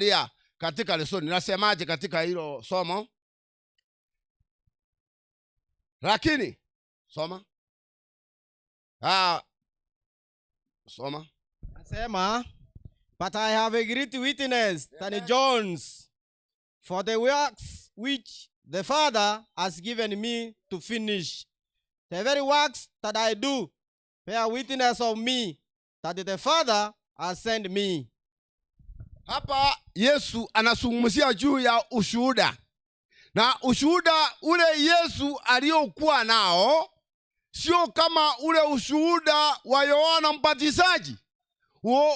Dia katika lesoni nasemaje katika hilo somo? Lakini soma. Soma. Nasema, but I have a great witness than John's, for the works which the Father has given me to finish. The very works that I do bear witness of me, that the Father has sent me. Hapa Yesu anazungumzia juu ya ushuhuda. Na ushuhuda ule Yesu aliokuwa nao sio kama ule ushuhuda wa Yohana Mbatizaji.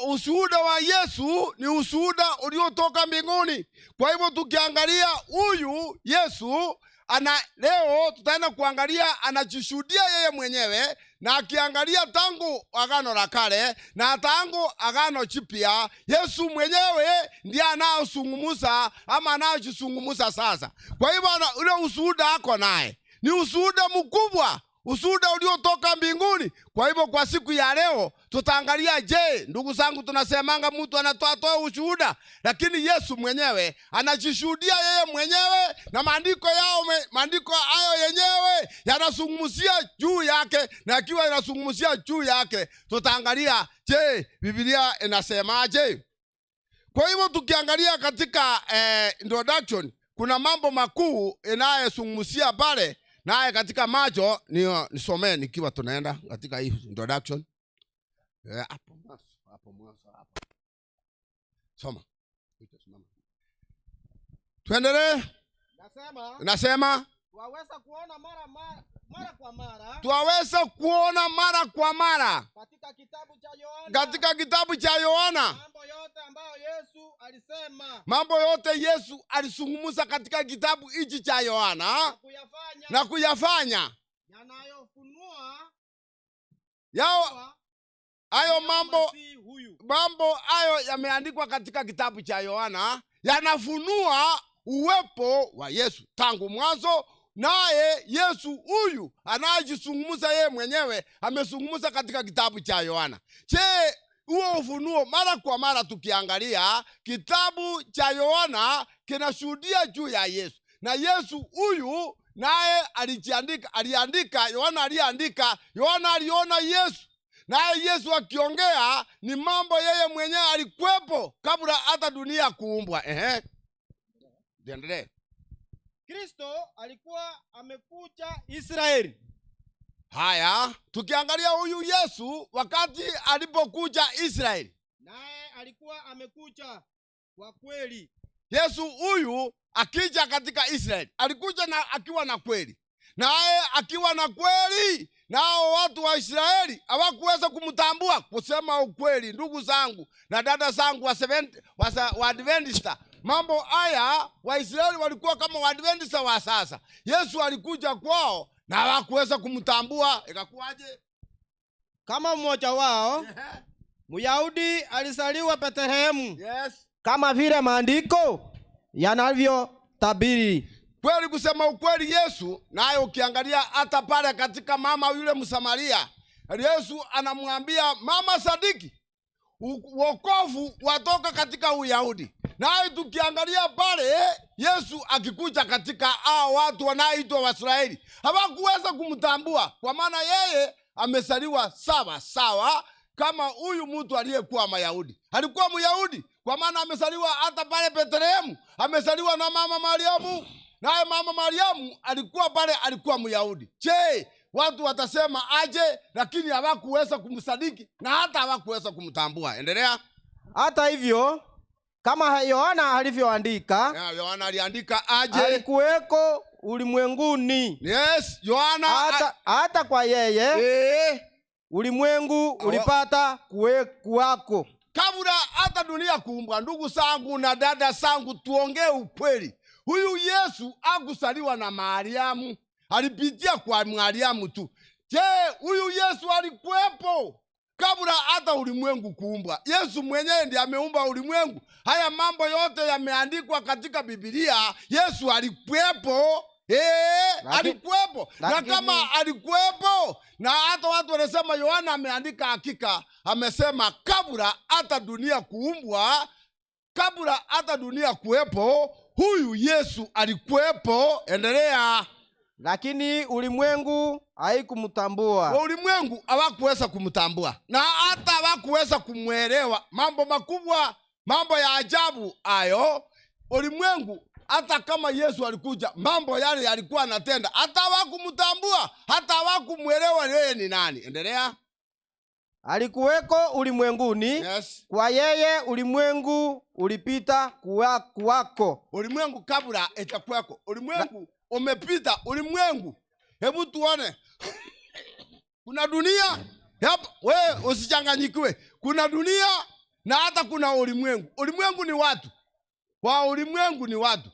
Ushuhuda wa Yesu ni ushuhuda uliotoka mbinguni. Kwa hivyo tukiangalia huyu Yesu leo tutaenda kuangalia anajishuhudia yeye mwenyewe, na akiangalia tangu Agano la Kale na tangu Agano Jipya, Yesu mwenyewe ndiye anayezungumza ama anayejizungumza sasa. Kwa hivyo ule ushuhuda ako naye ni ushuhuda mkubwa, ushuhuda uliotoka mbinguni. Kwa hivyo kwa siku ya leo tutaangalia, je, ndugu zangu, tunasemanga mtu anatoa ushuhuda, lakini Yesu mwenyewe anajishuhudia yeye mwenyewe, na maandiko hayo yenyewe yanazungumzia juu yake, na ikiwa yanazungumzia juu yake tutaangalia, je, Biblia inasemaje? Kwa hivyo tukiangalia katika introduction, kuna mambo makuu inayozungumzia pale. Naye katika macho nisomee nikiwa tunaenda katika hii introduction. Hapo mwanzo hapo. Soma. Tuendelee. Nasema Twaweza kuona mara kwa mara katika kitabu cha Yohana mambo yote Yesu alizungumza katika kitabu hichi cha Yohana na kuyafanya hayo mambo hayo yameandikwa katika kitabu cha Yohana, yanafunua uwepo wa Yesu tangu mwanzo. Naye Yesu huyu anayejizungumza yeye mwenyewe amezungumza katika kitabu cha Yohana. Je, huo ufunuo mara kwa mara tukiangalia kitabu cha Yohana kinashuhudia juu ya Yesu, na Yesu huyu naye aliandika. Yohana aliona Yesu, naye Yesu akiongea ni mambo yeye mwenyewe alikuwepo kabla hata dunia kuumbwa. Endelee. Kristo alikuwa amekuja Israeli. Haya, tukiangalia huyu Yesu wakati alipokuja Israeli, naye alikuwa amekuja kwa kweli. Yesu huyu akija katika Israeli alikuja akiwa na kweli, naye akiwa na kweli, nao watu wa Israeli hawakuweza kumtambua. Kusema ukweli, ndugu zangu na dada zangu wa Adventista, mambo haya Waisraeli walikuwa kama Waadventista wa sasa. Yesu alikuja kwao na hawakuweza kumtambua. Ikakuwaje? Kama mmoja wao Myahudi alizaliwa Bethlehemu. Yes. Kama vile maandiko yanavyotabiri. Kweli, kusema ukweli, Yesu naye ukiangalia hata pale katika mama yule Msamaria, Yesu anamwambia mama, sadiki, wokovu watoka katika Uyahudi. Naye tukiangalia pale Yesu akikuja katika hao watu wanaoitwa Waisraeli, hawakuweza kumtambua, kwa maana yeye amesaliwa sawa kama huyu mtu aliyekuwa Myahudi. Alikuwa Myahudi kwa maana amesaliwa hata pale Bethlehemu, amesaliwa na mama Mariamu. Naye mama Mariamu alikuwa pale, alikuwa Myahudi. Je, watu watasema aje? Lakini hawakuweza kumsadiki na hata hawakuweza kumtambua. Endelea. Hata hivyo, kama Yohana alivyoandika, Yohana aliandika aje? Alikuweko ulimwenguni. Yes, Yohana hata kwa yeye ulimwengu ulipata kuwako kabla hata dunia kuumbwa. Ndugu zangu na dada zangu, tuongee ukweli. Huyu Yesu hakusaliwa na Mariamu, alipitia kwa Mariamu tu. Je, huyu Yesu alikuwepo kabla hata ulimwengu kuumbwa? Yesu mwenyewe ndiye ameumba ulimwengu. Haya mambo yote yameandikwa katika Biblia. Yesu alikuwepo. Alikuwepo. Na kama alikuwepo, na hata watu wanasema Yohana ameandika, hakika amesema kabla hata dunia kuumbwa kabla hata dunia kuwepo, huyu Yesu alikuwepo. Endelea. Lakini ulimwengu haikumtambua. Ulimwengu hawakuweza kumtambua na hata hawakuweza kumwelewa. Mambo makubwa, mambo ya ajabu hayo. Ulimwengu hata kama Yesu alikuja, mambo yale alikuwa anatenda, hata hawakumtambua, hata hawakumwelewa yeye ni nani. Endelea. Alikuweko ulimwenguni. Yes. Kwa yeye ulimwengu ulipita kuwako. Ulimwengu kabla itakuweko. Ulimwengu umepita. Ulimwengu, hebu tuone. Kuna dunia. Wewe usichanganyikiwe. Kuna dunia na hata kuna ulimwengu. Ulimwengu ni watu. Wa ulimwengu ni watu.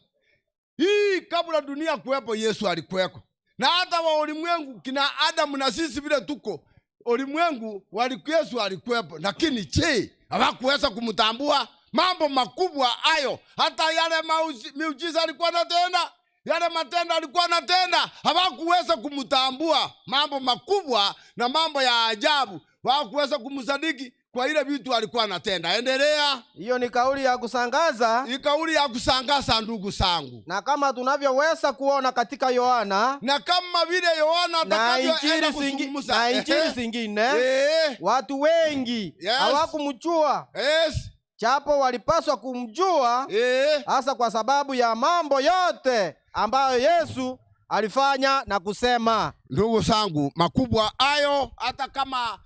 Hii kabla dunia kuwepo Yesu alikuweko. Na hata wa ulimwengu kina Adamu na sisi vile tuko. Ulimwengu Yesu alikuwepo, lakini hawakuweza kumtambua. Mambo makubwa hayo, hata yale miujiza alikuwa anatenda, yale matendo alikuwa anatenda, hawakuweza kumtambua. Mambo makubwa na mambo ya ajabu, hawakuweza kumsadiki kwa ile vitu alikuwa anatenda. Endelea. Hiyo ni kauli ya kusangaza. Ni kauli ya kusangaza, ndugu zangu. Na kama tunavyoweza kuona katika Yohana, na kama vile Yohana atakavyoenda kuzungumza na injili zingine, watu wengi hawakumjua. Yes. Japo walipaswa kumjua, hasa kwa sababu ya mambo yote ambayo Yesu alifanya na kusema. Ndugu zangu, makubwa hayo, hata kama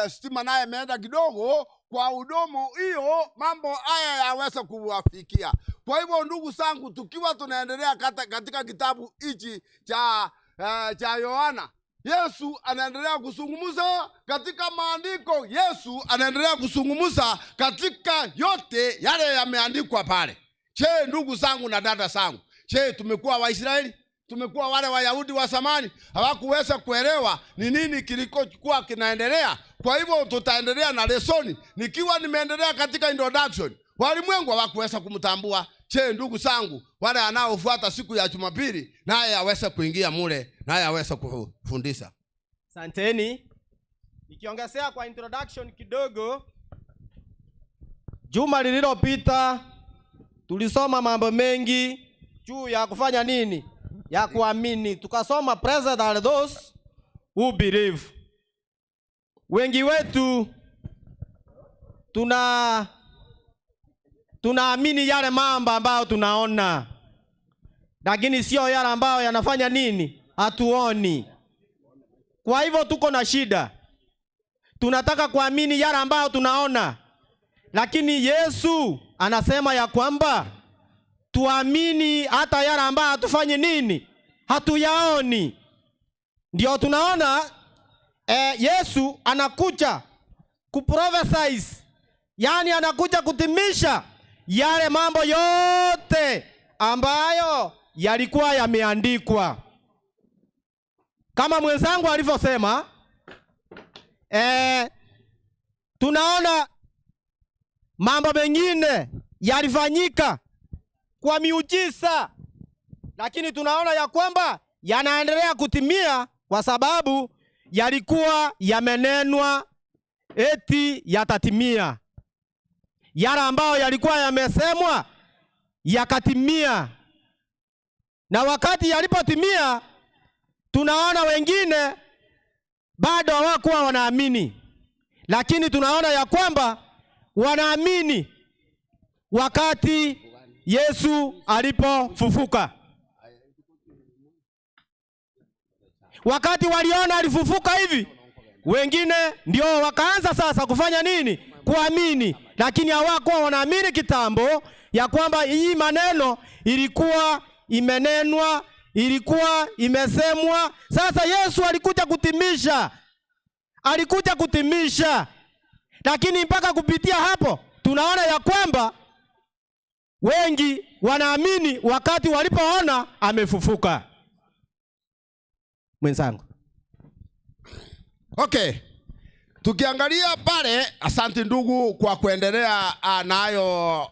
stima naye imeenda kidogo kwa udomo, hiyo mambo haya yaweza kuwafikia. Kwa hivyo ndugu zangu, tukiwa tunaendelea katika kitabu hichi cha Yohana, Yesu anaendelea kuzungumza katika maandiko. Yesu anaendelea kuzungumza katika yote yale yameandikwa pale. Ndugu zangu na dada zangu, tumekuwa Waisraeli, tumekuwa wale Wayahudi wa zamani, hawakuweza kuelewa ni nini kilikokuwa kinaendelea. Kwa hivyo tutaendelea na lesoni nikiwa nimeendelea katika introduction. Walimwengu hawakuweza kumtambua. Ndugu zangu, wale anaofuata siku ya Jumapili naye aweze kuingia mule, naye aweze kufundisha. Asanteni. Nikiongezea kwa introduction kidogo, juma lililopita tulisoma mambo mengi juu ya kufanya nini? Ya kuamini. Tukasoma blessed are those who believe. Wengi wetu tunaamini yale mambo ambayo tunaona, lakini sio yale ambayo yanafanya nini? Hatuoni. Kwa hivyo tuko na shida. Tunataka kuamini yale ambayo tunaona, lakini Yesu anasema ya kwamba tuamini hata yale ambayo hatufanye nini? Hatuyaoni. Ndio tunaona Yesu anakuja kuprophesize, yani anakuja kutimisha yale mambo yote ambayo yalikuwa yameandikwa. Kama mwenzangu alivyosema, tunaona mambo mengine yalifanyika kwa miujiza, lakini tunaona ya kwamba yanaendelea kutimia kwa sababu yalikuwa yamenenwa eti yatatimia. Yale ambayo yalikuwa yamesemwa yakatimia. Na wakati yalipotimia, tunaona wengine bado hawakuwa wanaamini, lakini tunaona ya kwamba wanaamini wakati Yesu alipofufuka. Wakati waliona alifufuka hivi, wengine ndio wakaanza sasa kufanya nini? Kuamini. Lakini hawakuwa wanaamini kitambo ya kwamba hii maneno ilikuwa imenenwa, ilikuwa imesemwa. Sasa Yesu alikuja kutimisha. Alikuja kutimisha. Lakini mpaka kupitia hapo tunaona ya kwamba wengi wanaamini wakati walipoona amefufuka. Mwenzangu. Okay. Tukiangalia pale, asante ndugu kwa kuendelea nayo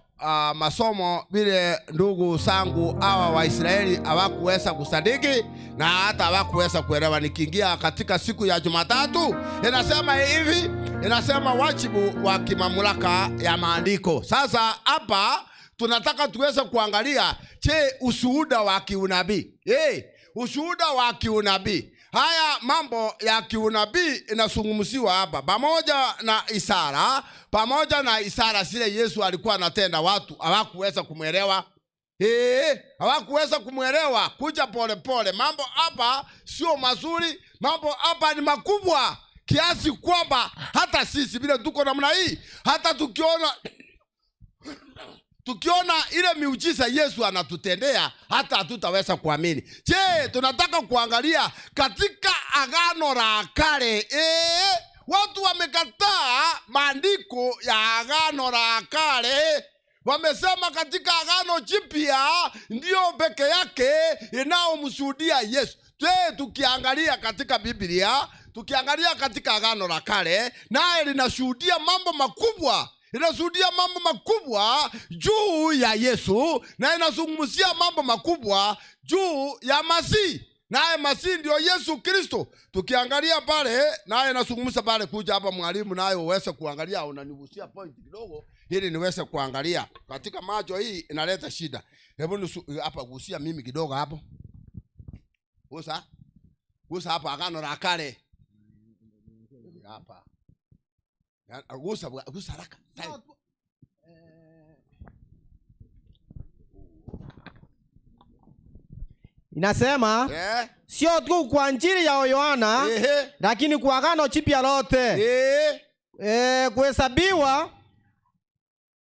masomo vile ndugu zangu hawa Waisraeli hawakuweza kusadiki na hata hawakuweza kuelewa. Nikiingia katika siku ya Jumatatu, inasema hivi, inasema wajibu wa kimamlaka ya maandiko. Sasa hapa tunataka tuweze kuangalia ushuhuda wa kiunabii. Ushuhuda wa kiunabii. Haya mambo ya kiunabii inazungumziwa hapa pamoja na ishara zile Yesu alikuwa anatenda. Watu hawakuweza kumuelewa. Hawakuweza kumuelewa. Kuja pole pole. Mambo hapa sio mazuri. Mambo hapa ni makubwa kiasi kwamba hata sisi vile tuko namna hii, hata tukiona ile miujiza Yesu anatutendea, hata hatutaweza kuamini. Tunataka kuangalia katika Agano la Kale. Watu wamekataa maandiko ya Agano la Kale. Wamesema katika Agano Jipya ndio peke yake inaomshuhudia Yesu. Tukiangalia katika Biblia, tukiangalia katika Agano la Kale, naye linashuhudia mambo makubwa. Inashuhudia mambo makubwa juu ya Yesu, na inazungumzia mambo makubwa juu ya Masihi. Naye Masihi ndio Yesu Kristo. Tukiangalia pale, naye inazungumza pale. Kuja hapa mwalimu, naye uweze kuangalia. Unanivusia point kidogo ili niweze kuangalia. Katika macho hii inaleta shida. Hebu hapa gusia mimi kidogo hapo. Gusa hapa Agano la Kale. Hapa. Gusa haraka. Inasema sio tu kwa Injili ya Yohana, lakini kwa Agano Jipya lote. Kuhesabiwa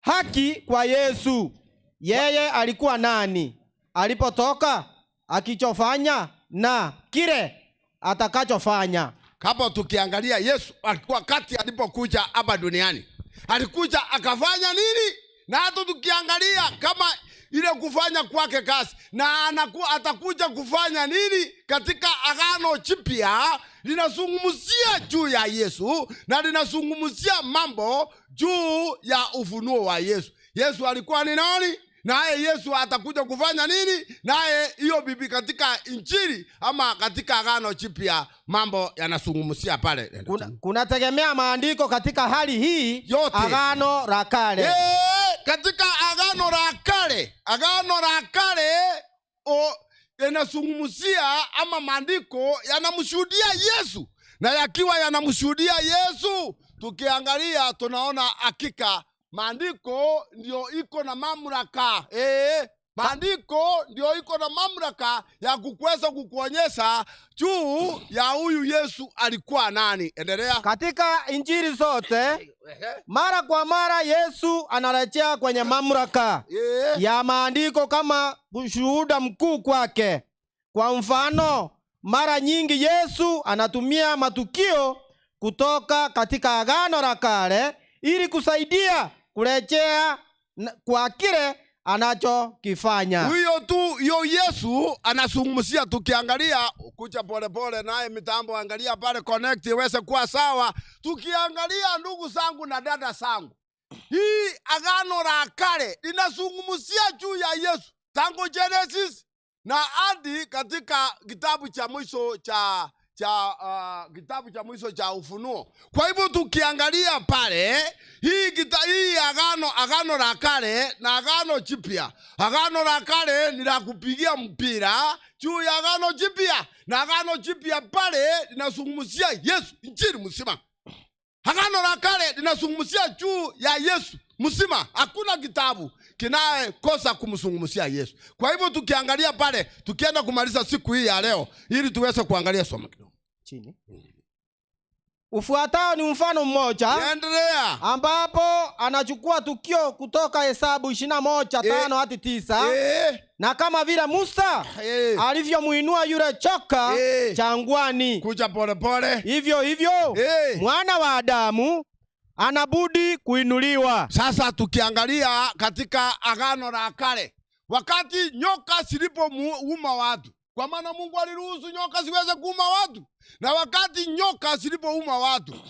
haki kwa Yesu. Yeye alikuwa nani, alipotoka, akichofanya na kile atakachofanya. Hapo tukiangalia Yesu alikuwa kati alipokuja hapa duniani, alikuja akafanya nini? Na hata tukiangalia kama ile kufanya kwake kazi, na atakuja kufanya nini katika Agano Jipya, linazungumzia juu ya Yesu na linazungumzia mambo juu ya ufunuo wa Yesu. Yesu alikuwa ni nani? Naye Yesu atakuja kufanya nini? Naye hiyo bibi katika Injili ama katika Agano Jipya mambo yanazungumzia pale. Kunategemea maandiko katika hali hii yote. Agano la Kale. Katika Agano la Kale. Agano la Kale yanazungumzia ama maandiko yanamshuhudia Yesu. Na yakiwa yanamshuhudia Yesu, tukiangalia tunaona hakika maandiko ndio iko na mamlaka. Maandiko ndio iko na mamlaka ya kukuweza kukuonyesha juu ya huyu Yesu alikuwa nani. Endelea. Katika Injili zote mara kwa mara Yesu anarejea kwenye mamlaka ya maandiko kama ushuhuda mkuu kwake. Kwa mfano, mara nyingi Yesu anatumia matukio kutoka katika Agano la Kale ili kusaidia kurejea kwa kile anachokifanya. Huyo Yesu anazungumzia. Tukiangalia kuja pole pole, naye mitambo angalia pale connect iweze kuwa sawa. Tukiangalia ndugu zangu na dada zangu, hii Agano la Kale linazungumzia juu ya Yesu tangu Genesis na hadi katika kitabu cha mwisho kitabu cha mwisho cha Ufunuo. Kwa hivyo tukiangalia pale hii Agano la Kale na Agano Jipya. Agano la Kale ni la kupigia mpira juu ya Agano Jipya, na Agano Jipya pale linazungumzia Yesu Injili mzima. Agano la Kale linazungumzia juu ya Yesu mzima. Hakuna kitabu kinayekosa kumzungumzia Yesu. Kwa hivyo tukiangalia pale, tukienda kumaliza siku hii ya leo ili tuweze kuangalia somo kidogo chini. Ufuatao ni mfano mmoja. Endelea. Ambapo anachukua tukio kutoka Hesabu 21:5 hadi 9. Na kama vile Musa alivyomuinua yule joka jangwani. Kuja pole pole. Hivyo Mwana wa Adamu anabudi kuinuliwa. Sasa tukiangalia katika Agano la Kale, wakati nyoka zilipouma watu, kwa maana Mungu aliruhusu nyoka ziweze kuuma watu, na wakati nyoka zilipouma watu,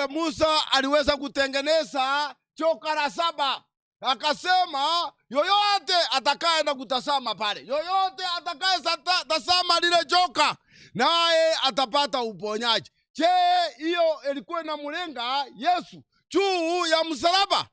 Musa aliweza kutengeneza joka la 7. Akasema yoyote atakayeenda kutazama pale, yoyote atakayetazama lile joka, naye atapata uponyaji. Hiyo ilikuwa inamlenga Yesu juu ya msalaba.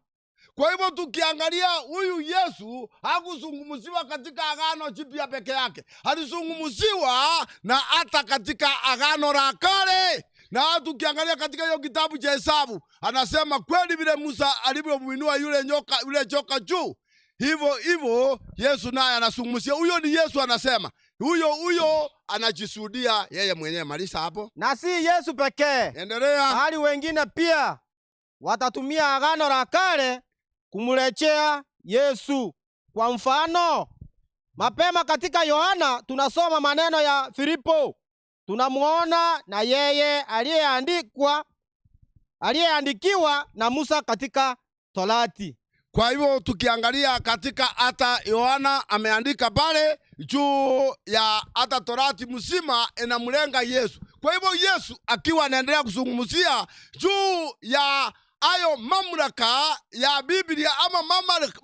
Kwa hivyo tukiangalia huyu Yesu hakuzungumziwa katika Agano Jipya peke yake, alizungumziwa na hata katika Agano la Kale. Na tukiangalia katika hiyo kitabu cha Hesabu, anasema kweli vile Musa alivyomuinua yule joka juu, hivyo Yesu naye anazungumzia. Huyo ni Yesu, anasema huyo anajisudia yeye mwenyewe. Malisa hapo. Na si Yesu pekee, endelea, hali wengine pia watatumia Agano la Kale kumrejea Yesu. Kwa mfano, mapema katika Yohana tunasoma maneno ya Filipo. Tunamuona na yeye aliyeandikiwa na Musa katika Torati. Kwa hivyo tukiangalia katika hata Yohana ameandika pale juu ya hata Torati mzima inamlenga Yesu. Kwa hivyo Yesu akiwa anaendelea kuzungumzia juu ya hayo mamlaka ya Biblia ama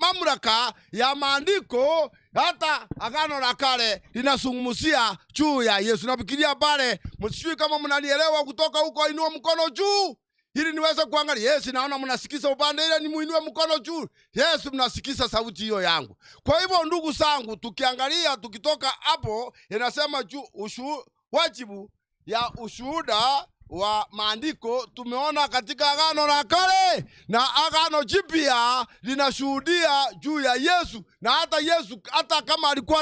mamlaka ya maandiko, hata Agano la Kale linazungumzia juu ya Yesu. Nafikiria pale, msijui kama mnalielewa, kutoka huko inua mkono juu ili niweze kuangalia. Yesu, naona mnasikiza upande ile, ni muinue mkono juu. Yesu, mnasikiza sauti hiyo yangu. Kwa hivyo ndugu zangu, tukiangalia tukitoka hapo, inasema juu wajibu ya ushuhuda wa maandiko tumeona katika Agano la Kale, na Agano Jipya linashuhudia juu ya Yesu. Na hata Yesu, hata kama alikuwa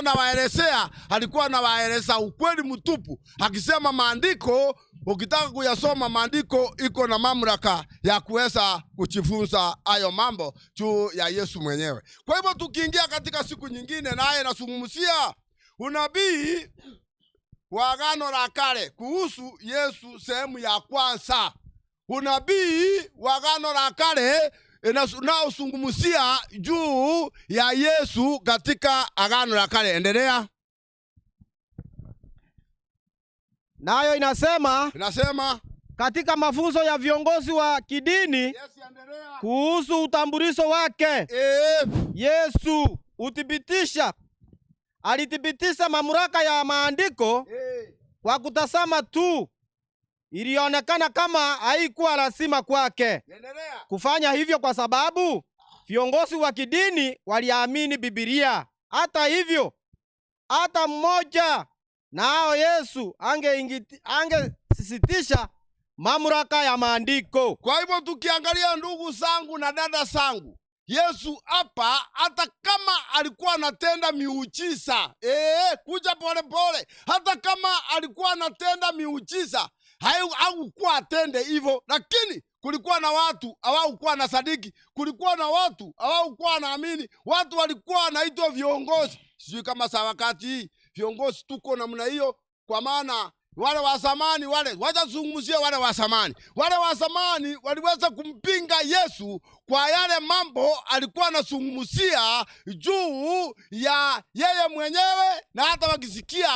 anawaeleza ukweli mtupu, akisema maandiko, ukitaka kuyasoma maandiko iko na mamlaka ya kuweza kujifunza hayo mambo juu ya Yesu mwenyewe. Kwa hivyo tukiingia katika siku nyingine, naye nasungumzia unabii wa Agano la Kale kuhusu Yesu, sehemu ya kwanza. Unabii wa Agano la Kale unaozungumzia juu ya Yesu katika Agano la Kale. Endelea. Nayo inasema katika mafunzo ya viongozi wa kidini kuhusu utambulisho wake, Yesu alithibitisha mamlaka ya maandiko kwa kutazama tu. Ilionekana kama haikuwa lazima kwake kufanya hivyo kwa sababu viongozi wa kidini waliamini Biblia. Hata hivyo, hata mmoja nao Yesu angesisitisha mamlaka ya maandiko. Kwa hivyo tukiangalia, ndugu zangu na dada zangu, Yesu hapa hata kama alikuwa anatenda miujiza, kuja pole pole, hata kama alikuwa anatenda miujiza, hakukuwa atende hivyo, lakini kulikuwa na watu hawakuwa na sadiki, kulikuwa na watu hawakuwa naamini, watu walikuwa wanaitwa viongozi. Sijui kama saa wakati hii viongozi tuko namna hiyo, kwa maana wale wa zamani, wacha zungumzie wale wa zamani. Wale wa zamani waliweza kumpinga Yesu kwa yale mambo alikuwa anazungumzia juu ya yeye mwenyewe, na hata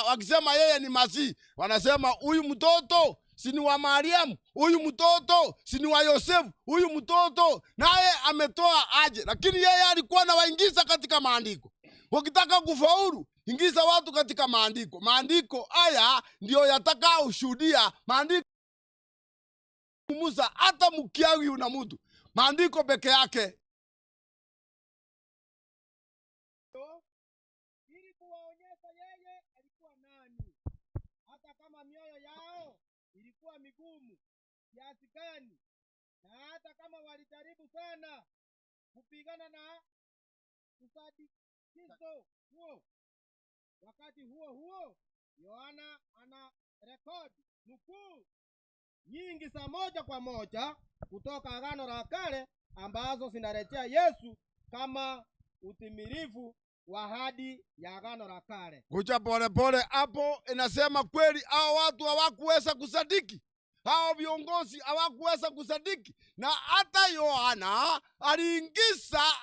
wakisema yeye ni Masihi, wanasema huyu mtoto si ni wa Mariamu, huyu mtoto si ni wa Yosefu, huyu mtoto naye ametoa aje. Lakini yeye alikuwa anawaingiza katika maandiko. Ukitaka kufaulu, ingiza watu katika maandiko. Maandiko haya ndio yataka ushuhudia. Maandiko Musa, hata mkiawi una mtu, maandiko peke yake ili kuwaonyesha yeye alikuwa nani, hata kama mioyo yao ilikuwa migumu kiasi gani, na hata kama walijaribu sana kupigana na usadikizo huo. Wakati huo Yohana ana rekodi nukuu nyingi za moja kwa moja kutoka Agano la Kale ambazo zinarejea Yesu kama utimilifu wa ahadi ya Agano la Kale. Kucha pole pole hapo, inasema kweli hao watu hawakuweza kusadiki, hao viongozi hawakuweza kusadiki. Na hata Yohana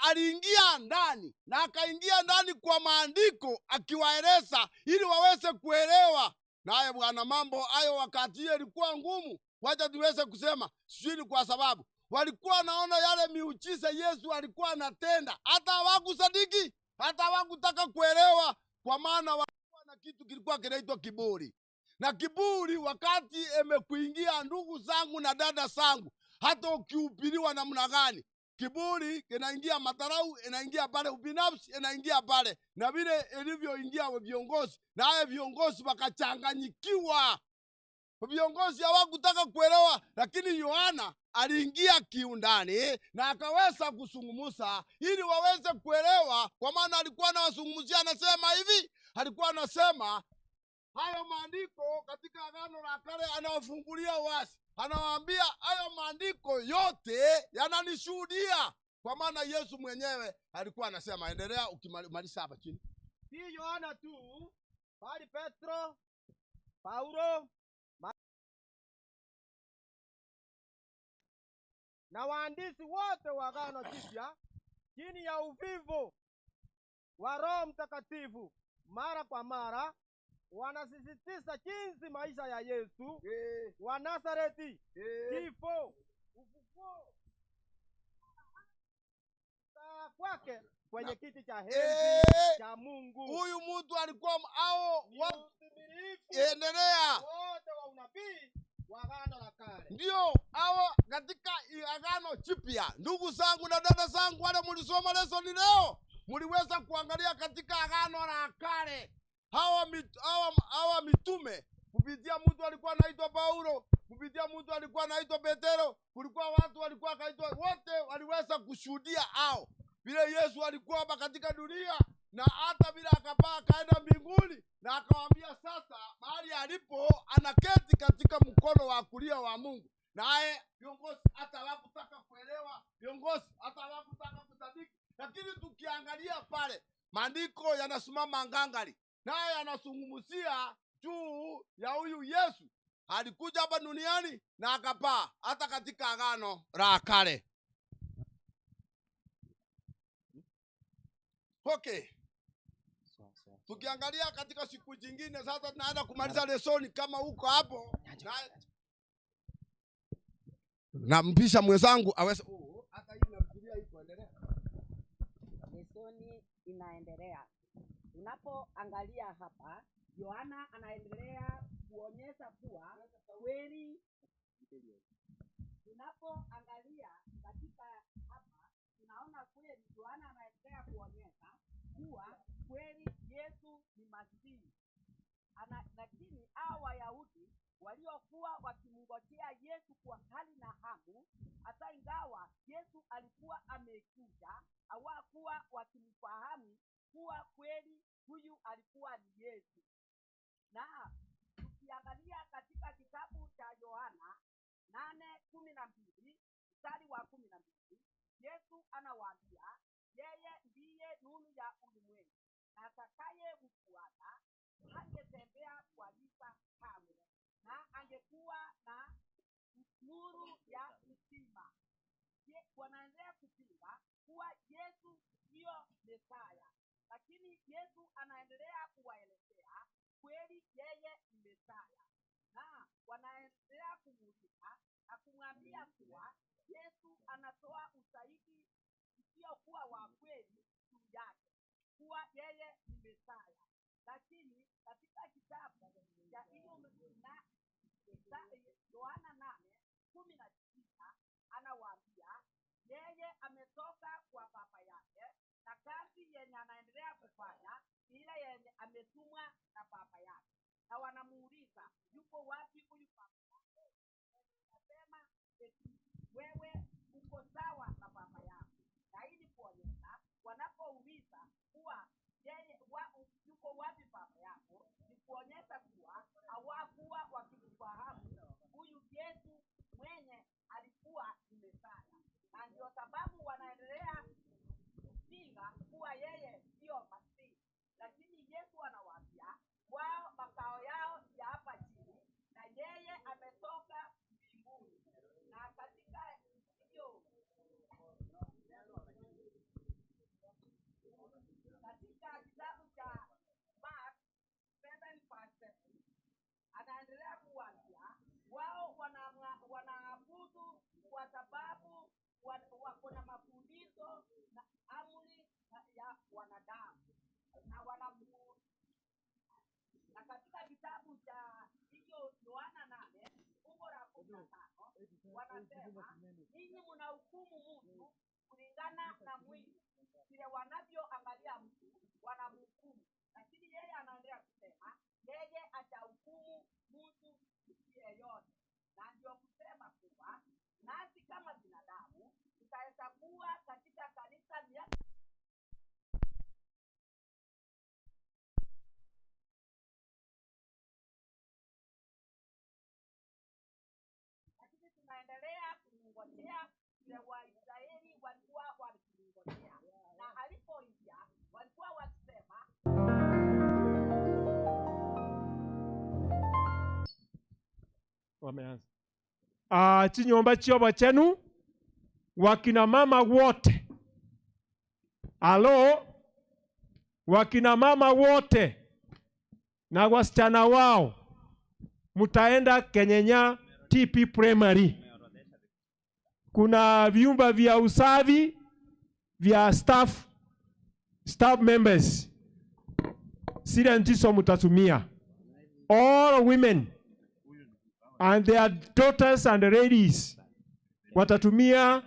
aliingia ndani, na akaingia ndani kwa maandiko akiwaeleza ili waweze kuelewa. Naye bwana, mambo hayo wakati hiyo ilikuwa ngumu. Wacha tuweze kusema sijui kwa sababu walikuwa naona yale miujiza Yesu alikuwa anatenda, hata hawakusadiki, hata hawakutaka kuelewa, kwa maana walikuwa na kitu kilikuwa kinaitwa kiburi. Na kiburi wakati imekuingia, ndugu zangu na dada zangu, hata ukihubiriwa namna gani, kiburi kinaingia, madharau inaingia pale, ubinafsi inaingia pale, na vile ilivyoingia viongozi, na haya viongozi wakachanganyikiwa. Viongozi hawakutaka kuelewa, lakini Yohana aliingia kiundani na akaweza kuzungumza ili waweze kuelewa, kwa maana alikuwa anawazungumzia. Anasema hivi, alikuwa anasema hayo maandiko katika Agano la Kale, anawafungulia wazi, anawaambia hayo maandiko yote yananishuhudia, kwa maana Yesu mwenyewe alikuwa anasema. Endelea ukimaliza hapa chini. Si Yohana tu, bali Petro, Paulo na waandishi wote wa Agano Jipya chini ya uvivu wa Roho Mtakatifu mara kwa mara wanasisitiza jinsi maisha ya Yesu wa Nazareti, kifo, ufufuo kwake kwenye kiti cha enzi cha Mungu. Huyu mtu alikuwa endelea wote wa unabii wa Agano la Kale, ndio hao katika Agano Jipya. Ndugu zangu na dada zangu, wale mlisoma lesson leo, mliweza kuangalia katika Agano la Kale hawa mitume, kupitia mtu alikuwa anaitwa Paulo, kupitia mtu alikuwa anaitwa Petero, kulikuwa watu walikuwa kaitwa, wote waliweza kushuhudia hao vile Yesu alikuwa hapa katika dunia, na hata vile akapaa kaenda mbinguni, na akawaambia sasa mahali alipo anaketi katika mkono wa kulia wa Mungu. Naye viongozi hata hawakutaka kuelewa, viongozi hata hawakutaka kusadiki, lakini tukiangalia pale maandiko yanasimama ngangari, naye anazungumzia juu ya huyu Yesu alikuja hapa duniani na akapaa, hata katika Agano la Kale. Okay. Tukiangalia katika siku nyingine, sasa tunaenda kumaliza lesoni. Kama uko hapo na mpisha mwenzangu aweze hata hii nafikiria iko endelea. Lesoni inaendelea. Unapoangalia hapa, Yohana anaendelea kuonyesha kuwa kweli. Tunapoangalia katika hapa, tunaona kweli Yohana anaendelea kuonyesha kuwa kweli Yesu ni Masihi. Lakini hao Wayahudi waliokuwa wakimngojea Yesu kwa hali na hamu, hata ingawa Yesu alikuwa amekuja, hawakuwa wakimfahamu kuwa kweli huyu alikuwa ni Yesu. Na tukiangalia katika kitabu cha Yohana 8:12 mstari wa 12, Yesu anawaambia yeye ndiye nuru ya ulimwengu, na atakaye mfuata hangetembea kwa giza kamwe, na angekuwa na nuru ya uzima. Wanaendelea kupinga kuwa Yesu ndiyo Mesaya, lakini Yesu anaendelea kuwaelezea kweli yeye ni Mesaya, na wanaendelea kumuuliza na kumwambia kuwa Yesu anatoa ushahidi usiokuwa wa kweli juu yake kuwa yeye ni Mesaya. Lakini katika kitabu cha Yohana 8:19 anawaambia yeye ametoka kwa Baba yake, na kazi yenye anaendelea kufanya ile yenye ametumwa na Baba yake. Na wanamuuliza yuko wapi huyu Baba yake? Anasema wewe uko sawa na Baba yako. Na ili kuonyesha, wanapouliza kuwa yeye yuko wapi Baba yako, ni kuonyesha kuwa hawakuwa wakimfahamu huyu Yesu mwenye alikuwa ni Mesaya, na ndio sababu wanaendelea kupinga kuwa yeye sio Masihi. Lakini Yesu anawaambia wao makao yao ya hapa chini, na yeye ametoka mbinguni. Na katika hiyo katika kitabu cha Mark 7:7 anaendelea kuambia wao wanaabudu kwa sababu wako na mafundisho na amri ya wanadamu, na katika kitabu cha hiyo Yohana 8:15 wanasema ninyi mnahukumu mtu kulingana na mwili vile wanavyoangalia mtu wanamhukumu, lakini yeye anaendelea kusema yeye atahukumu mtu yeyote. Na ndio kusema kuwa nasi kama binadamu tutahesabiwa katika kanisa lakini tunaendelea kumngojea vile Waisraeli walikuwa wakimngojea, na alipoingia walikuwa wakisema wameanza chinyomba chiobo chenu wakina mama wote. Alo, wakina mama wote na wasichana wao mutaenda Kenyenya TP Primary. Kuna vyumba vya usafi vya staff members. Sira ndizo mutatumia. All women and their daughters and ladies watatumia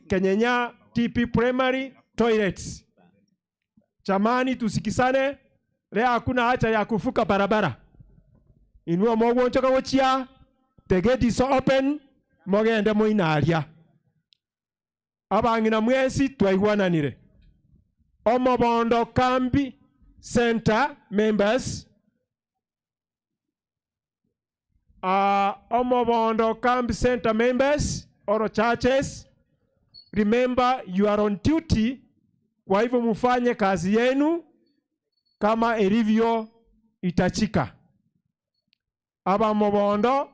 Kenyenya TP Primary toilets. Jamani, tusikisane. Leo hakuna haja ya kufuka barabara. Inua mogo nchoka wochia. The gate is open. Mogende moinaria. Abangina mwesi twaigwananire. Omobondo Kambi Center members. Omobondo Kambi Center members or churches. Remember, you are on duty. Kwa hivyo mufanye kazi yenu kama ilivyo itachika. Aba Mobondo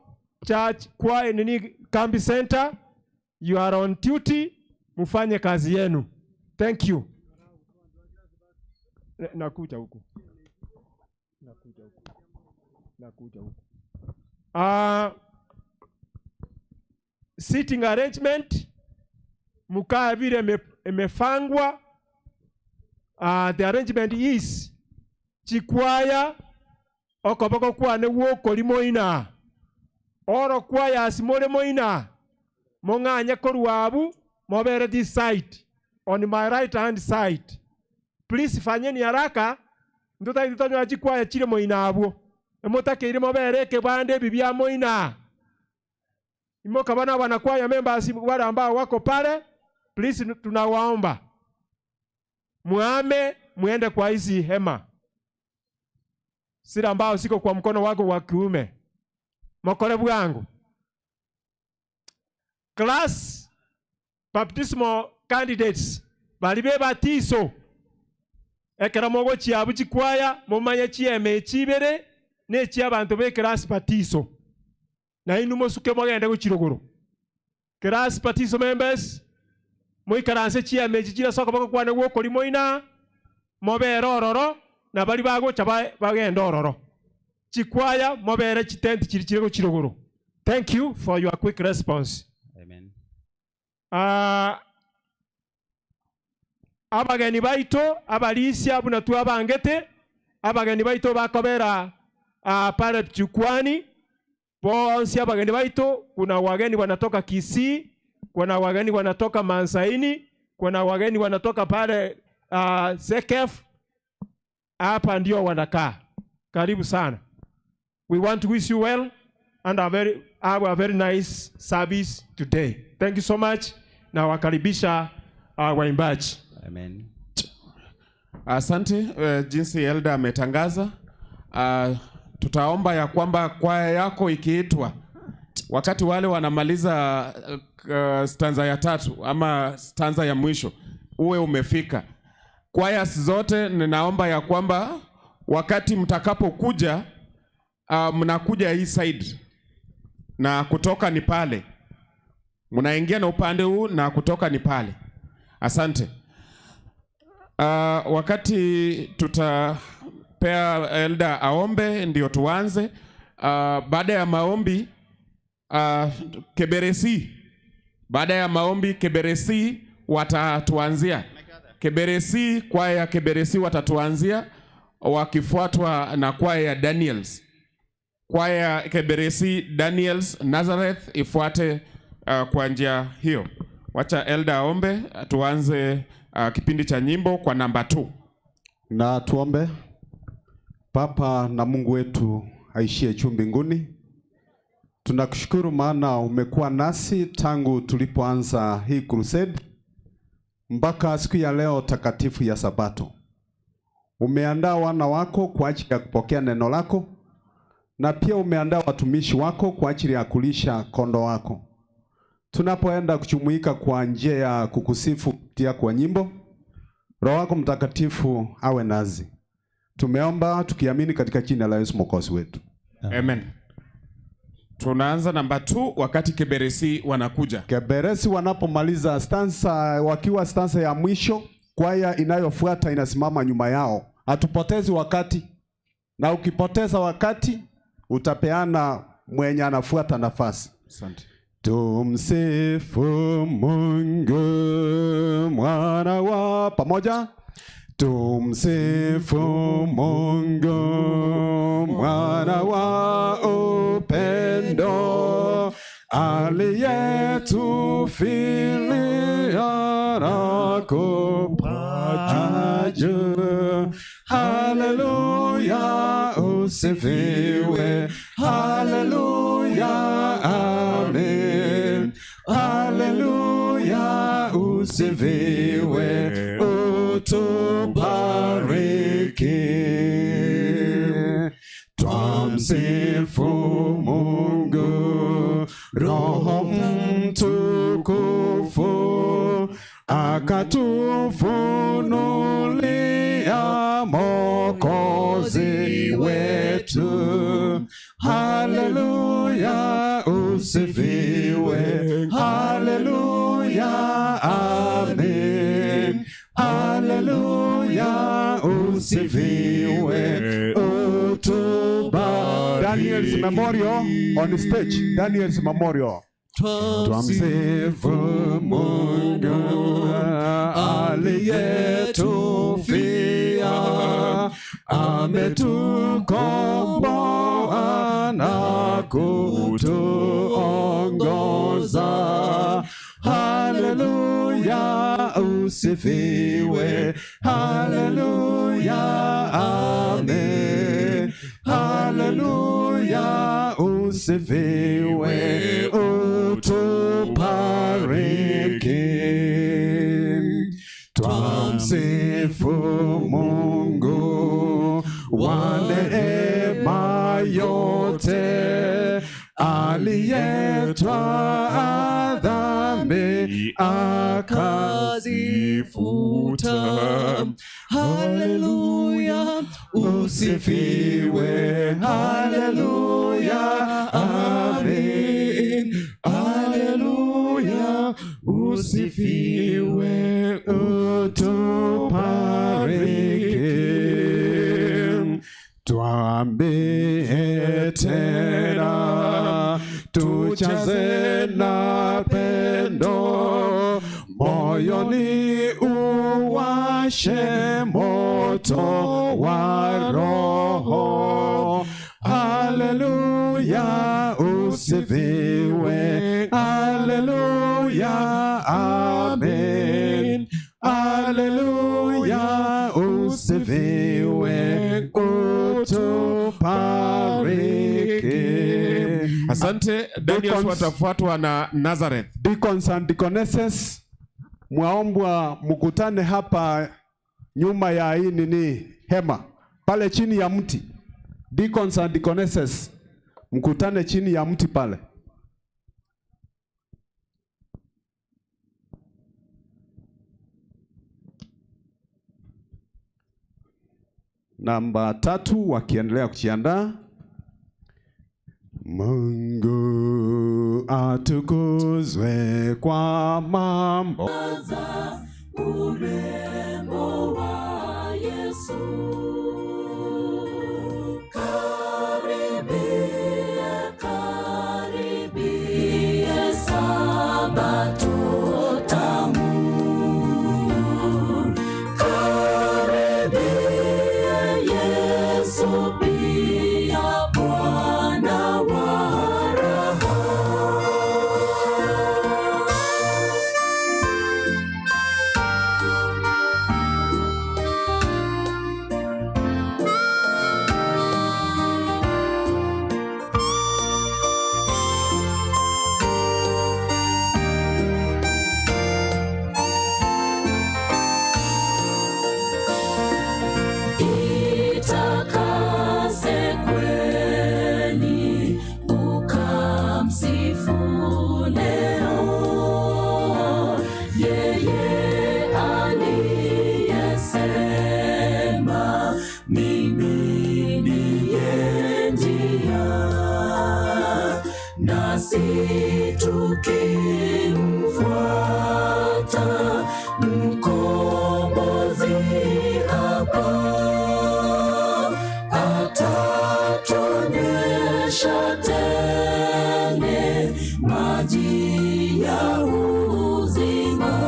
Church kwa nini Kambi Center, you are on duty, mufanye kazi yenu. Thank you. Nakuja huku. Sitting arrangement mukaa vile imefangwa. The arrangement is chikwaya okoboko kwa ne woko limoina oro kwaya asimole moina monganya koruabu mobere this side on my right hand side. Please fanyeni haraka ndota itonyo chikwaya chile moina abo emotake ile mobere ke bande bibia moina imoka bana wanakwaya members wale ambao wako pale, please tunawaomba muame muende kwa hizi hema. Sira ambao siko kwa mkono wako wa kiume. Makorebu wangu. Class baptismal candidates balibe batiso. Ekera mogo chiabu chikwaya momanya chieme chibere ne chiabantu be class batiso. Na inu mosuke mogende kuchirogoro. Class batiso members moikaranse chieme chichira soko bako kwane woko limoina mobere ororo na bali bago chaba bagenda ororo. Chikwaya mobere chitenti chirichirego chirogoro. Thank you for your quick response. Amen. Abageni baito abalisi abuna tu abangete abageni baito bakobera pale jukwani. Bonsi abageni baito kuna wageni wanatoka Kisii, kuna wageni wanatoka Mansaini, kuna wageni wanatoka pale Sekef. Hapa ndio wanakaa. Karibu sana. We want to wish you well and have a very nice service today. Thank you so much. Na wakaribisha waimbaji. Amen. Asante. Jinsi Elda ametangaza, tutaomba ya kwamba kwaya yako ikiitwa wakati wale wanamaliza stanza ya 3 ama stanza ya mwisho uwe umefika. Kwaya zote ninaomba ya kwamba wakati mtakapokuja mnakuja hii side na kutoka ni pale. Mnaingia na upande huu na kutoka ni pale. Asante. Wakati tutapea Elda aombe ndio tuanze. Baada ya maombi Keberesi. Baada ya maombi Keberesi watatuanzia. Keberesi, kwaya ya Keberesi watatuanzia wakifuatwa na kwaya ya Daniels. Kwaya ya Keberesi Daniels Nazareth ifuate kwa njia hiyo. Wacha Elda aombe, tuanze kipindi cha nyimbo kwa namba 2. Na tuombe. Baba na Mungu wetu aishie juu mbinguni, tunakushukuru maana umekuwa nasi tangu tulipoanza hii crusade mpaka siku ya leo takatifu ya Sabato. Umeandaa wana wako kwa ajili ya kupokea neno lako, na pia umeandaa watumishi wako kwa ajili ya kulisha kondoo wako. Tunapoenda kuchumuika kwa njia ya kukusifu kupitia kwa nyimbo, Roho wako Mtakatifu awe nazi. Tumeomba tukiamini katika jina la Yesu Mwokozi wetu. Amen. Tunaanza namba 2 wakati Keberesi wanakuja. Keberesi wanapomaliza stanza, wakiwa stanza ya mwisho, kwaya inayofuata inasimama nyuma yao. Hatupotezi wakati, na ukipoteza wakati utapeana mwenye anafuata nafasi. Asante. Tumsifu Mungu mwana wa pamoja. Tumsifu Mungu mwana wa upendo, aliyetufilia na kupaa juu. Haleluya, usifiwe. Haleluya, amen. Haleluya, usifiwe. Utubariki. Twamsifu Mungu Roho Mtukufu, akatufunulia Mwokozi wetu. Haleluya, usifiwe. Haleluya, amen. Haleluya, usifiwe. Daniel's memorial on stage. Daniel's memorial. Twamsifu Mungu aliyetufia, ametukomboa na kutuongoza. Haleluya, usifiwe. Haleluya, amen. Haleluya, usifiwe. Utubariki. Twamsifu Mungu wa neema yote, aliyetwaa dhambi akazifuta. Haleluya, usifiwe. Haleluya, amen. Haleluya, usifiwe. Utubariki. Tuambie tena, tujaze na pendo, moyoni uwashe moto wa Roho. Haleluya, usifiwe. Haleluya, amen. Haleluya, usifiwe. Utubariki. Asante. Daniel watafuatwa na Nazareth. Deacons and deaconesses, mwaombwa mkutane hapa nyuma ya hii nini hema pale chini ya mti. Deacons and deaconesses, mkutane chini ya mti pale. Namba 3 wakiendelea kujiandaa. Mungu atukuzwe kwa mambo urembo wa Yesu. Karibia, karibia Sabato tamu. Karibia Yesu pia Bwana wa raha. itakase kweli, ukamsifu leo yeye aliyesema mimi ndiye njia, nasi tukimfuata mkombozi hapa, atatuonyesha tele maji ya uzima.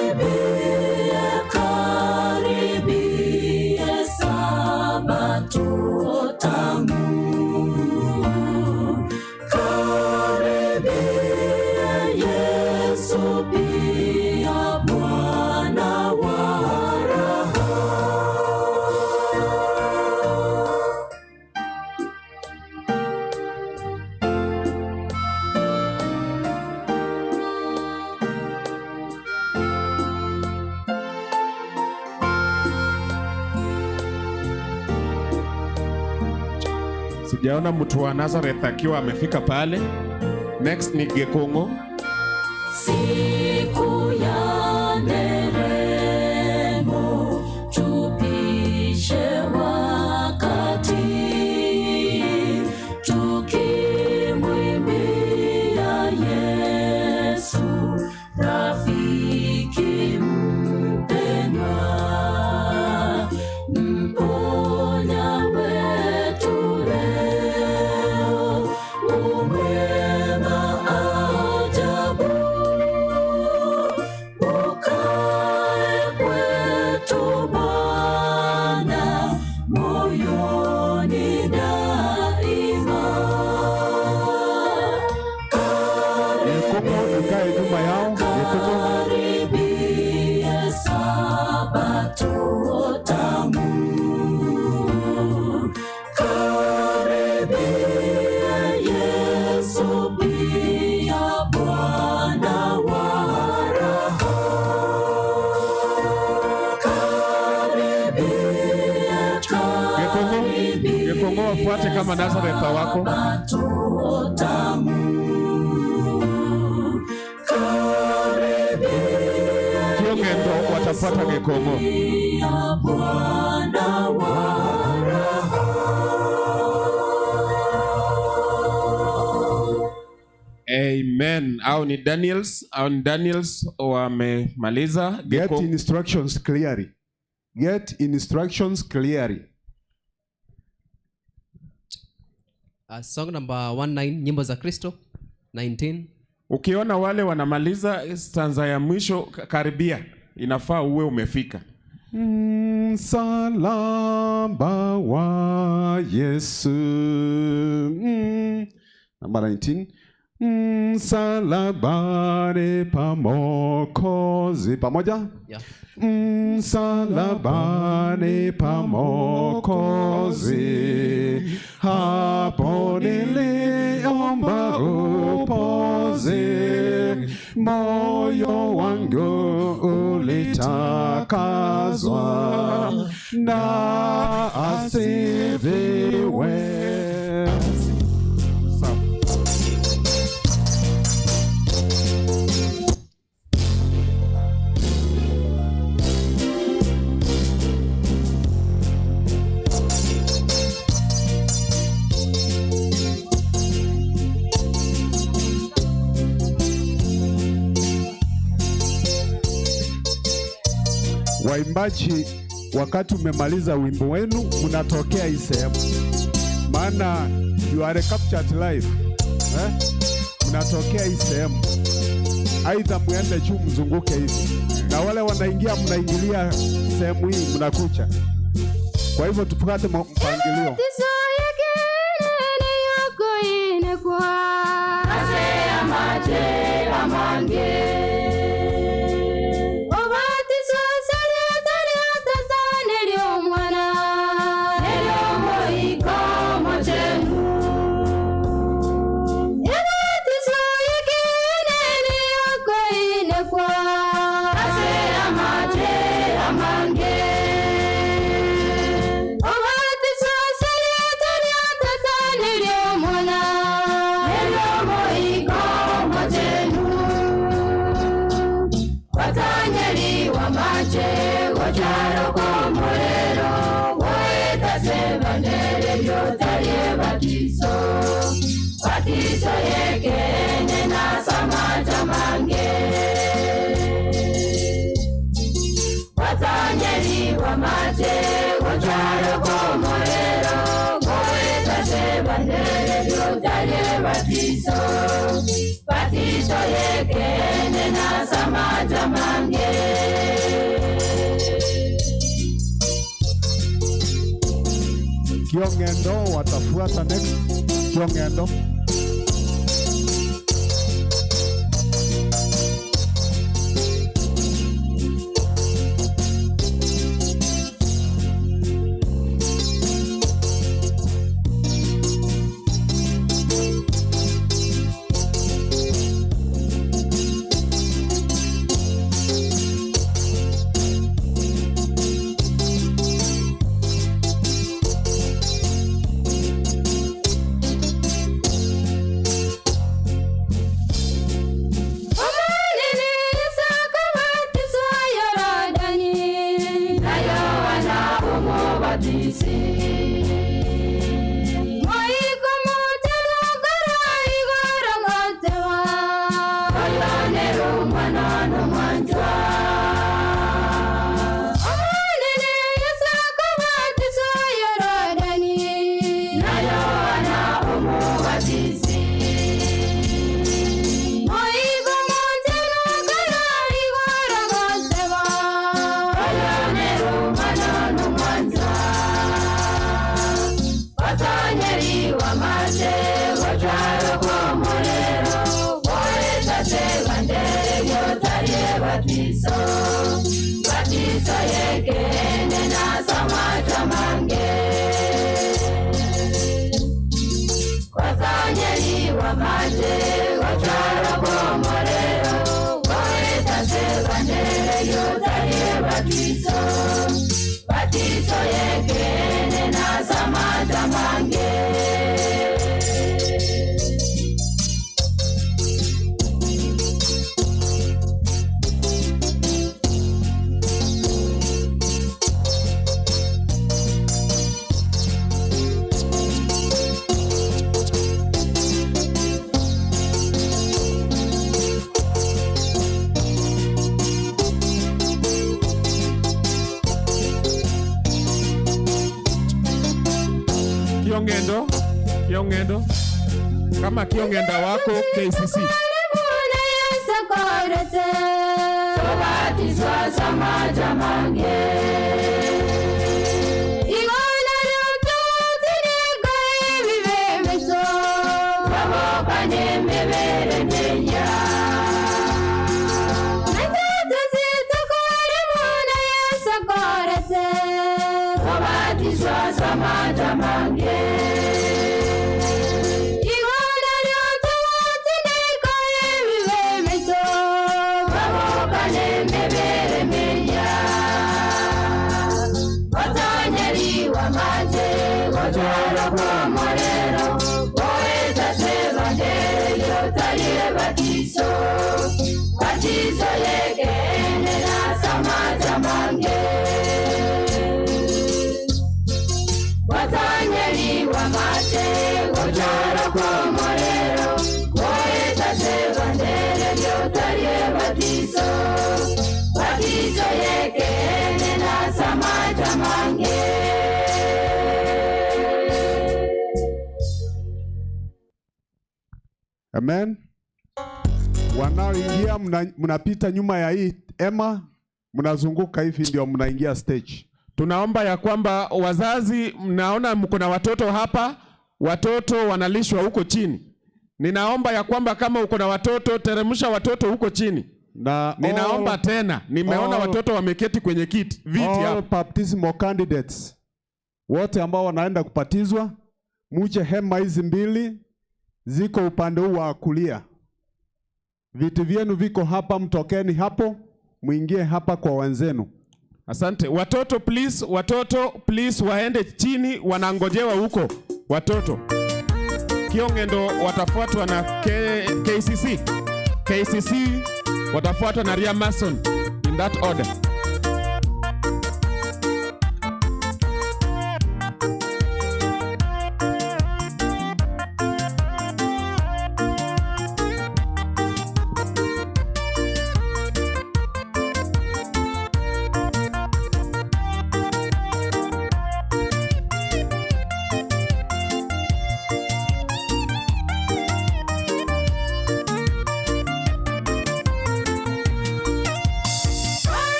Karibia, karibia Sabato tamu. Karibia Yesu pia Bwana wa raha. Sijaona mtu wa Nazareth akiwa amefika pale. Next ni Gekongo. Siku ya nderemo tupishe wakati, tukimwimbia Yesu rafiki mpendwa, mponya wetu leo, umwema ajabu, ukae kwetu Bwana moyoni daima. Gekongo ikae nyuma yao. Gekongo. Karibia Sabato tamu. Karibia Yesu pia Bwana wa raha. Karibia, Gekongo. Gekongo wafuate kama Nazareth wako. Sabato tamu. Kiongendo watafuata Gekongo. Ya Bwana wa raha. Amen. Au ni Daniels wamemaliza. Get Gekongo. instructions clearly. Get instructions clearly. Song number 19, nyimbo za Kristo 19. Ukiona wale wanamaliza stanza ya mwisho karibia, inafaa uwe umefika. Msalaba wa Yesu. Number 19. Msalabani pa Mwokozi. Pamoja? Yeah. Msalabani pa Mwokozi, hapo niliomba upoze, moyo wangu ulitakazwa na asifiwe. Waimbaji, wakati umemaliza wimbo wenu, mnatokea hii sehemu, maana you are captured live. Mnatokea hii sehemu, aidha muende juu mzunguke hivi, na wale wanaingia mnaingilia sehemu hii mnakucha. Kwa hivyo tupate mpangilio. Kwa wa mate gocharo komorero goeta sebandere yotaye batizo batizo yekene na samaja mange. Kiongendo watafuata next. Kiongendo. Batizo yekene na samaja mange kwazanyeli wa mate gocharo komorero goeta sebandere yotaye batizo batizo yekene na samaja mange. Kiongendo kama kiongenda wako KCC Tobatizwa samaja mange igona lututiniga ibibebezo babokane mebere neya metatazitokore muna yesakorete tobatizwa samaja mange gocharo komorero goeta sebandere yotaye batizo batizo yekene na samaja mange watanyeli wa mate gocharo komorero goeta sebandere yotaye batizo batizo yekene na samaja mange. Amen. Wanaoingia mnapita nyuma ya hii ema, mnazunguka hivi ndio mnaingia stage. Tunaomba ya kwamba wazazi, mnaona mko na watoto hapa, watoto wanalishwa huko chini. Ninaomba ya kwamba kama uko na watoto, teremsha watoto huko chini. Na ninaomba tena, nimeona watoto wameketi kwenye viti hapa. Baptismal candidates wote ambao wanaenda kupatizwa, muje hema hizi mbili ziko upande huu wa kulia. Viti vyenu viko hapa, mtokeni hapo, muingie hapa kwa wenzenu. Asante. Watoto please waende chini, wanangojewa huko. Watoto. Kiongendo watafuatwa na KCC watafuatwa na Ria Mason, in that order.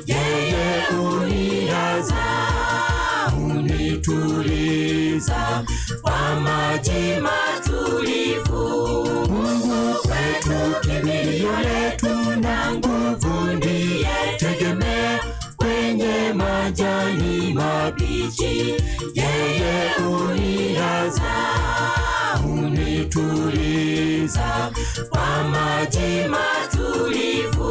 yeye unilaza, unituliza kwa maji matulivu. Mungu wetu, kimbilio letu na nguvu, ndiye tegemeo kwenye majani mabichi, yeye unilaza, unituliza kwa maji matulivu.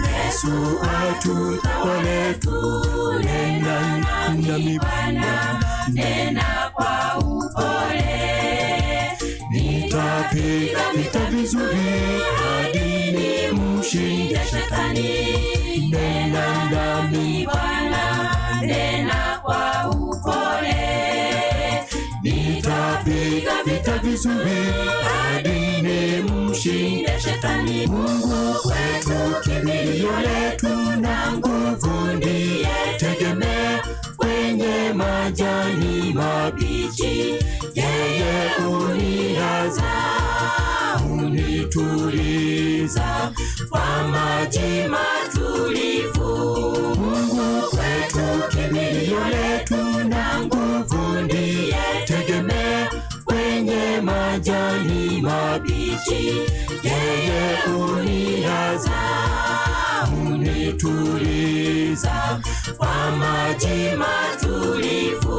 Yesu atutawale, tunena nami Bwana, nena kwa upole. Nitapiga vita vizuri hadi nimshinde shetani, nena nami Bwana, nena kwa upole. Nitapiga vita vizuri hadi nimshinde shetani. Mungu wetu, kimbilio letu na nguvu, ndiye tegemeo kwenye majani mabichi, yeye unilaza, unituliza kwa maji matulivu. Mungu wetu, kimbilio letu na nguvu, ndiye tegemeo kwenye majani mabichi, yeye unilaza, unituliza kwa maji matulivu.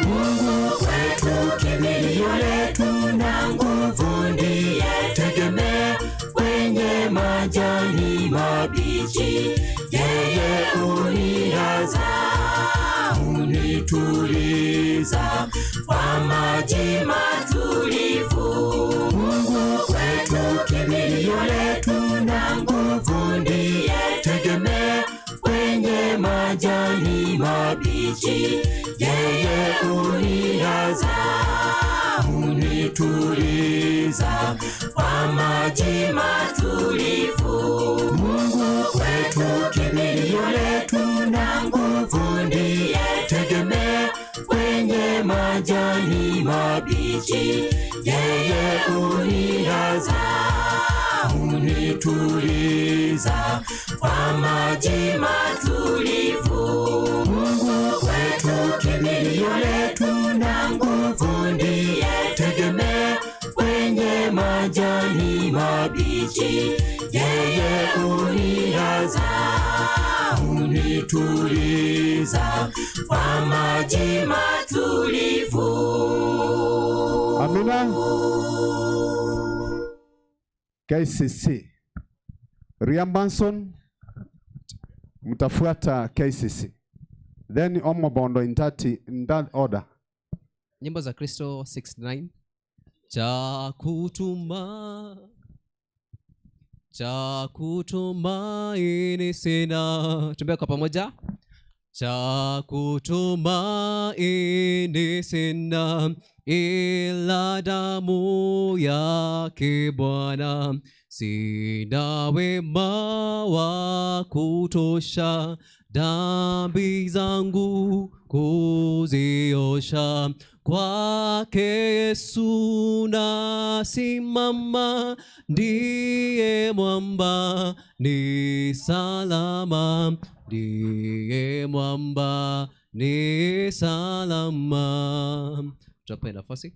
Mungu wetu, kimbilio letu na nguvu, ndiye tegemeo kwenye majani mabichi, yeye unilaza, unituliza kwa maji matulivu. Mungu wetu, kimbilio letu na nguvu, ndiye tegemeo kwenye majani mabichi, yeye unilaza, unituliza kwa maji matulivu. Mungu wetu, kimbilio letu na nguvu, ndiye tegemeo kwenye majani mabichi, yeye unilaza, unituliza kwa maji matulivu. Mungu wetu, kimbilio letu na nguvu, ndiye tegemeo kwenye majani mabichi, yeye unilaza, unituliza kwa maji matulivu. Amina. KCC Riambanson mtafuata KCC, then Omobondo in that order. Nyimbo za Kristo 69. Cha kutumaini sina. Tumbea kwa pamoja. Cha kutumaini sina ila damu yake Bwana. Sina wema wa kutosha dhambi zangu kuziosha. Kwake Yesu nasimama, ndiye mwamba ni salama, ndiye mwamba ni salama. Tupe nafasi.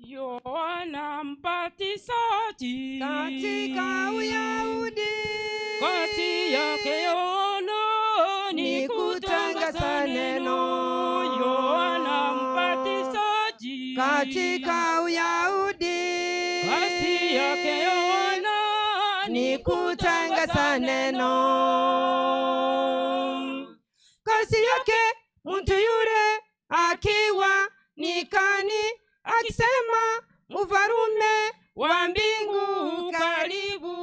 Yohana Mbatizaji katika Uyahudi, kazi yake Yohana ni kutangaza neno. Yohana Mbatizaji katika Uyahudi, kazi yake Yohana ni kutangaza neno. Kazi yake mtu yule akiwa nyikani akisema, Mfalume wa mbingu karibu,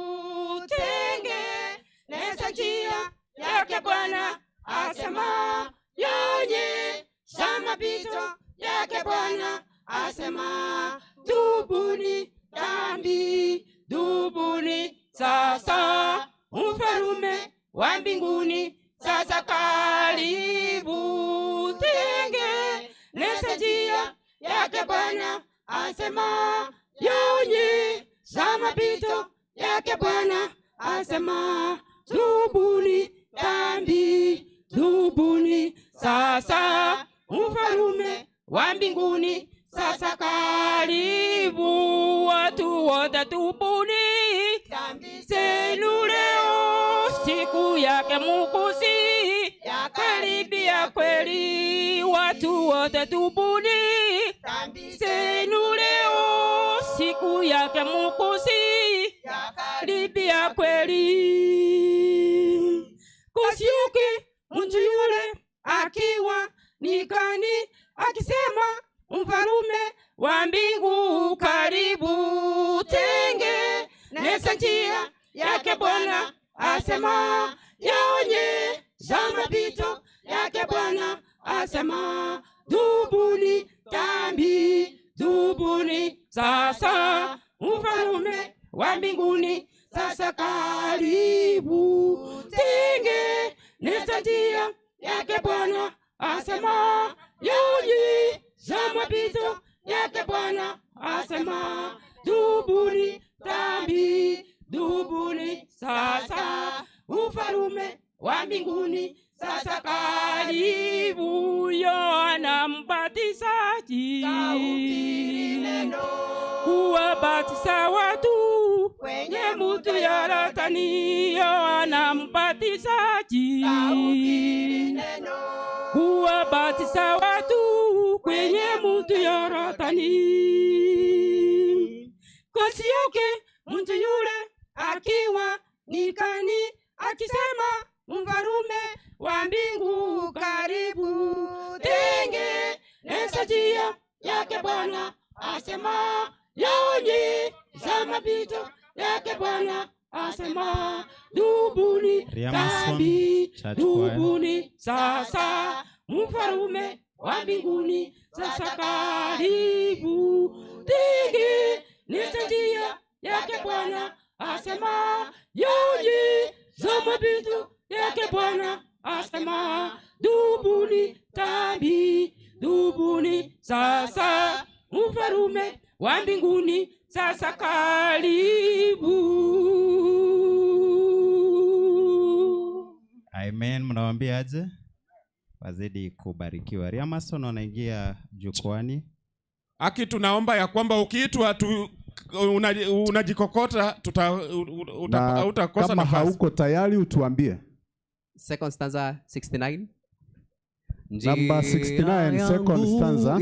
tengeneza njia yake Bwana, asema yaonyesha mapito yake Bwana, asema tubuni dhambi, tubuni sasa, Mfalume wa mbinguni sasa karibu, tengeneza njia yake Bwana, asema yaonyesha mapito yake Bwana, asema tubuni dhambi, tubuni sasa, Mfalume wa mbinguni sasa karibu. Watu wote tubuni dhambi zenu leo, siku yake Mwokozi yakaribia kweli. Watu wote tubuni dhambi zenu leo, siku yake Mwokozi yakaribia kweli. Kusiuki mtu yule akiwa nyikani akisema, Mfalume wa mbingu karibu, tengeneza njia yake Bwana, asema yaonyesha mapito yake Bwana, asema tubuni dhambi, tubuni sasa, Mfalume wa mbinguni sasa karibu, tengeneza njia yake Bwana, asema yaonyesha mapito yake Bwana, asema tubuni dhambi, tubuni sasa, Mfalume wa mbinguni sasa karibu. Yohana Mbatizaji kuwabatiza watu kwenye mto Yordani. Yohana Mbatizaji kuwabatiza watu kwenye mto Yordani. Kazi yake mtu yule akiwa nyikani akisema, Mfalume wa mbingu karibu, tengeneza njia yake Bwana, asema yaonyesha mapito yake Bwana, asema tubuni dhambi, tubuni sasa, Mfalume wa mbinguni sasa karibu, tengeneza njia yake Bwana, asema yaonyesha mapito yake Bwana, asema tubuni dhambi, tubuni sasa, Mfalume wa mbinguni sasa karibu. Amen. Mnawaambia aje? Wazidi kubarikiwa. Riamason wanaingia jukwani. Aki, tunaomba ya kwamba ukiitwa unajikokota utakosa kama nafasi. Hauko tayari utuambie. Second stanza 69. Number 69, second stanza.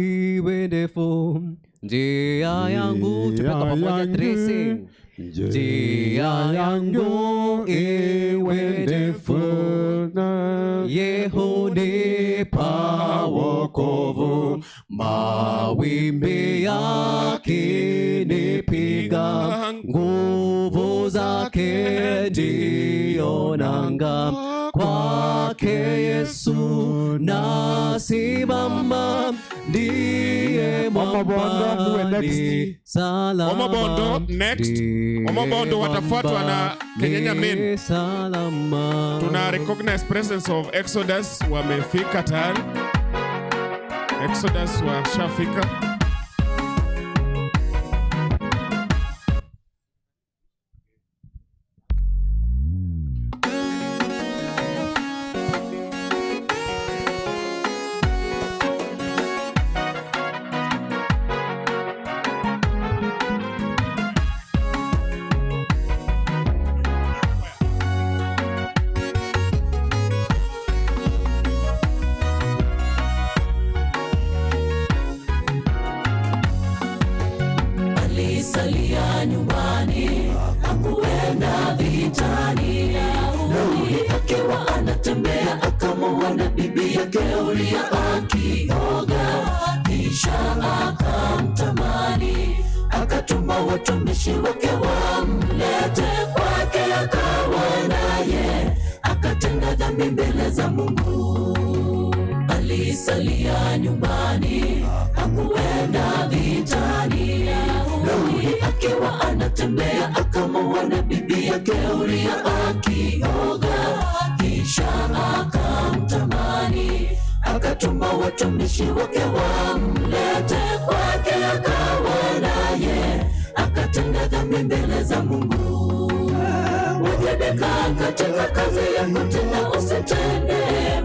Njia yangu, tupe kwa pamoja 3. Njia yangu iwe ndefu, Yehunipa wokovu, mawimbi yakinipiga, nguvu zake ndiyo nanga, kwake Yesu nasimama, ndiye mwamba ni salama. Omobondo next. Omobondo watafuatwa na Kenyanya Men. Tuna recognize presence of Exodus, wamefika tayari. Exodus washafika. alisalia nyumbani, hakuenda vitani. Daudi akiwa anatembea akamuona bibi yake Uria akioga, kisha akamtamani, akatuma watumishi wake wamlete kwake, akawa naye akatenda dhambi mbele za Mungu. Alisalia nyumbani, hakuenda vitani. Daudi akiwa anatembea akamuona bibi yake Uria akioga, kisha akamtamani, akatuma watumishi wake wamlete kwake, akawa naye akatenda dhambi mbele za Mungu. Wajibika katika kazi yako, tena usitende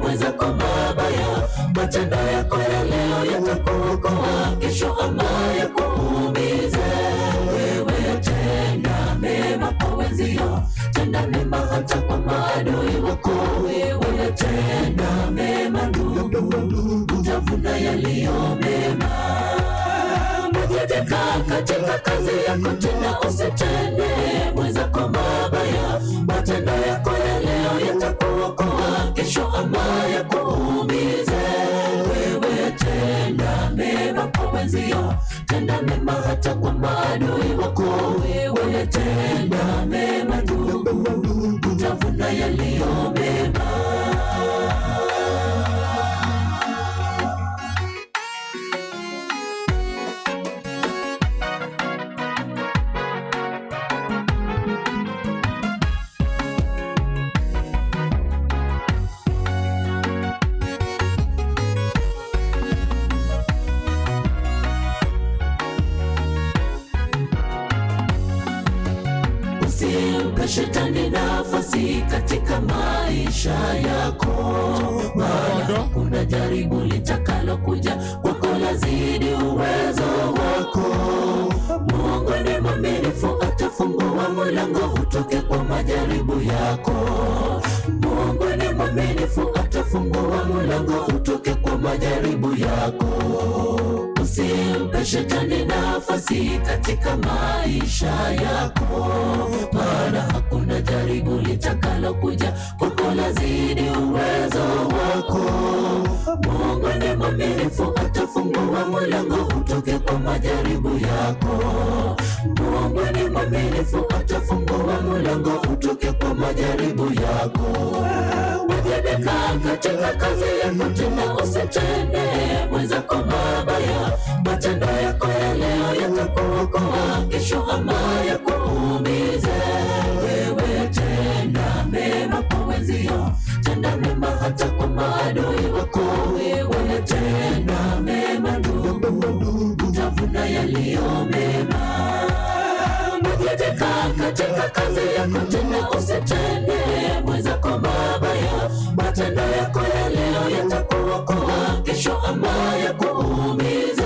mwenzako mabaya. Matendo yako ya leo yatakuokoa kesho, ama yakuumize. Wewe tenda mema kwa wenzio, tenda mema hata kwa maadui wako. Wewe tenda mema ndugu, utavuna yaliyo mema. Wajibika katika kazi yako, tena usitende mwenzako mabaya. Matendo yako ya leo yatakuokoa kesho, ama yakuumize. Wewe tenda mema kwa wenzio, tenda mema hata kwa maadui wako. Wewe tenda mema ndugu, utavuna yaliyo mema. Usimpe shetani nafasi katika maisha yako, maana kuna jaribu litakalo kuja kwako lazidi uwezo wako. Mungu ni mwaminifu, atafungua mlango utoke kwa majaribu yako. Mungu ni mwaminifu, atafungua mlango utoke kwa majaribu yako. Usimpe shetani nafasi katika maisha yako, maana hakuna jaribu litakalo kuja kwako lazidi uwezo wako. Mungu ni mwaminifu, atafungua mlango utoke kwa majaribu yako. Mungu ni mwaminifu, atafungua mlango utoke kwa majaribu yako. Wajibika katika kazi yako, tena usitende mwenzako mabaya. Matendo yako ya leo yatakuokoa kesho, ama yakuumize. Wewe tenda mema kwa wenzio, tenda mema hata kwa maadui wako. Wewe tenda mema ndugu, utavuna yaliyo mema. Wajibika katika kazi yako, tena usitende mwenzako mabaya. Matendo yako ya leo yatakuokoa kesho, ama yakuumize.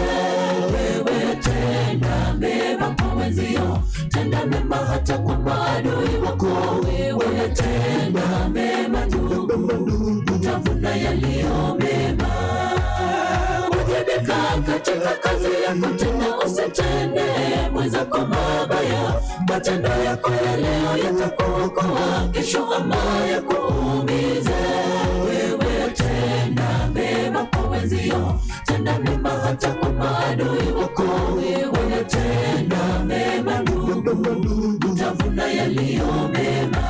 Wewe tenda mema kwa wenzio, tenda mema hata kwa maadui wako. Wewe tenda mema ndugu, utavuna yaliyo mema. Wajibika katika kazi yako, tena usitende mwenzako mabaya. Matendo yako ya leo yatakuokoa kesho, ama yakuumize. Wewe tenda mema kwa wenzio, tenda mema hata kwa maadui wako. Wewe tenda mema ndugu, utavuna yaliyo mema.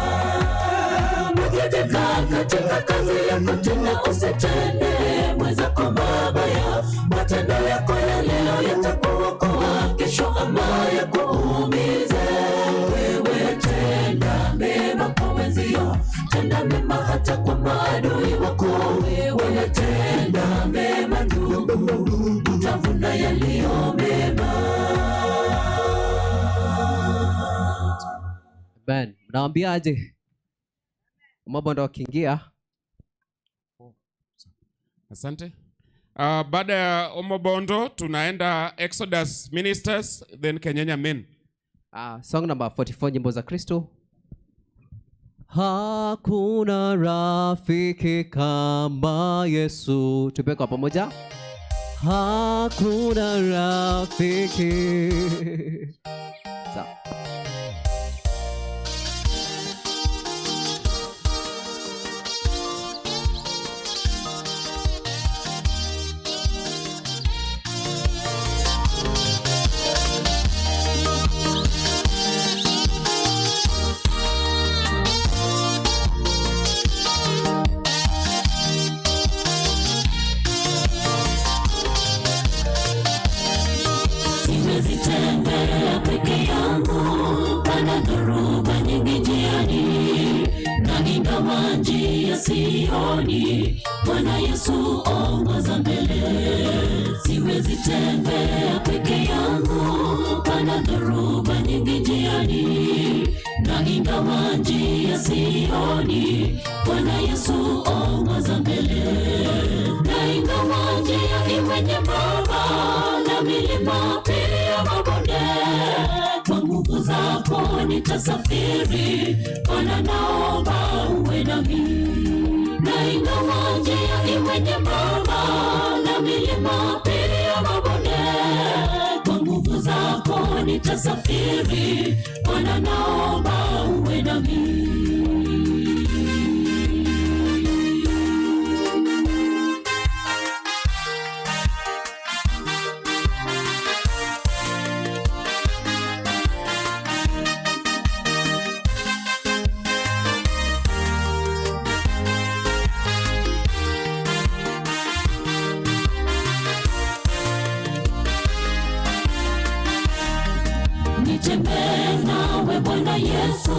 Wajibika katika kazi yako, tena usitende mwenzako mabaya. Matendo yako ya leo yatakuokoa kesho, ama yakuumize. Wewe tenda mema kwa wenzio, tenda mema hata kwa maadui wako. Wewe tenda mema ndugu, utavuna yaliyo mema. Ben, mnawaambiaje Omobondo wakiingia? Asante. Baada ya Omobondo tunaenda Exodus Ministers, then Kenyanya Men. Song number 44, nyimbo za Kristo. Hakuna rafiki kama Yesu. Tupe kwa pamoja. Hakuna rafiki tembea peke yangu, pana dhoruba nyingi njiani, na ingawa njia sioni, Bwana Yesu ongoza mbele. Siwezi tembea peke yangu, pana dhoruba nyingi njiani, na ingawa njia sioni, Bwana Yesu ongoza mbele. Na ingawa njia iwe nyembamba na milima pia mabonde, kwa nguvu zako nitasafiri, Bwana naomba uwe nami. Na ingawa njia iwe nyembamba na milima pia mabonde, kwa nguvu zako nitasafiri, Bwana naomba uwe nami. Nitembee nawe Bwana Yesu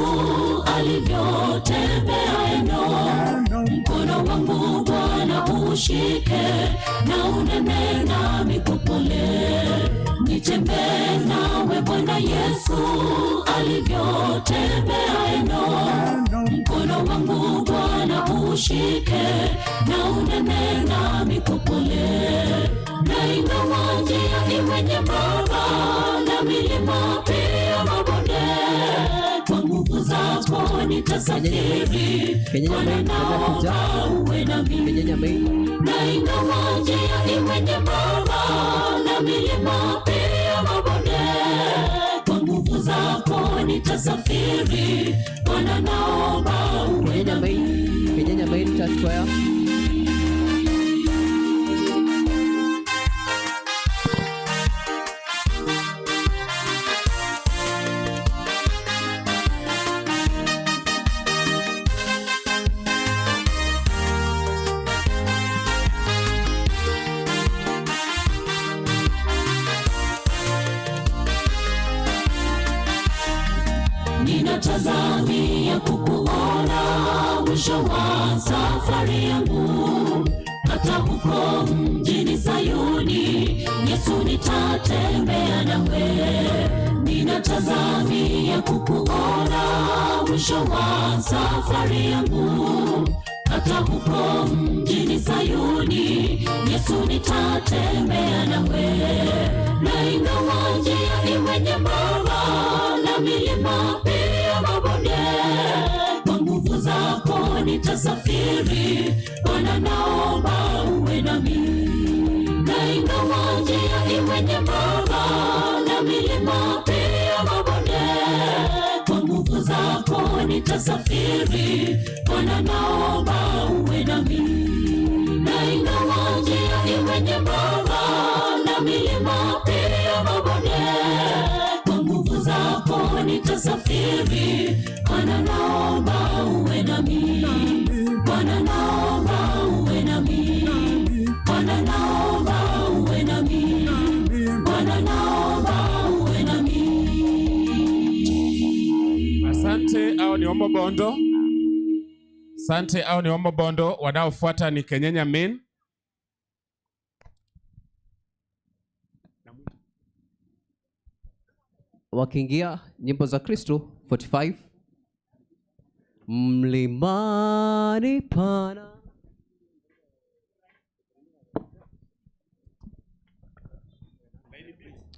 alivyotembea Enoki, mkono wangu Bwana ushike na unene nami kwa pole. Nitembee nawe Bwana Yesu alivyotembea Enoki, mkono wangu Bwana ushike na unene nami kwa pole. Na ingawa njia iwe nyembamba na milima pia mabonde, kwa nguvu zako nitasafiri, Bwana naomba uwe nami. Na ingawa njia iwe nyembamba na milima pia mabonde, kwa nguvu zako nitasafiri, Bwana naomba uwe nami. Ninatazamia kukuona mwisho wa safari yangu, hata huko mjini Sayuni, Yesu nitatembea nawe. Ninatazamia kukuona mwisho wa safari yangu, hata huko mjini Sayuni, Yesu nitatembea nawe. Na ingawa njia iwe nyembamba na milima pia mabonde, kwa nguvu zako nitasafiri, Bwana naomba uwe nami. Na ingawa njia iwe nyembamba na milima pia mabonde, kwa nguvu zako nitasafiri, Bwana naomba uwe nami. Na ingawa njia iwe nyembamba na milima pia mabonde, kwa nguvu zako nitasafiri, Bwana naomba uwe nami. Bwana naomba uwe nami. Bwana naomba uwe nami. Bwana naomba uwe nami. Asante, au ni Ombo Bondo. Asante, au ni Ombo Bondo. Wanaofuata ni Kenyenya Main. Wakiingia nyimbo za Kristo 45. Mlimani pana.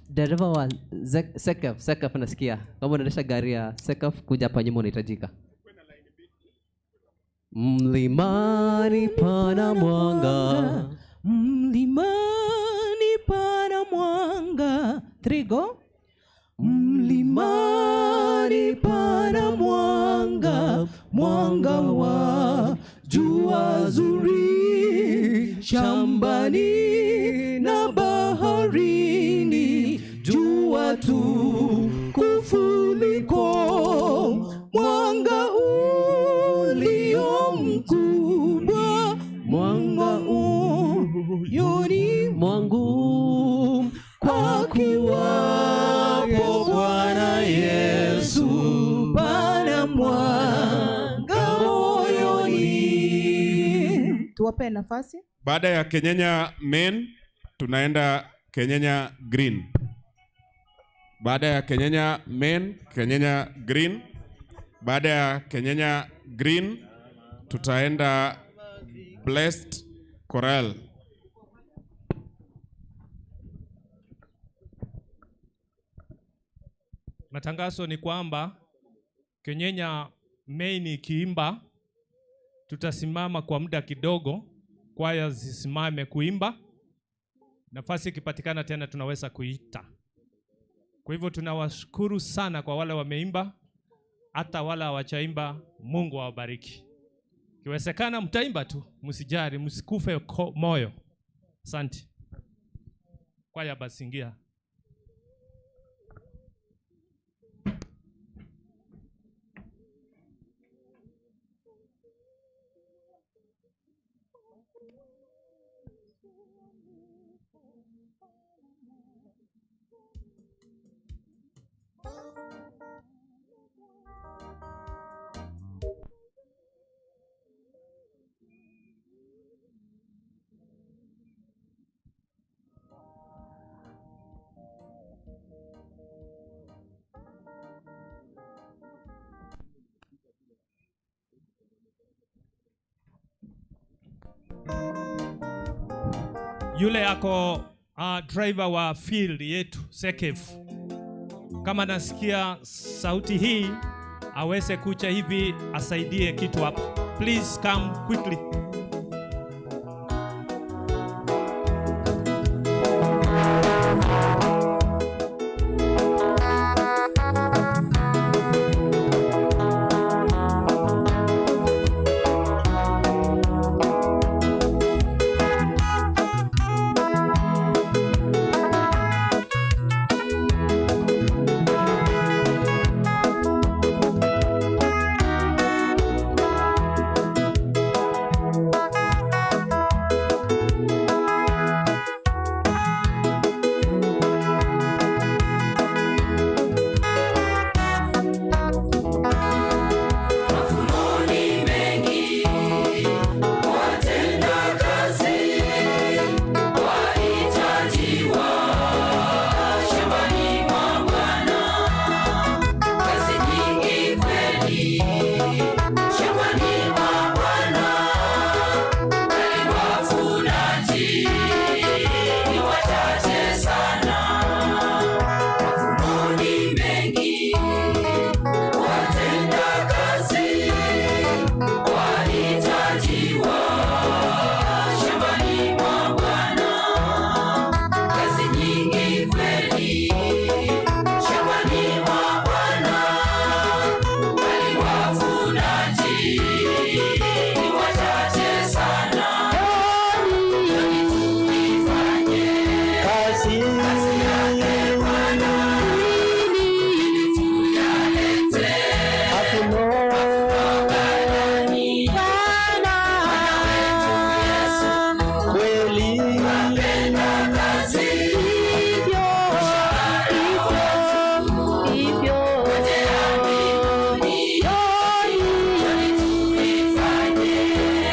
Dereva wa Sekaf nasikia. Kama unaendesha gari ya Sekaf kuja hapa nyuma unahitajika. Mlimani pana mwanga. Mlimani pana mwanga. Trigo. Mlimani pana mwanga, mwanga wa jua zuri, shambani na baharini, jua tu kufuliko, mwanga ulio mkubwa, mwanga uyoni mwangu kwa kiwa tuwape nafasi. Baada ya Kenyenya main tunaenda Kenyenya green. Baada ya Kenyenya main, Kenyenya green. Baada ya Kenyenya green tutaenda Blessed Coral. Matangazo ni kwamba Kenyenya main ikiimba tutasimama kwa muda kidogo, kwaya zisimame kuimba. Nafasi ikipatikana tena tunaweza kuita. Kwa hivyo tunawashukuru sana kwa wale wameimba, hata wale hawajaimba. Mungu awabariki. Kiwezekana mtaimba tu, msijari, msikufe moyo. Asante. Kwaya basi ingia. Yule yako driver wa field yetu Sekef, kama nasikia sauti hii aweze kucha hivi asaidie kitu hapa. Please come quickly.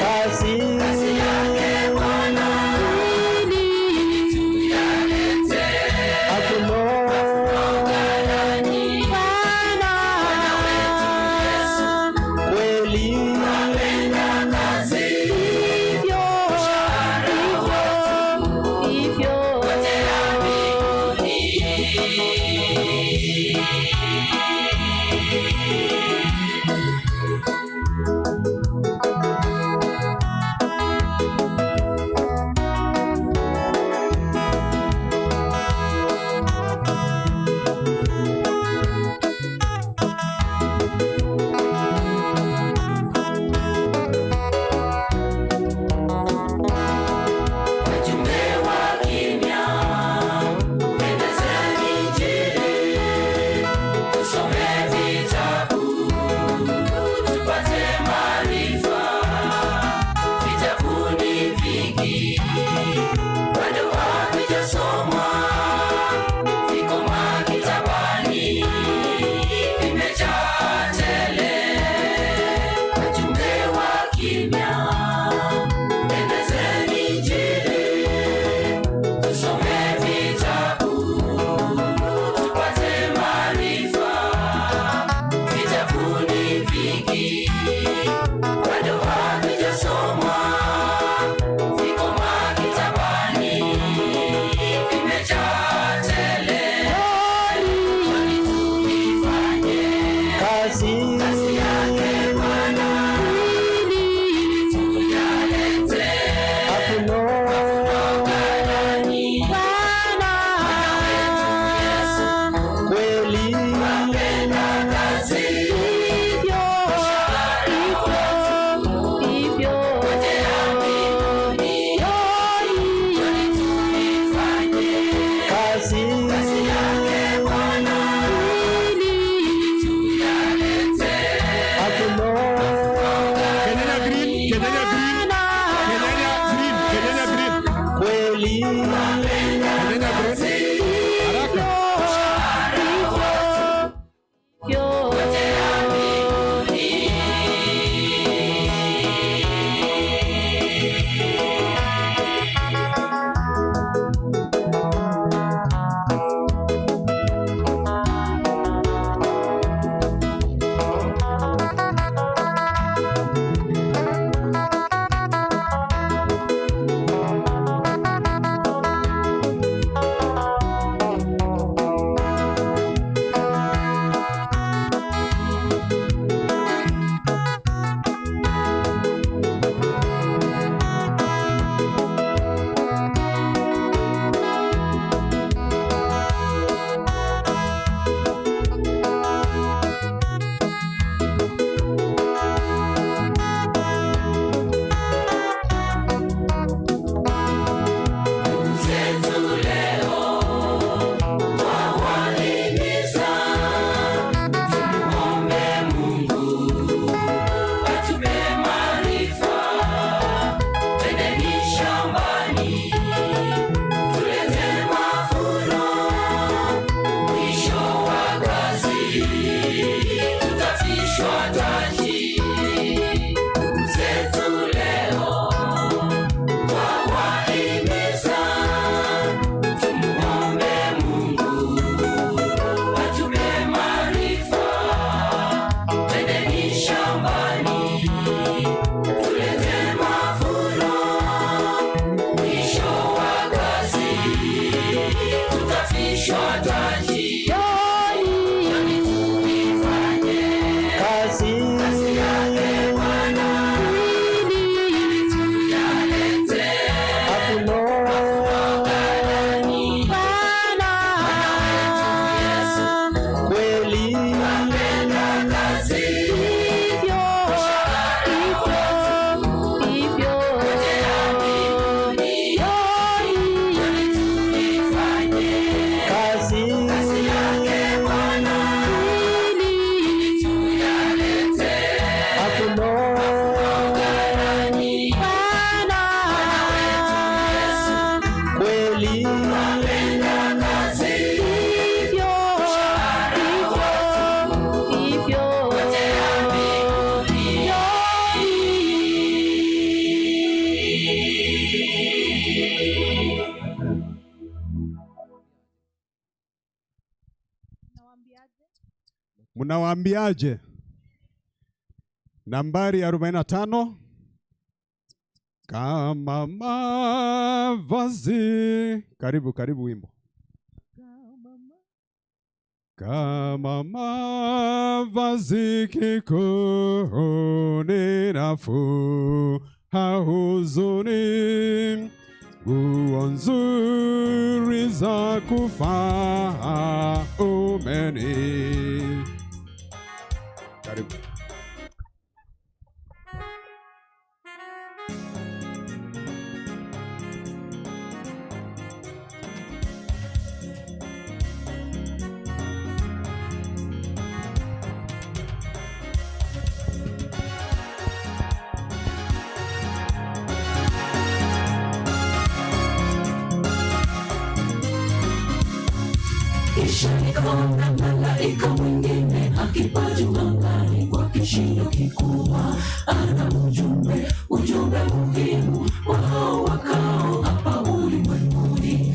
Kazi yake Bwana ili tuyalete tutafishwa taji. Njoni tuifanye kazi yake Bwana, ili tuyalete mavuno ghalani. Bwana wetu Yesu kweli apenda kazi, hivyo Mnawaambiaje? Nambari 45. Kama mavazi. Karibu wimbo. Kama mavazi kikoni nafuu huzuni, nguo nzuri za kufaa umeni. Karibu. Kisha nikaona malaika mwingine akipaa juu angani kwa kishindo kikubwa, ana ujumbe muhimu kwa hao wakao hapa ulimwenguni.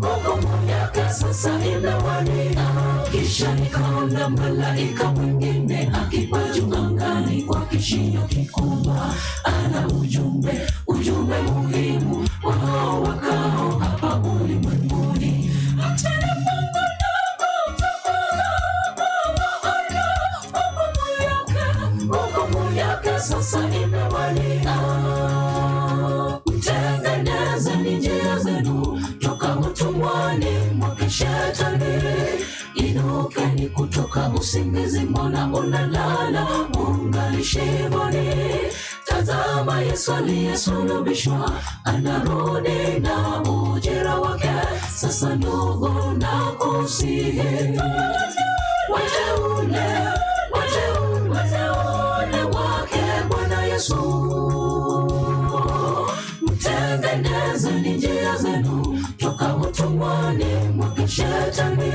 Hukumu yake sasa imewadia. Kisha nikaona malaika mwingine akipaa juu angani kwa kishindo kikubwa, ana ujumbe muhimu kwa hao wakao hapa ulimwenguni. Hukumu yake sasa imewadia. Mtengenezeni njia zenu toka utumwani mwake Shetani. Inukeni kutoka usingizi, mbona unalala ungali shimoni? Tazama Yesu aliyesulubishwa anarudi na ujira wake. Sasa ndugu nakusihi, wateule wake Bwana Yesu, mtengenezeni njia zenu toka utumwani mwake Shetani.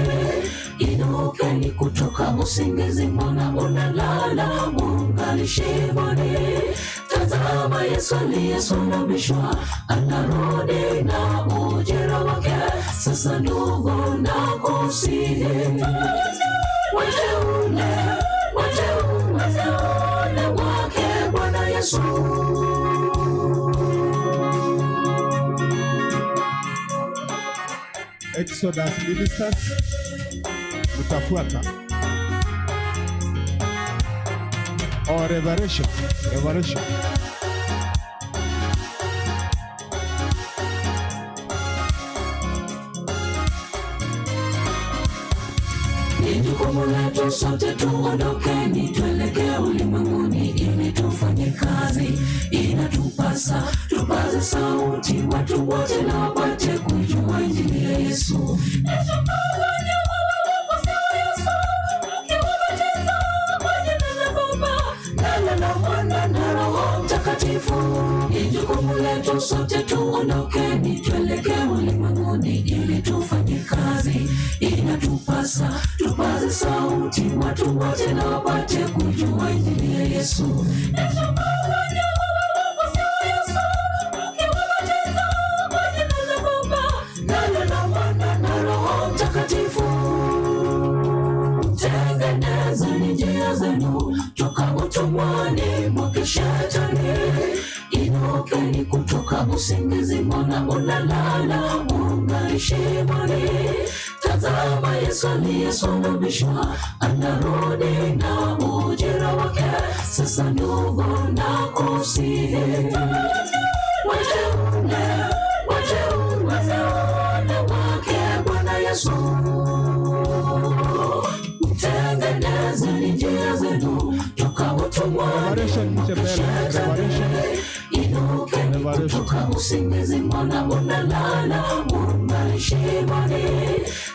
Inukeni kutoka usingizi, mbona unalala ungali shimoni? Tazama Yesu aliyesulubishwa anarudi na ujira wake. Sasa ndugu nakusihi, wateule wake Bwana Yesu. Exodus ministers, mtafuata. Or Revelation. Ni jukumu letu sote tuondokeni, tuelekee ulimwenguni ili tufanye kazi. Inatupasa tupaze sauti, watu wote na wapate kujua injili ya Yesu. Ni jukumu letu sote tuondokeni, tuelekee ulimwenguni ili tufanye kazi. Inatupasa tupaze sauti, watu wote na wapate kujua injili ya Yesu. Tengenezeni njia zenu toka utumwani mwake Shetani. inukeni kutoka usingizi, mbona unalala ungali shimoni? Tazama Yesu aliyesulubishwa anarudi na ujira wake. Sasa ndugu nakusihi, wateule wake Bwana Yesu, mtengenezeni njia zenu toka utumwani mwa Shetani. Inukeni kutoka usingizi, mbona unalala ungali shimoni?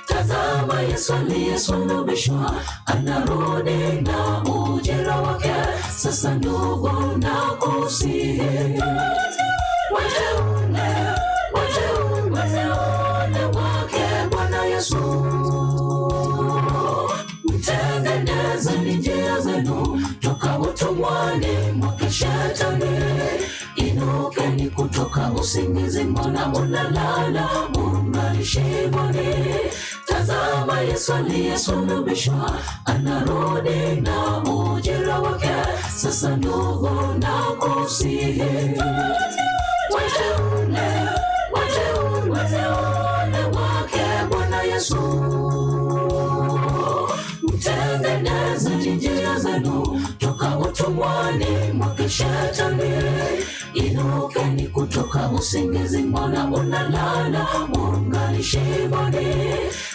Tazama Yesu aliyesulubishwa anarudi na ujira wake. Sasa ndugu nakusihi, wateule wake Bwana Yesu, mtengenezeni njia zenu toka utumwani mwa Shetani. Inukeni kutoka usingizi, mbona unalala ungali shimoni? Tazama Yesu aliyesulubishwa anarudi na ujira wake. Sasa ndugu nakusihi, wateule wake Bwana Yesu, mtengenezeni njia zenu toka utumwani mwa Shetani. Inukeni kutoka usingizi, mbona unalala ungali shimoni?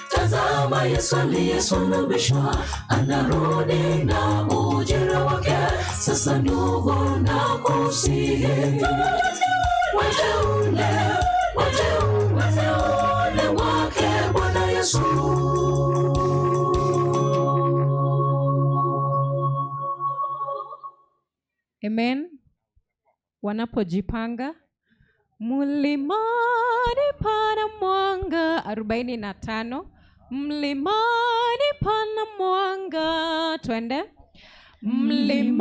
Tazama Yesu aliyesulubishwa anarudi na ujira wake. Sasa ndugu nakusihi, wateule wake Bwana Yesu. Amen. Wanapojipanga mlimani pana mwanga, 45. Mlimani pana mwanga, twende. Mlimani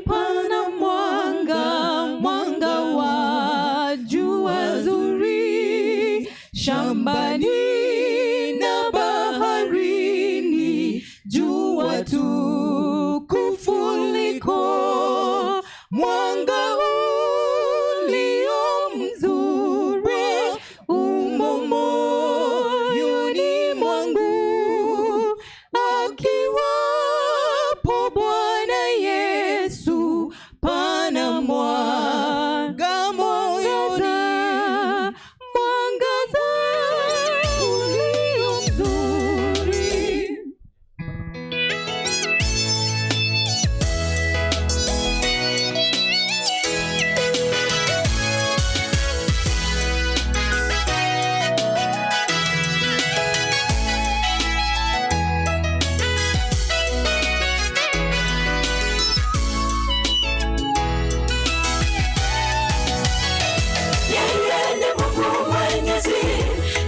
pana mwanga, mwanga wa jua zuri, shambani na baharini, jua tukufu liko, mwanga ulio mzuri umo moyoni mwangu, akiwapo Bwana Yesu pana mwanga moyoni, mwangaza ulio mzuri.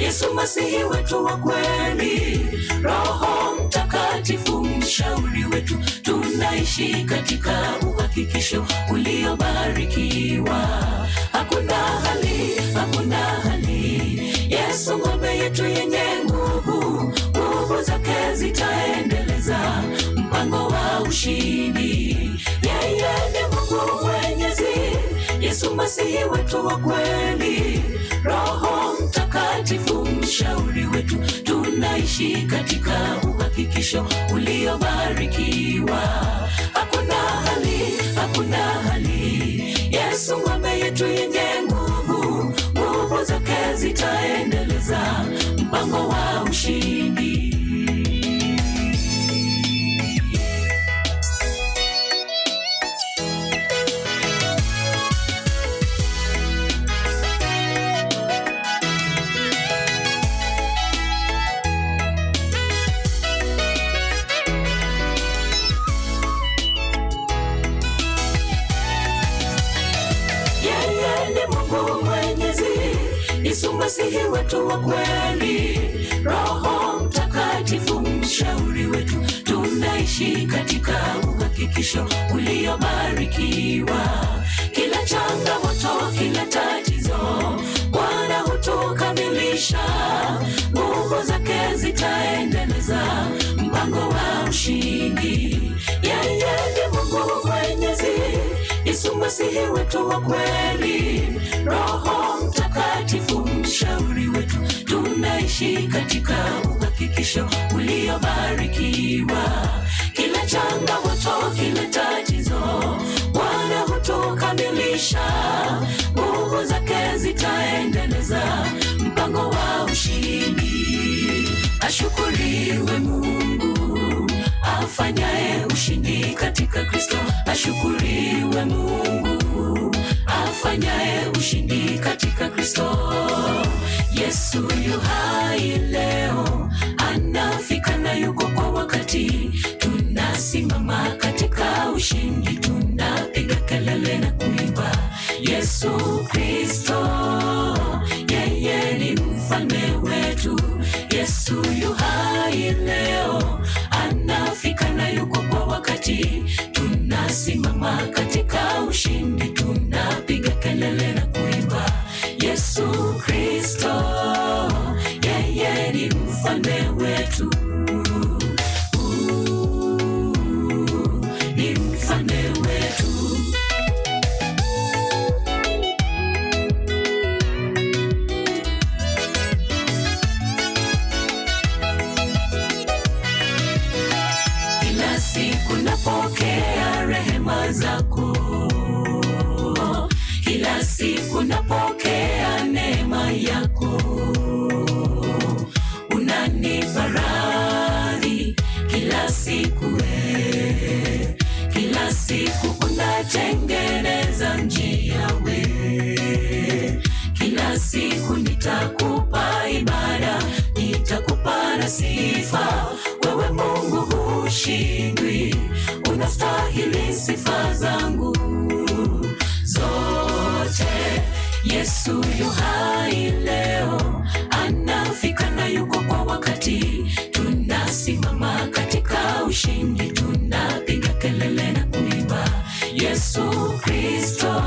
Yesu Masihi wetu wa kweli, Roho Mtakatifu mshauri wetu, tunaishi katika uhakikisho uliobarikiwa. Hakuna hali, Yesu ngome yetu yenye nguvu, nguvu zake zitaendeleza mpango wa ushindi. Yeye ni Mungu Mwenyezi, Yesu Masihi wetu wa kweli, Roho Mtakatifu mshauri wetu, tunaishi katika uhakikisho uliobarikiwa. Hakuna hali, Yesu ngome yetu yenye nguvu, nguvu zake zitaendeleza mpango wa ushindi. Yesu Masihi wetu wa kweli, Roho Mtakatifu mshauri wetu, tunaishi katika uhakikisho uliobarikiwa. Kila changamoto, kila tatizo, Bwana hutukamilisha, nguvu zake zitaendeleza mpango wa ushindi. Yeye ni Mungu Mwenyezi, Yesu Masihi masihi wetu wa kweli, Roho Mtakatifu mshauri wetu. Tunaishi katika uhakikisho uliobarikiwa. Kila changamoto, kila tatizo, Bwana hutukamilisha. Nguvu zake zitaendeleza mpango wa ushindi. Ashukuriwe Mungu afanyaye ushindi katika Kristo. Ashukuriwe Mungu afanyaye ushindi katika Kristo. Yesu yu hai leo, anafika na yuko kwa wakati. Tunasimama katika ushindi, tunapiga kelele na kuimba. Yesu Kristo, yeye ni mfalme wetu. Yesu yu hai leo, anafika na yuko kwa wakati. Tunasimama katika ushindi, tunapiga kelele na kuimba. Yesu Kristo, yeye ni mfalme wetu. Ni mfalme wetu. Kila siku napokea rehema zako, kila siku napokea neema yako. Unanipa radhi kila siku, kila siku unatengeneza njia we. Kila siku nitakupa ibada, nitakupa na sifa. Wewe Mungu hushindwi, unastahili sifa zangu zote. Yesu yu hai leo, anafika na yuko kwa wakati. Tunasimama katika ushindi, tunapiga kelele na kuimba. Yesu Kristo,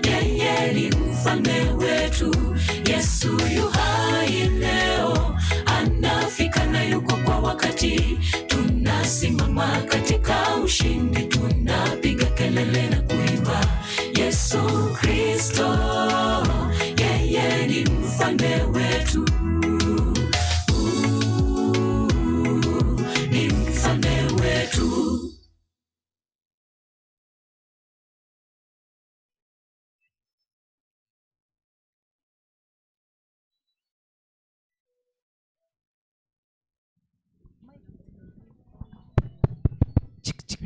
yeye ni mfalme wetu. Yesu yu hai leo, anafika na yuko kwa wakati. Tunasimama katika ushindi, tunapiga kelele na kuimba. Yesu Kristo, yeye ni mfalme wetu. Ni mfalme wetu.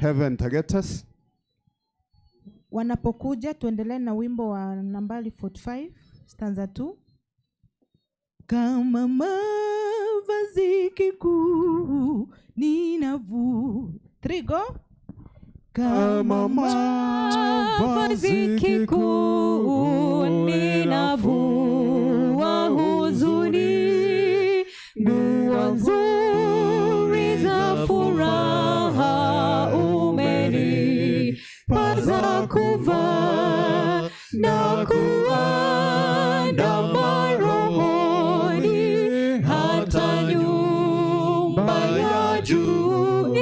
Heaven Tagetas. Wanapokuja tuendelee na wimbo wa nambari 45 stanza 2. Kama mavazi kikuu ninavua. 3 go. Kama mavazi kikuu ninavua huzuni, nguo nzuri za furaha umenipaza kuvaa na kuandama rohoni hata nyumba ya juu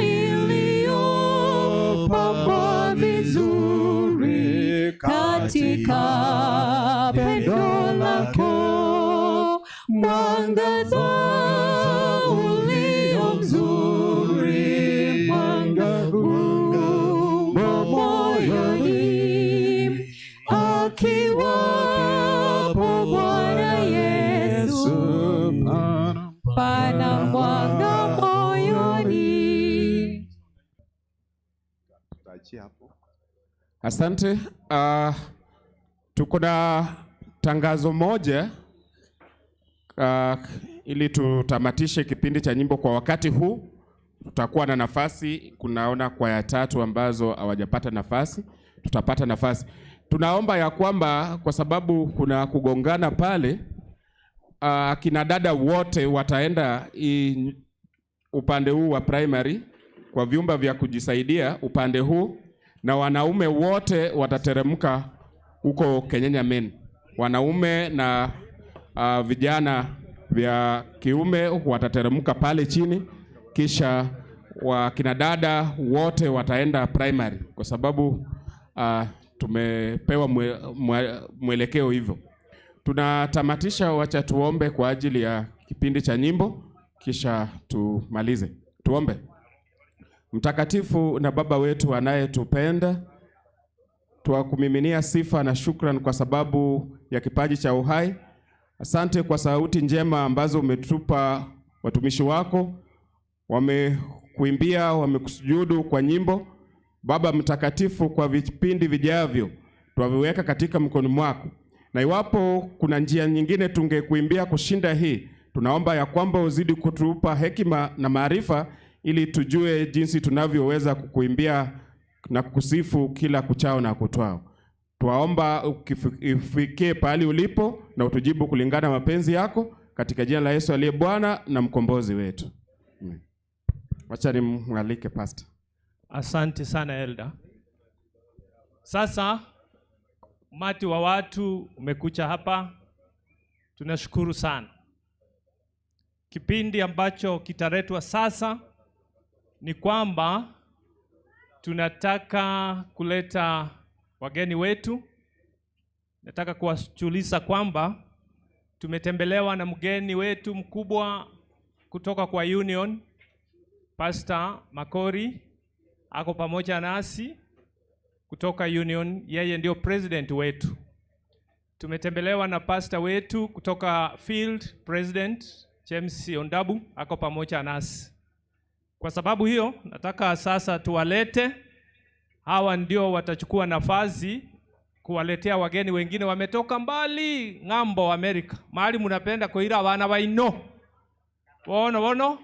iliyopambwa vizuri katika pendo lako, mwangaza ulio mzuri, mwanga huu moyoni, akiwapo Bwana Yesu, pana mwanga moyoni. Asante. Tuko na tangazo moja ili tutamatishe kipindi cha nyimbo kwa wakati huu. Tutakuwa na nafasi, kunaona kwaya 3 ambazo hawajapata nafasi, tutapata nafasi. Tunaomba ya kwamba kwa sababu kuna kugongana pale, kina dada wote wataenda upande huu wa primary kwa vyumba vya kujisaidia upande huu, na wanaume wote watateremka huko Kenyenya Men. Wanaume na vijana vya kiume watateremka pale chini, kisha wa kina dada wote wataenda primary kwa sababu tumepewa mwelekeo hivyo. Tunatamatisha, wacha tuombe kwa ajili ya kipindi cha nyimbo kisha tumalize. Tuombe. Mtakatifu na Baba wetu anayetupenda, tuwakumiminia sifa na shukrani kwa sababu ya kipaji cha uhai. Asante kwa sauti njema ambazo umetupa watumishi wako, wamekuimbia, wamekusujudu kwa nyimbo. Baba mtakatifu, kwa vipindi vijavyo twaviweka katika mkono mwako, na iwapo kuna njia nyingine tungekuimbia kushinda hii, tunaomba ya kwamba uzidi kutupa hekima na maarifa ili tujue jinsi tunavyoweza kukuimbia na kukusifu kila kuchao na kutwao. Tuwaomba ufikie pahali ulipo na utujibu kulingana na mapenzi yako, katika jina la Yesu aliye Bwana na mkombozi wetu. Amen. Wacha nimwalike pastor. Asante sana Elda. Sasa umati wa watu umekuja hapa, tunashukuru sana. Kipindi ambacho kitaletwa sasa ni kwamba tunataka kuleta wageni wetu. Nataka kuwajulisha kwamba tumetembelewa na mgeni wetu mkubwa kutoka kwa Union, Pastor Makori ako pamoja nasi kutoka Union, yeye ndio president wetu. Tumetembelewa na pastor wetu kutoka Field, President James Ondabu ako pamoja nasi. Kwa sababu hiyo nataka sasa tuwalete hawa, ndio watachukua nafasi kuwaletea wageni wengine wametoka mbali ng'ambo Amerika. Mahali mnapenda kuira wana baino. Wono.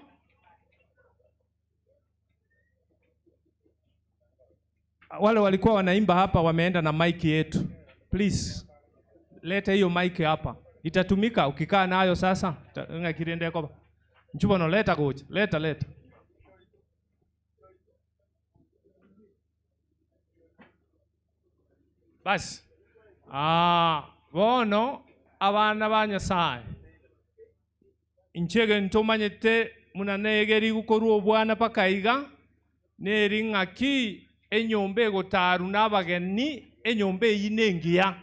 Wale walikuwa wanaimba hapa wameenda na mic yetu. Please leta hiyo mic hapa. Itatumika ukikaa nayo sasa. Ngakirende kwa. Nchubono leta coach. Leta. Basi. Bono abana banyasaye. Inchege ntomanyete munanegeri gukorwa obwana pakaiga neri ngaki enyombe gotaru nabageni enyombe yinengia.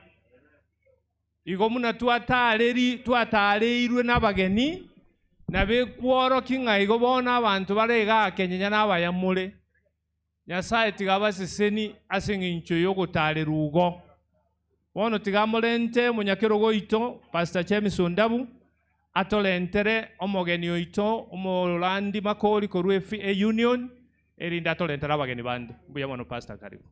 Igo muna twatareirwe nabageni nabe kworo kinga igo bona abantu barega Kenya nabayamure. Nyasaye tigabaseseni asengincho yo gotarerugo. Bono tigamolente munyakero goito Pastor James Ondabu atolentere omogeni oito omolandi Makori korwe Union erinda atolentera abageni bande. Mbuya mono Pastor, karibu.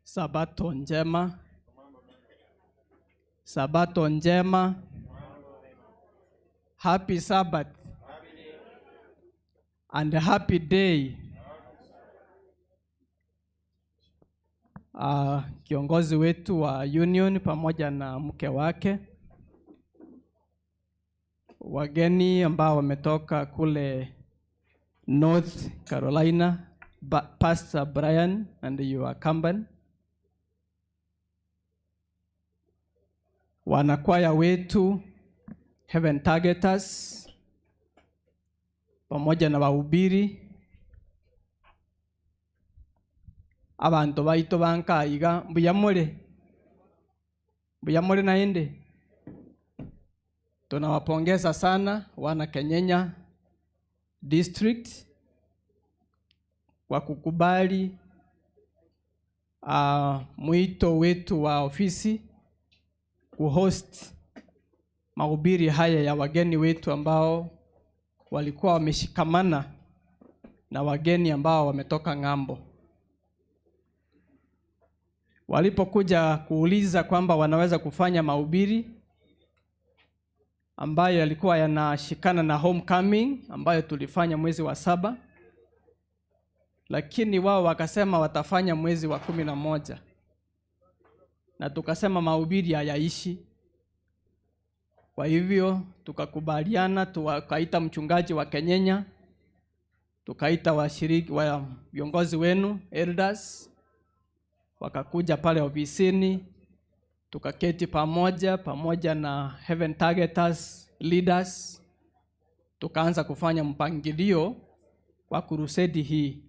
Sabato njema. Sabato njema. Happy Sabbath. And a happy day. Kiongozi wetu wa Union pamoja na mke wake, wageni ambao wametoka kule North Carolina, Pastor Brian and your company, wanakwaya wetu Heaven Targeters pamoja na wahubiri, abantu baito bankaiga mbuyamole naende. Tunawapongeza sana wana Kenyenya District kwa kukubali mwito wetu wa ofisi kuhost mahubiri haya ya wageni wetu ambao walikuwa wameshikamana na wageni ambao wametoka ng'ambo. Walipokuja kuuliza kwamba wanaweza kufanya mahubiri ambayo yalikuwa yanashikana na homecoming ambayo tulifanya mwezi wa 7, lakini wao wakasema watafanya mwezi wa 11, na tukasema mahubiri hayaishi. Kwa hivyo tukakubaliana, tukaita mchungaji wa Kenyenya, tukaita washiriki wa viongozi wenu elders, wakakuja pale ofisini, tukaketi pamoja na Heaven Targeters leaders tukaanza kufanya mpangilio wa kurusedi hii.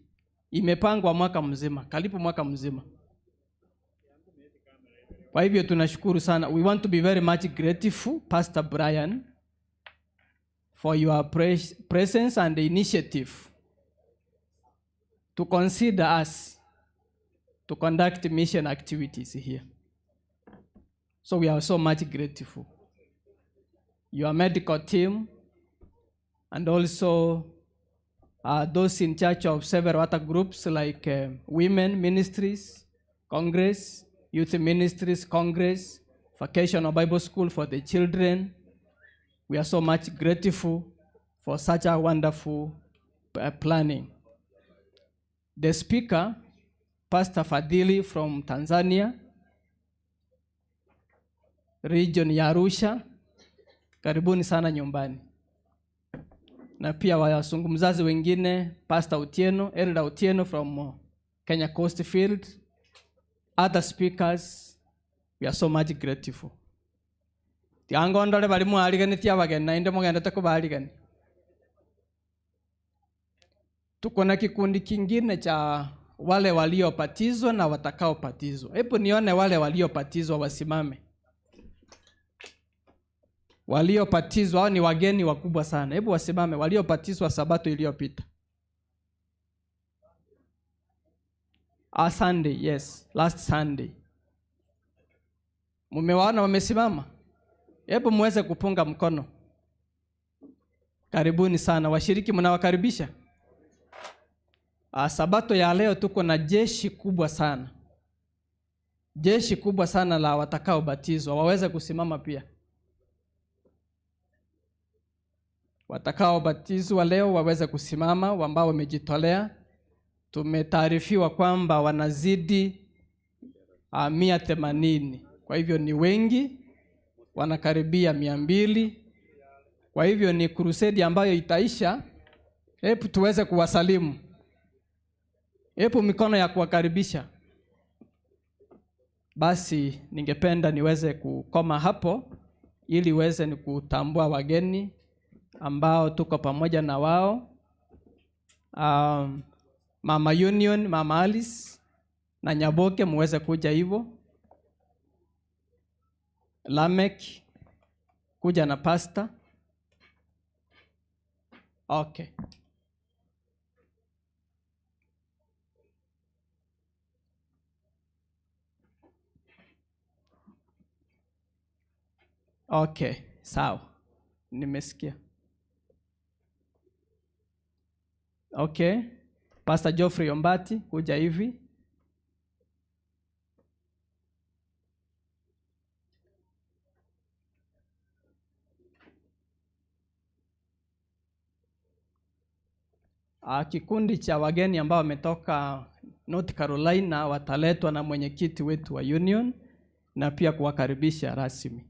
Imepangwa mwaka mzima, karibu mwaka mzima. Kwa hivyo tunashukuru sana. We want to be very much grateful, Pastor Brian, for your presence and initiative to consider us to conduct mission activities here. So we are so much grateful. Your medical team and also those in charge of several other groups like Women Ministries, Congress, Youth Ministries, Congress, Vocational Bible School for the Children. We are so much grateful for such a wonderful planning. The speaker, Pastor Fadhili from Tanzania, region ya Arusha, karibuni sana nyumbani. Na pia wasungumzazi wengine, Pastor Otieno, Elder Otieno from Kenya Coast Field, other speakers, we are so much grateful. Tiangondole bali mualigani tiabageni na inde mugenda takubaligani. Tuko na kikundi kingine cha wale waliopatizwa na watakaopatizwa. Hebu nione wale waliopatizwa wasimame. Waliopatizwa hao ni wageni wakubwa sana. Hebu wasimame waliopatizwa Sabato iliyopita. Sunday, yes, last Sunday. Mumewaona wamesimama? Hebu muweze kupunga mkono. Karibuni sana. Washiriki mnawakaribisha. Sabato ya leo tuko na jeshi kubwa sana. Jeshi kubwa sana la watakaobatizwa. Waweze kusimama pia. Watakaobatizwa leo waweze kusimama, ambao wamejitolea. Tumetaarifiwa kwamba wanazidi 180. Kwa hivyo ni wengi, wanakaribia 200. Kwa hivyo ni crusade ambayo itaisha. Hebu tuweze kuwasalimu. Hebu mikono ya kuwakaribisha. Basi ningependa niweze kukoma hapo ili uweze ni kutambua wageni ambao tuko pamoja na wao. Mama Union, Mama Alice na Nyaboke muweze kuja hivyo. Lamek kuja na pasta. Okay. Okay, sawa. Nimesikia. Okay. Pastor Geoffrey Ombati kuja hivi. Kikundi cha wageni ambao wametoka North Carolina wataletwa na mwenyekiti wetu wa Union na pia kuwakaribisha rasmi.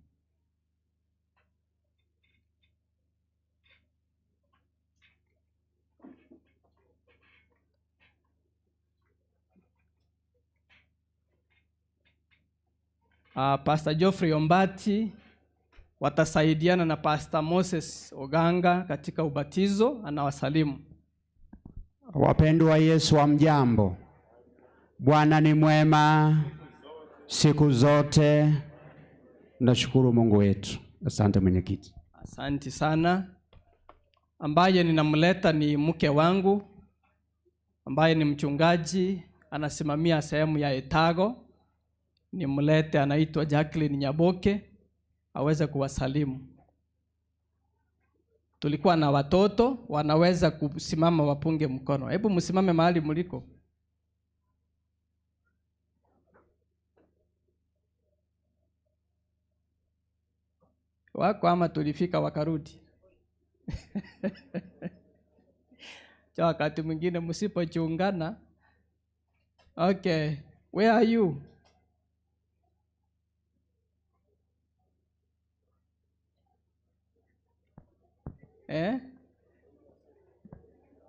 Pastor Geoffrey Ombati watasaidiana na Pastor Moses Oganga katika ubatizo. Anawasalimu. Wapendwa Yesu wa mjambo. Bwana ni mwema siku zote. Nashukuru Mungu wetu. Asante mwenyekiti. Asante sana. Ambaye ninamleta ni mke wangu ambaye ni mchungaji, anasimamia sehemu ya Etago. Nimlete, anaitwa Jacqueline Nyaboke aweze kuwasalimu. Tulikuwa na watoto wanaweza kusimama wapunge mkono. Hebu msimame mahali mliko. Wako ama tulifika wakarudi. Cha wakati mwingine msipochungana. Okay, where are you?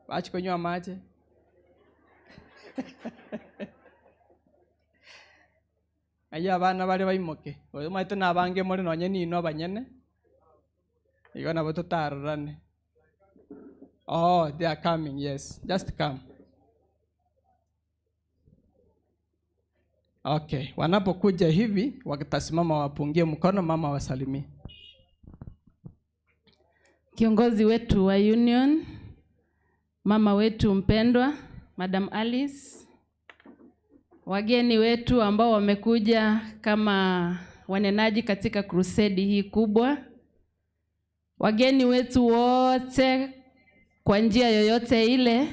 Wachi kunywa maji. Aya bana bali baimoke. Oyo na bange muri nonye ni no banyene. Igo na boto tararane. Oh, they are coming. Yes, just come. Okay, wanapokuja hivi wakitasimama wapungie mkono, mama wasalimie. Kiongozi wetu wa union, mama wetu mpendwa, Madam Alice, wageni wetu ambao wamekuja kama wanenaji katika crusade hii kubwa, wageni wetu wote kwa njia yoyote ile,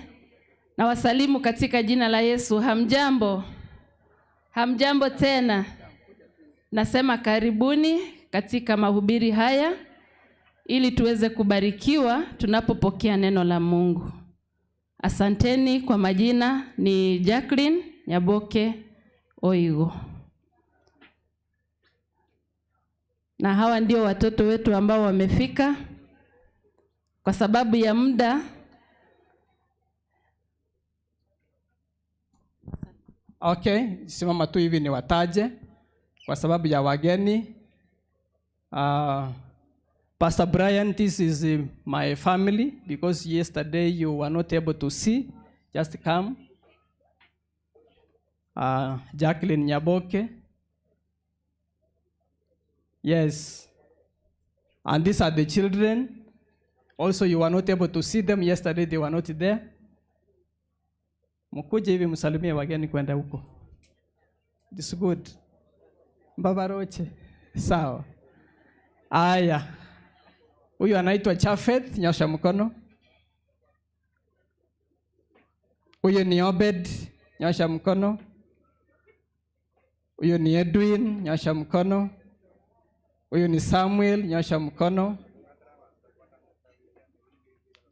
na wasalimu katika jina la Yesu. Hamjambo? Hamjambo tena. Nasema karibuni katika mahubiri haya ili tuweze kubarikiwa tunapopokea neno la Mungu. Asanteni. Kwa majina ni Jacqueline Nyaboke Oigo. Na hawa ndio watoto wetu ambao wamefika. Kwa sababu ya muda, okay, simama tu hivi ni wataje kwa sababu ya wageni. Pastor Brian, this is my family because yesterday you were not able to see. Just come. Jacqueline Nyaboke. Yes. And these are the children. Also, you were not able to see them yesterday. They were not there. Mkuje hivi msalimie wageni kwenda huko. This good. Baba Roche. Sawa. Aya. Huyu anaitwa Chafet, nyosha mkono. Huyu ni Obed, nyosha mkono. Huyu ni Edwin, nyosha mkono. Huyu ni Samuel, nyosha mkono.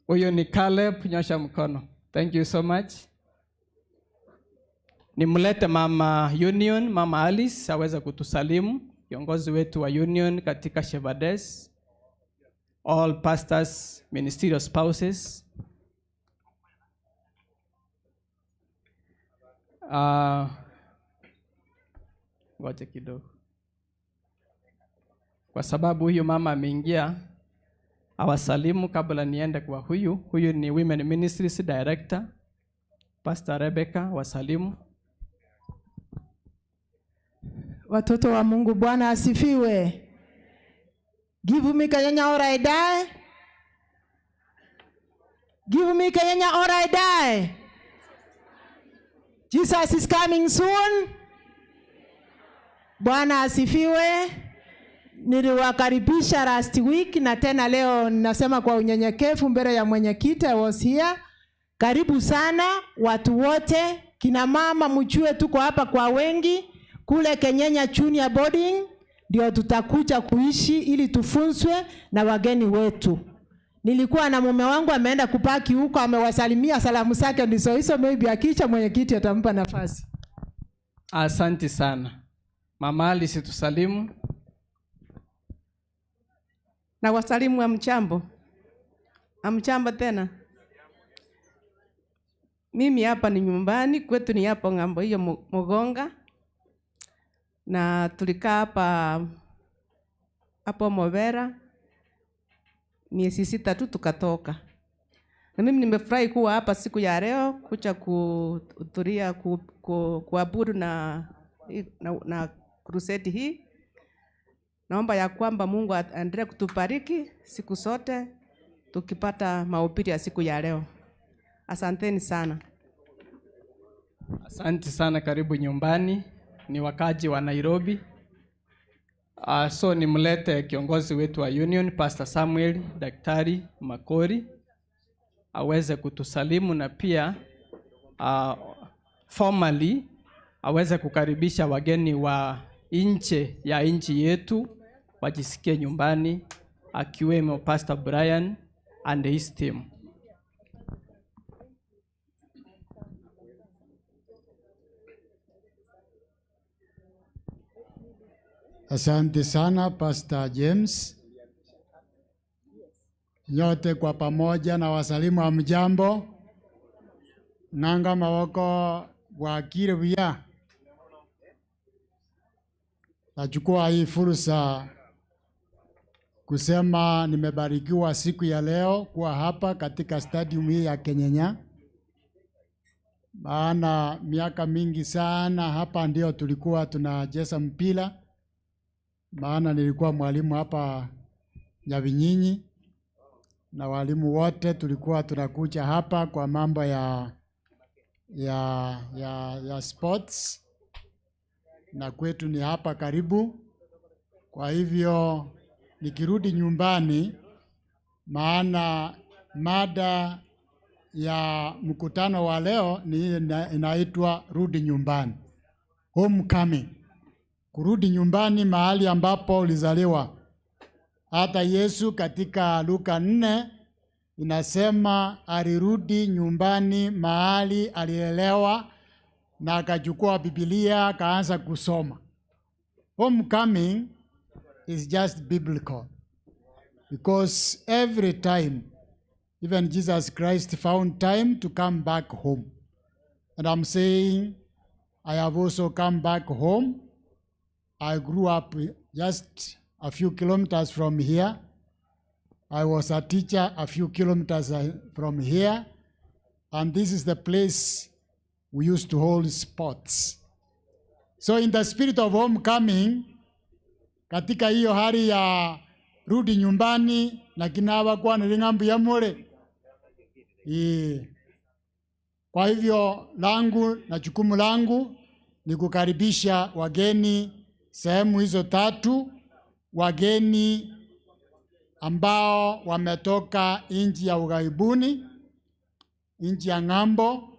Huyu ni Caleb, nyosha mkono. Thank you so much. Nimlete mama Union, mama Alice aweze kutusalimu, kiongozi wetu wa Union katika Shevades. All pastors, ministerial spouses. Ngoja kidogo. Kwa sababu huyu mama ameingia, awasalimu kabla niende kwa huyu. Huyu ni Women Ministries Director, Pastor Rebecca, wasalimu. Watoto wa Mungu, Bwana asifiwe. Give me Kenya or I die. Give me Kenya or I die. Jesus is coming soon. Bwana asifiwe. Niliwakaribisha last week na tena leo nasema kwa unyenyekevu mbele ya mwenyekiti. I was here. Karibu sana watu wote, kina mama mjue tuko hapa kwa wengi. Kule Kenyanya Junior Boarding ndio tutakuja kuishi ili tufunzwe na wageni wetu. Nilikuwa na mume wangu ameenda kupaki huko, amewasalimia, salamu zake ndizo hizo, maybe akicha mwenyekiti atampa nafasi. Asante sana. Mama Alice tusalimu. Na wasalimu amchambo. Amchambo tena. Mimi hapa ni nyumbani, kwetu ni hapo ngambo hiyo Mugonga. Na tulikaa hapo Movera miezi 6 tu tukatoka. Na mimi nimefurahi kuwa hapa siku ya leo kuja kuhudhuria kuabudu na crusade hii. Naomba ya kwamba Mungu aendelee kutubariki siku zote tukipata mahubiri ya siku ya leo. Asanteni sana. Asante sana, karibu nyumbani. Ni wakaji wa Nairobi. So nimlete kiongozi wetu wa Union, Pastor Samuel Daktari Makori, aweze kutusalimu na pia formally aweze kukaribisha wageni wa nje ya nchi yetu wajisikie nyumbani, akiwemo Pastor Brian and his team. Asante sana Pastor James. Nyote kwa pamoja na wasalimu wa mjambo. Nanga mawako wakire vya. Nachukua hii fursa kusema nimebarikiwa siku ya leo kuwa hapa katika stadium hii ya Kenyenya. Maana miaka mingi sana hapa ndio tulikuwa tunacheza mpira. Maana nilikuwa mwalimu hapa Nyabinyinyi, na walimu wote tulikuwa tunakuja hapa kwa mambo ya sports, na kwetu ni hapa karibu. Kwa hivyo nikirudi nyumbani, maana mada ya mkutano wa leo ni inaitwa rudi nyumbani, homecoming, kurudi nyumbani mahali ambapo ulizaliwa. Hata Yesu katika Luka 4 inasema alirudi nyumbani mahali alilelewa, na akachukua Biblia akaanza kusoma. Homecoming is just biblical, because every time, even Jesus Christ found time to come back home. And I'm saying, I have also come back home. I grew up just a few kilometers from here. I was a teacher a few kilometers from here. And this is the place we used to hold sports. So in the spirit of homecoming, katika hiyo hali ya rudi nyumbani na kinawa kwa nilingambu ya mure. Kwa hivyo langu na jukumu langu ni kukaribisha wageni sehemu hizo tatu, wageni ambao wametoka nchi ya ughaibuni, nchi ya ng'ambo,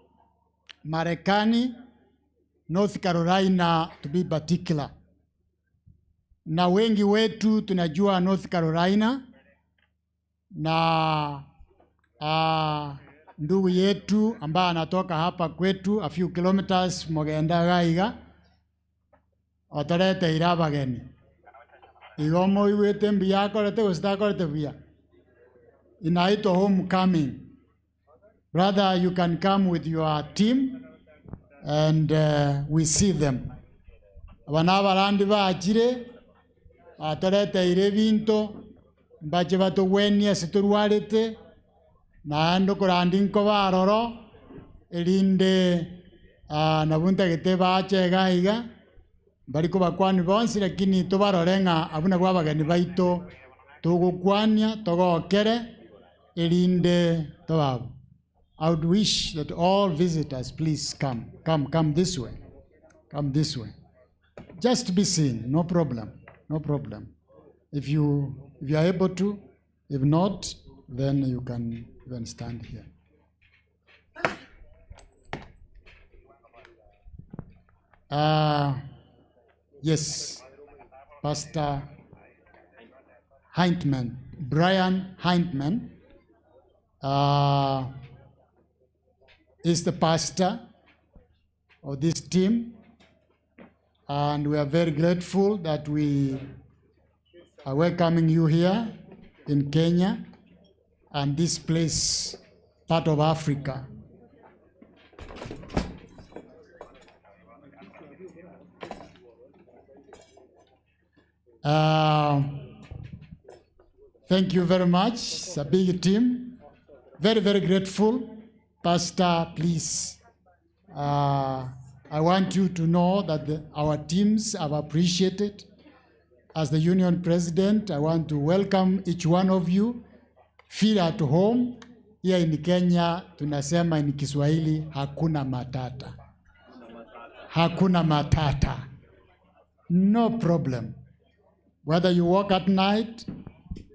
Marekani, North Carolina to be particular. Na wengi wetu tunajua North Carolina, na ndugu yetu ambaye anatoka hapa kwetu a few kilometers Mogenda Gaiga otarete irabageni igomo iwete mbia korete usta korete bia inaitwa homecoming. Brother, you can come with your team and we see them. Abana barandi baachire atarete ire binto mbache batogwenia siturwarete naando kurandi nko baroro elinde nabunta gete bache gaiga bariko bakwani bonsi, lakini tubarorenga abuna kwa bagani baito tugukwania togokere elinde tobabo. I would wish that all visitors please come this way. Come this way. Just be seen, no problem. No problem. If you are able to, if not, then you can even stand here. Yes, Pastor Hindman, Brian Hindman, is the pastor of this team, and we are very grateful that we are welcoming you here in Kenya and this place, part of Africa. Thank you very much. It's a big team. Very, very grateful. Pastor, please. I want you to know that our teams have appreciated. As the union president, I want to welcome each one of you. Feel at home. Here in Kenya, tunasema in Kiswahili, hakuna matata. Hakuna matata. No problem. Whether you walk at night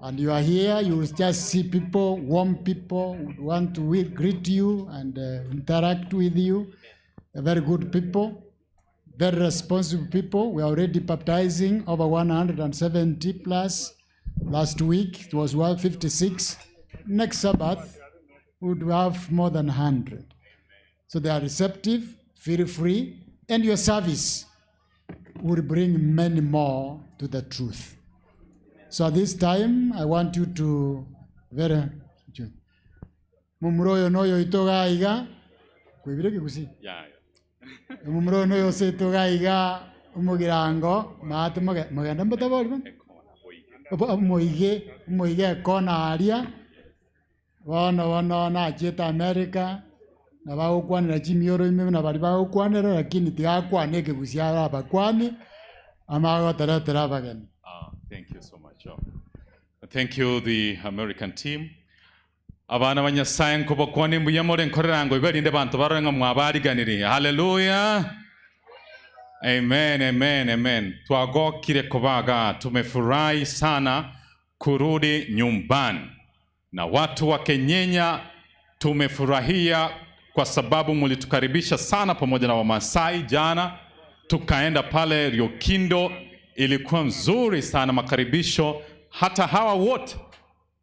and you are here, you will just see people, warm people, who want to greet you and interact with you. They're very good people, very responsible people. We are already baptizing over 170 plus. Last week, it was 156. Next Sabbath, we would have more than 100. So they are receptive, feel free, and your service will bring many more to the truth. So at this time, I want you to very mumroyo noyo itoga iga kwibireke kusi mumroyo noyo se itoga iga umugirango mate magenda mbatabori moige kona aria wana acheta America na bagukwanira chimioro ime na bari bagukwanira lakini tigakwane kigusia abakwani amagoteretera abageni. Thank you so much. Thank you, the American team. Abana banyasaye nkobokwane mbuyamore nkorerango iberinde bantu barenga mwabariganiri. Hallelujah. Amen, amen, amen. Twagokire kubaga, tumefurahi sana kurudi nyumbani. Na watu wa Kenyenya tumefurahia kwa sababu mulitukaribisha sana pamoja na Wamasai jana. Tukaenda pale Ryokindo, ilikuwa nzuri sana makaribisho. Hata hawa wote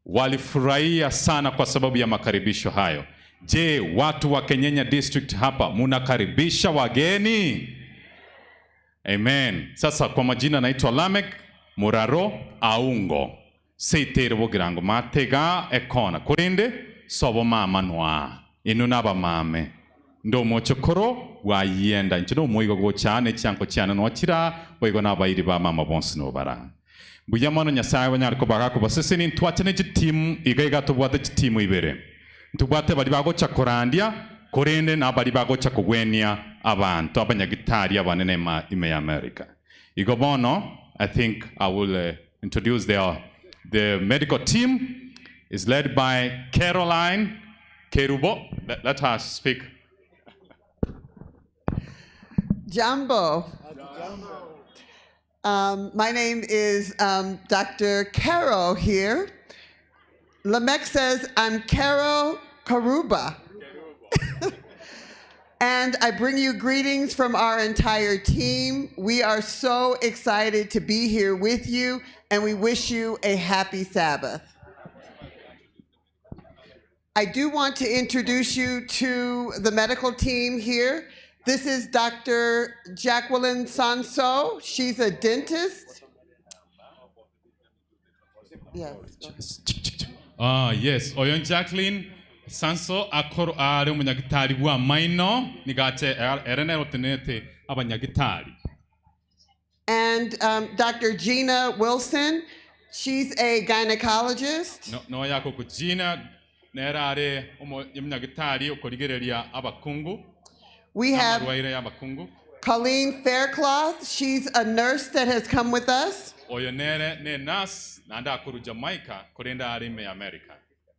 walifurahia sana kwa sababu ya makaribisho hayo. Je, watu wa Kenyenya district hapa munakaribisha wageni? Amen. Sasa kwa majina naitwa Lamek Muraro Aungo. Seitere bogirango matega ekona. Kurinde sobo mama noa. Inunaba mame. Ndo mochokoro wa yenda. Nchino moigo go chane chanko chane no chira. Boigo na bairi ba mama bonsi no bara. Buyamano nyasaye wanyariko bagako baseseni ntwachane chitimu igaiga tubwate chitimu ibere. Ntubwate bali bago chakorandia. Kurinde na bali bago chakugwenia abantu abanyagitari abanene ime America. Igobono, I think I will introduce the medical team is led by Caroline Kerubo. Let her speak. Jambo. My name is Dr. Caro here. Lamek says I'm Caro Karuba. And I bring you greetings from our entire team. We are so excited to be here with you, and we wish you a happy Sabbath. I do want to introduce you to the medical team here. This is Dr. Jacqueline Sanso. She's a dentist. Yes. Yes, Oyon Jacqueline Sanso akoro are umunyagitari bwa maino nigate erene otenete abanyagitari. And Dr. Gina Wilson, she's a gynecologist. No yako ku Gina nerare umunyagitari okorigereria abakungu. We have Colleen Faircloth. She's a nurse that has come with us. Oyo ne nurse nanda akuru Jamaica korenda are me America.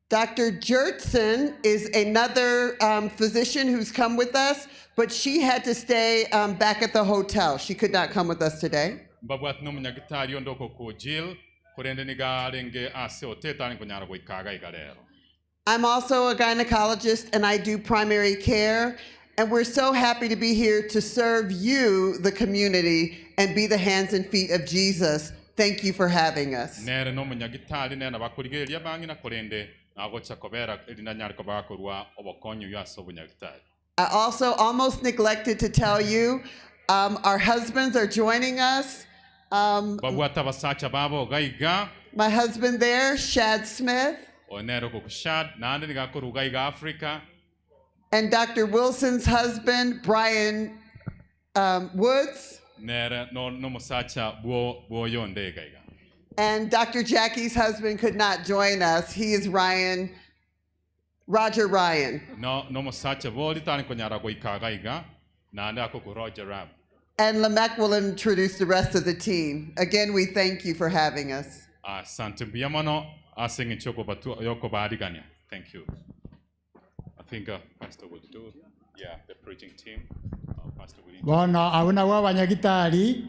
Dr. Jertson is another physician who's come with us, but she had to stay back at the hotel. She could not come with us today. I'm also a gynecologist and I do primary care, and we're so happy to be here to serve you, the community, and be the hands and feet of Jesus. Thank you for having us. I also almost neglected to tell you, our husbands are joining us. My husband there, Shad Smith. And Dr. Wilson's husband, Brian Woods. And Dr. Jackie's husband could not join us. He is Roger Ryan. And Lamek will introduce the rest of the team. Again, we thank you for having us. Thank you. I think Pastor will do, the preaching team. Pastor will. Bona abuna wa banyagitari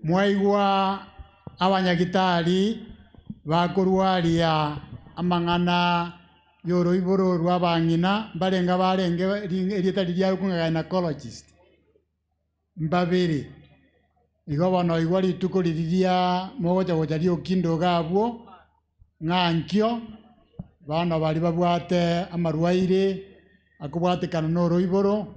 mwaigwa abanyagitari bakurwaria amangana yoro iboro rwabangina barenga erieta riria kunga gynecologist mbabiri igo bono igwa rituko riria mogocha gocha Ryokindo gabwo ng'ankio bana bari babwate amarwaire akubwatekana noro iboro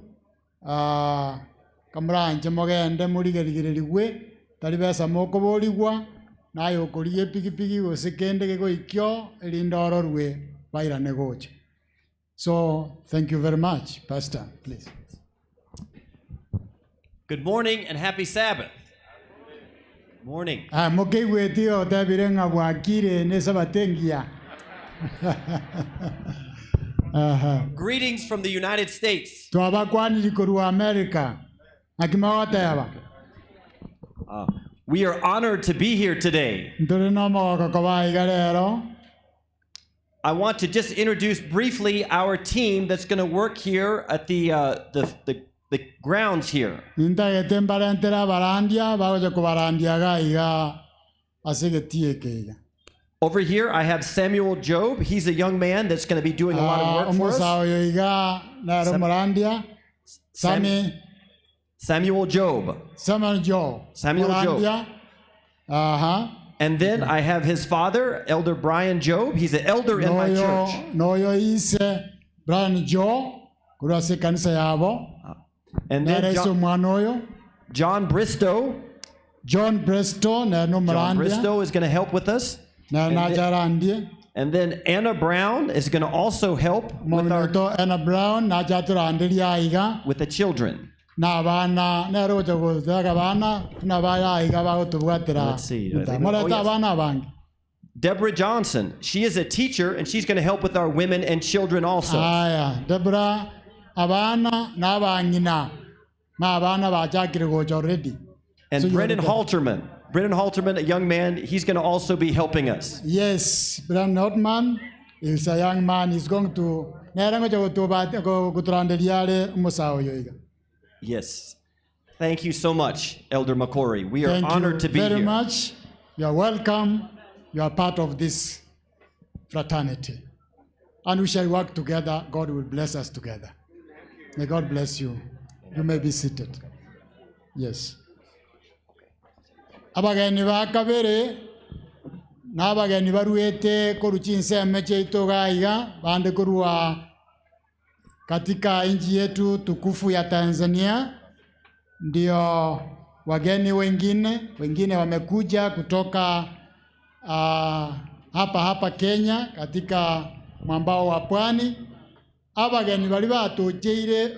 kamuranje mogende murigerigirigwe tari besa moko borigwa nayo okoriye pigipigi gosekende gegoikio erindoro rwe bairane gocha. So thank you very much, Pastor, please. Good morning and happy Sabbath. Morning. Mukigwetio tabirenga bwakire ne sabatengia. Greetings from the United States. Twabakwani kurwa America. Akimawata yaba. We are honored to be here today. I want to just introduce briefly our team that's going to work here at the grounds here. Over here, I have Samuel Job. He's a young man that's going to be doing a lot of work for us. Samuel Job. Samuel Job. And then I have his father, Elder Brian Job. He's an elder in my church. And then John Bristow. John Bristow is going to help with us. And then Anna Brown is going to also help with with the children. Let's see. Deborah Johnson. She is a teacher and she's going to help with our women and children also. And Brendan Halterman. Brendan Halterman, a young man, he's going to also be helping us. Yes, Brendan Halterman is a young man. He's going to Yes. Thank you so much, Elder McCory. We are honored to be here. Thank you very much. You are welcome. You are part of this fraternity. And we shall work together. God will bless us together. May God bless you. You may be seated. Yes. Abageni bakabere n'abageni baruete koruchinse meche itogaiga bande kurua katika nchi yetu tukufu ya Tanzania. Ndio wageni wengine wamekuja kutoka hapa Kenya katika mwambao wa pwani. Abageni bali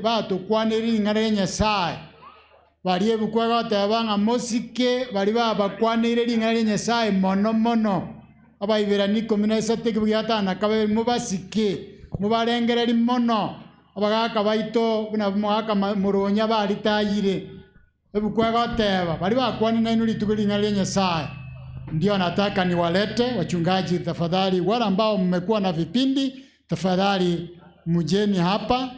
batukwanira ngare Nyasaye. Bali ebukwaga tabanga mosike bali bakwanira ngare Nyasaye mono. Abayibera niko minasate kibiyatana kabe mubasike mubarengereri mono. Abagaka baito buna mwaka muronya bali tayire ebukwaga teba bali bakwani na inuli tukulinga lenye saa. Ndio nataka niwalete wachungaji, tafadhali wale ambao mmekuwa na vipindi tafadhali mjeni hapa.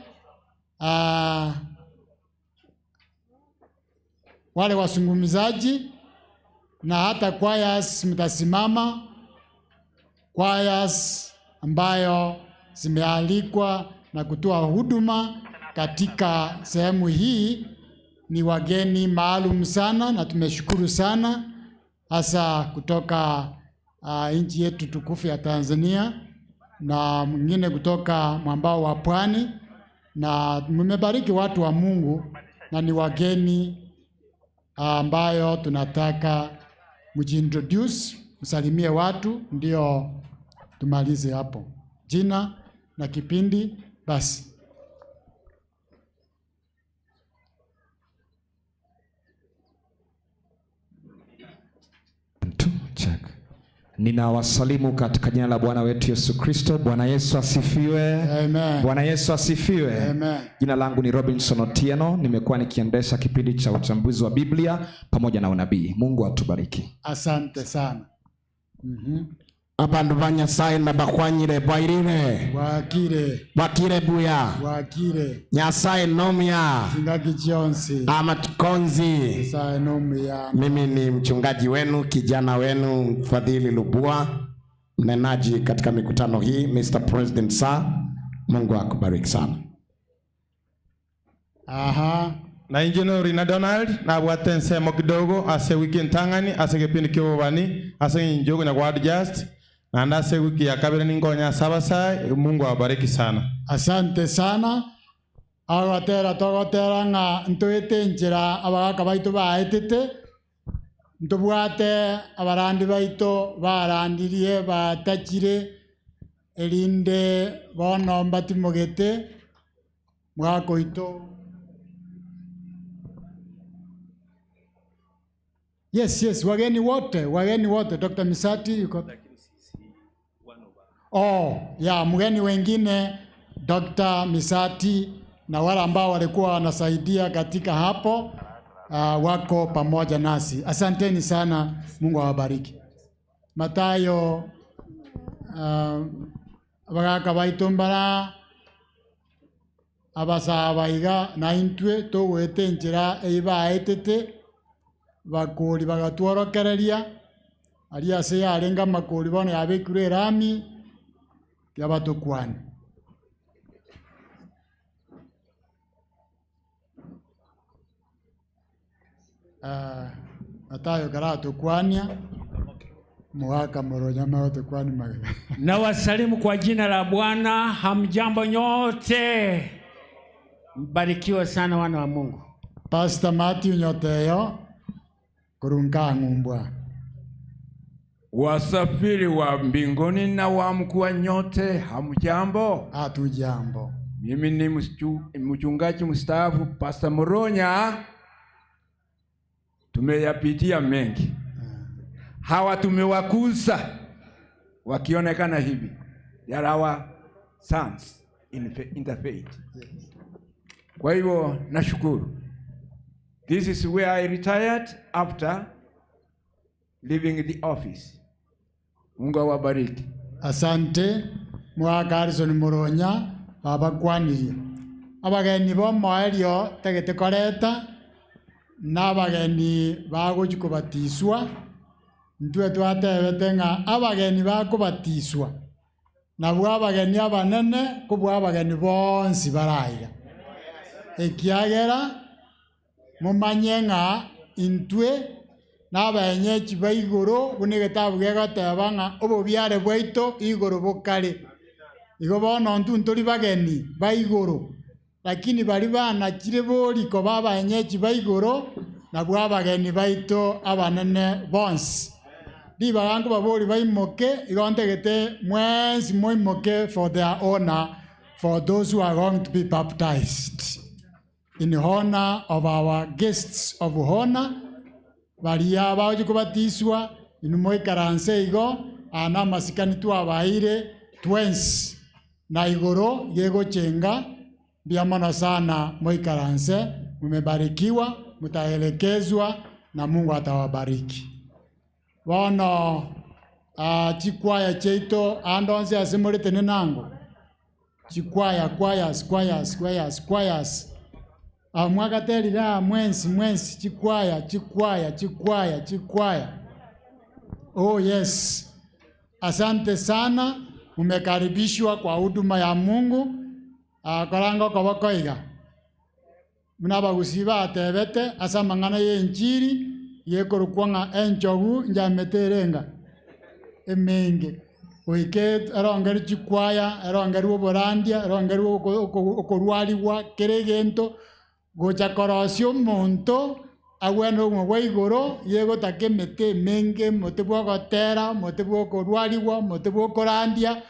Wale wasungumizaji na hata choirs mtasimama, choirs ambayo zimealikwa na kutoa huduma katika sehemu hii ni wageni maalum sana, na tumeshukuru sana hasa kutoka nchi yetu tukufu ya Tanzania na mwingine kutoka mwambao wa pwani, na mmebariki watu wa Mungu na ni wageni ambayo tunataka mjiintroduce, msalimie watu ndio tumalize hapo. Jina na kipindi basi. Ninawasalimu katika jina la Bwana wetu Yesu Kristo. Bwana Yesu asifiwe. Amen. Bwana Yesu asifiwe. Amen. Jina langu ni Robinson Otieno. Nimekuwa nikiendesha kipindi cha uchambuzi wa Biblia pamoja na unabii. Mungu atubariki. Asante sana. Abandu ba Nyasaye na bakwanyire bwairire bakire buya Nyasaye nomya Ngaki chionsi amatukonzi. Nyasaye nomya. Mimi ni mchungaji wenu, kijana wenu Fadhili Lubua, mnenaji katika mikutano hii. Mr. President sir, Mungu akubariki sana. Na injino Rina Donald na bwatense mo kidogo ase wiki ntangani ase kipindi kiobani ase injogo na word just na ndase wiki ya kabiri ningonya sabasa. Mungu awabariki sana. Asante sana. Agatera togotera nga ntoete njira abagaka baitu baetete ntobwate abarandi baitu barandirie batachire elinde bono mbatimogete mwakoito Yes, wageni wote. Dr. Misati yuko. Mgeni wengine Dr. Misati na wale ambao walikuwa wanasaidia katika hapo wako pamoja nasi. Asanteni sana, Mungu awabariki. Matayo bagaka baitumbara abasabaiga na intwe tugwete njira eibaetete bakuri bagatworokereria ari ase arenga makuri bono yabekire rami yabatukwani. Matayo karatukwania mwaka moronya maote kwani magana. Na wasalimu kwa jina la Bwana. Hamjambo nyote, mbarikiwa sana wana wa Mungu. Pastor Matthew Nyoteyo kurunga ngumbwa. Wasafiri wa mbinguni na wa mkuu nyote, hamjambo? Hatujambo. Mimi ni mchungaji mstaafu Pastor Moronya. Tumeyapitia mengi. Hawa tumewakuza wakionekana hivi. They are our sons in the faith. Kwa hivyo nashukuru. This is where I retired after leaving the office. Mungu awabariki. Asante mwaka Harrison Moronya abakwaniri. Abageni bo moelio tegete koreta n'abageni bagochikubatiswa. Ntwe twatebete nga abageni bakubatiswa nabwo abageni abanene kubwo abageni bonsi baraiga ekiagera mumanye nga intwe n'abanyechi baigoro bune gitabu gegateba nga obobiare bwaito igoro bokare igo bono nturi bageni baigoro lakini bali bana kire bori ko babanyechi baigoro nabwo abageni baito abanene bonsi. Di bagango babori baimoke igontegete mwensi moimoke for their honor, for those who are going to be baptized in honor of our guests of honor. Baria baoji kubatiswa inumoi karanse igo ana masikani tu abaire twins na igoro yego chenga biamana sana moi karanse. Mmebarikiwa, mtaelekezwa na Mungu atawabariki. Bono chikwaya cheito andonse asimulite nenango chikwaya choirs mwagaterira mwensi chikwaya. Oh yes, asante sana, umekaribishwa kwa huduma ya Mungu. Korango kobokoiga mnabagusiba atebete asa mangana yenjiri yekorukwanga enjogu njameterenga emenge oike arongeri chikwaya arongeri oborandia arongeri okorwaliwa keregento gocha korosio monto agweno mwa igoro yego takemete menge motebwa gotera motebwa korwaliwa motebwa korandia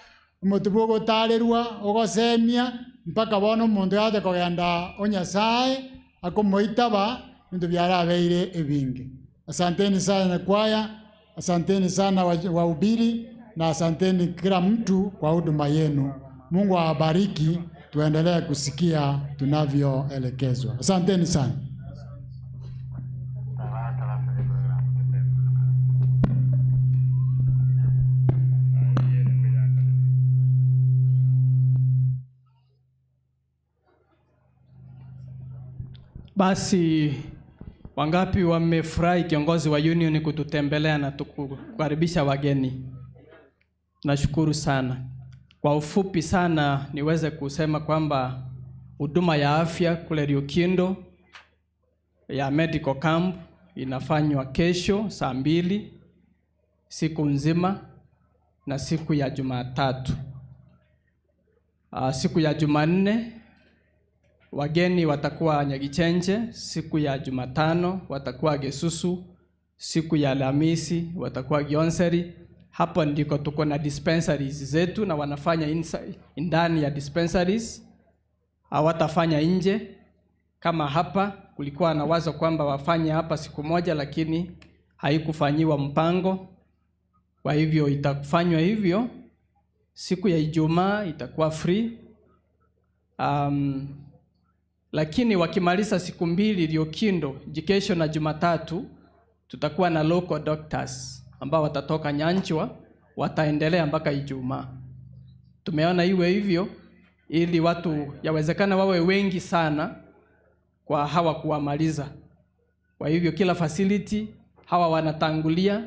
motebwa gotarerwa ogosemia mpaka bono mundu yate kogenda onyasaye akomoitaba ndio byarabeire ebingi. Asanteni sana kwaya, asanteni sana wahubiri na asanteni kila mtu kwa huduma yenu. Mungu awabariki, tuendelee kusikia tunavyoelekezwa. Asanteni sana. Basi wangapi wamefurahi kiongozi wa union kututembelea na kukaribisha wageni? Nashukuru sana. Kwa ufupi sana niweze kusema kwamba huduma ya afya kule Ryukindo ya medical camp inafanywa kesho saa 2 siku nzima na siku ya Jumatatu. Siku ya Jumanne wageni watakuwa Nyagichenje, siku ya Jumatano watakuwa Gesusu, siku ya Alhamisi watakuwa Gionseri. Hapo ndiko tuko na dispensaries zetu na wanafanya ndani ya dispensaries. Hawatafanya nje kama hapa kulikuwa na wazo kwamba wafanye hapa siku moja, lakini haikufanyiwa mpango. Kwa hivyo itafanywa hivyo. Siku ya Ijumaa itakuwa free. Lakini wakimaliza siku mbili Lyokindo, kesho na Jumatatu, tutakuwa na local doctors ambao watatoka Nyanchwa, wataendelea mpaka Ijumaa. Tumeona iwe hivyo ili watu yawezekana wawe wengi sana kwa hawa kuwamaliza. Kwa hivyo kila facility hawa wanatangulia,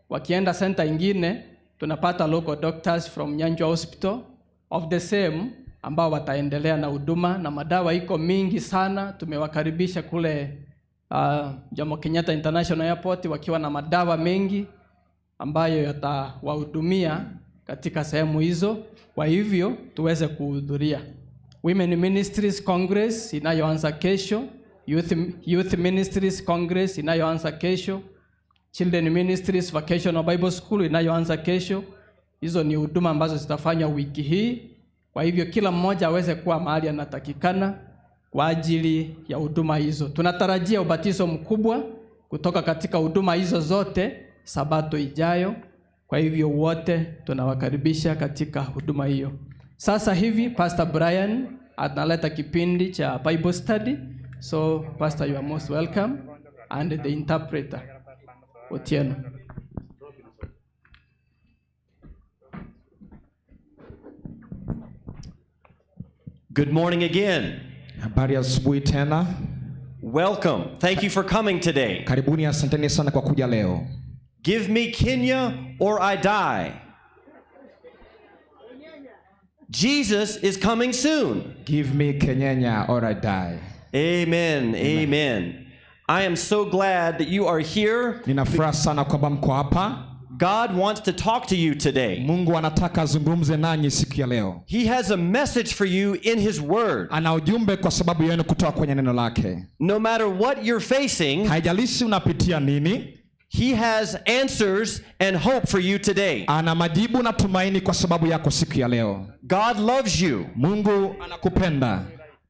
wakienda center ingine tunapata local doctors from Nyanchwa Hospital of the same ambao wataendelea na huduma, na madawa iko mingi sana. Tumewakaribisha kule Jomo Kenyatta International Airport wakiwa na madawa mengi ambayo yatawahudumia katika sehemu hizo. Kwa hivyo tuweze kuhudhuria. Women Ministries Congress inayoanza kesho, Youth Ministries Congress inayoanza kesho, Children Ministries Vocational Bible School inayoanza kesho. Hizo ni huduma ambazo zitafanywa wiki hii. Kwa hivyo kila mmoja aweze kuwa mahali anatakikana kwa ajili ya huduma hizo. Tunatarajia ubatizo mkubwa kutoka katika huduma hizo zote Sabato ijayo. Kwa hivyo wote tunawakaribisha katika huduma hiyo. Sasa hivi Pastor Brian analeta kipindi cha Bible study. So Pastor, you are most welcome, and the interpreter Otieno. Good morning again. Habari asubuhi tena. Welcome. Thank you for coming today. Karibuni, asanteni sana kwa kuja leo. Give me Kenya or I die. Jesus is coming soon. Give me Kenya or I die. Amen. Amen. I am so glad that you are here. Ninafuraha sana kwamba mko hapa. God wants to talk to you today. Mungu anataka azungumze nanyi siku ya leo. He has a message for you in his word. Ana ujumbe kwa sababu yenu kutoka kwenye neno lake. No matter what you're facing, haijalishi unapitia nini, he has answers and hope for you today. Ana majibu na tumaini kwa sababu yako siku ya leo. God loves you. Mungu anakupenda.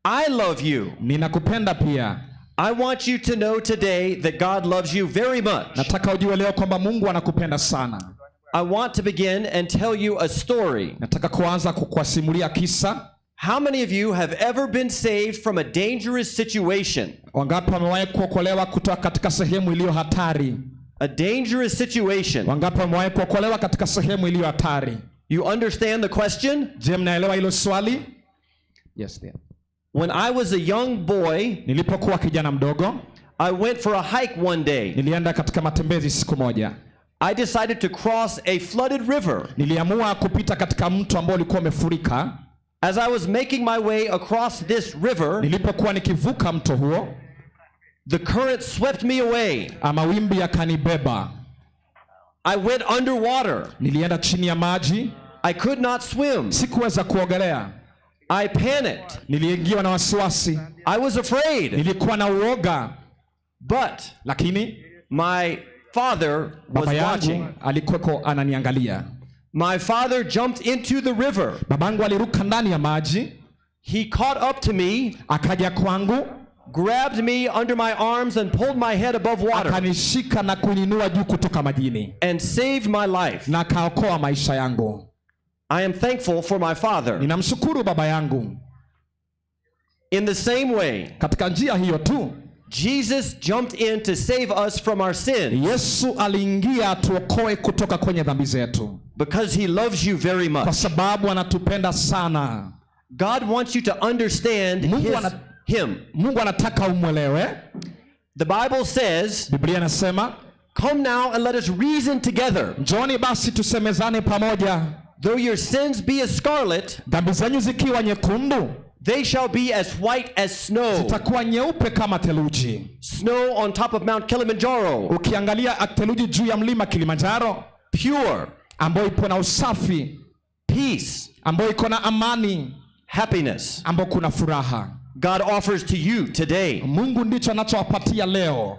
I love you. Ninakupenda pia. I want you to know today that God loves you very much. Nataka ujue leo kwamba Mungu anakupenda sana. I want to begin and tell you a story. Nataka kuanza kukusimulia kisa. How many of you have ever been saved from a dangerous situation? Wangapi wamewahi kuokolewa kutoka katika sehemu iliyo hatari? A dangerous situation. Wangapi wamewahi kuokolewa katika sehemu iliyo hatari? You understand the question? Je, mnaelewa hilo swali? Yes, dear. When I was a young boy, nilipokuwa kijana mdogo, I went for a hike one day. Nilienda katika matembezi siku moja. I decided to cross a flooded river. Niliamua kupita katika mto ambao ulikuwa umefurika. As I was making my way across this river, nilipokuwa nikivuka mto huo, the current swept me away. Mawimbi yakanibeba. I went underwater. Nilienda chini ya maji. I could not swim. Sikuweza kuogelea. I panicked. Niliingiwa na wasiwasi. I was afraid. Nilikuwa na uoga. But lakini my father was watching. Alikuwa ananiangalia. My father jumped into the river. Babangu aliruka ndani ya maji. He caught up to me. Akaja kwangu. Grabbed me under my arms and pulled my head above water. Akanishika na kuninua juu kutoka majini. And saved my life. Na kaokoa maisha yangu. I am thankful for my father. Ninamshukuru baba yangu. In the same way, katika njia hiyo tu, Jesus jumped in to save us from our sins. Yesu aliingia tuokoe kutoka kwenye dhambi zetu. Because he loves you very much. Kwa sababu anatupenda sana. God wants you to understand him. Mungu anataka umwelewe. The Bible says, Biblia inasema, come now and let us reason together. Njoni basi tusemezane pamoja. Though your sins be as scarlet, dhambi zenyu zikiwa nyekundu, they shall be as white as snow. Zitakuwa nyeupe kama theluji. Snow on top of Mount Kilimanjaro. Ukiangalia theluji juu ya mlima Kilimanjaro, pure, ambayo ipo na usafi. Peace, ambayo iko na amani. Happiness, ambayo kuna furaha. God offers to you today. Mungu ndicho anachowapatia leo.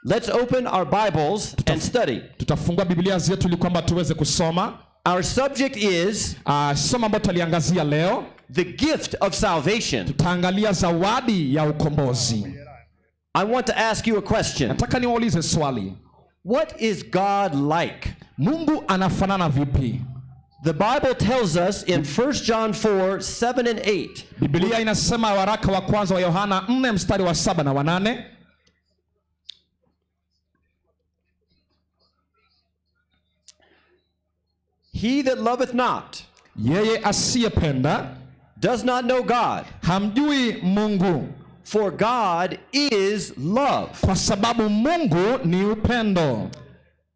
Let's open our Bibles and study. Tutafungua Biblia zetu ili kwamba tuweze kusoma. Our subject is somo ambalo tuliangazia leo, the gift of salvation. Tutaangalia zawadi ya ukombozi. I want to ask you a question. Nataka niwaulize swali. What is God like? Mungu anafanana vipi? The Bible tells us in 1 John 4:7 and 8. Biblia inasema waraka wa kwanza wa Yohana 4 mstari wa 7 na wa 8. He that loveth not, yeye asiyependa, does not know God. Hamjui Mungu. For God is love. Kwa sababu Mungu ni upendo.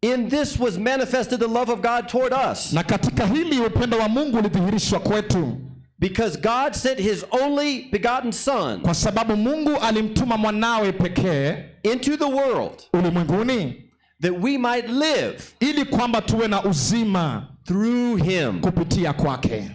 In this was manifested the love of God toward us. Na katika hili upendo wa Mungu ulidhihirishwa kwetu. Because God sent his only begotten son. Kwa sababu Mungu alimtuma mwanawe pekee into the world. Ulimwenguni. That we might live. Ili kwamba tuwe na uzima. Through him. Kupitia kwake.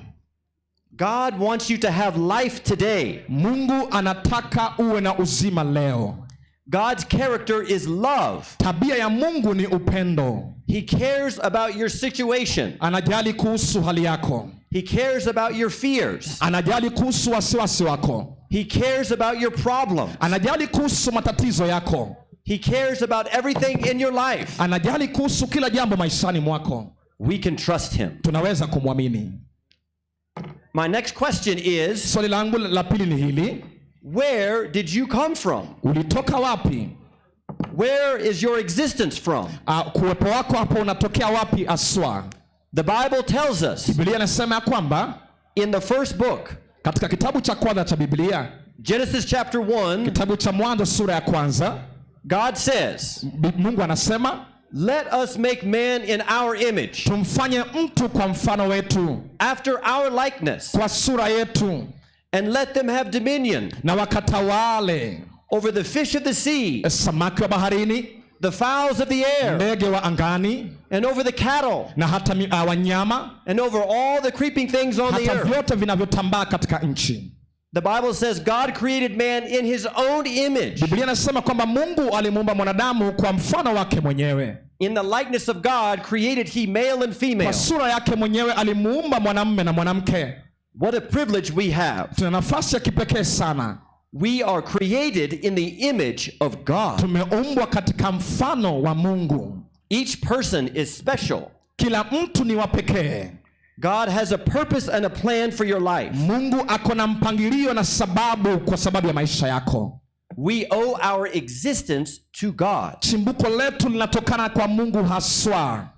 God wants you to have life today. Mungu anataka uwe na uzima leo. God's character is love. Tabia ya Mungu ni upendo. He cares about your situation. Anajali kuhusu hali yako. He cares about your fears. Anajali kuhusu wasiwasi wako. He cares about your problems. Anajali kuhusu matatizo yako. He cares about everything in your life. Anajali kuhusu kila jambo maishani mwako. We can trust him. Tunaweza kumwamini. My next question is, swali langu la pili ni hili. Where did you come from? Ulitoka wapi? Where is your existence from? Kuwepo wako hapo unatokea wapi aswa? The Bible tells us. Biblia inasema kwamba in the first book, katika kitabu cha kwanza cha Biblia, Genesis chapter 1, kitabu cha Mwanzo sura ya kwanza, God says, Mungu anasema, let us make man in our image. Tumfanye mtu kwa mfano wetu. After our likeness. Kwa sura yetu. And let them have dominion. Na wakatawale. Over the fish of the sea. Samaki wa baharini. The fowls of the air. Ndege wa angani. And over the cattle. Na hata wanyama. And over all the creeping things on the earth. Hata vyote vinavyotambaa katika nchi. The Bible says God created man in his own image. Biblia inasema kwamba Mungu alimuumba mwanadamu kwa mfano wake mwenyewe. In the likeness of God created he male and female. Kwa sura yake mwenyewe alimuumba mwanamume na mwanamke. What a privilege we have. Tuna nafasi ya kipekee sana. We are created in the image of God. Tumeumbwa katika mfano wa Mungu. Each person is special. Kila mtu ni wa pekee. God has a purpose and a plan for your life. Mungu ako na mpangilio na sababu kwa sababu ya maisha yako. We owe our existence to God. Chimbuko letu linatokana kwa Mungu haswa.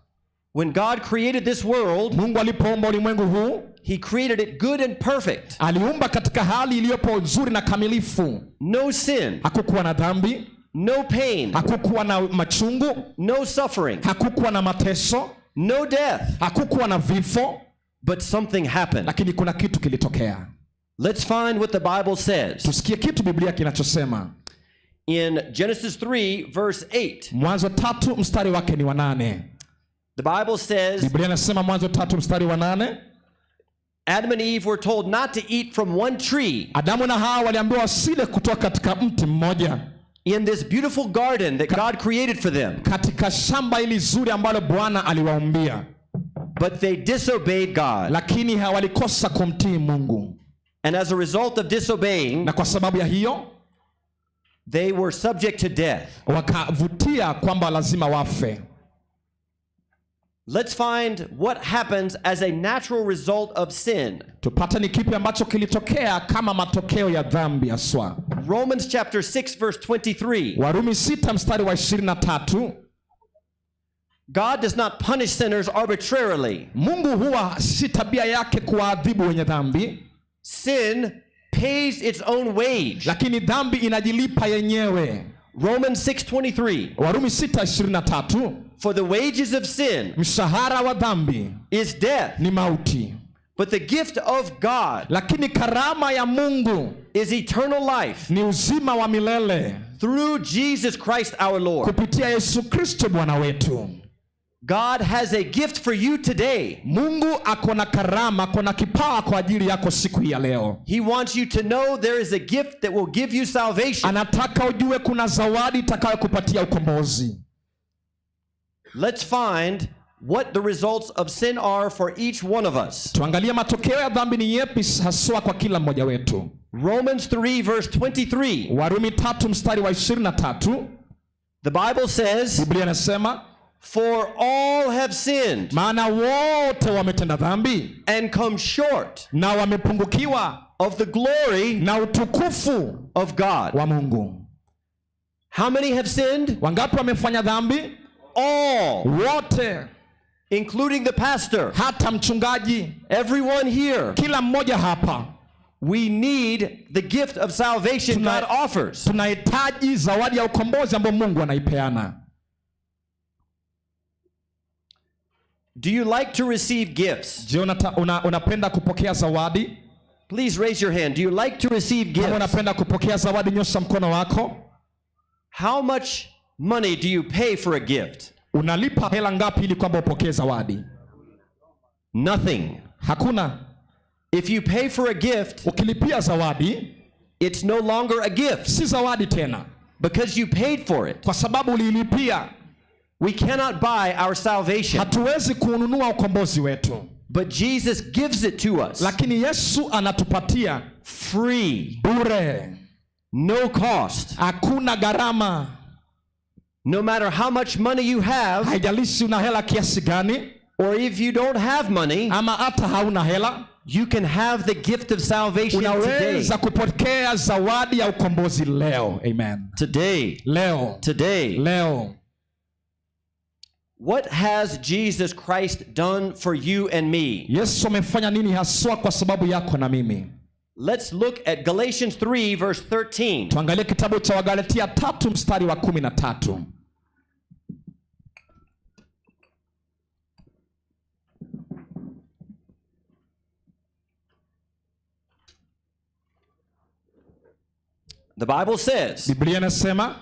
When God created this world, Mungu alipoumba ulimwengu huu, he created it good and perfect. Aliumba katika hali iliyopo nzuri na kamilifu. No sin. Hakukuwa na dhambi. No pain. Hakukuwa na machungu. No suffering. Hakukuwa na mateso. No death. Hakukuwa na vifo. But something happened. Lakini kuna kitu kilitokea. Let's find what the Bible says. Tusikie kitu Biblia kinachosema. In Genesis 3 verse 8. Mwanzo 3 mstari wake ni wa 8. The Bible says, Biblia inasema Mwanzo 3 mstari wa 8. Adam and Eve were told not to eat from one tree. Adamu na Hawa waliambiwa wasile kutoka katika mti mmoja. In this beautiful garden that God created for them. Katika shamba hili zuri ambalo Bwana aliwaumbia. But they disobeyed God. Lakini hawalikosa kumtii Mungu. And as a result of disobeying, na kwa sababu ya hiyo, they were subject to death. Wakavutia kwamba lazima wafe. Let's find what happens as a natural result of sin. Tupata ni kipi ambacho kilitokea kama matokeo ya dhambi aswa. Romans chapter 6 verse 23. Warumi 6 mstari wa 23. God does not punish sinners arbitrarily. Mungu huwa si tabia yake kuadhibu wenye dhambi. Sin pays its own wage. Lakini dhambi inajilipa yenyewe. Romans 6:23. Warumi 6:23. For the wages of sin, mshahara wa dhambi, is death. Ni mauti. But the gift of God, lakini karama ya Mungu, is eternal life. Ni uzima wa milele. Through Jesus Christ our Lord. Kupitia Yesu Kristo Bwana wetu. God has a gift for you today. Mungu akona karama, akona kipawa kwa ajili yako siku ya leo. He wants you to know there is a gift that will give you salvation. Anataka ujue kuna zawadi itakayokupatia ukombozi. Let's find what the results of sin are for each one of us. Tuangalie matokeo ya dhambi ni yepi haswa kwa kila mmoja wetu. Romans 3 verse 23. Warumi 3 mstari wa 23. The Bible says, Biblia inasema, for all have sinned, maana wote wametenda dhambi, and come short, na wamepungukiwa, of the glory, na utukufu, of God. Wa Mungu. How many have sinned? Wangapi wamefanya dhambi? All. Wote. Including the pastor. Hata mchungaji. Everyone here. Kila mmoja hapa. We need the gift of salvation God offers. Tunahitaji zawadi ya ukombozi ambayo Mungu anaipeana. Do you like to receive gifts? Je, unapenda kupokea zawadi? Please raise your hand. Do you like to receive gifts? Kama unapenda kupokea zawadi, nyosha mkono wako. How much money do you pay for a gift? Unalipa hela ngapi ili kwamba upokee zawadi? Nothing. Hakuna. If you pay for a gift, ukilipia zawadi, it's no longer a gift. Si zawadi tena. Because you paid for it. Kwa sababu ulilipia. We cannot buy our salvation. Hatuwezi kununua ukombozi wetu. But Jesus gives it to us. Lakini Yesu anatupatia free. Bure. No cost. Hakuna gharama. No matter how much money you have, haijalishi una hela kiasi gani, or if you don't have money, ama hata hauna hela, you can have the gift of salvation today. Unaweza kupokea zawadi ya ukombozi leo. Amen. Today. Leo. Today. Leo. What has Jesus Christ done for you and me? Yesu amefanya nini haswa kwa sababu yako na mimi? Let's look at Galatians 3 verse 13. Tuangalie kitabu cha Wagalatia 3 mstari wa 13. The Bible says, Biblia inasema,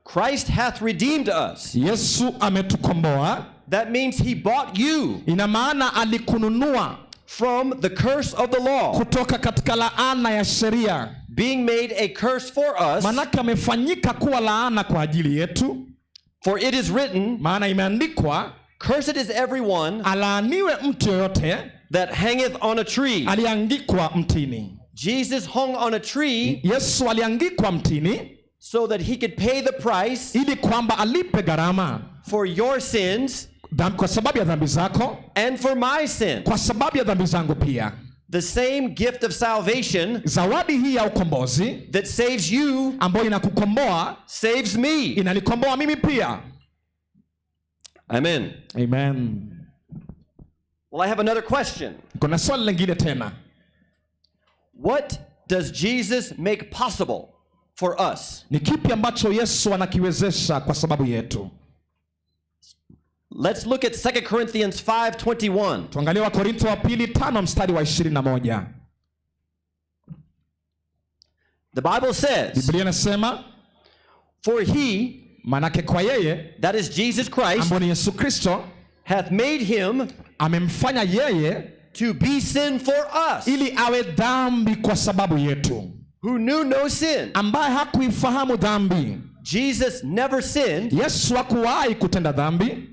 Christ hath redeemed us. Yesu ametukomboa. That means he bought you. Ina maana alikununua from the curse of the law. Kutoka katika laana ya sheria. Being made a curse for us. Manake amefanyika kuwa laana kwa ajili yetu. For it is written, maana imeandikwa, cursed is everyone alaaniwe mtu yoyote that hangeth on a tree. Aliangikwa mtini. Jesus hung on a tree. Yesu aliangikwa mtini so that he could pay the price. Ili kwamba alipe gharama for your sins. Kwa sababu ya dhambi zako. And for my sin. Kwa sababu ya dhambi zangu pia. The same gift of salvation. Zawadi hii ya ukombozi. That saves you. Ambayo inakukomboa. Saves me. Inanikomboa mimi pia. Amen. Amen. Well, I have another question. Kuna swali lingine tena. What does Jesus make possible for us? Ni kipi ambacho Yesu anakiwezesha kwa sababu yetu? Let's look at 2 Corinthians 5:21. Tuangalie Wakorintho wa pili 5 mstari wa 21. The Bible says, Biblia inasema, for he, manake kwa yeye, that is Jesus Christ, ambaye ni Yesu Kristo, hath made him, amemfanya yeye, to be sin for us, ili awe dhambi kwa sababu yetu, who knew no sin, ambaye hakuifahamu dhambi. Jesus never sinned, Yesu hakuwahi kutenda dhambi,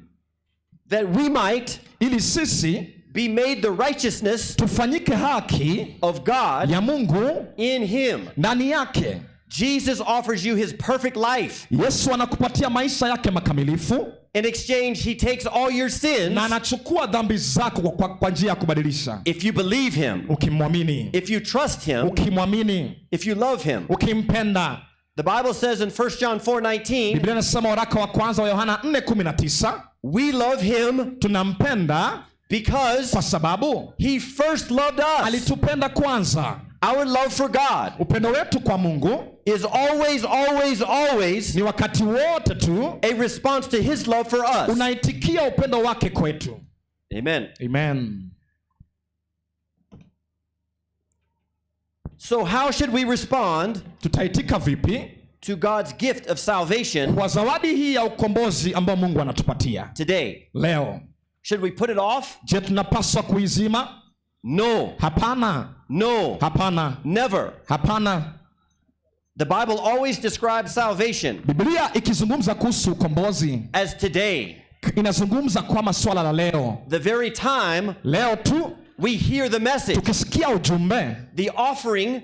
that we might, ili sisi, be made the righteousness, tufanyike haki, of God, ya Mungu, in him. Ndani yake. Jesus offers you his perfect life. Yesu anakupatia maisha yake makamilifu. In exchange, he takes all your sins. Na anachukua dhambi zako kwa njia ya kubadilisha. If you believe him. Ukimwamini. If you trust him. Ukimwamini. If you love him. Ukimpenda. The Bible says in 1 John 4:19. Biblia inasema waraka wa kwanza wa Yohana 4:19. We love him. Tunampenda. Because. Kwa sababu. He first loved us. Alitupenda kwanza. Our love for God. Upendo wetu kwa Mungu. Is always. Ni wakati wote tu. A response to his love for us. Unaitikia upendo wake kwetu. Amen. Amen. So how should we respond? Tutaitika vipi? To God's gift of salvation. Kwa zawadi hii ya ukombozi ambao Mungu anatupatia. Today. Leo. Should we put it off? Je, tunapaswa kuizima? No. Hapana. No. Hapana. Never. Hapana. The Bible always describes salvation. Biblia ikizungumza kuhusu ukombozi. As today. Inazungumza kwa masuala la leo. The very time. Leo tu. We hear the message. Tukisikia ujumbe. The offering.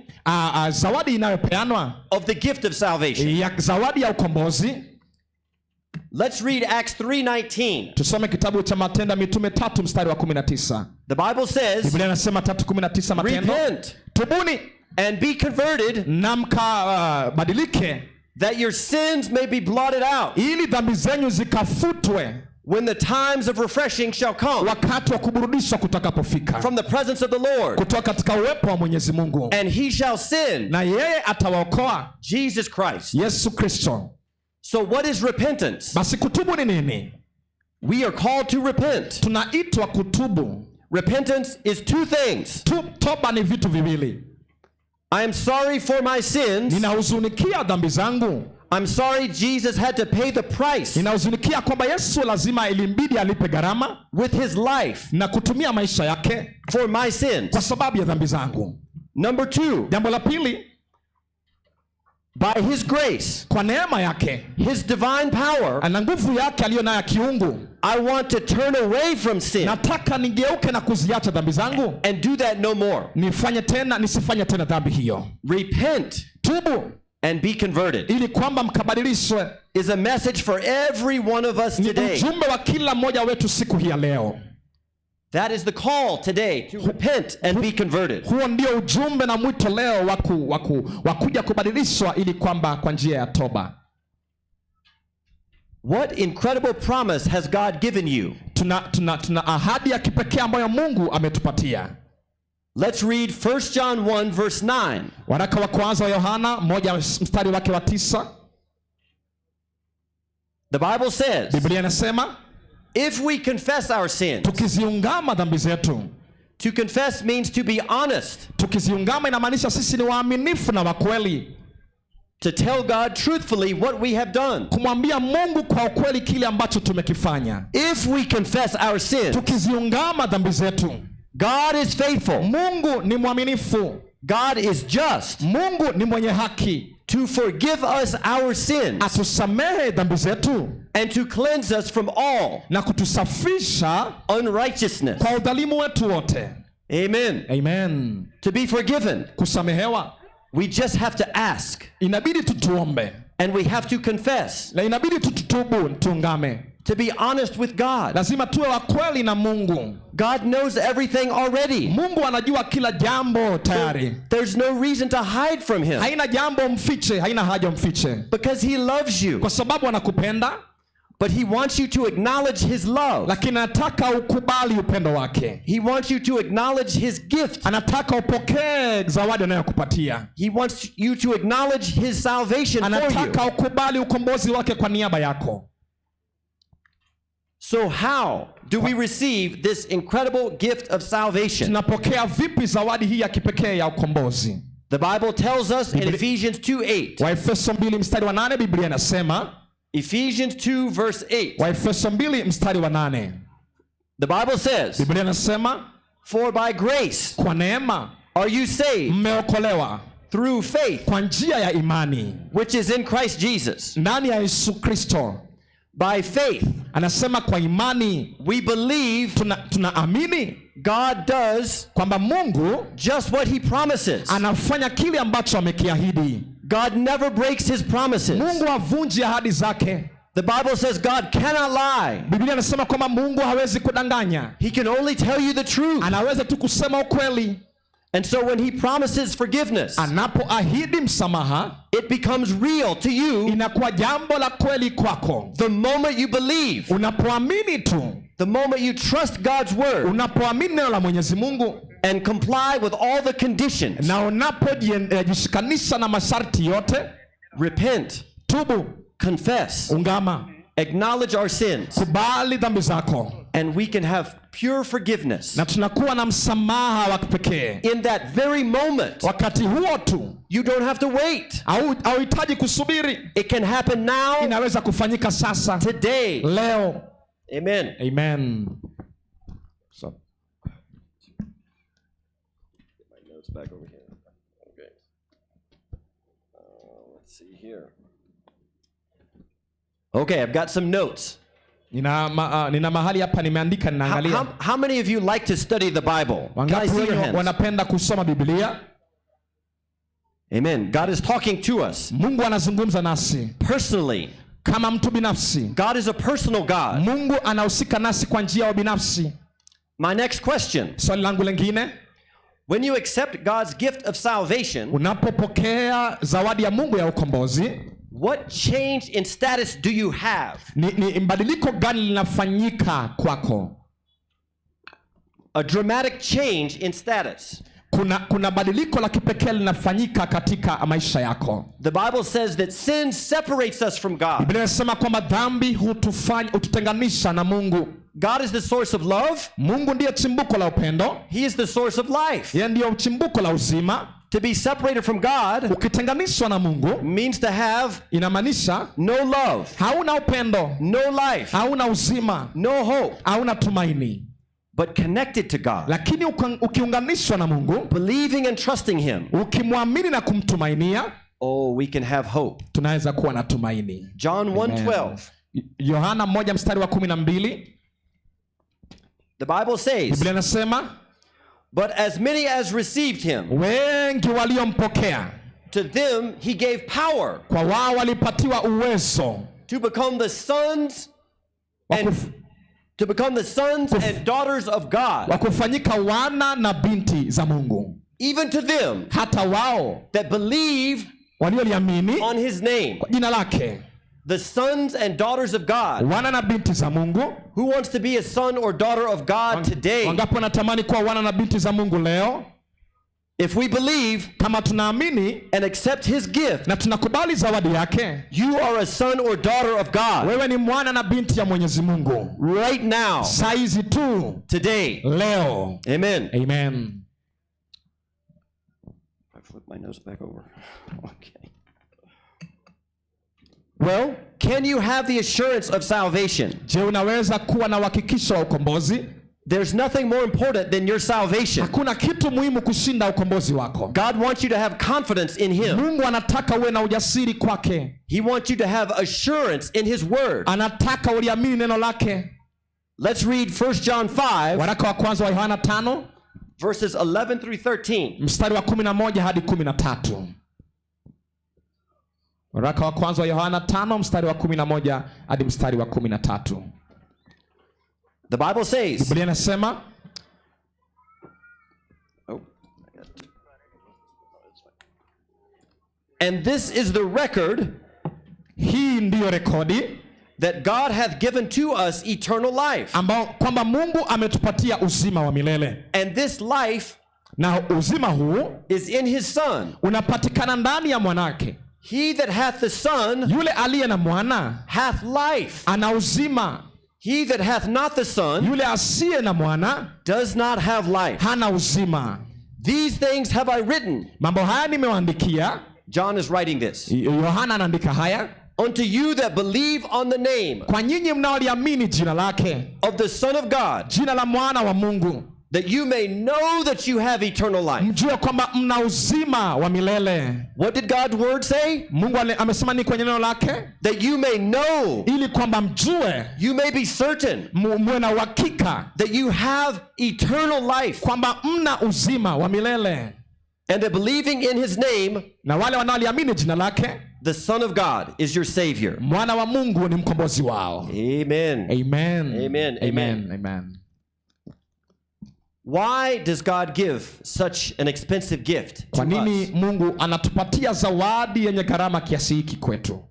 Zawadi inayopeanwa. Of the gift of salvation. Ya zawadi ya ukombozi. Let's read Acts 3:19. Tusome kitabu cha Matendo ya Mitume 3 mstari wa 19. The Bible says, Biblia inasema 3:19 Matendo. Repent, tubuni and be converted, na mkabadilike, that your sins may be blotted out, ili dhambi zenyu zikafutwe, when the times of refreshing shall come, wakati wa kuburudishwa kutakapofika, from the presence of the Lord, kutoka katika uwepo wa Mwenyezi Mungu. And he shall send, na yeye atawaokoa, Jesus Christ. Yesu Kristo. So what is repentance? Basi kutubu ni nini? We are called to repent. Tunaitwa kutubu. Repentance is two things. Toba ni vitu viwili. I am sorry for my sins. Ninahuzunikia dhambi zangu. I'm sorry Jesus had to pay the price. Ninahuzunikia kwamba Yesu lazima ilimbidi alipe gharama with his life, na kutumia maisha yake for my sins, kwa sababu ya dhambi zangu. Number 2. Jambo la pili, by his grace, kwa neema yake, his divine power, ana nguvu yake aliyo nayo kiungu, I want to turn away from sin. Nataka nigeuke na kuziacha dhambi zangu, and do that no more. Nisifanye tena dhambi hiyo. Repent, tubu, and be converted, ili kwamba mkabadilishwe, is a message for every one of us today. Ni ujumbe wa kila mmoja wetu siku hii ya leo. That is the call today, to repent and be converted. Huo ndio ujumbe na mwito leo wa kuja kubadilishwa ili kwamba kwa njia ya toba. What incredible promise has God given you? Tuna ahadi ya kipekee ambayo Mungu ametupatia. Let's read 1 John 1 verse 9. Waraka wa kwanza wa Yohana 1 mstari wake wa 9. The Bible says, Biblia inasema, if we confess our sins. Tukiziungama dhambi zetu. To confess means to be honest. Tukiziungama inamaanisha sisi ni waaminifu na wa kweli. To tell God truthfully what we have done. Kumwambia Mungu kwa ukweli kile ambacho tumekifanya. If we confess our sins. Tukiziungama dhambi zetu. God is faithful. Mungu ni mwaminifu. God is just. Mungu ni mwenye haki. To forgive us our sins. Atusamehe dhambi zetu. And to cleanse us from all. Na kutusafisha unrighteousness. Kwa udhalimu wetu wote. Amen. Amen. To be forgiven. Kusamehewa. We just have to ask. Inabidi tutuombe. And we have to confess. Na inabidi tutubu, tuungame. To be honest with God. Lazima tuwe wa kweli na Mungu. God knows everything already. Mungu anajua kila jambo tayari. So there's no reason to hide from him. Haina jambo mfiche, haina haja mfiche. Because he loves you. Kwa sababu anakupenda. But he wants you to acknowledge his love. Lakini anataka ukubali upendo wake. He wants you to acknowledge his gift. Anataka upokee zawadi anayokupatia. He wants you to acknowledge his salvation for you. Anataka ukubali ukombozi wake kwa niaba yako. So how do we receive this incredible gift of salvation? Tunapokea vipi zawadi hii ya kipekee ya ukombozi? The Bible tells us in Ephesians 2:8. Waefeso 2 mstari wa 8 Biblia inasema, Ephesians 2 verse 8. Waefeso 2 mstari wa 8. The Bible says, Biblia inasema, for by grace, kwa neema, are you saved, mmeokolewa, through faith, kwa njia ya imani, which is in Christ Jesus. Ndani ya Yesu Kristo. By faith, anasema kwa imani, we believe, tunaamini God does kwamba Mungu just what he promises. Anafanya kile ambacho amekiahidi. God never breaks his promises. Mungu havunji ahadi zake. The Bible says God cannot lie. Biblia inasema kwamba Mungu hawezi kudanganya. He can only tell you the truth. Anaweza tu kusema ukweli. And so when he promises forgiveness, anapoahidi msamaha, it becomes real to you. Inakuwa jambo la kweli kwako. The moment you believe. Unapoamini tu. The moment you trust God's word. Unapoamini neno la Mwenyezi Mungu and comply with all the conditions. Na unapojishikanisha na masharti yote, repent, tubu, confess, ungama, acknowledge our sins, kubali dhambi zako, and we can have pure forgiveness. Na tunakuwa na msamaha wa kipekee. In that very moment, wakati huo tu, you don't have to wait. Hauhitaji kusubiri. It can happen now. Inaweza kufanyika sasa, today, leo. Amen. Amen. So, get my notes back over here. Okay. Let's see here. Okay, I've got some notes. Nina mahali hapa nimeandika ninaangalia. How many of you like to study the Bible? Can I see your hands? Wanapenda kusoma Biblia? Amen. God is talking to us. Mungu anazungumza nasi personally. kama mtu binafsi. God is a personal God. Mungu anahusika nasi kwa njia ya binafsi. My next question. Swali langu lingine, when you accept God's gift of salvation, unapopokea zawadi ya Mungu ya ukombozi, what change in status do you have? Ni mbadiliko gani linafanyika kwako? A dramatic change in status. Kuna badiliko la kipekee linafanyika katika maisha yako. The Bible says that sin separates us from God. Biblia inasema kwamba dhambi hututenganisha na Mungu. God is the source of love. Mungu ndiye chimbuko la upendo. He is the source of life. Yeye ndiye chimbuko la uzima. To be separated from God, ukitenganishwa na Mungu, means to have, inamaanisha no love, hauna upendo, no life, hauna uzima, no hope, hauna tumaini. But connected to God, lakini ukiunganishwa na Mungu, believing and trusting him, ukimwamini na kumtumainia, oh, we can have hope. Tunaweza kuwa na tumaini. John 1:12. Yohana 1:12. The Bible says, Biblia inasema, but as many as received him, wengi waliompokea, to them he gave power, kwa wao walipatiwa uwezo, to become the sons and daughters of God. Wakufanyika wana na binti za Mungu. Even to them, hata wao that believe walioliamini on his name. Kwa jina lake. The sons and daughters of God. Wana na binti za Mungu. Who wants to be a son or daughter of God today? Wangapi wanatamani kuwa wana na binti za Mungu leo? If we believe, kama tunaamini and accept his gift, na tunakubali zawadi yake, you are a son or daughter of God. Wewe ni mwana na binti ya Mwenyezi Mungu. Right now. Saizi tu. Today. Leo. Amen. Amen. I flip my nose back over. Okay. Well, can you have the assurance of salvation? Je, unaweza kuwa na uhakikisho wa ukombozi? There's nothing more important than your salvation. Hakuna kitu muhimu kushinda ukombozi wako. God wants you to have confidence in him. Mungu anataka uwe na ujasiri kwake. He wants you to have assurance in his word. Anataka uliamini neno lake. Let's read 1 John 5. Waraka wa kwanza wa Yohana 5 verses 11 through 13. Mstari wa 11 hadi 13. Waraka wa kwanza wa Yohana 5 mstari wa 11 hadi mstari wa 13. The Bible says, Biblia inasema, and this is the record, hii ndiyo rekodi, that God hath given to us eternal life. Ambao kwamba Mungu ametupatia uzima wa milele. And this life, na uzima huu, is in his son. Unapatikana ndani ya mwanake. He that hath the son, yule aliye na mwana, hath life. Ana uzima. He that hath not the son, yule asiye na mwana, does not have life. Hana uzima. These things have I written. Mambo haya nimewaandikia. John is writing this. Yohana anaandika haya. Unto you that believe on the name, kwa nyinyi mnaoliamini jina lake, of the Son of God, jina la mwana wa Mungu, that you may know that you have eternal life. Mjue kwamba mna uzima wa milele. What did God's word say? Mungu amesema ni kwenye neno lake? That you may know, ili kwamba mjue, you may be certain, muwe na uhakika, that you have eternal life, kwamba mna uzima wa milele. And that believing in his name, na wale wanaoliamini jina lake, the Son of God is your Savior. Mwana wa Mungu ni mkombozi wao. Amen. Amen. Amen. Amen. Amen. Why does God give such an expensive gift to kwa nini us? Mungu anatupatia zawadi yenye gharama kiasi hiki kwetu?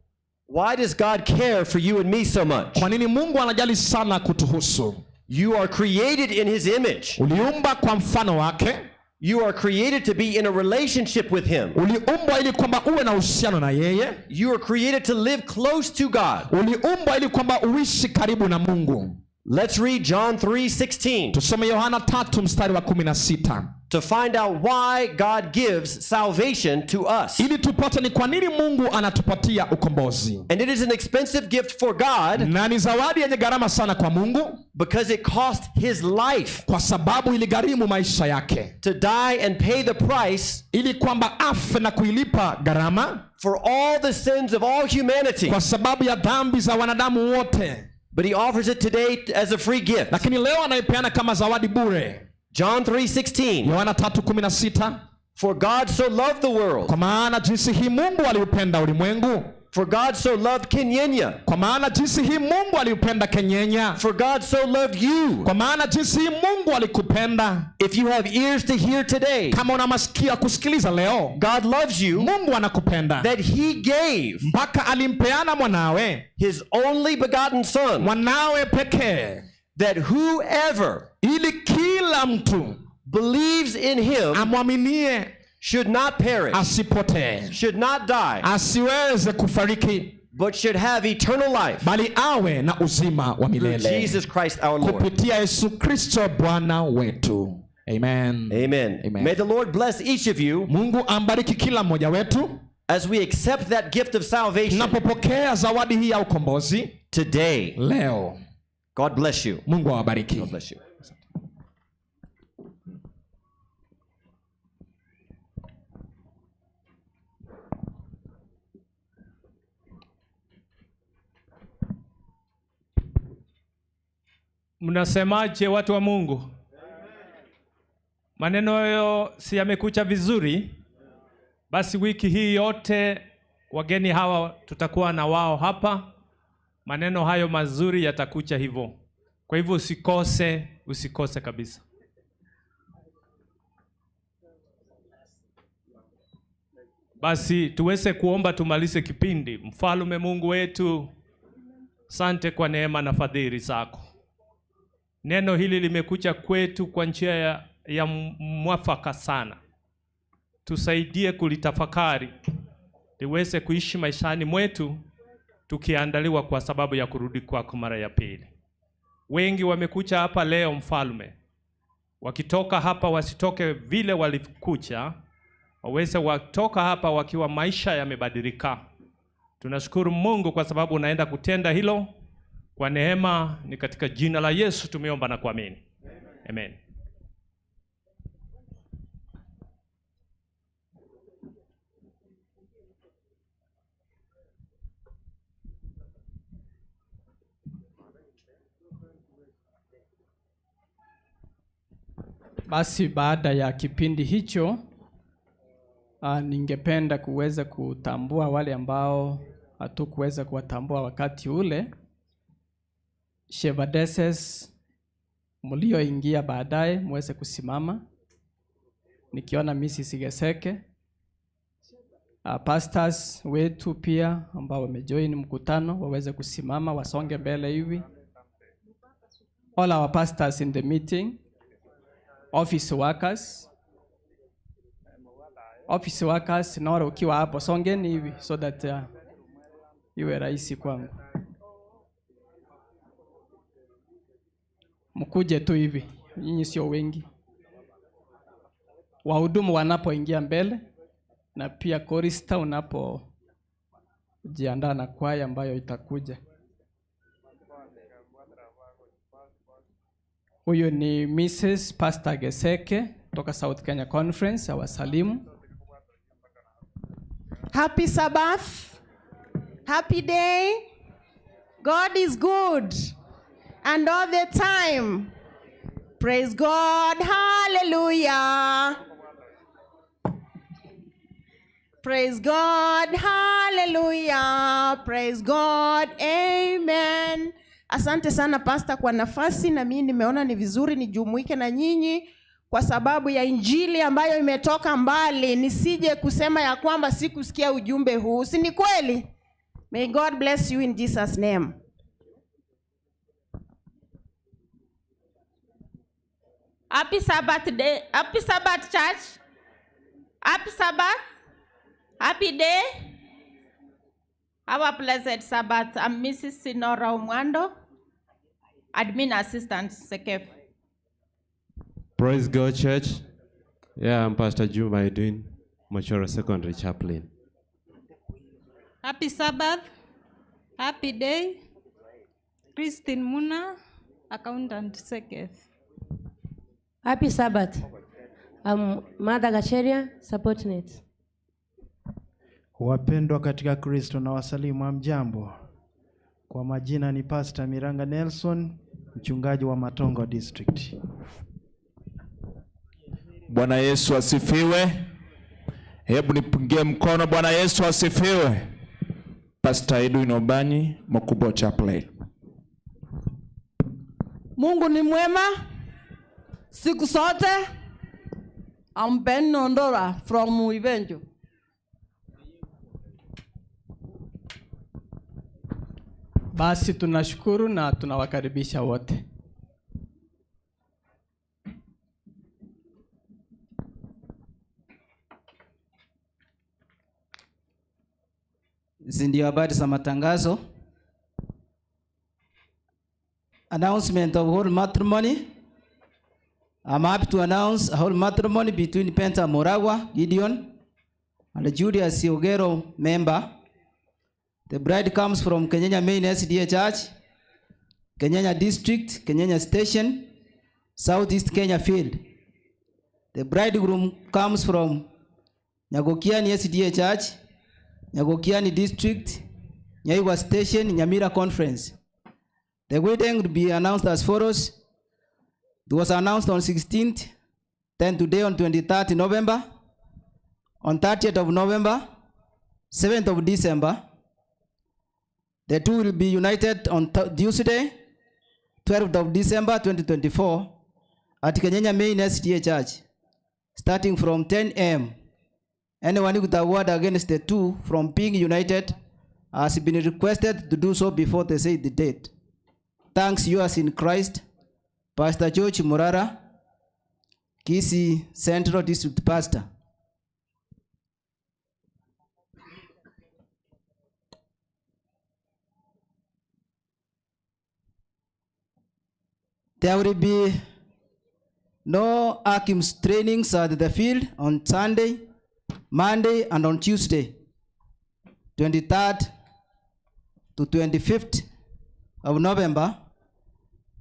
Why does God care for you and me so much? Kwa nini Mungu anajali sana kutuhusu? You are created in his image. Uliumba kwa mfano wake. You are created to be in a relationship with him. Uliumbwa ili kwamba uwe na uhusiano na yeye. You are created to live close to God. Uliumbwa ili kwamba uishi karibu na Mungu. Let's read John 3:16. Tusome Yohana 3 mstari wa 16. To find out why God gives salvation to us. Ili tupate ni kwa nini Mungu anatupatia ukombozi. And it is an expensive gift for God. Na ni zawadi yenye gharama sana kwa Mungu. Because it cost his life. Kwa sababu iligharimu maisha yake. To die and pay the price. Ili kwamba afe na kuilipa gharama. For all the sins of all humanity. Kwa sababu ya dhambi za wanadamu wote. But he offers it today as a free gift. Lakini leo anaipeana kama zawadi bure. John 3:16. Yohana 3:16. For God so loved the world. Kwa maana jinsi hii Mungu aliupenda ulimwengu. For God so loved Kenyenya. Kwa maana jinsi hii Mungu aliupenda Kenyenya. For God so loved you. Kwa maana jinsi hii Mungu alikupenda. If you have ears to hear today, kama una masikio kusikiliza leo, God loves you. Mungu anakupenda. That he gave mpaka alimpeana mwanawe, his only begotten son. Mwanawe pekee. That whoever, ili kila mtu, believes in him, amwaminie, should not perish, asipotee, should not die, asiweze kufariki, but should have eternal life, bali awe na uzima wa milele, through Jesus Christ our Lord. Kupitia Yesu Kristo Bwana wetu. Amen. Amen. Amen. May the Lord bless each of you. Mungu ambariki kila mmoja wetu as we accept that gift of salvation. Tunapopokea zawadi hii ya ukombozi today. Leo. God bless you. Mungu awabariki. God bless you. Mnasemaje watu wa Mungu? Maneno hayo si yamekucha vizuri? Basi wiki hii yote wageni hawa tutakuwa na wao hapa. Maneno hayo mazuri yatakucha hivyo. Kwa hivyo usikose kabisa. Basi tuweze kuomba tumalize kipindi. Mfalme Mungu wetu, asante kwa neema na fadhili zako. Neno hili limekuja kwetu kwa njia ya mwafaka sana. Tusaidie kulitafakari, liweze kuishi maishani mwetu, tukiandaliwa kwa sababu ya kurudi kwako mara ya pili. Wengi wamekuja hapa leo mfalme. Wakitoka hapa wasitoke vile walikuja, waweze watoka hapa wakiwa maisha yamebadilika. Tunashukuru Mungu kwa sababu unaenda kutenda hilo. Kwa neema ni katika jina la Yesu tumeomba na kuamini. Amen. Basi baada ya kipindi hicho ningependa kuweza kutambua wale ambao hatukuweza kuwatambua wakati ule. Shevadeses mlioingia baadaye muweze kusimama. Nikiona Mrs. Geseke. Pastors wetu pia ambao wamejoin mkutano waweze kusimama, wasonge mbele hivi. All our pastors in the meeting. Office workers nao ukiwa hapo songeni hivi so that iwe rahisi kwangu. Mkuje tu hivi, nyinyi sio wengi. Wahudumu wanapoingia mbele na pia chorister unapojiandaa na kwaya ambayo itakuja. Huyo ni Mrs. Pastor Geseke kutoka South Kenya Conference, awasalimu. Happy Sabbath. Happy day. God is good. And all the time. Praise God. Hallelujah. Praise God. Hallelujah. Praise God. Amen. Asante sana Pastor kwa nafasi, na mimi nimeona ni vizuri nijumuike na nyinyi kwa sababu ya injili ambayo imetoka mbali, nisije kusema ya kwamba sikusikia ujumbe huu. Si ni kweli? May God bless you in Jesus name. Happy Sabbath day. Happy Sabbath church. Happy Sabbath. Happy day. Have a blessed Sabbath. I'm Mrs. Sinora Umwando, Admin Assistant, Sekef. Praise God, church. Yeah, I'm Pastor Juma Edwin, Machora Secondary Chaplain. Happy Sabbath. Happy day. Christine Muna, Accountant, Sekef. Happy Sabbath. I'm Mother Gacheria, Supportnet. Wapendwa katika Kristo na wasalimu, hamjambo. Kwa majina ni Pastor Miranga Nelson, mchungaji wa Matongo District. Bwana Yesu asifiwe. Hebu nipungie mkono. Bwana Yesu asifiwe. Pastor Edwin Obanyi, Mokubo Chaplain. Mungu ni mwema siku zote. I'm Ben Nondora from Ivenjo. Basi tunashukuru na tunawakaribisha wote. Hizi ndio habari za matangazo. Announcement of whole matrimony. I'm happy to announce a whole matrimony between Penta Moragwa, Gideon, and Julius Siogero, member. The bride comes from Kenyanya Main SDA Church, Kenyanya District, Kenyanya Station, Southeast Kenya Field. The bridegroom comes from Nyagokiani SDA Church, Nyagokiani District, Nyaiwa Station, Nyamira Conference. The wedding will be announced as follows. It was announced on 16th, then today on 23rd November, on 30th of November, 7th of December. The two will be united on Tuesday, 12th of December 2024, at Kenyanya Main SDA Church, starting from 10 a.m. Anyone who could award against the two from being united has been requested to do so before they say the date. Thanks, yours in Christ, Pastor George Murara, Kisii Central District Pastor. There will be no Akim's trainings at the field on Sunday, Monday, and on Tuesday, 23rd to 25th of November.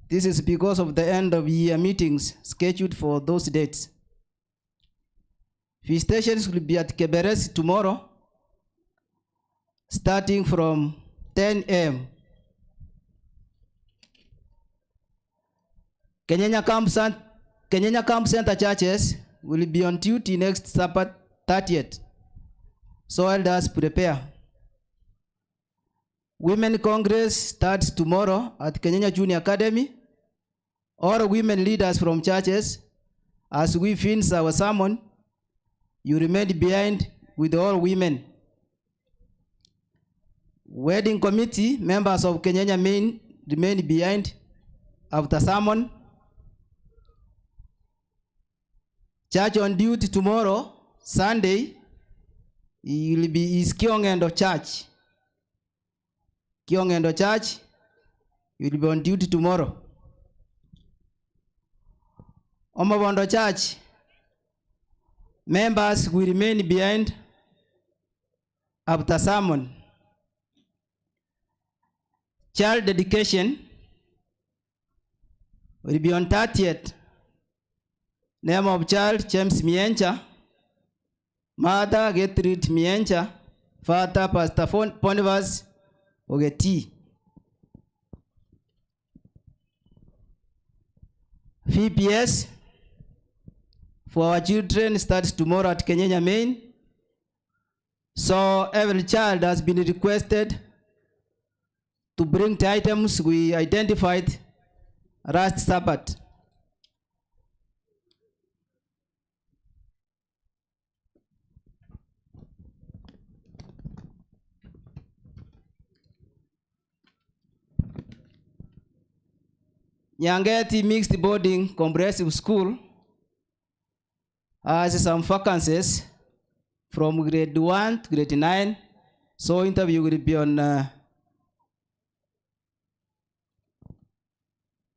This is because of the end of year meetings scheduled for those dates. Visitations will be at Keberes tomorrow, starting from 10 a.m. Kenyanya Camp Center churches will be on duty next Sabbath 30th. So elders prepare. Women Congress starts tomorrow at Kenyanya Junior Academy. All women leaders from churches, as we finish our sermon, you remain behind with all women. Wedding committee members of Kenyanya Main remain behind after sermon. Church on duty tomorrow, Sunday, will be is Kiongendo Church. Kiongendo Church will be on duty tomorrow. Omabondo Church members will remain behind after sermon. Child dedication will be on 30th. Name of child, James Miencha. Mother, Gertrude Miencha. Father, Pastor Ponivas Ogeti. VPS for our children starts tomorrow at Kenyanya Main. So every child has been requested to bring the items we identified last Sabbath. Nyangeti Mixed Boarding Comprehensive School has some vacancies from grade 1 to grade 9. So interview will be on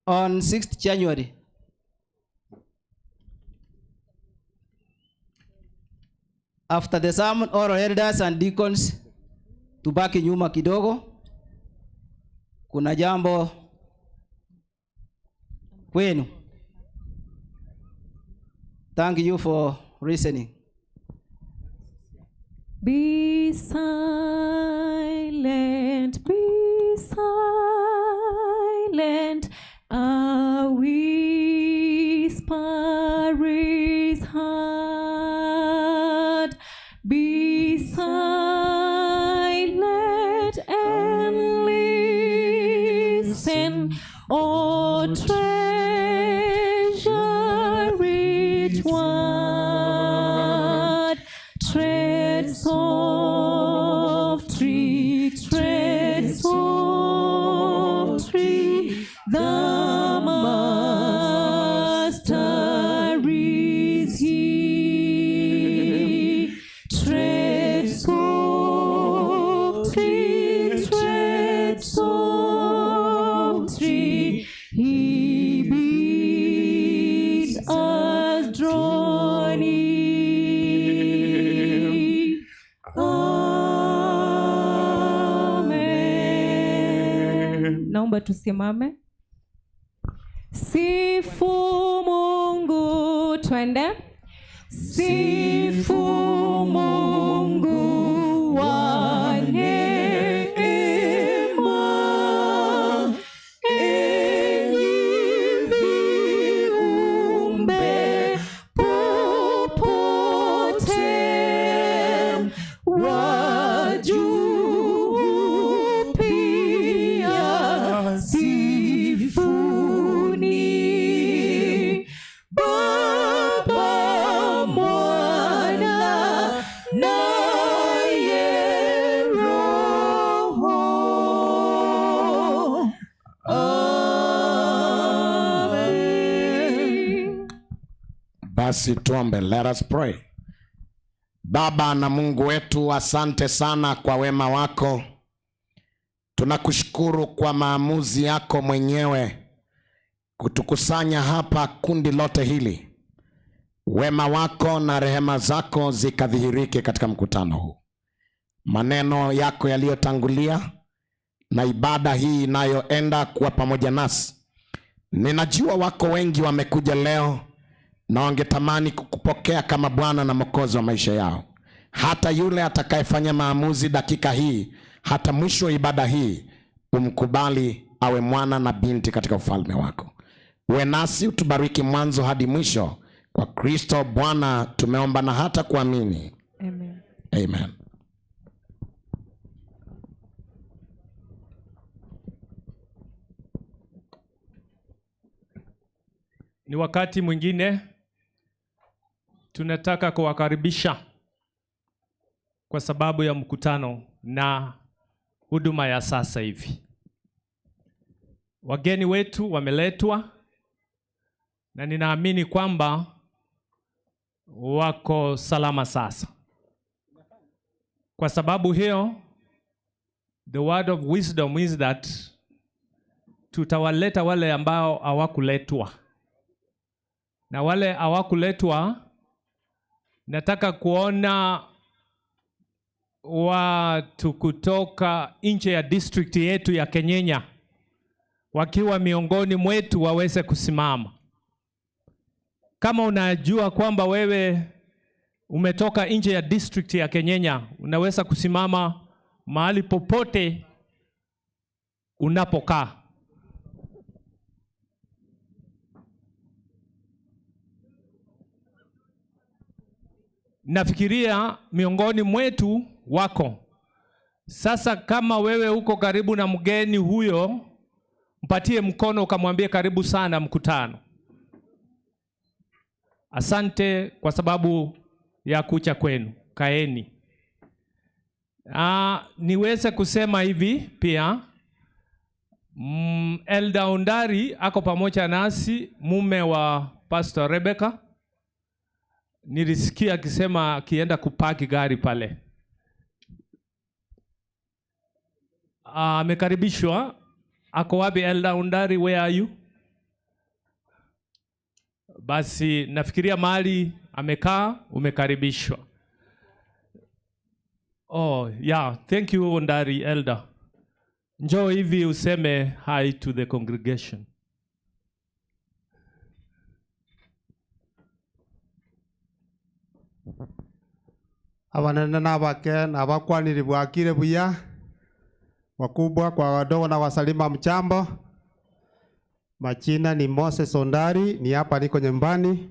6th January. After the sermon, all elders and deacons tubaki nyuma kidogo. Kuna jambo kwenu. Thank you for listening. Be silent, be silent. A whisper is heard. Be silent sin. Oh, treasure rich word, tread softly, the Master is he. Tread softly, he bids us draw near. Amen. Naomba tusimame. Sifu Mungu, twende. Sifu Mungu wa neema, enyi viumbe popote wa juu pia sifuni. Baba, Mwana, naye Roho. Amen. Basi tuombe. Let us pray. Baba na Mungu wetu, asante sana kwa wema wako. Tunakushukuru kwa maamuzi yako mwenyewe kutukusanya hapa kundi lote hili. Wema wako na rehema zako zikadhihirike katika mkutano huu. Maneno yako yaliyotangulia na ibada hii inayoenda kuwa pamoja nasi. Ninajua wako wengi wamekuja leo na wangetamani kukupokea kama Bwana na Mwokozi wa maisha yao. Hata yule atakayefanya maamuzi dakika hii, hata mwisho wa ibada hii, umkubali awe mwana na binti katika ufalme wako. Uwe nasi, utubariki mwanzo hadi mwisho. Kwa Kristo Bwana tumeomba na hata kuamini. Amen. Amen. Ni wakati mwingine tunataka kuwakaribisha kwa sababu ya mkutano na huduma ya sasa hivi. Wageni wetu wameletwa na ninaamini kwamba wako salama sasa. Kwa sababu hiyo, the word of wisdom is that tutawaleta wale ambao hawakuletwa. Na wale hawakuletwa, nataka kuona watu kutoka nje ya district yetu ya Kenyenya wakiwa miongoni mwetu waweze kusimama. Kama unajua kwamba wewe umetoka nje ya district ya Kenyenya, unaweza kusimama mahali popote unapokaa. Nafikiria miongoni mwetu wako. Sasa kama wewe uko karibu na mgeni huyo, mpatie mkono ukamwambie karibu sana mkutano. Asante kwa sababu ya kucha kwenu. Kaeni. Niweze kusema hivi pia. Elder Ondari ako pamoja nasi, mume wa Pastor Rebecca. Nilisikia akisema akienda kupaki gari pale. Amekaribishwa. Ako wapi Elder Ondari? Where are you? Basi nafikiria mahali amekaa umekaribishwa. Oh, yeah, thank you Ondari Elder. Njoo hivi useme hi to the congregation. Abanene nabake nabakwaniri bwakire buya, wakubwa kwa wadogo na wasalima mchambo. Majina ni Moses Ondari, ni hapa niko nyumbani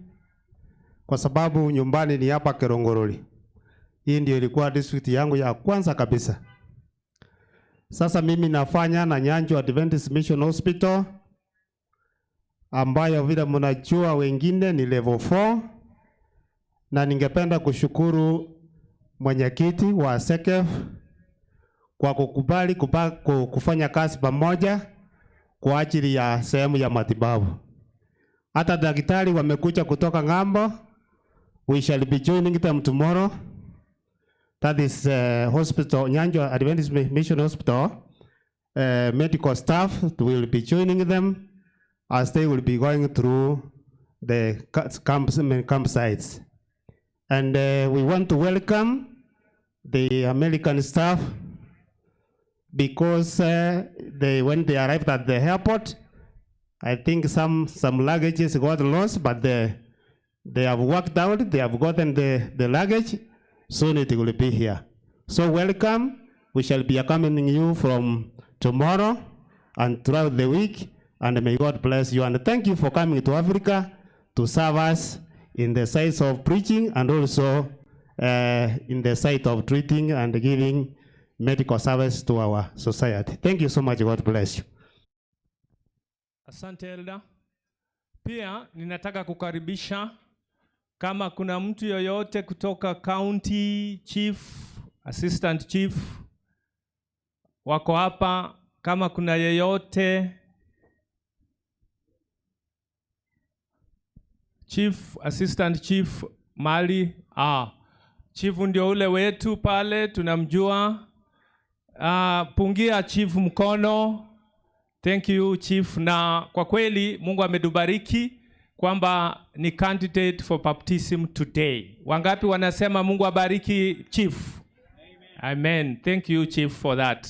kwa sababu nyumbani ni hapa Kerongoroli. Hii ndio ilikuwa district yangu ya kwanza kabisa. Sasa mimi nafanya na Nyanjo Adventist Mission Hospital ambayo vile mnajua wengine ni level 4, na ningependa kushukuru mwenyekiti wa SEKEF kwa kukubali kufanya kazi pamoja kwa ajili ya sehemu ya matibabu. Hata daktari wamekuja kutoka ng'ambo. We shall be joining them tomorrow. That is hospital, Nyanjo Adventist Mission Hospital. Medical staff will be joining them as they will be going through the campsites. And we want to welcome the American staff because when they arrived at the airport, I think some luggages got lost, but they have worked out, they have gotten the luggage, soon it will be here. So welcome, we shall be accompanying you from tomorrow and throughout the week, and may God bless you. And thank you for coming to Africa to serve us in the sites of preaching and also in the site of treating and giving medical service to our society. Thank you so much, God bless you. Asante Elda. Pia ninataka kukaribisha kama kuna mtu yoyote kutoka county chief, assistant chief wako hapa, kama kuna yeyote chief, assistant chief mali, chief ndio ule wetu pale tunamjua. Pungia chief mkono. Thank you chief, na kwa kweli Mungu ametubariki kwamba ni candidate for baptism today. Wangapi wanasema Mungu abariki chief? Amen. Thank you chief for that.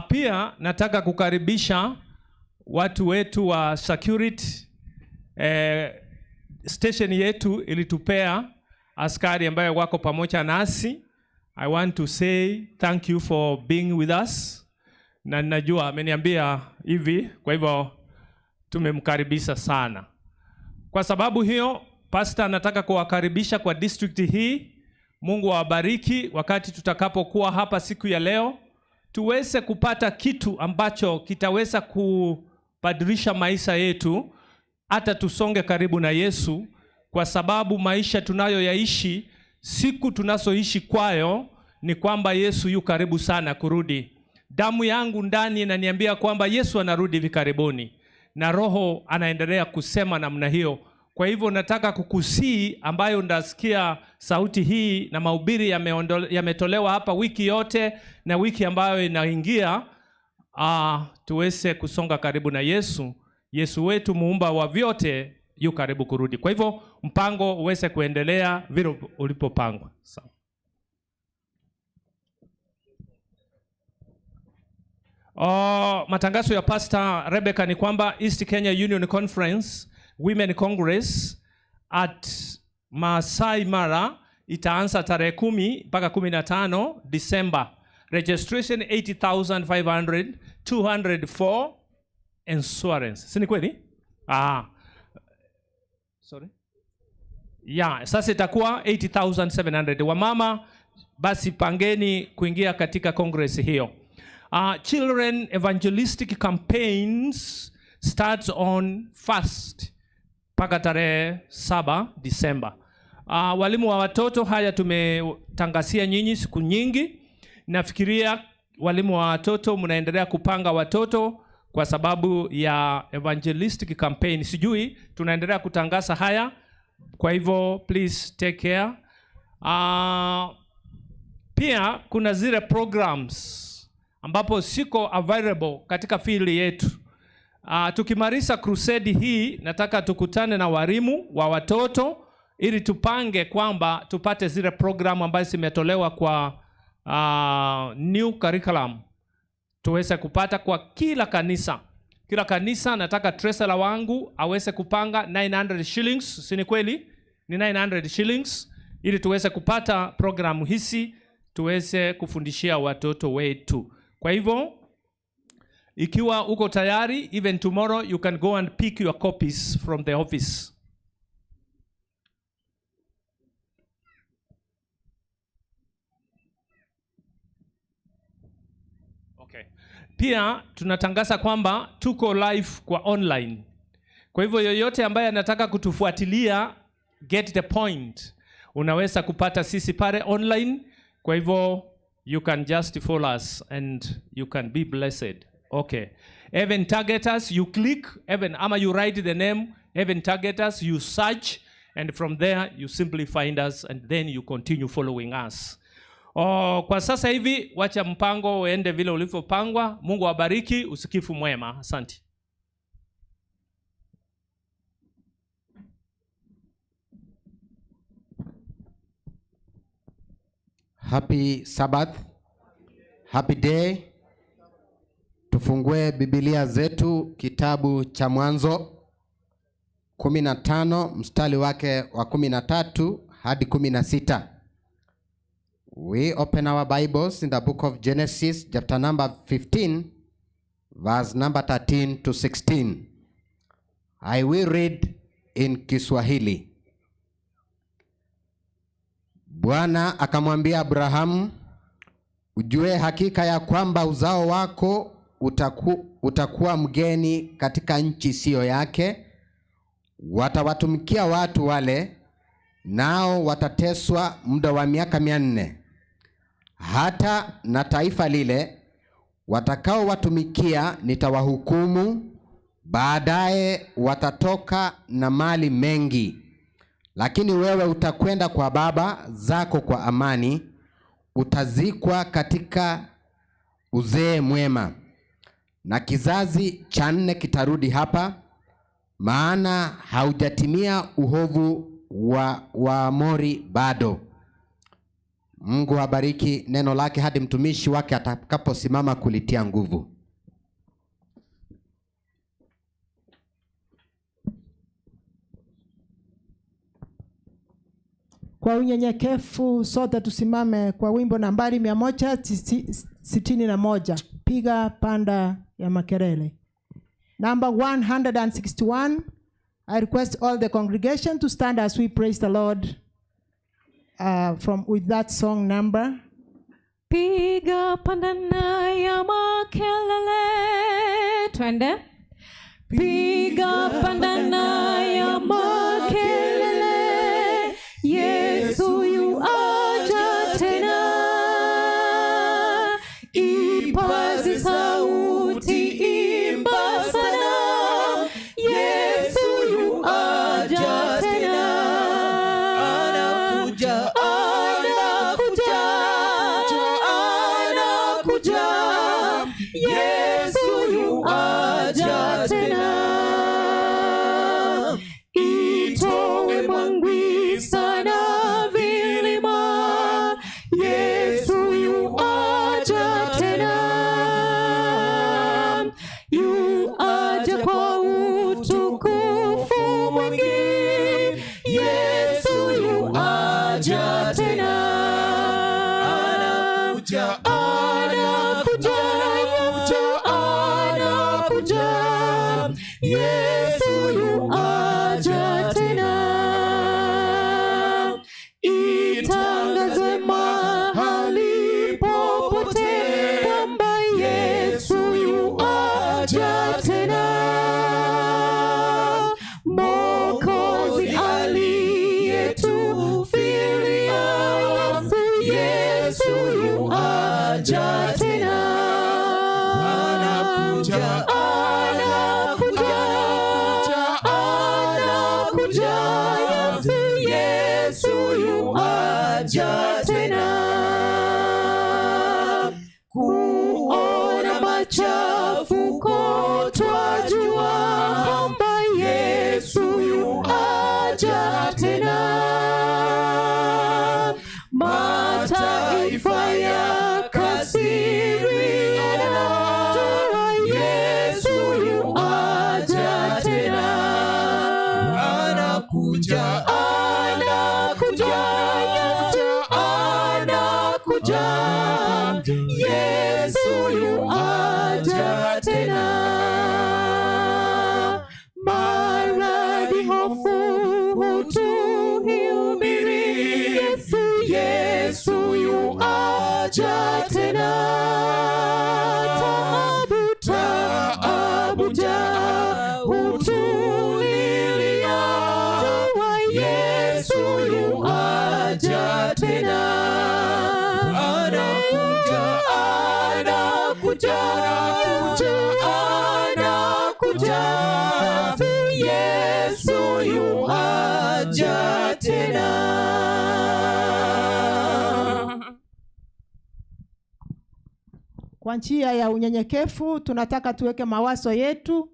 Pia nataka kukaribisha watu wetu wa security. Station yetu ilitupea askari ambayo wako pamoja nasi. I want to say thank you for being with us. Na ninajua ameniambia hivi, kwa hivyo tumemkaribisha sana. Kwa sababu hiyo, pastor anataka kuwakaribisha kwa district hii. Mungu awabariki wakati tutakapokuwa hapa siku ya leo. Tuweze kupata kitu ambacho kitaweza kubadilisha maisha yetu, hata tusonge karibu na Yesu, kwa sababu maisha tunayoyaishi, siku tunazoishi kwayo ni kwamba Yesu yu karibu sana kurudi. Damu yangu ndani inaniambia kwamba Yesu anarudi hivi karibuni, na Roho anaendelea kusema namna hiyo. Kwa hivyo nataka kukusii ambayo ndasikia sauti hii na mahubiri yametolewa hapa wiki yote na wiki ambayo inaingia, tuweze kusonga karibu na Yesu. Yesu wetu muumba wa vyote yu karibu kurudi. Kwa hivyo mpango uweze kuendelea vile ulipopangwa. Sawa. Matangazo ya Pastor Rebecca ni kwamba East Kenya Union Conference Women Congress at Masai Mara itaanza tarehe 10 mpaka 15 December. Registration 80,500, 200 for insurance. Si ni kweli? Sorry. Yeah, sasa itakuwa 80,700. Wamama basi pangeni kuingia katika congress hiyo. Children evangelistic campaigns starts on 1st mpaka tarehe 7 December. Walimu wa watoto, haya tumetangazia nyinyi siku nyingi. Nafikiria walimu wa watoto mnaendelea kupanga watoto kwa sababu ya evangelistic campaign. Sijui tunaendelea kutangaza haya, kwa hivyo please take care. Pia kuna zile programs ambapo siko available katika field yetu. Tukimaliza crusade hii, nataka tukutane na walimu wa watoto ili tupange kwamba tupate zile program ambazo zimetolewa kwa new curriculum tuweze kupata kwa kila kanisa. Kila kanisa nataka treasurer wangu aweze kupanga 900 shillings, si ni kweli? Ni 900 shillings ili tuweze kupata program hizi, tuweze kufundishia watoto wetu. Kwa hivyo ikiwa uko tayari, even tomorrow you can go and pick your copies from the office. pia tunatangaza kwamba tuko live kwa online. Kwa hivyo yoyote ambaye anataka kutufuatilia, get the point, unaweza kupata sisi pale online. Kwa hivyo you can just follow us and you can be blessed. Okay. Even target us, you click, even ama you write the name, even target us, you search, and from there you simply find us and then you continue following us. Kwa sasa hivi wacha mpango uende vile ulivyopangwa. Mungu awabariki, usikifu mwema. Asante. Happy Sabbath. Happy day. Tufungue Biblia zetu kitabu cha Mwanzo 15 mstari wake wa 13 hadi 16. We open our Bibles in the book of Genesis, chapter number 15, verse number 13 to 16. I will read in Kiswahili. Bwana akamwambia Abrahamu, ujue hakika ya kwamba uzao wako utakuwa mgeni katika nchi isiyo yake. Watawatumikia watu wale, nao watateswa muda wa miaka 400. Hata na taifa lile watakao watumikia nitawahukumu, baadaye watatoka na mali mengi. Lakini wewe utakwenda kwa baba zako kwa amani, utazikwa katika uzee mwema. Na kizazi cha 4 kitarudi hapa, maana haujatimia uhovu wa Waamori bado. Mungu abariki neno lake hadi mtumishi wake atakaposimama kulitia nguvu. Kwa unyenyekevu sote tusimame kwa wimbo nambari 161. Piga panda ya makelele. Number 161. I request all the congregation to stand as we praise the Lord with that song number. Piga panda ya makelele. Twende. Piga panda ya makelele. Yesu yu aja tena. Ipaze sauti, imba sana. Yesu yu aja tena. Anakuja, anakuja, anakuja. Yesu yu aja tena. Itowe mwangwi sana vilima. Yesu yu aja tena. Yu aja kwa utukufu mwingi. Yesu yu aja tena. Anakuja, anakuja, anakuja. Yesu yu aja tena. Itangazwe mahali popote kwamba Yesu yu aja tena. Mwokozi aliyetufilia, Yesu yu aja tena. Anakuja, anakuja, anakuja. Yesu yu aja tena. Kuona machafuko anakuja, hutulilia, Yesu yuaja tena. Anakuja, anakuja, anakuja, Yesu yuaja tena. Kwa njia ya unyenyekevu tunataka tuweke mawazo yetu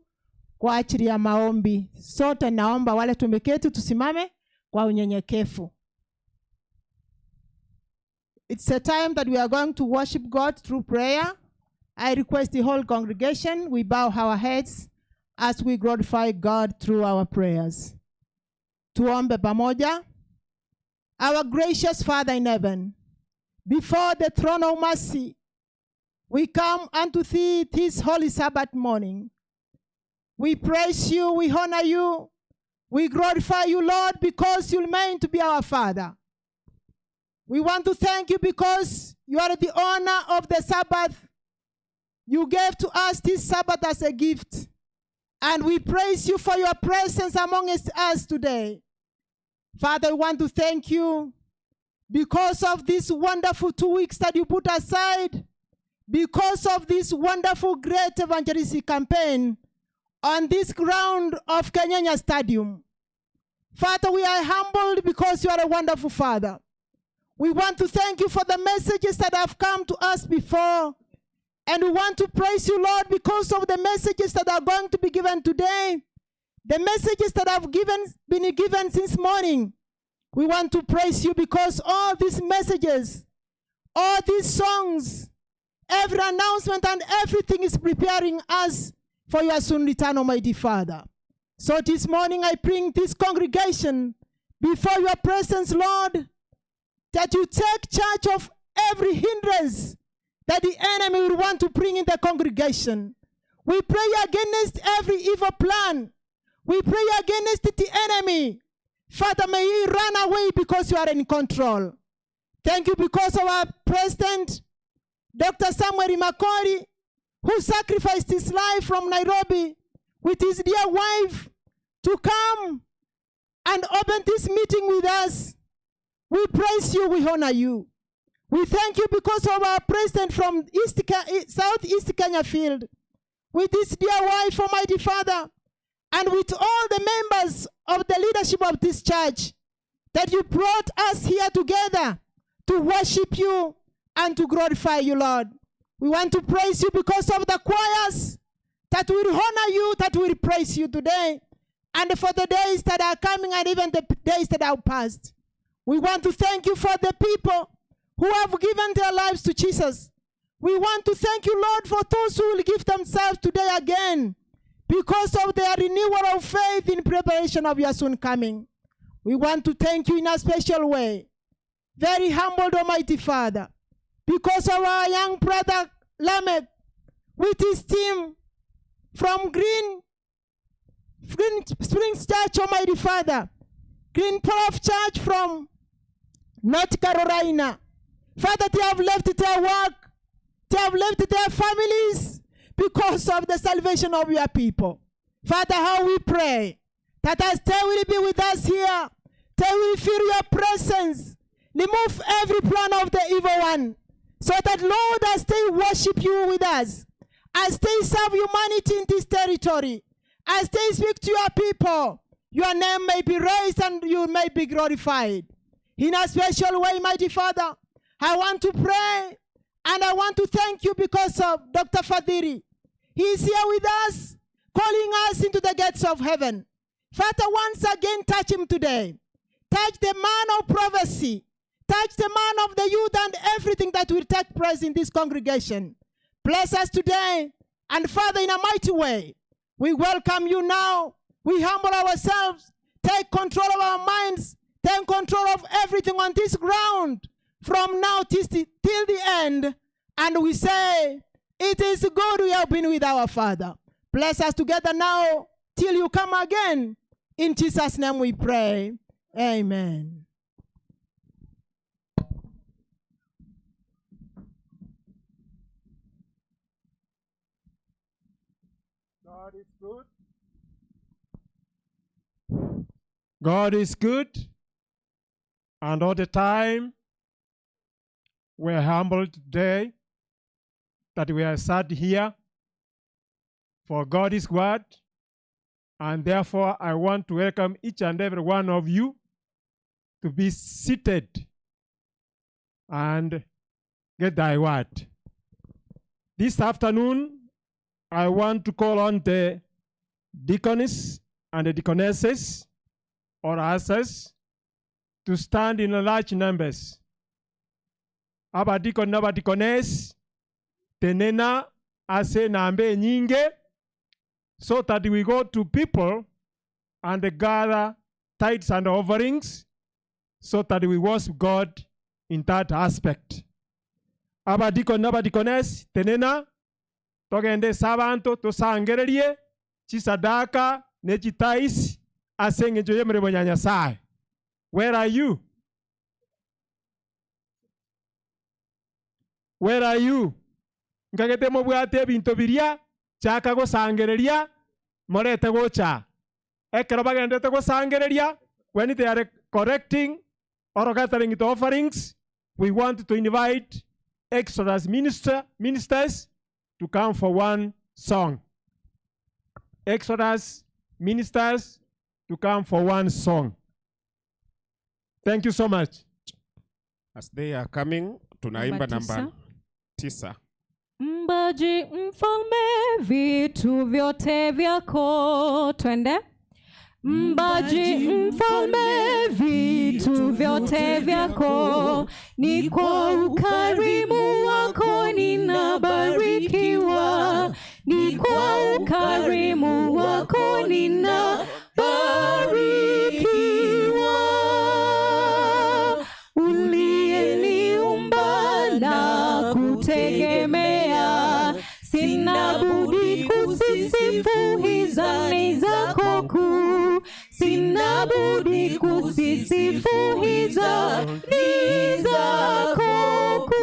kwa ajili ya maombi. Sote naomba wale tumeketi tusimame kwa unyenyekevu. It's a time that we are going to worship God through prayer. I request the whole congregation, we bow our heads as we glorify God through our prayers. Tuombe pamoja. Our gracious Father in heaven, before the throne of mercy, we come unto thee this holy Sabbath morning. We praise you, we honor you, we glorify you, Lord, because you remain to be our Father. We want to thank you because you are the owner of the Sabbath. You gave to us this Sabbath as a gift. And we praise you for your presence among us today. Father, we want to thank you because of this wonderful 2 weeks that you put aside, because of this wonderful great evangelistic campaign on this ground of Kenyanya Stadium. Father, we are humbled because you are a wonderful Father. We want to thank you for the messages that have come to us before. And we want to praise you, Lord, because of the messages that are going to be given today. The messages that have been given since morning. We want to praise you because all these messages, all these songs, every announcement and everything is preparing us for your soon return, Almighty Father. So this morning I bring this congregation before your presence, Lord, that you take charge of every hindrance that the enemy will want to bring in the congregation. We pray against every evil plan. We pray against the enemy. Father, may he run away because you are in control. Thank you because of our President, Dr. Samuel Makori, who sacrificed his life from Nairobi with his dear wife to come and open this meeting with us. We praise you, we honor you. We thank you because of our president from Southeast Kenya Field, with his dear wife, Almighty Father, and with all the members of the leadership of this church, that you brought us here together to worship you and to glorify you, Lord. We want to praise you because of the choirs that will honor you, that will praise you today, and for the days that are coming and even the days that are past. We want to thank you for the people who have given their lives to Jesus. We want to thank you, Lord, for those who will give themselves today again because of their renewal of faith in preparation of your soon coming. We want to thank you in a special way. Very humbled, Almighty Father, because of our young brother Lamek with his team from Green Springs Church, Almighty Father, Green Path Church from North Carolina. Father, they have left their work, they have left their families because of the salvation of your people. Father, how we pray that as they will be with us here, they will feel your presence. Remove every plan of the evil one, so that, Lord, as they worship you with us, as they serve humanity in this territory, as they speak to your people, your name may be raised and you may be glorified. In a special way, mighty Father, I want to pray and I want to thank you because of Dr. Fadhiri. He is here with us, calling us into the gates of heaven. Father, once again, touch him today. Touch the man of prophecy. Touch the man of the youth and everything that will take place in this congregation. Bless us today. And Father, in a mighty way, we welcome you now. We humble ourselves. Take control of our minds. Take control of everything on this ground from now till the end. And we say, it is good we have been with our Father. Bless us together now till you come again. In Jesus' name we pray. Amen. God is good. God is good. And all the time, we're humbled today that we are sat here for God's word. And therefore, I want to welcome each and every one of you to be seated and get thy word. This afternoon, I want to call on the deacons and the deaconesses or ushers to stand in large numbers. Aba deacon na deaconess tenena ase nambe nyinge, so that we go to people and gather tithes and offerings, so that we worship God in that aspect. Aba deacon na deaconess tenena togende sabanto tusangererie chisadaka ne chitais asenge joye mrebo nyanyasaye. Where are you? Where are you? Ngagete mobwate binto biria chaka go sangereria morete gocha. Ekero bagendete go sangereria when they are correcting or gathering the offerings. We want to invite Exodus ministers to come for one song. Exodus ministers to come for one song. Thank you so much. As they are coming, tunaimba namba 9. Mbaji mfalme vitu vyote vyako, twende. Mbaji mfalme vitu vyote vyako, ni kwa ukarimu wako ninabarikiwa, ni kwa ukarimu wako ninabarikiwa. Uliyeniumba na kutegemea, sina budi kusisifu hizani zako kuu, sina budi kusisifu hizani zako kuu.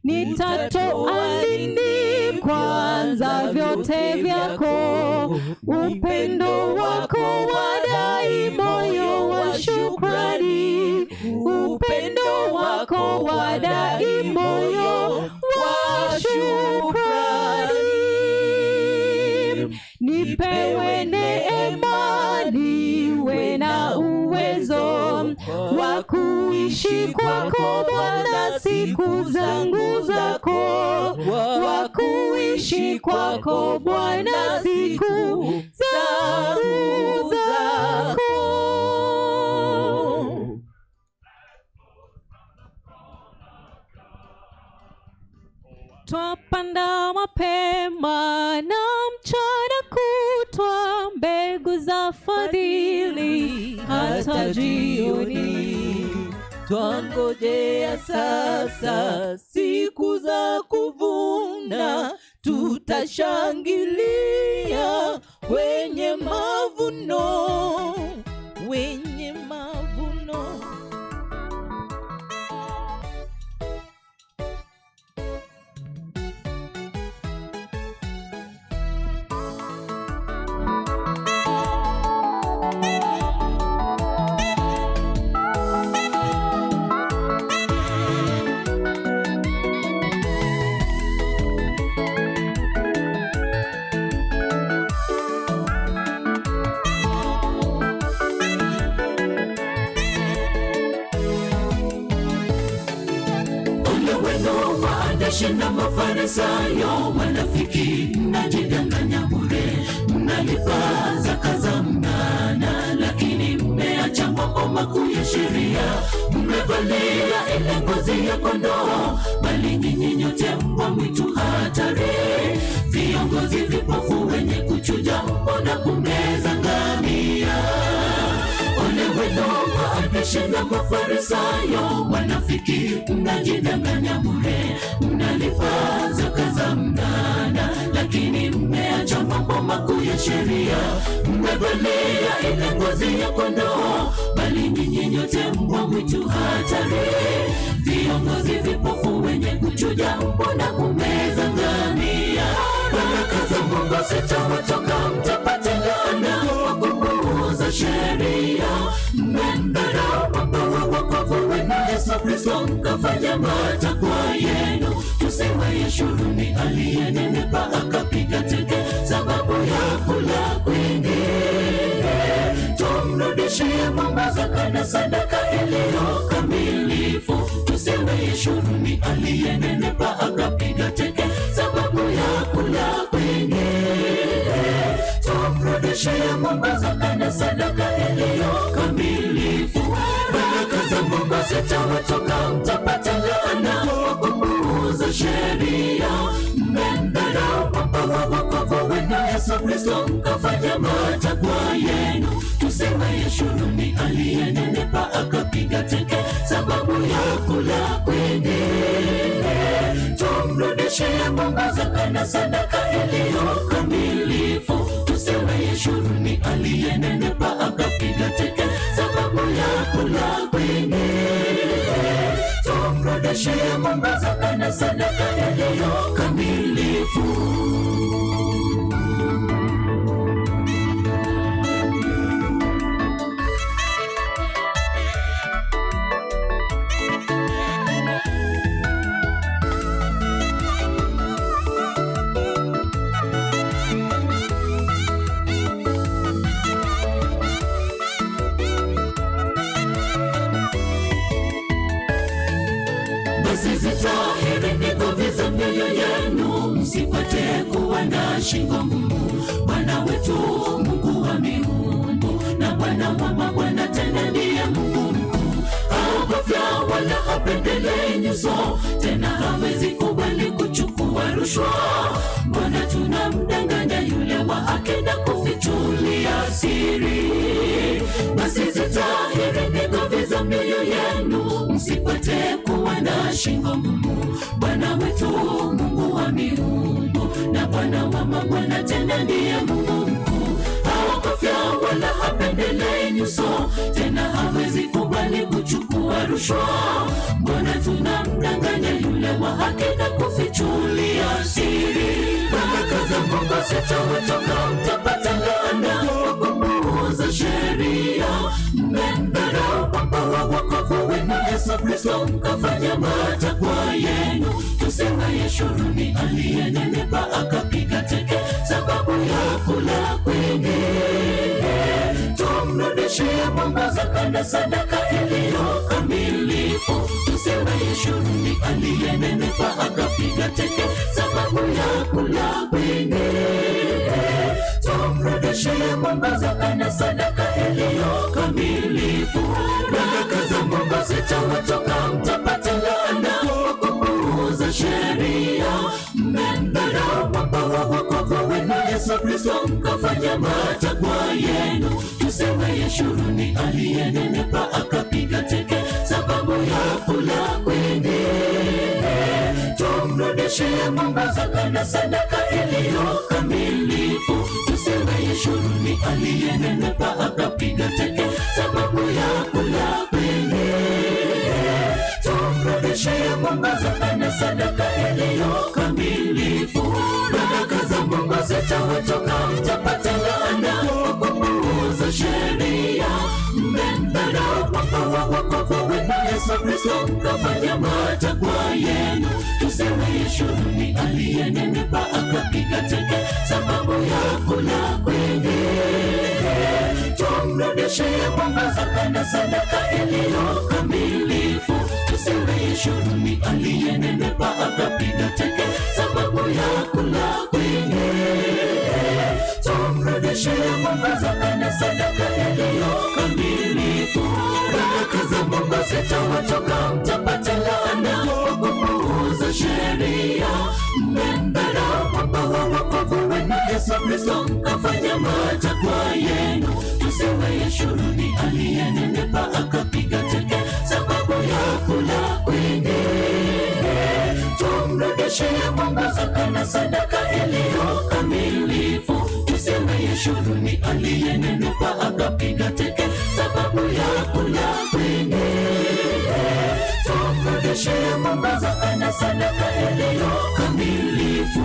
Nitatoa nini kwanza vyote vyako, upendo wako wadai moyo wa shukrani, upendo wako wadai moyo wa shukrani. Nipewe neema niwe na uwezo wa kuishi kwako Bwana siku zangu zako, wa kuishi kwako Bwana siku zangu zako. Twapanda mapema na mchana kutwa, mbegu za fadhili hata jioni. Twangojea sasa siku za kuvuna, tutashangilia wenye mavuno, wenye mavuno. Na Mafarisayo wanafiki, mnajidanganya bure, mnalipa zaka za mnana, lakini mmeacha mambo makuu ya sheria. Mmevalia ile ngozi ya kondoo, bali nyinyi nyote mbwa mwitu hatari. Viongozi vipofu wenye kuchuja mbwa na kumeza ngamia. Ole wenu waandishi na Mafarisayo wanafiki, mnajidanganya bure, mnalipa zaka za mnana, lakini mmeacha mambo makuu ya sheria. Mmevalia ile ngozi ya kondoo, bali nyinyi nyote mbwa mwitu hatari. Viongozi vipofu wenye kuchuja mbwa na kumeza ngamia. Baraka sita watoka mtapata laana kwa kupuuza sheria. Mmemdharau Baba wa wokovu wenu Yesu Kristo, mkafanya matakwa yenu. Tusiwaishuruni aliyenenepa akapiga teke sababu ya kula kwingi. Tumrudishie Mungu zaka na sadaka iliyo kamilifu. Tusiwaishuruni aliyenenepa akapiga teke sababu ya kula kwingi. Tumrudishie Mungu zaka na sadaka iliyo kamilifu. Baraka za Mungu zitawatoka, mtapata laana kwa kupuuza sheria. Mmemdharau Baba wa wokovu wenu Yesu Kristo, mkafanya matakwa yenu. Tusiwaishuruni aliyenenepa akapiga teke sababu ya kula kwingi. Tumrudishie Mungu zaka na sadaka iliyo kamilifu. Tusiwaishuruni aliyenenepa akapiga teke sababu ya kula kwingi. Tumrudishie Mungu zaka na sadaka iliyo kamilifu. Basi zitahirini nguvu za mioyo yenu, msipate kuwa na shingo ngumu. Bwana wetu Mungu wa miungu na Bwana wa mabwana, tena ndiye Mungu mkuu. Haogofya wala hapendelei nyuso, tena hawezi kubali kuchukua rushwa. Bwana tunamdanganya yule wa haki na kufichulia siri. Basi zitahirini nguvu za mioyo yenu, msipate kuwa na shingo ngumu. Bwana wetu Mungu wa miungu na Bwana wa mabwana, tena ndiye Mungu mkuu. Haogofya wala hapendelei nyuso, tena hawezi kubali kuchukua rushwa. Bwana tunamdanganya yule wa haki na kufichulia siri. Baraka za Mungu zitawatoka, mtapata laana kwa kupuuza sheria. Mmemdharau Baba wa wokovu wenu Yesu Kristo, mkafanya matakwa yenu. Tusiwaishuruni aliyenenepa akapiga teke sababu ya kula kwingi. Tumrudishie Mungu zaka na sadaka iliyo kamilifu. Tusiwaishuruni aliyenenepa akapiga teke sababu ya kula kwingi. Tumrudishie Mungu zaka na sadaka iliyo kamilifu. Baraka za Mungu zitawatoka, mtapata laana kwa kupuuza sheria. Mmemdharau Baba wa wokovu wenu Yesu Kristo, mkafanya matakwa yenu. Tusiwaishuruni aliyenenepa akapiga teke sababu ya kula kwingi. Tumrudishie Mungu zaka na sadaka iliyo kamilifu. Tusiwaishuruni aliyenenepa akapiga teke sababu ya kula kwingi. Tumrudishie Mungu zaka na sadaka iliyo kamilifu. Baraka za Mungu zitawatoka, mtapata laana kwa kupuuza sheria. Mmemdharau Baba wa wokovu wenu Yesu Kristo, mkafanya matakwa yenu. Tusiwaishuruni aliyenenepa akapiga teke sababu ya kula kwingi. Tumrudishie Mungu zaka na sadaka iliyo kamilifu. Tusiwaishuruni aliyenenepa akapiga teke sababu ya kula kwingi. Tumrudishie Mungu zaka na sadaka iliyo kamilifu. Baraka za Mungu zitawatoka, mtapata laana kwa kupuuza sheria. Mmemdharau Baba wa wokovu wenu Yesu Kristo, mkafanya matakwa yenu. Tusiwaishuruni aliyenenepa akapiga teke sababu ya kula kwingi. Tumrudishie Mungu zaka na sadaka iliyo kamilifu. Tusiwaishuruni aliyenenepa akapiga teke sababu ya kula kwingi. Tumrudishie Mungu zaka na sadaka iliyo kamilifu.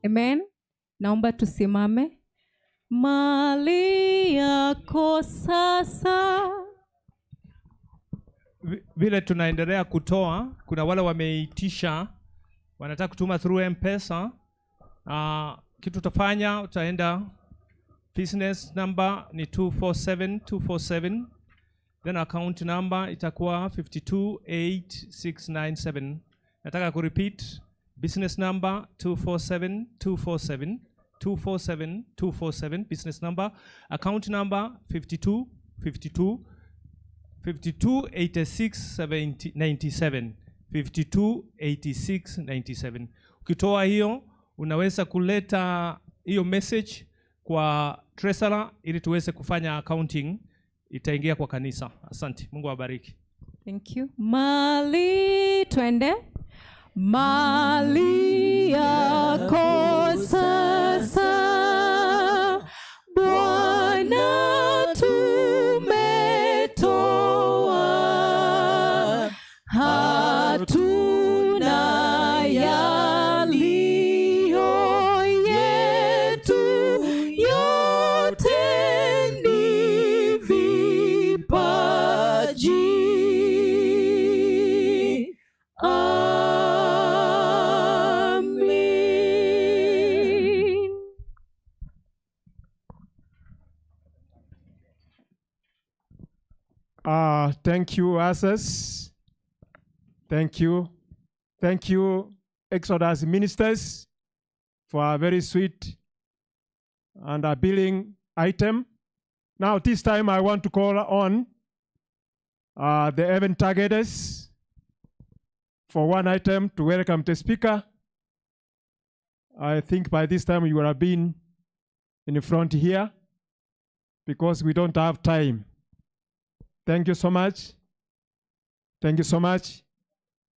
Amen. Naomba tusimame. Mali yako sasa. Vile tunaendelea kutoa, kuna wale wameitisha wanataka kutuma through M-Pesa. Kitu utafanya, utaenda business number ni 247247, then account number itakuwa 528697. Nataka kurepeat, business number 247247, 247247 business number, account number 528697, 528697. Ukitoa hiyo unaweza kuleta hiyo message kwa treasurer ili tuweze kufanya accounting, itaingia kwa kanisa. Asante. Mungu awabariki. Thank you. Mali twende. Mali yako sasa Bwana tumetoa, hatuna yaliyo yetu, yote ni vipaji. Thank you, Asas. Thank you. Thank you, Exodus ministers, for a very sweet and a billing item. Now, this time I want to call on the event targeters for one item to welcome the speaker. I think by this time you would have been in the front here because we don't have time. Thank you so much. Thank you so much.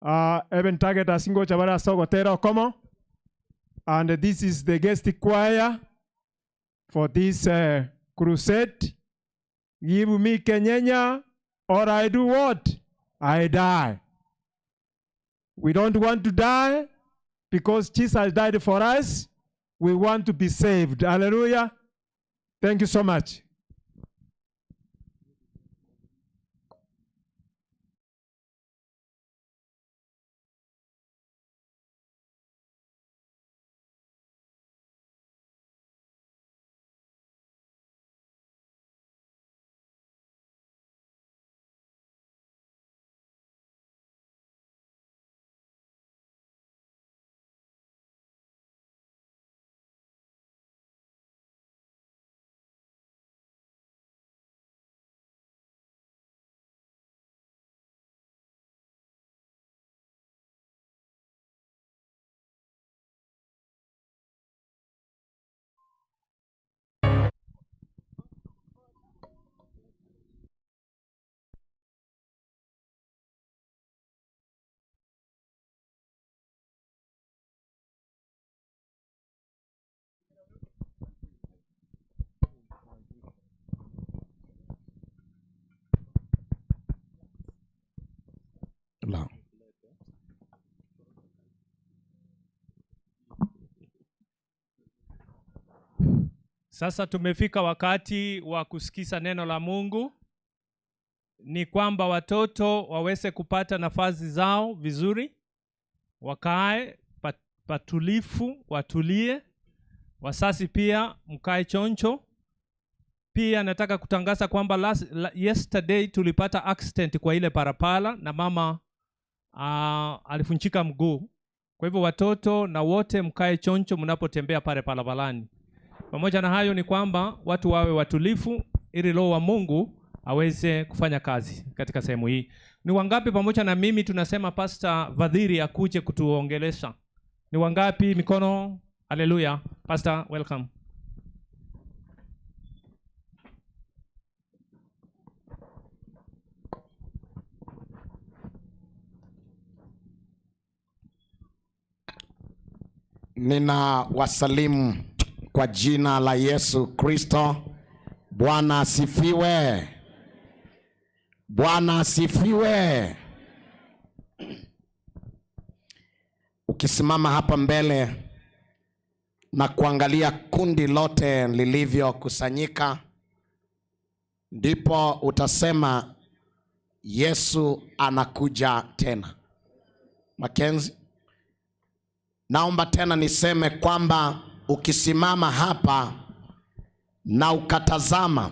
Event targeter Singo Chabara Sogotero Komo. And this is the guest choir for this crusade. Give me Kenyanya or I do what? I die. We don't want to die because Jesus died for us. We want to be saved. Hallelujah. Thank you so much. La. Sasa tumefika wakati wa kusikiza neno la Mungu. Ni kwamba watoto waweze kupata nafasi zao vizuri, wakae patulifu, watulie. Wasasi pia mkae choncho. Pia nataka kutangaza kwamba yesterday tulipata accident kwa ile parapala na mama alifunjika mguu. Kwa hivyo watoto na wote mkae choncho mnapotembea pale barabarani. Pamoja na hayo ni kwamba watu wawe watulifu ili Roho wa Mungu aweze kufanya kazi katika sehemu hii. Ni wangapi pamoja na mimi tunasema Pastor Vadhiri akuje kutuongelesha? Ni wangapi? Mikono. Hallelujah. Pastor, welcome. Nina wasalimu kwa jina la Yesu Kristo. Bwana asifiwe. Bwana asifiwe. Ukisimama hapa mbele na kuangalia kundi lote lilivyokusanyika, ndipo utasema Yesu anakuja tena. Mackenzie, naomba tena niseme kwamba ukisimama hapa na ukatazama,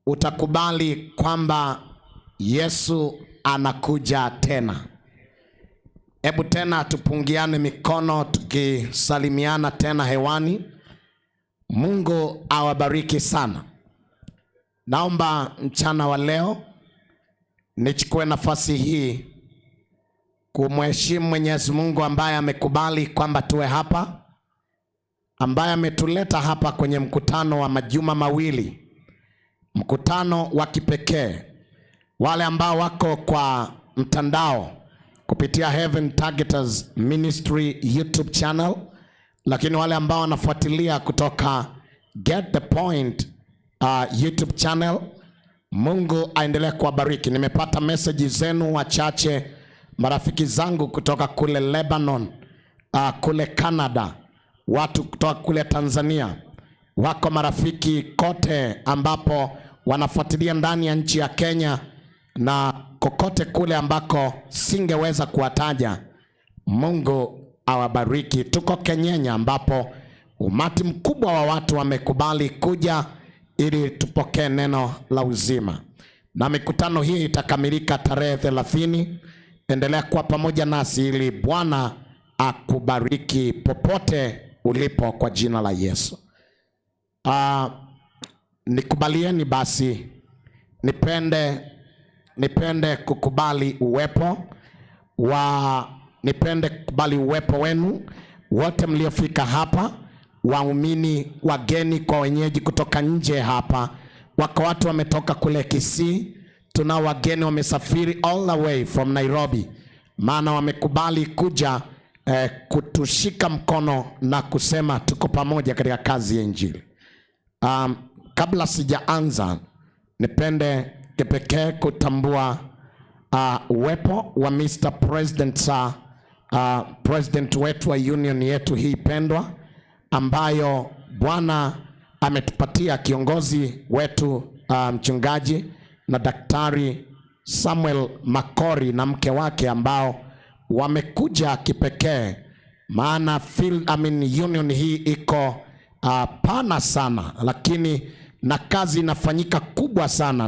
utakubali kwamba Yesu anakuja tena. Hebu tena tupungiane mikono tukisalimiana tena hewani. Mungu awabariki sana. Naomba mchana wa leo nichukue nafasi hii kumheshimu Mwenyezi Mungu ambaye amekubali kwamba tuwe hapa, ambaye ametuleta hapa kwenye mkutano wa majuma mawili, mkutano wa kipekee. Wale ambao wako kwa mtandao kupitia Heaven Targeters Ministry YouTube channel, lakini wale ambao wanafuatilia kutoka Get the Point YouTube channel, Mungu aendelee kuwabariki. Nimepata message zenu wachache, marafiki zangu kutoka kule Lebanon, kule Canada, watu kutoka kule Tanzania, wako marafiki kote ambapo wanafuatilia ndani ya nchi ya Kenya na kokote kule ambako singeweza kuwataja. Mungu awabariki. Tuko Kenyenya ambapo umati mkubwa wa watu wamekubali kuja ili tupokee neno la uzima. Na mikutano hii itakamilika tarehe 30. Endelea kuwa pamoja nasi ili Bwana akubariki popote ulipo kwa jina la Yesu. Nikubalieni basi, nipende kukubali uwepo wenu wote mliofika hapa, waumini, wageni kwa wenyeji kutoka nje hapa. Wako watu wametoka kule Kisii, tunao wageni wamesafiri all the way from Nairobi, maana wamekubali kuja kutushika mkono na kusema tuko pamoja katika kazi ya Injili. Kabla sijaanza, nipende kipekee kutambua uwepo wa Mr. President, President wetu wa union yetu hii pendwa, ambayo Bwana ametupatia kiongozi wetu mchungaji na Daktari Samuel Makori na mke wake, ambao wamekuja kipekee, maana union hii iko pana sana, lakini na kazi inafanyika kubwa sana,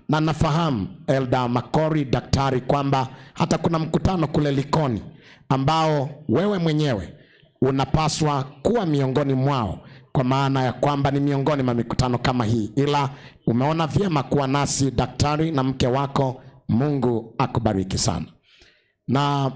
na nafahamu Elda Makori daktari kwamba hata kuna mkutano kule Likoni ambao wewe mwenyewe unapaswa kuwa miongoni mwao, kwa maana ya kwamba ni miongoni mwa mikutano kama hii, ila umeona vyema kuwa nasi daktari na mke wako. Mungu akubariki sana. Na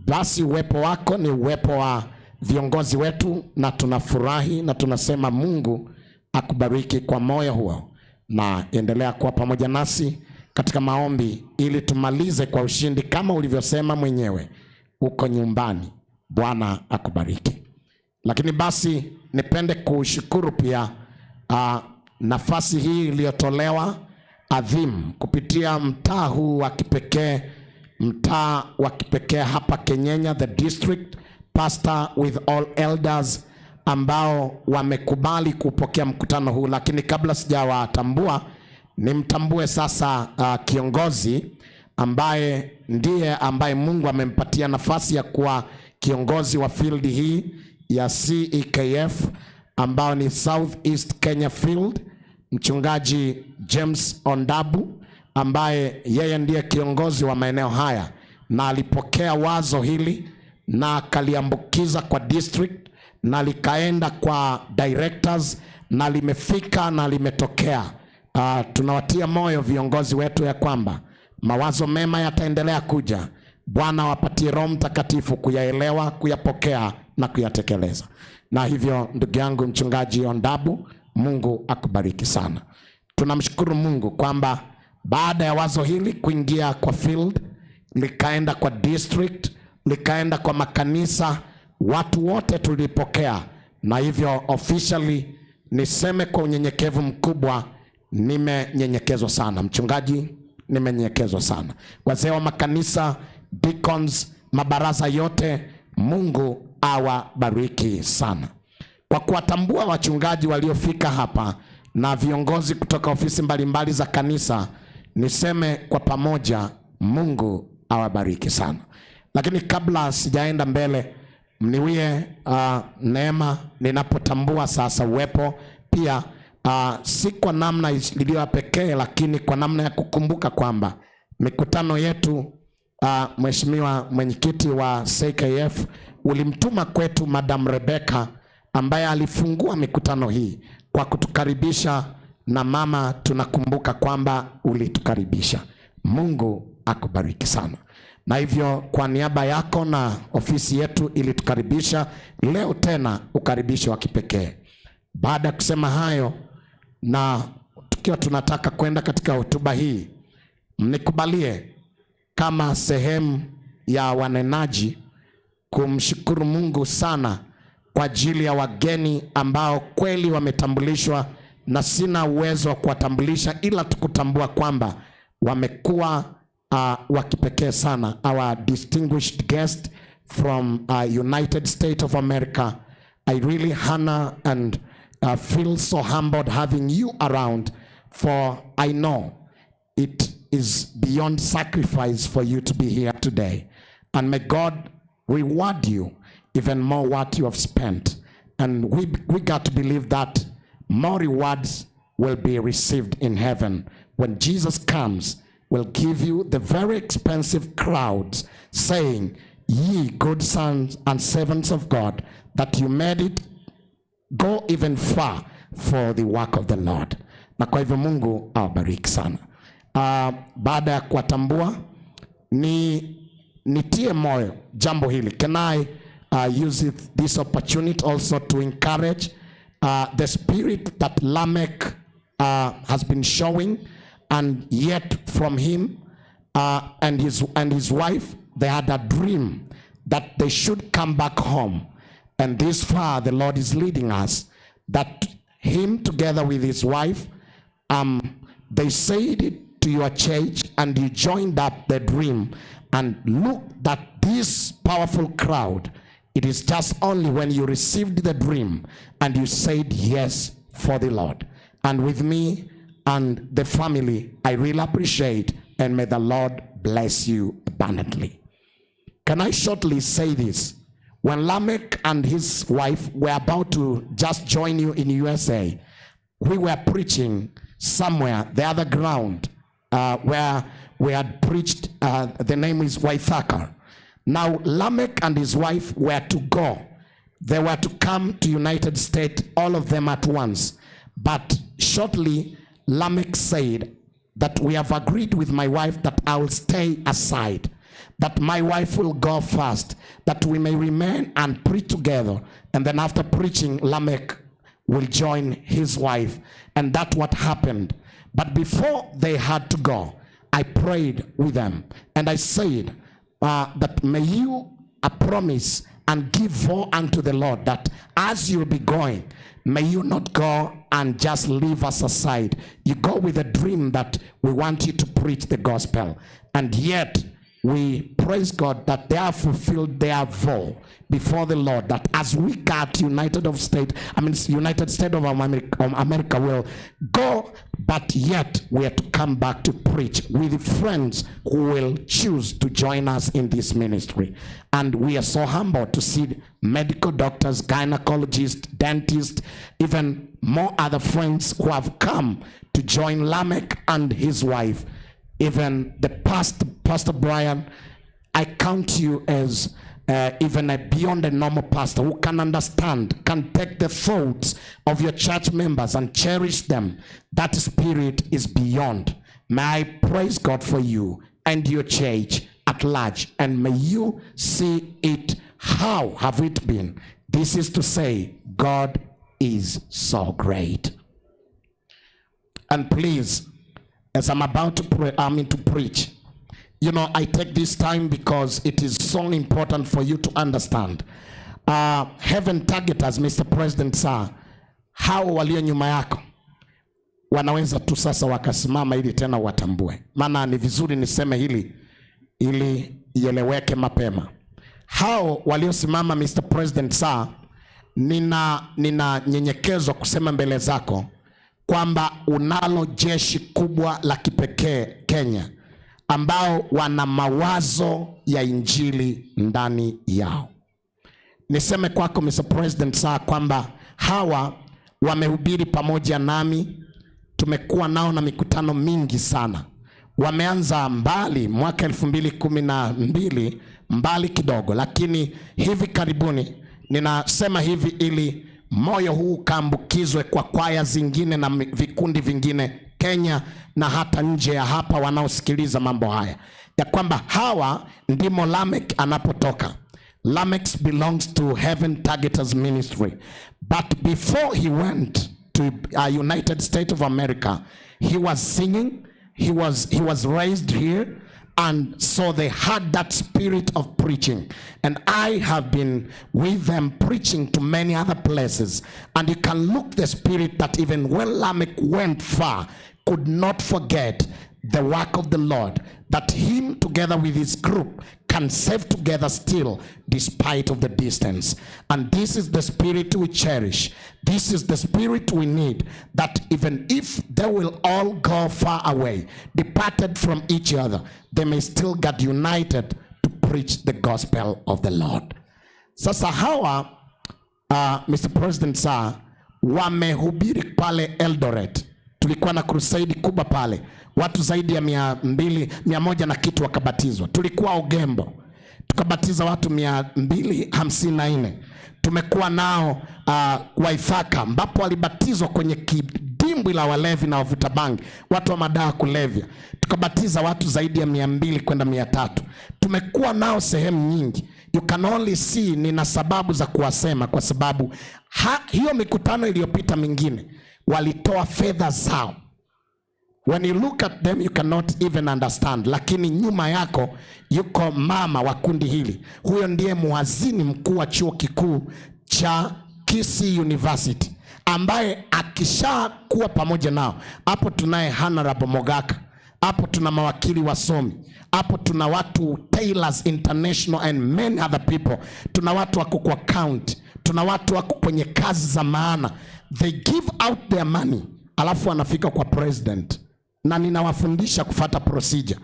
basi uwepo wako ni uwepo wa viongozi wetu, na tunafurahi na tunasema Mungu akubariki kwa moyo huo, na endelea kuwa pamoja nasi katika maombi ili tumalize kwa ushindi kama ulivyosema mwenyewe uko nyumbani. Bwana akubariki. Lakini basi nipende kushukuru pia nafasi hii iliyotolewa adhimu kupitia mtaa huu wa kipekee, mtaa wa kipekee hapa Kenyenya, the district pastor with all elders ambao wamekubali kupokea mkutano huu. Lakini kabla sijawatambua, nimtambue sasa kiongozi ambaye Mungu amempatia nafasi ya kuwa kiongozi wa field hii ya CEKF ambao ni South East Kenya Field, mchungaji James Ondabu, ambaye yeye ndiye kiongozi wa maeneo haya, na alipokea wazo hili na akaliambukiza kwa district na likaenda kwa directors na limefika na limetokea. Tunawatia moyo viongozi wetu ya kwamba mawazo mema yataendelea kuja. Bwana wapatie Roho Mtakatifu kuyaelewa, kuyapokea na kuyatekeleza. Na hivyo ndugu yangu mchungaji Ondabu, Mungu akubariki sana. Tunamshukuru Mungu kwamba baada ya wazo hili kuingia kwa field, likaenda kwa district, likaenda kwa makanisa, watu wote tulipokea. Na hivyo officially niseme kwa unyenyekevu mkubwa, nimenyenyekezwa sana. Mchungaji, nimenyenyekezwa sana. Wazee wa makanisa, deacons, mabaraza yote, Mungu awabariki sana. kwa kuwatambua wachungaji waliofika hapa na viongozi kutoka ofisi mbalimbali za kanisa, niseme kwa pamoja, Mungu awabariki sana. Lakini kabla sijaenda mbele, mniwie neema ninapotambua sasa uwepo pia si kwa namna iliyo pekee, lakini kwa namna ya kukumbuka kwamba mikutano yetu Mheshimiwa mwenyekiti wa CKF ulimtuma kwetu Madam Rebecca ambaye alifungua mikutano hii kwa kutukaribisha, na mama, tunakumbuka kwamba ulitukaribisha. Mungu akubariki sana. Na hivyo kwa niaba yako na ofisi yetu ilitukaribisha, leo tena ukaribisho wa kipekee. Baada ya kusema hayo, na tukiwa tunataka kwenda katika hotuba hii, mnikubalie kama sehemu ya wanenaji kumshukuru Mungu sana kwa ajili ya wageni ambao kweli wametambulishwa, na sina uwezo wa kuwatambulisha ila tukutambua kwamba wamekuwa wa kipekee sana. Our distinguished guest from United States of America, I really honor and feel so humbled having you around, for I know it is beyond sacrifice for you to be here today. And may God reward you even more what you have spent. And we got to believe that more rewards will be received in heaven. When Jesus comes, will give you the very expensive crowds saying, ye good sons and servants of God, that you made it go even far for the work of the Lord. Na kwa hivyo Mungu awabariki sana. Baada ya kuwatambua, nitie moyo jambo hili. Can I use this opportunity also to encourage the spirit that Lamech has been showing, and yet from him and his wife, they had a dream that they should come back home. And this far the Lord is leading us, that him together with his wife, they said it to your church and you joined up the dream. And look that this powerful crowd, it is just only when you received the dream and you said yes for the Lord. And with me and the family, I really appreciate, and may the Lord bless you abundantly. Can I shortly say this? When Lamech and his wife were about to just join you in USA, we were preaching somewhere, the other ground, where we had preached, the name is Waithaka. Now Lamech and his wife were to go. They were to come to United States, all of them at once. But shortly, Lamech said that we have agreed with my wife that I will stay aside, that my wife will go first, that we may remain and preach together. And then after preaching, Lamech will join his wife. And that's what happened. But before they had to go, I prayed with them. And I said that may you promise and give vow unto the Lord that as you'll be going, may you not go and just leave us aside. You go with a dream that we want you to preach the gospel. And yet, we praise God that they have fulfilled their vow before the Lord, that as we got United States of America will go, but yet we are to come back to preach with friends who will choose to join us in this ministry. And we are so humbled to see medical doctors, gynecologists, dentists, even more other friends who have come to join Lamech and his wife. Even the Pastor Brian, I count you as even a beyond a normal pastor who can understand, can take the thoughts of your church members and cherish them. That spirit is beyond. May I praise God for you and your church at large, and may you see it. How have it been? This is to say, God is so great. And please, as I'm about to pray, to preach, you know, I take this time because it is so important for you to understand. Heaven target us, Mr. President, sir. Hao walio nyuma yako wanaweza tu sasa wakasimama ili tena watambue. Maana ni vizuri niseme hili ili ieleweke mapema. Hao waliosimama, Mr. President, sir, ninanyenyekezwa kusema mbele zako kwamba unalo jeshi kubwa la kipekee Kenya, ambao wana mawazo ya injili ndani yao. Niseme kwako Mr. President saa kwamba hawa wamehubiri pamoja nami, tumekuwa nao na mikutano mingi sana. Wameanza mbali mwaka 2012, mbali kidogo, lakini hivi karibuni, ninasema hivi ili moyo huu kaambukizwe kwa kwaya zingine na vikundi vingine Kenya na hata nje ya hapa wanaosikiliza mambo haya, ya kwamba hawa ndimo Lamek anapotoka. Lamek belongs to Heaven Targeters Ministry, but before he went to United States of America, he was singing, he was raised here, and so they had that spirit of preaching. And I have been with them preaching to many other places, and you can look the spirit that even when Lamech went far, could not forget the work of the Lord, that him together with his group can save together still despite of the distance. And this is the spirit we cherish. This is the spirit we need, that even if they will all go far away, departed from each other, they may still get united to preach the gospel of the Lord. Sasa hawa Mr. President sir, wamehubiri pale Eldoret. Tulikuwa na crusade kubwa pale, watu zaidi ya 100 na kitu wakabatizwa. Tulikuwa Ogembo, tukabatiza watu 254. Tumekuwa nao Waithaka, ambapo walibatizwa kwenye kidimbwi la walevi na wavuta bangi, watu wa madawa kulevya. Tukabatiza watu zaidi ya 200 kwenda 300. Tumekuwa nao sehemu nyingi. You can only see, nina sababu za kuwasema kwa sababu hiyo mikutano iliyopita mingine walitoa fedha zao. When you look at them you cannot even understand, lakini nyuma yako yuko mama wa kundi hili. Huyo ndiye muazini mkuu wa chuo kikuu cha Kisii University, ambaye akishakuwa pamoja nao. Hapo tunaye Honorable Mogaka, hapo tuna mawakili wasomi, hapo tuna watu Taylors International and many other people. Tuna watu wako kwa county, tuna watu wako kwenye kazi za maana. They give out their money, alafu wanafika kwa president, na ninawafundisha kufata procedure.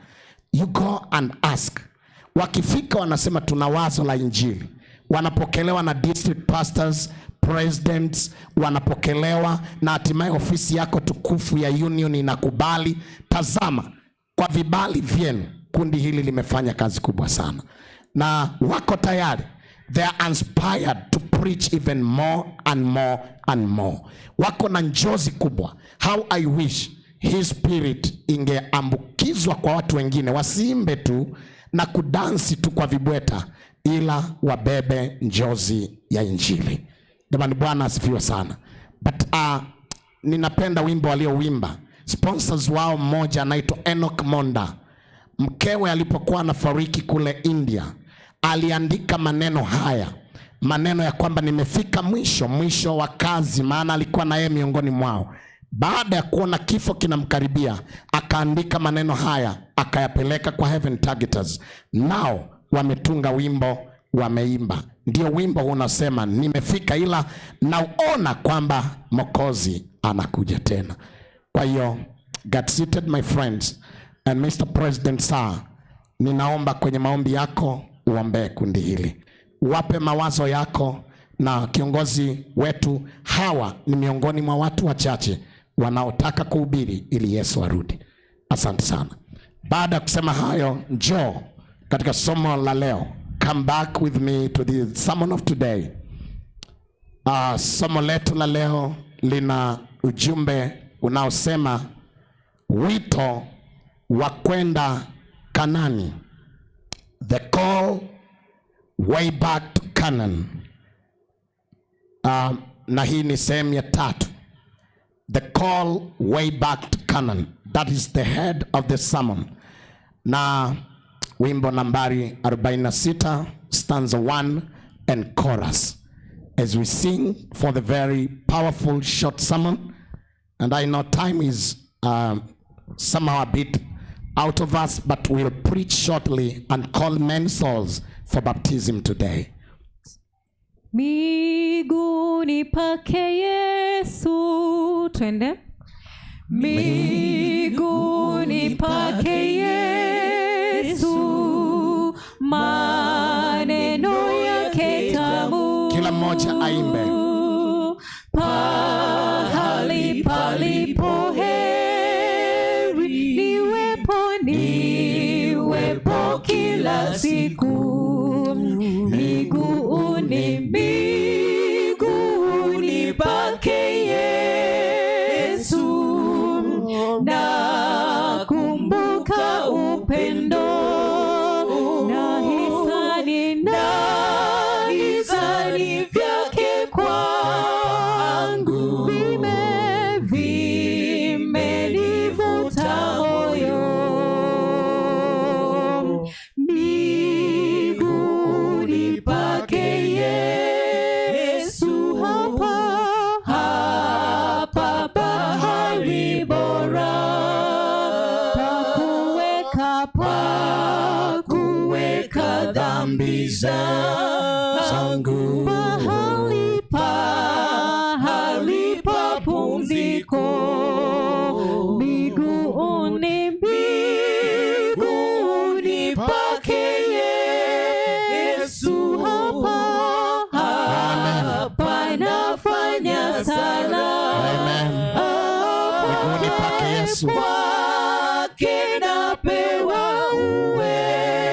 You go and ask. Wakifika wanasema tuna wazo la injili, wanapokelewa na district pastors, presidents, wanapokelewa na hatimaye ofisi yako tukufu ya union inakubali. Tazama, kwa vibali vyenu kundi hili limefanya kazi kubwa sana, na wako tayari. They are inspired to preach even more and more and more. Wako na njozi kubwa. How I wish his spirit ingeambukizwa kwa watu wengine, wasiimbe tu na kudansi tu kwa vibweta, ila wabebe njozi ya injili. Jamani, Bwana asifiwe sana. But ninapenda wimbo waliowimba. Sponsors wao mmoja anaitwa Enoch Monda. Mkewe alipokuwa anafariki kule India, aliandika maneno haya, maneno ya kwamba nimefika mwisho wa kazi, maana alikuwa na yeye miongoni mwao. Baada ya kuona kifo kinamkaribia, akaandika maneno haya, akayapeleka kwa Heaven Targeters. Nao wametunga wimbo, wameimba. Ndio wimbo unasema nimefika, ila naona kwamba Mwokozi anakuja tena. Kwa hiyo get seated my friends, and Mr. President sir, ninaomba kwenye maombi yako uombee kundi hili, wape mawazo yako, na kiongozi wetu. Hawa ni miongoni mwa watu wachache wanaotaka kuhubiri ili Yesu arudi. Asante sana. Baada ya kusema hayo, njoo katika somo la leo. Come back with me to the sermon of today. Somo letu la leo lina ujumbe unaosema wito wa kwenda Kanani. The call way back to Canaan. Na hii ni sehemu ya 3. The call way back to Canaan. That is the head of the sermon. Na wimbo nambari 46, stanza 1 and chorus, as we sing for the very powerful short sermon. And I know time is somehow a bit out of us, but we'll preach shortly and call men's souls for baptism today. Miguuni pake Yesu, twende. Miguuni pake Yesu, maneno yake tamu. Kila mmoja aimbe. Pahali palipo heri, niwepo kila siku. Miguuni pake Yesu, nakumbuka upendo na hisani vyake kwangu, vimenivuta moyo. Miguuni pake Yesu, hapa pahali bora pa kuweka dhambi zangu, pahali pa pumziko. Miguuni pake Yesu, hapa nafanya sala. Miguuni pake Yesu, kwake napewa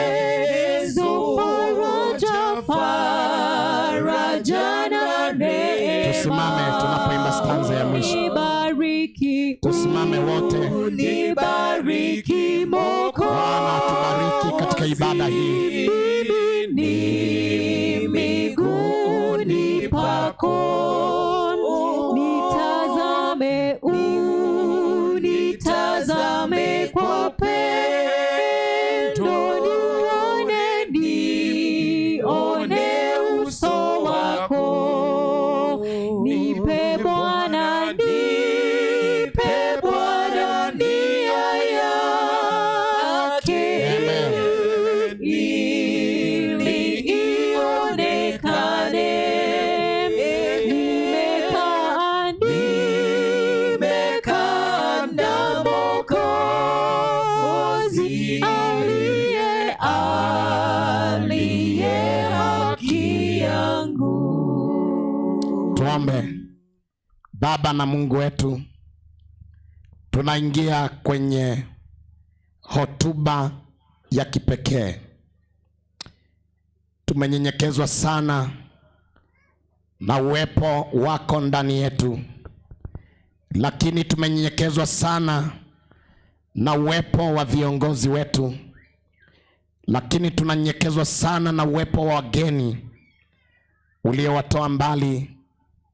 uwezo, faraja na neema. Tusimame tunapoimba stanza ya mwisho. Tusimame wote. Nibariki Mwokozi. Bwana tubariki katika ibada hii. Ni miguuni pako, nitazame kwa pendo, nione uso wako. Nipe Bwana nia yake, ili ionekane. Nimekaa na Mwokozi aliye haki yangu. Tuombe. Baba na Mungu wetu, tunaingia kwenye hotuba ya kipekee. Tumenyenyekezwa sana na uwepo wako ndani yetu, lakini tumenyenyekezwa sana na uwepo wa viongozi wetu, lakini tunanyenyekezwa sana na uwepo wa wageni uliowatoa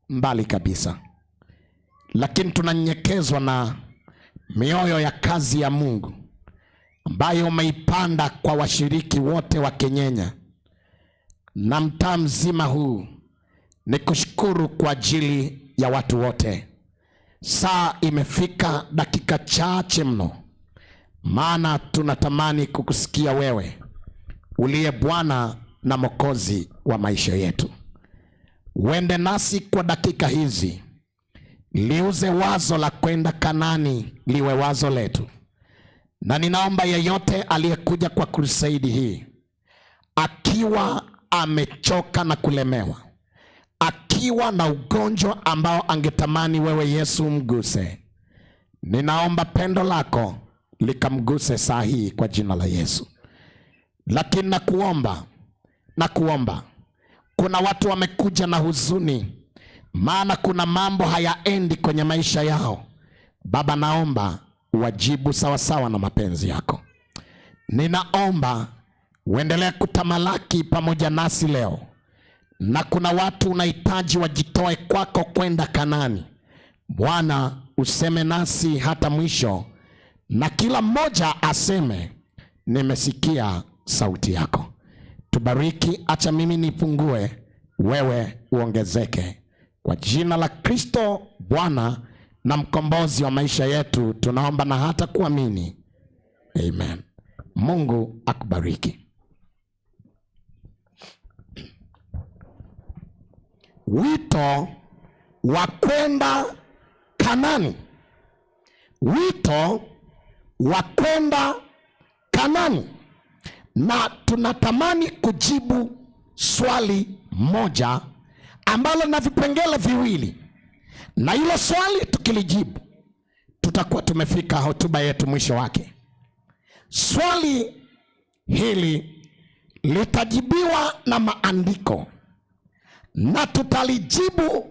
mbali kabisa, lakini tunanyenyekezwa na mioyo ya kazi ya Mungu ambayo umeipanda kwa washiriki wote wa Kenyenya na mtaa mzima huu. Ni kushukuru kwa ajili ya watu wote. Saa imefika, dakika chache mno, maana tunatamani kukusikia wewe uliye Bwana na Mwokozi wa maisha yetu. Uende nasi kwa dakika hizi, liuze wazo la kwenda Kanani liwe wazo letu. Na ninaomba yeyote aliyekuja kwa crusade hii akiwa amechoka na kulemewa, akiwa na ugonjwa ambao angetamani wewe Yesu mguse, ninaomba pendo lako likamguse saa hii kwa jina la Yesu. Lakini nakuomba, kuna watu wamekuja na huzuni, maana kuna mambo hayaendi kwenye maisha yao. Baba, naomba wajibu sawasawa na mapenzi yako. Ninaomba uendelee kutamalaki pamoja nasi leo, na kuna watu unahitaji wajitoe kwako kwenda Kanani. Bwana, useme nasi hata mwisho, na kila mmoja aseme nimesikia sauti yako. Tubariki, acha mimi nipungue, wewe uongezeke. Kwa jina la Kristo Bwana na mkombozi wa maisha yetu tunaomba na hata kuamini. Amen. Mungu akubariki. wito wa kwenda Kanani. Wito wa kwenda Kanani. Na tunatamani kujibu swali moja ambalo na vipengele viwili. Na hilo swali tukilijibu, tutakuwa tumefika hotuba yetu mwisho wake. Swali hili litajibiwa na maandiko na tutalijibu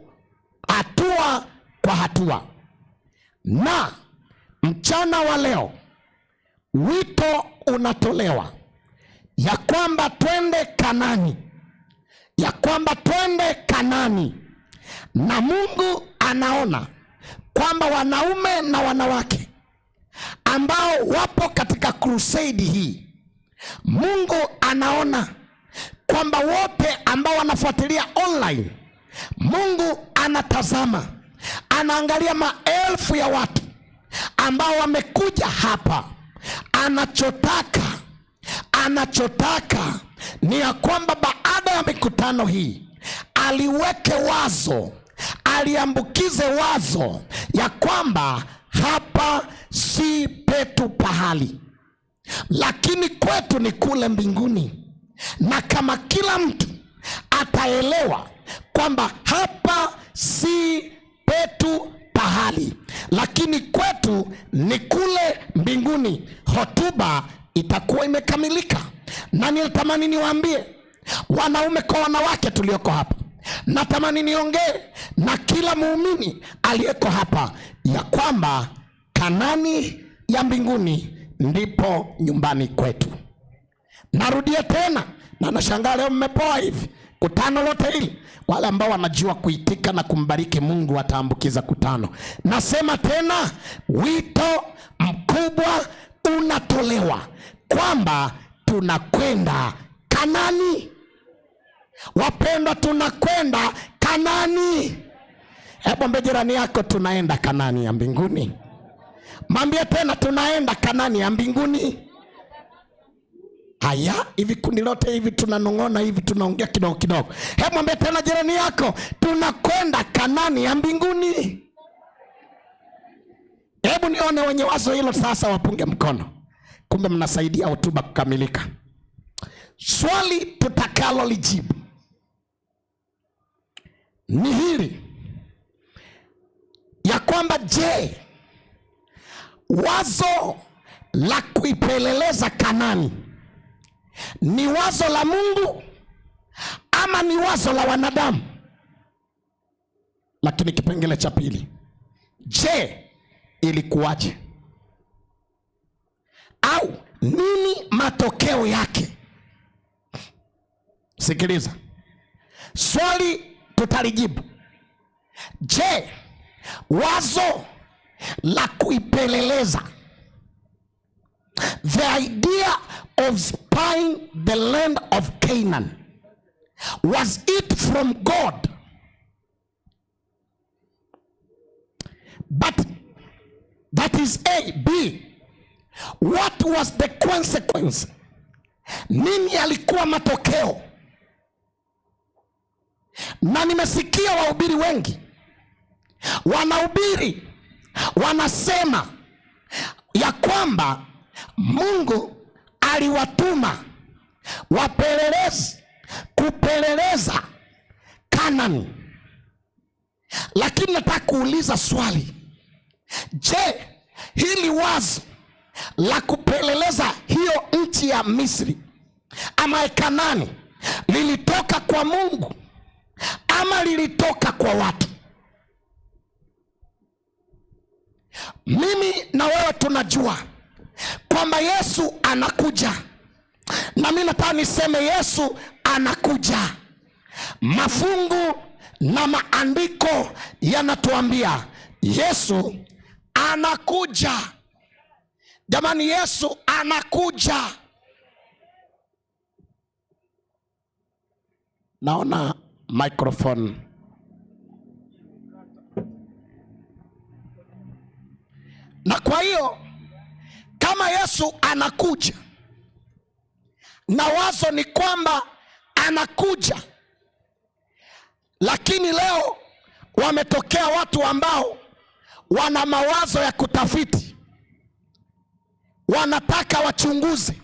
hatua kwa hatua. Na mchana wa leo wito unatolewa ya kwamba twende Kanani, ya kwamba twende Kanani. Na Mungu anaona kwamba wanaume na wanawake ambao wapo katika crusade hii, Mungu anaona kwamba wote ambao wanafuatilia online, Mungu anatazama, anaangalia maelfu ya watu ambao wamekuja hapa. Anachotaka ni ya kwamba baada ya mikutano hii aliweke wazo, aliambukize wazo ya kwamba hapa si petu pahali, lakini kwetu ni kule mbinguni. Na kama kila mtu ataelewa kwamba hapa si petu pahali, lakini kwetu ni kule mbinguni, hotuba itakuwa imekamilika. Na ninatamani niwaambie wanaume kwa wanawake tulioko hapa, natamani niongee na kila muumini aliyeko hapa ya kwamba Kanani ya mbinguni ndipo nyumbani kwetu. Narudia tena, na nashangaa leo mmepoa hivi kutano lote hili. Wale ambao wanajua kuitika na kumbariki Mungu wataambukiza kutano. Nasema tena, wito mkubwa unatolewa kwamba tunakwenda Kanani. Wapendwa, tunakwenda Kanani. Hebu mbele jirani yako, tunaenda Kanani ya mbinguni. Mwambie tena, tunaenda Kanani ya mbinguni. Haya, hivi kundi lote hivi tunanong'ona hivi, tunaongea kidogo kidogo. Hebu mwambie tena jirani yako, tunakwenda Kanani ya mbinguni. Hebu nione wenye wazo hilo sasa wapunge mkono. Kumbe mnasaidia hotuba kukamilika. Swali tutakalo lijibu ni hili ya kwamba, je, wazo la kuipeleleza Kanani ni wazo la Mungu ama ni wazo la wanadamu? Lakini kipengele cha pili, je, ilikuwaje? Au nini matokeo yake? Sikiliza. Swali tutalijibu. Je, wazo la kuipeleleza, the idea of spying the land of Canaan, was it from God? But that is A. B, what was the consequence? Nini alikuwa matokeo? Na nimesikia wahubiri wengi wanahubiri, wanasema ya kwamba Mungu aliwatuma wapelelezi kupeleleza Kanani. Lakini nataka kuuliza swali, je, hili wazo la kupeleleza hiyo nchi ya Misri ama Kanani lilitoka kwa Mungu ama lilitoka kwa watu? Mimi na wewe tunajua kwamba Yesu anakuja, na mimi nataka niseme Yesu anakuja. Mafungu na maandiko yanatuambia Yesu anakuja. Jamani, Yesu anakuja. Naona microphone. Na kwa hiyo kama Yesu anakuja, na wazo ni kwamba anakuja, Lakini leo wametokea watu ambao wana mawazo ya kutafiti, wanataka wachunguze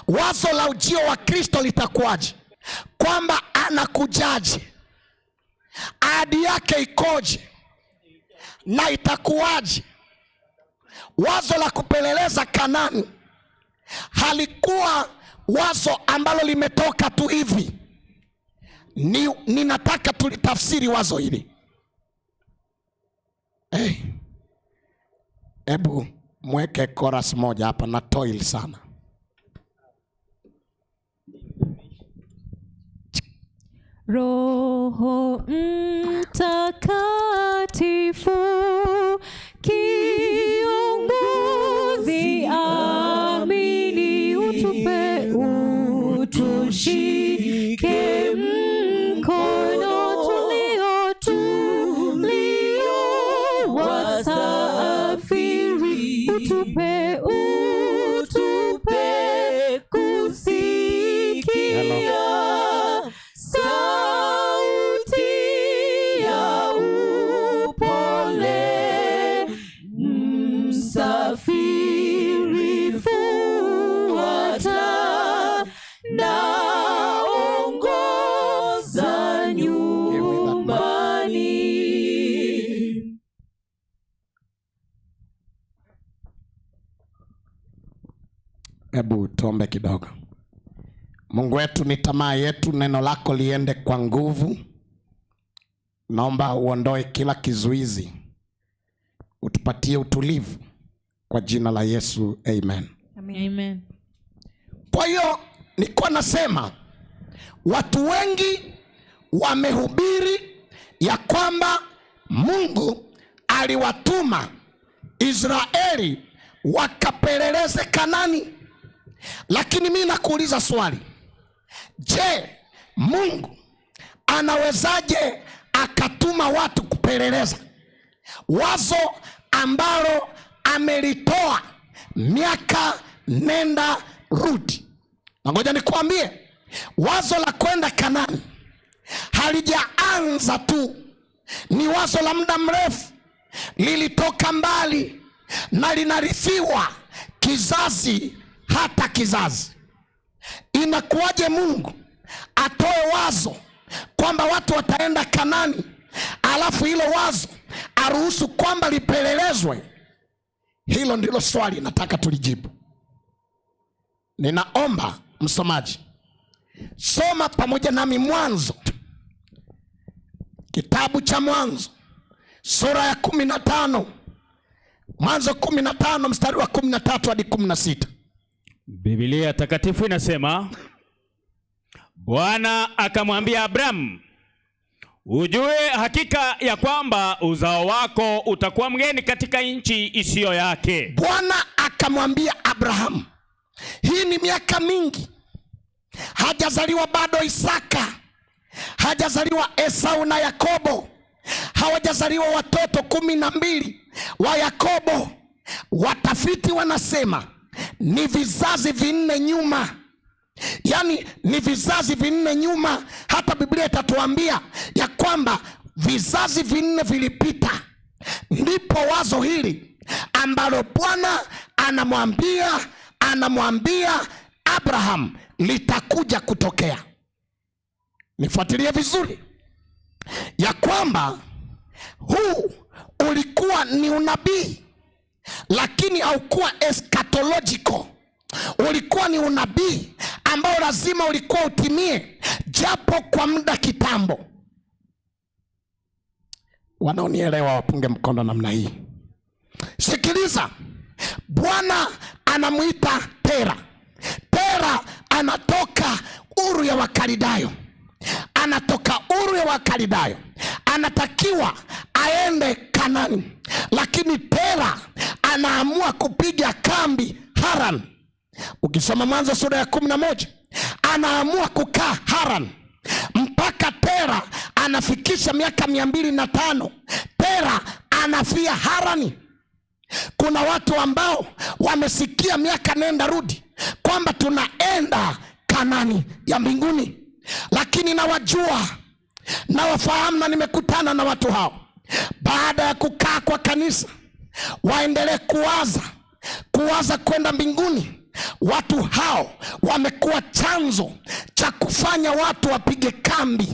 wazo la ujio wa Kristo litakuwaje, kwamba anakujaje, ahadi yake ikoje na itakuwaje. Wazo la kupeleleza Kanani halikuwa wazo ambalo limetoka tu hivi. Ninataka tulitafsiri wazo hili. Hebu mweke chorus moja hapa, na toil sana. Roho Mtakatifu kiongozi, amini utupe, utushike mkono, tulio wasafiri, utupe kusikia sauti ya upole, msafiri fuata, naongoza nyumbani. Hebu tuombe kidogo. Mungu wetu, ni tamaa yetu neno lako liende kwa nguvu. Naomba uondoe kila kizuizi, utupatie utulivu kwa jina la Yesu, amen. Amen. Kwa hiyo nilikuwa nasema watu wengi wamehubiri ya kwamba Mungu aliwatuma Israeli wakapeleleze Kanani. Lakini mimi nakuuliza swali, je, Mungu anawezaje akatuma watu kupeleleza wazo ambalo amelitoa miaka nenda rudi? Na ngoja nikwambie, wazo la kwenda Kanani halijaanza tu, ni wazo la muda mrefu, lilitoka mbali na linarithiwa kizazi hata kizazi. Inakuwaje Mungu atoe wazo kwamba watu wataenda Kanani, alafu hilo wazo aruhusu kwamba lipelelezwe? Hilo ndilo swali nataka tulijibu. Ninaomba msomaji, soma pamoja nami Mwanzo, kitabu cha Mwanzo sura ya 15, Mwanzo 15 mstari wa 13 hadi 16. Biblia takatifu inasema, Bwana akamwambia Abrahamu, ujue hakika ya kwamba uzao wako utakuwa mgeni katika nchi isiyo yake. Bwana akamwambia Abrahamu, hii ni miaka mingi, hajazaliwa bado Isaka, hajazaliwa Esau na Yakobo, hawajazaliwa watoto 12 wa Yakobo. Watafiti wanasema ni vizazi 4 nyuma. Yani ni vizazi 4 nyuma. Hata Biblia itatuambia ya kwamba vizazi 4 vilipita, ndipo wazo hili ambalo Bwana anamwambia Abraham litakuja kutokea. Nifuatilie vizuri ya kwamba huu ulikuwa ni unabii, lakini haukuwa eschatological. Ulikuwa ni unabii ambao lazima ulikuwa utimie, japo kwa muda kitambo. Wanaonielewa wapunge mkono namna hii. Sikiliza, Bwana anamuita Tera. Tera anatoka Uru ya Wakalidayo, anatakiwa aende Kanani, lakini Tera anaamua kupiga kambi Haran. Ukisoma Mwanzo sura ya 11, anaamua kukaa Haran mpaka Tera anafikisha miaka 205. Tera anafia Harani. Kuna watu ambao wamesikia miaka nenda rudi kwamba tunaenda Kanani ya mbinguni, lakini nawajua na wafahamu na nimekutana na watu hao. Baada ya kukaa kwa kanisa, waendelee kuwaza kwenda mbinguni. Watu hao wamekuwa chanzo cha kufanya watu wapige kambi,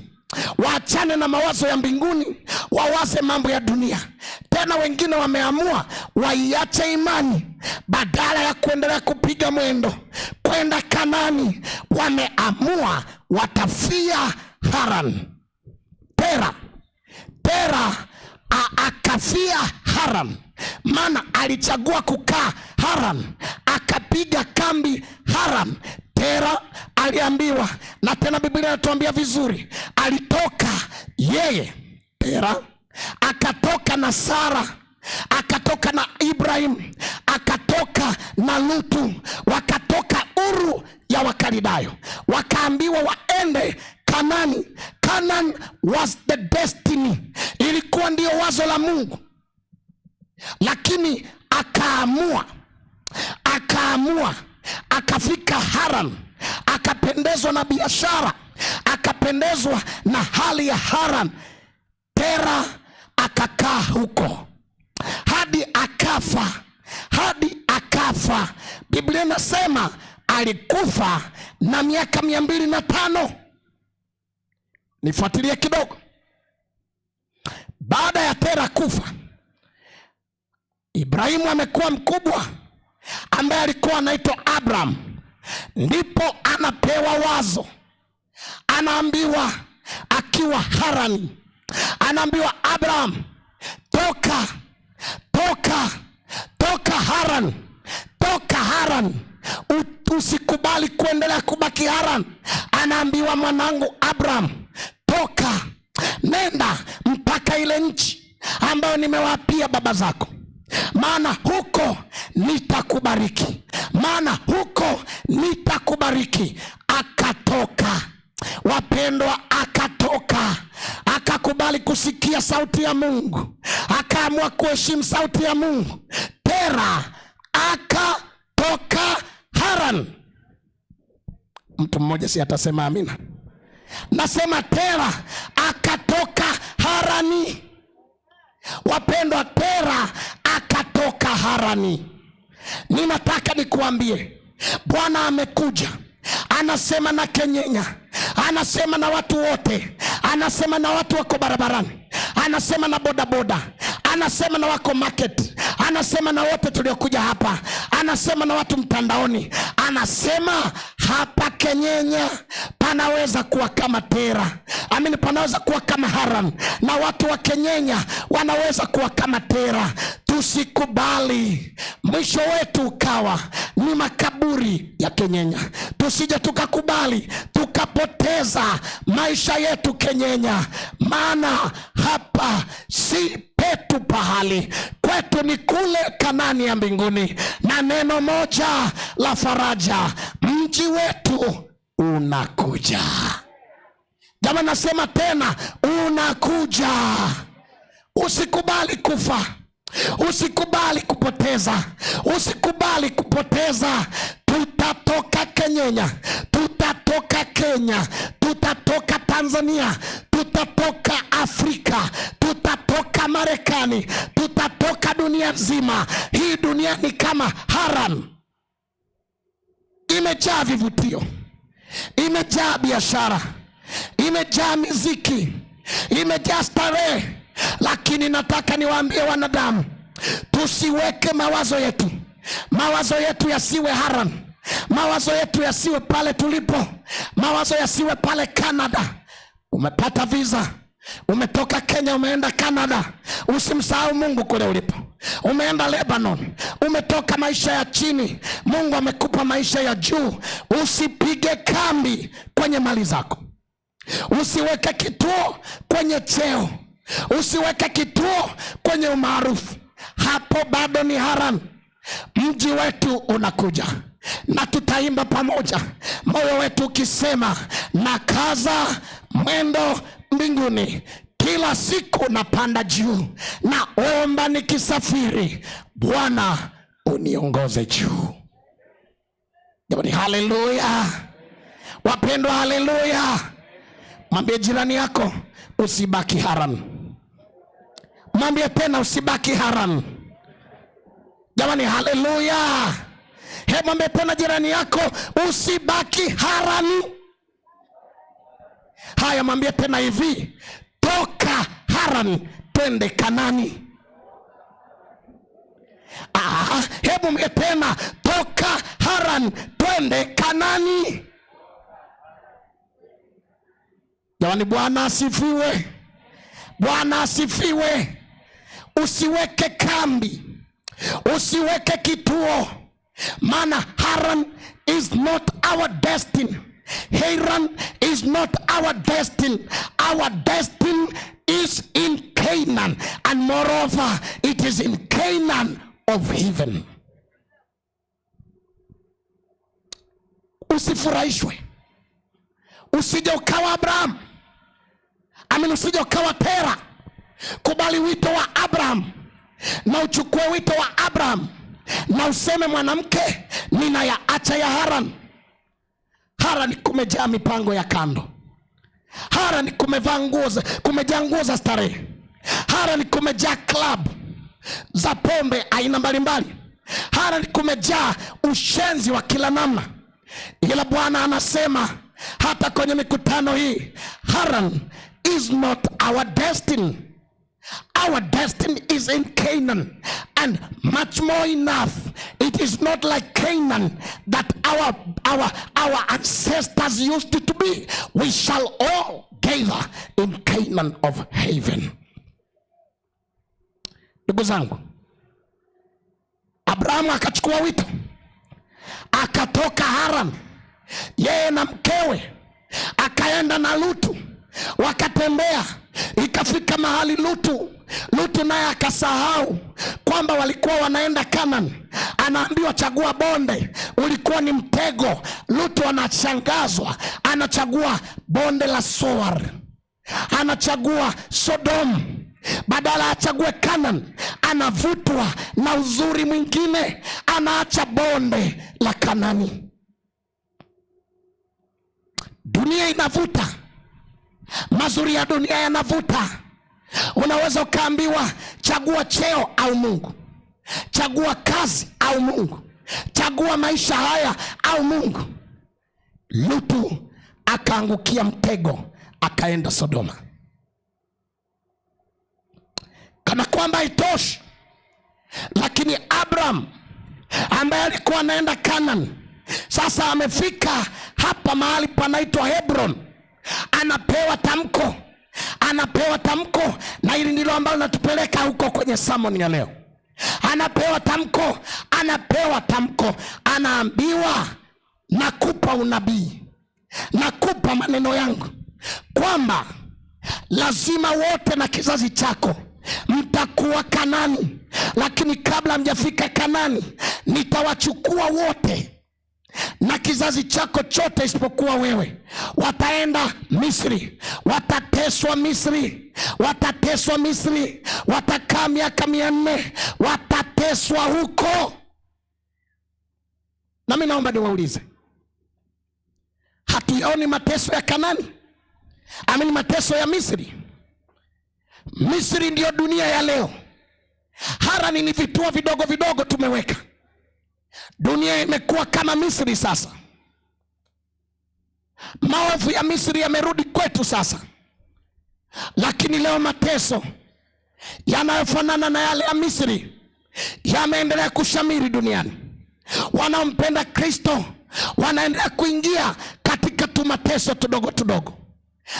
waachane na mawazo ya mbinguni, wawaze mambo ya dunia. Tena wengine wameamua waiache imani, badala ya kuendelea kupiga mwendo kwenda Kanani, wameamua watafia Haran. Tera akafia Haran, maana alichagua kukaa Haran, akapiga kambi Haran. Tera aliambiwa, na tena Biblia inatuambia vizuri, alitoka yeye Tera, akatoka na Sara, akatoka na Ibrahim, akatoka na Lutu, wakatoka Uru ya Wakalidayo, wakaambiwa waende Kanani. Canaan was the destiny, ilikuwa ndio wazo la Mungu, lakini akaamua akafika Haran, akapendezwa na biashara, akapendezwa na hali ya Haran. Tera akakaa huko hadi akafa. Biblia inasema alikufa na miaka 205. Nifuatilie kidogo. Baada ya Tera kufa, Ibrahimu amekuwa mkubwa, ambaye alikuwa anaitwa Abraham. Ndipo anapewa wazo, anaambiwa akiwa Harani, anaambiwa Abraham, toka Haran, usikubali kuendelea kubaki Haran. Anaambiwa, mwanangu Abraham, toka, nenda mpaka ile nchi ambayo nimewapia baba zako, maana huko nitakubariki. Akatoka, wapendwa, akakubali kusikia sauti ya Mungu, akaamua kuheshimu sauti ya Mungu. Tera akatoka Haran. Mtu mmoja si atasema amina? Nasema Tera akatoka Harani. Wapendwa, Tera akatoka Harani. Ninataka nikuambie, Bwana amekuja, anasema na Kenyenya, anasema na watu wote, anasema na watu wako barabarani, anasema na bodaboda, anasema na wako market, anasema na wote tuliokuja hapa, anasema na watu mtandaoni. Anasema hapa Kenyenya panaweza kuwa kama Tera, panaweza kuwa kama Haran, na watu wa Kenyenya wanaweza kuwa kama Tera. Tusikubali mwisho wetu ukawa ni makaburi ya Kenyenya. Tusije tukakubali tukapoteza maisha yetu Kenyenya, maana hapa si petu pahali, kwetu ni kule Kanani ya mbinguni. Na neno moja la faraja, mji wetu unakuja. Jamaa, nasema tena, unakuja. Usikubali kufa, usikubali kupoteza, usikubali kupoteza. Tutatoka Kenyenya, tutatoka Kenya, tutatoka Tanzania, tutatoka Afrika, tutatoka Marekani, tutatoka dunia nzima. Hii dunia ni kama Haran, imejaa vivutio, imejaa biashara, imejaa muziki, imejaa starehe. Lakini nataka niwaambie wanadamu, tusiweke mawazo yetu yasiwe Haran, mawazo yetu yasiwe pale tulipo, mawazo yasiwe pale Canada. Umepata visa, umetoka Kenya umeenda Canada, usimsahau Mungu kule ulipo. Umeenda Lebanon, umetoka maisha ya chini, Mungu amekupa maisha ya juu. Usipige kambi kwenye mali zako, usiweke kituo kwenye cheo, usiweke kituo kwenye umaarufu. Hapo bado ni Haran. Mji wetu unakuja, na tutaimba pamoja, moyo wetu ukisema, na kaza mwendo mbinguni, kila siku napanda juu, naomba nikisafiri, Bwana uniongoze juu. Jamani, haleluya wapendwa, haleluya. Mwambie jirani yako usibaki Haran. Mwambie tena usibaki Haran. Jamani, haleluya. Mwambie tena jirani yako usibaki Haran. Haya, mwambie tena hivi, toka Haran twende Kanani. Hebu mwambie tena, toka Haran twende Kanani. Jamani, Bwana asifiwe. Bwana asifiwe. Usiweke kambi, usiweke kituo, maana Haran is not our destiny. Haran is not our destiny. Our destiny is in Canaan, and moreover it is in Canaan of heaven. Usifurahishwe, usije ukawa Abraham. Usije ukawa Tera. Kubali wito wa Abraham na uchukue wito wa Abraham na useme, mwanamke ninayaacha ya Haran. Haran kumejaa mipango ya kando. Haran kumejaa nguo za starehe. Haran kumejaa club za pombe aina mbalimbali. Haran kumejaa ushenzi wa kila namna. Ila Bwana anasema hata kwenye mikutano hii, Haran is not our destiny. Our destiny is in Canaan, and much more enough, it is not like Canaan that our ancestors used to be. We shall all gather in Canaan of heaven. Ndugu zangu, Abrahamu akachukua wito, akatoka Haran, yeye na mkewe, akaenda na Lutu, wakatembea. Ikafika mahali Lutu naye akasahau kwamba walikuwa wanaenda Kanani. Anaambiwa chagua bonde, ulikuwa ni mtego. Lutu anashangazwa, anachagua bonde la Soar, anachagua Sodom badala achague Kanani. Anavutwa na uzuri mwingine, anaacha bonde la Kanani. Dunia inavuta, mazuri ya dunia yanavuta. Unaweza ukaambiwa chagua cheo au Mungu, chagua kazi au Mungu, chagua maisha haya au Mungu. Lutu akaangukia mtego, akaenda Sodoma. Kana kwamba haitoshi, lakini Abraham ambaye alikuwa anaenda Kanani, sasa amefika hapa mahali panaitwa Hebron. Anapewa tamko, na hili ndilo ambalo natupeleka huko kwenye sermon ya leo. Anapewa tamko, anaambiwa nakupa unabii, nakupa maneno yangu kwamba lazima wote na kizazi chako mtakuwa Kanani, lakini kabla mjafika Kanani nitawachukua wote na kizazi chako chote isipokuwa wewe. Wataenda Misri, watateswa Misri, watakaa miaka 400, watateswa huko. Na mimi naomba niwaulize, hatuyaoni mateso ya Kanani? Mateso ya Misri? Misri ndio dunia ya leo. Harani ni vituo vidogo vidogo tumeweka. Dunia imekuwa kama Misri sasa. Maovu ya Misri yamerudi kwetu sasa. Lakini leo mateso yanayofanana na yale ya Misri yameendelea kushamiri duniani. Wanaompenda Kristo wanaendelea kuingia katika mateso tudogo,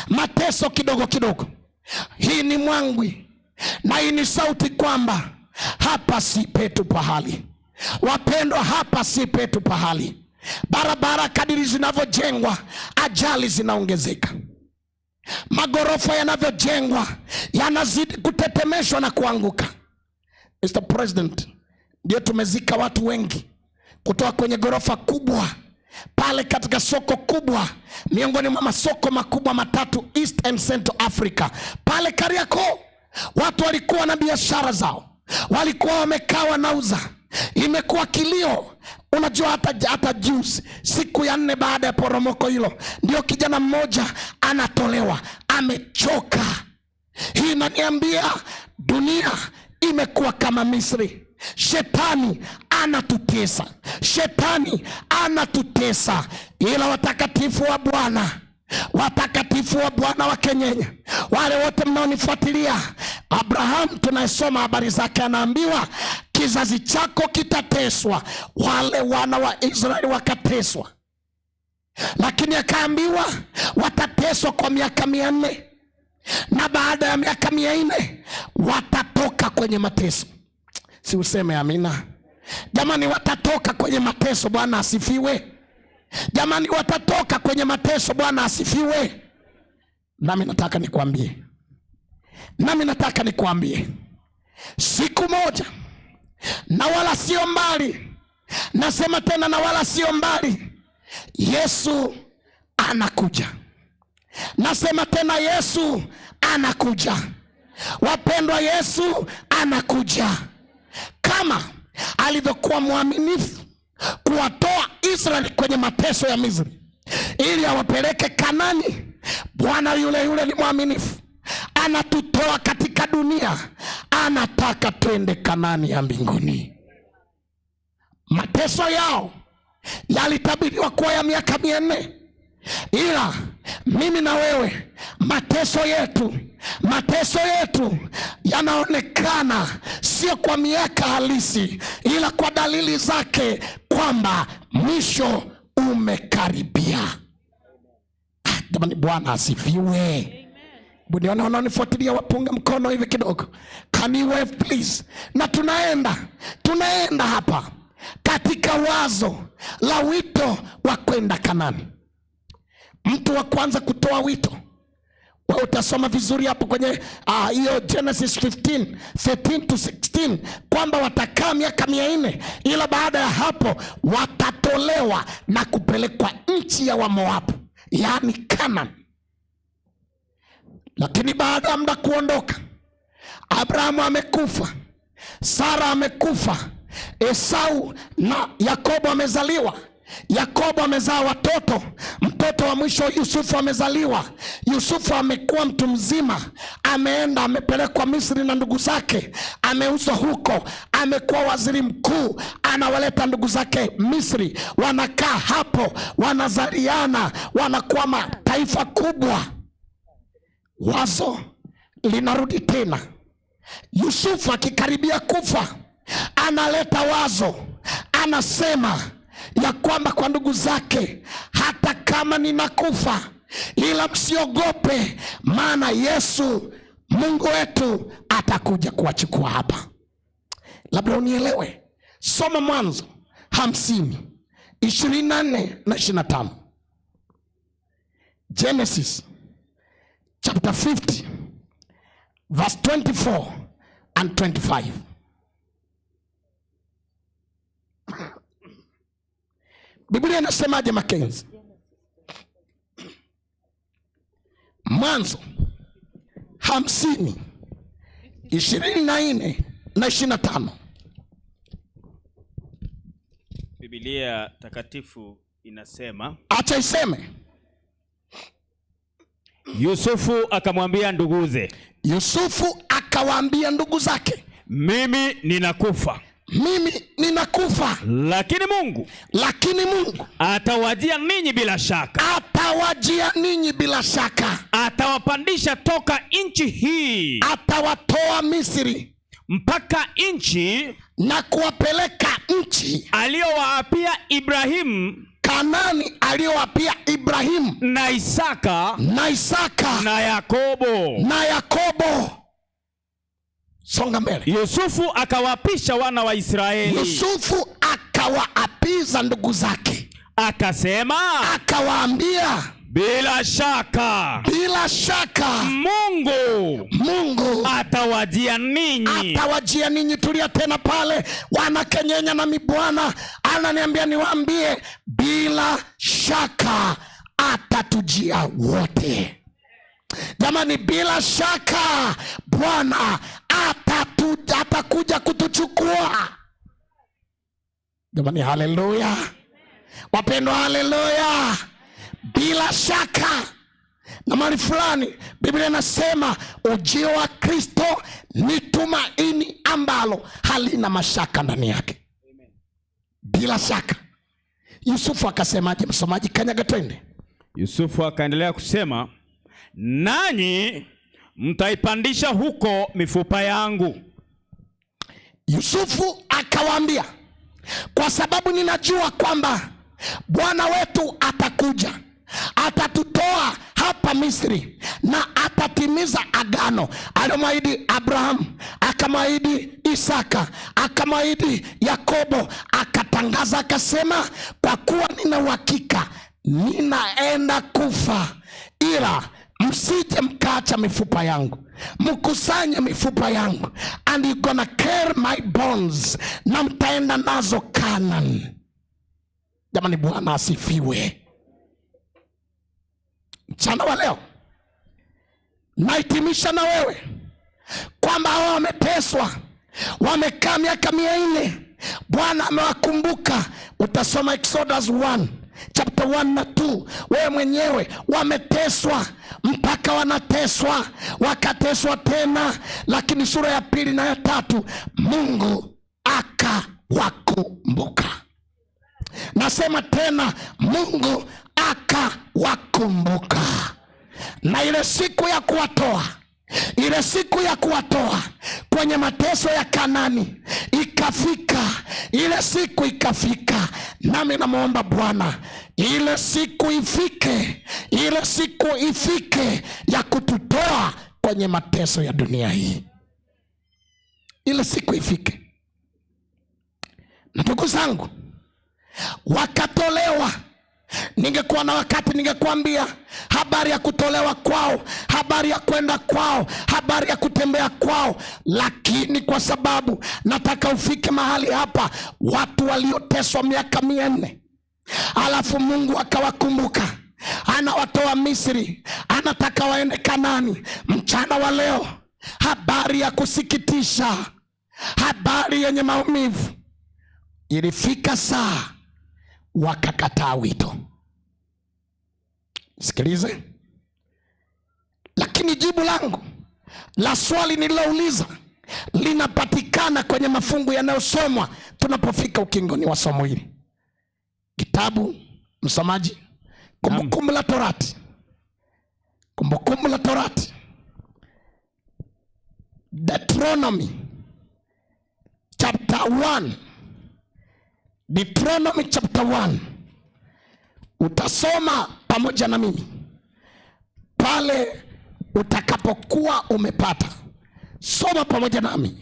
mateso kidogo. Hii ni mwangwi na hii ni sauti kwamba hapa si petu pahali. Wapendwa, hapa si petu pahali. Barabara kadiri zinavyojengwa, ajali zinaongezeka. Magorofa yanavyojengwa yanazidi kutetemeshwa na kuanguka. Mr. President, ndio tumezika watu wengi kutoka kwenye gorofa kubwa pale katika soko kubwa, miongoni mwa masoko makubwa matatu East and Central Africa. Pale Kariakoo watu walikuwa na biashara zao, walikuwa wamekaa wanauza. Imekuwa kilio. Unajua hata juzi, siku ya 4 baada ya poromoko hilo, ndio kijana mmoja anatolewa, amechoka. Hii inaniambia dunia imekuwa kama Misri. Shetani anatutesa, shetani anatutesa, ila watakatifu wa Bwana, watakatifu wa Bwana wa Kenyenya, wale wote mnaonifuatilia, Abraham tunasoma habari zake, anaambiwa kizazi chako kitateswa. Wale wana wa Israeli wakateswa, lakini akaambiwa watateswa kwa miaka 400, na baada ya miaka 400 watatoka kwenye mateso. Si useme amina? Jamani, watatoka kwenye mateso. Bwana asifiwe. Jamani, watatoka kwenye mateso. Bwana asifiwe. Nami nataka nikwambie, siku moja, na wala sio mbali, nasema tena na wala sio mbali, Yesu anakuja. Nasema tena, Yesu anakuja. Wapendwa, Yesu anakuja. Kama alivyokuwa mwaminifu kuwatoa Israeli kwenye mateso ya Misri ili awapeleke Kanani, Bwana yule yule ni mwaminifu. Anatutoa katika dunia, anataka twende Kanani ya mbinguni. Mateso yao yalitabiriwa kuwa ya miaka 400, ila mimi na wewe, mateso yetu yanaonekana sio kwa miaka halisi, ila kwa dalili zake kwamba mwisho umekaribia. Jamani, Bwana asifiwe. Bwana wanaonifuatilia wapunga mkono hivi kidogo. Can you wave please? Na tunaenda hapa katika wazo la wito wa kwenda Kanani. Mtu wa kwanza kutoa wito, wewe utasoma vizuri hapo kwenye hiyo Genesis 15:13-16, kwamba watakaa miaka 400, ila baada ya hapo watatolewa na kupelekwa nchi ya Wamoabu, yani Kanani. Lakini baada ya muda kuondoka, Abrahamu amekufa, Sara amekufa, Esau na Yakobo amezaliwa. Yakobo amezaa watoto. Mtoto wa mwisho Yusufu amezaliwa. Yusufu amekuwa mtu mzima, ameenda amepelekwa Misri na ndugu zake, ameuzwa huko, amekuwa waziri mkuu, anawaleta ndugu zake Misri, wanakaa hapo, wanazaliana, wanakuwa mataifa kubwa. Wazo linarudi tena. Yusufu akikaribia kufa, analeta wazo, anasema ya kwamba kwa ndugu zake, hata kama ninakufa, ila msiogope, maana Yesu Mungu wetu atakuja kuwachukua hapa. Labda unielewe. Soma Mwanzo 50:24-25. Genesis chapter 50 verse 24 and 25. Biblia inasemaje Mackenzie? Mwanzo 50:24-25. Biblia takatifu inasema, acha iseme. Yusufu akamwambia nduguze. Yusufu akawaambia ndugu zake, mimi ninakufa. Lakini Mungu atawajia ninyi bila shaka. Atawapandisha toka nchi hii, atawatoa Misri mpaka nchi na kuwapeleka nchi aliyowaapia Ibrahimu, Kanani aliyowapia Ibrahimu na Isaka na Yakobo. Songa mbele. Yusufu akawaapisha wana wa Israeli. Yusufu akawaapiza ndugu zake, akawaambia, bila shaka Mungu atawajia ninyi. Tulia tena pale, wana Kenyenya na mibwana, ananiambia niwaambie, bila shaka atatujia wote. Jamani, bila shaka Bwana atakuja kutuchukua. Jamani, haleluya wapendwa, haleluya. Bila shaka na mali fulani Biblia inasema ujio wa Kristo ni tumaini ambalo halina mashaka ndani yake. Bila shaka. Yusufu akasemaje, msomaji? Kanyaga twende. Yusufu akaendelea kusema, nanyi mtaipandisha huko mifupa yangu. Yusufu akawaambia, kwa sababu ninajua kwamba Bwana wetu atakuja, atatutoa hapa Misri na atatimiza agano aliyomwahidi Abraham, akamwahidi Isaka, akamwahidi Yakobo. Akatangaza akasema, kwa kuwa nina uhakika ninaenda kufa, ila msije mkaacha mifupa yangu, mkusanye mifupa yangu, and you gonna carry my bones, na mtaenda nazo Canaan. Jamani, Bwana asifiwe. Mchana wa leo nahitimisha na wewe kwamba hao wameteswa, wamekaa miaka 400, Bwana amewakumbuka. Utasoma Exodus 1 chapter 1 na 2. Wewe mwenyewe wameteswa mpaka wanateswa, wakateswa tena, lakini sura ya 2 na ya 3 Mungu akawakumbuka. Nasema tena, Mungu akawakumbuka. Na ile siku ya kuwatoa, ile siku ya kuwatoa kwenye mateso ya Kanani ikafika. Ile siku ikafika. Nami namuomba Bwana ile siku ifike, ile siku ifike ya kututoa kwenye mateso ya dunia hii. Ile siku ifike. Ndugu zangu, wakatolewa. Ningekuwa na wakati ningekuambia habari ya kutolewa kwao, habari ya kwenda kwao, habari ya kutembea kwao, lakini kwa sababu nataka ufike mahali hapa, watu walioteswa miaka 400 alafu Mungu akawakumbuka, anawatoa Misri, anataka waende Kanani. Mchana wa leo, habari ya kusikitisha, habari yenye maumivu, ilifika saa wakakataa wito. Sikilize, lakini jibu langu la swali nililouliza linapatikana kwenye mafungu yanayosomwa tunapofika ukingoni wa somo hili. Kitabu, msomaji, Kumbukumbu la Torati. Kumbukumbu la Torati, Deuteronomy chapter 1. Deuteronomy chapter 1. Utasoma pamoja na mimi pale utakapokuwa umepata. Soma pamoja nami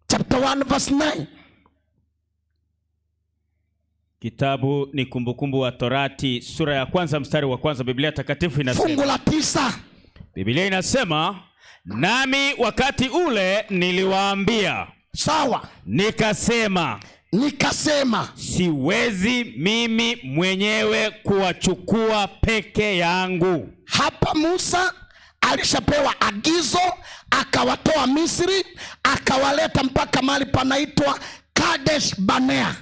chapter 1 verse 9. Kitabu ni Kumbukumbu wa Torati sura ya 1 mstari wa 1. Biblia takatifu inasema, fungu la 9. Biblia inasema, nami wakati ule niliwaambia. Sawa. Nikasema siwezi mimi mwenyewe kuwachukua peke yangu. Hapa Musa alishapewa agizo, akawatoa Misri, akawaleta mpaka mahali panaitwa Kadesh Barnea.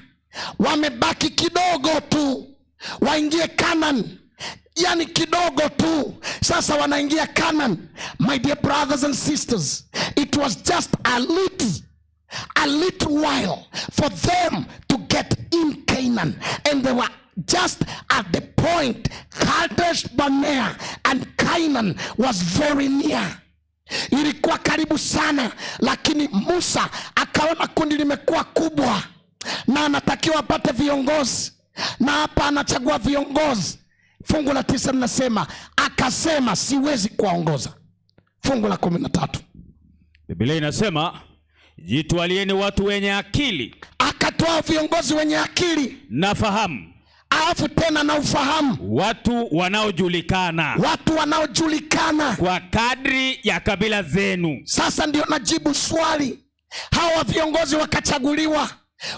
Wamebaki kidogo tu waingie Canaan, yani kidogo tu. Sasa wanaingia Canaan. My dear brothers and sisters, it was just a little while for them to get in Canaan, and they were just at the point. Kadesh Barnea and Canaan was very near. Ilikuwa karibu sana, lakini Musa akaona kundi limekuwa kubwa na anatakiwa apate viongozi, na hapa anachagua viongozi. Fungu la 9 linasema akasema siwezi kuwaongoza. Fungu la 13 Biblia inasema jitwalieni watu wenye akili. Akatoa viongozi wenye akili na fahamu, alafu tena na ufahamu, watu wanaojulikana kwa kadri ya kabila zenu. Sasa ndio najibu swali. Hawa viongozi wakachaguliwa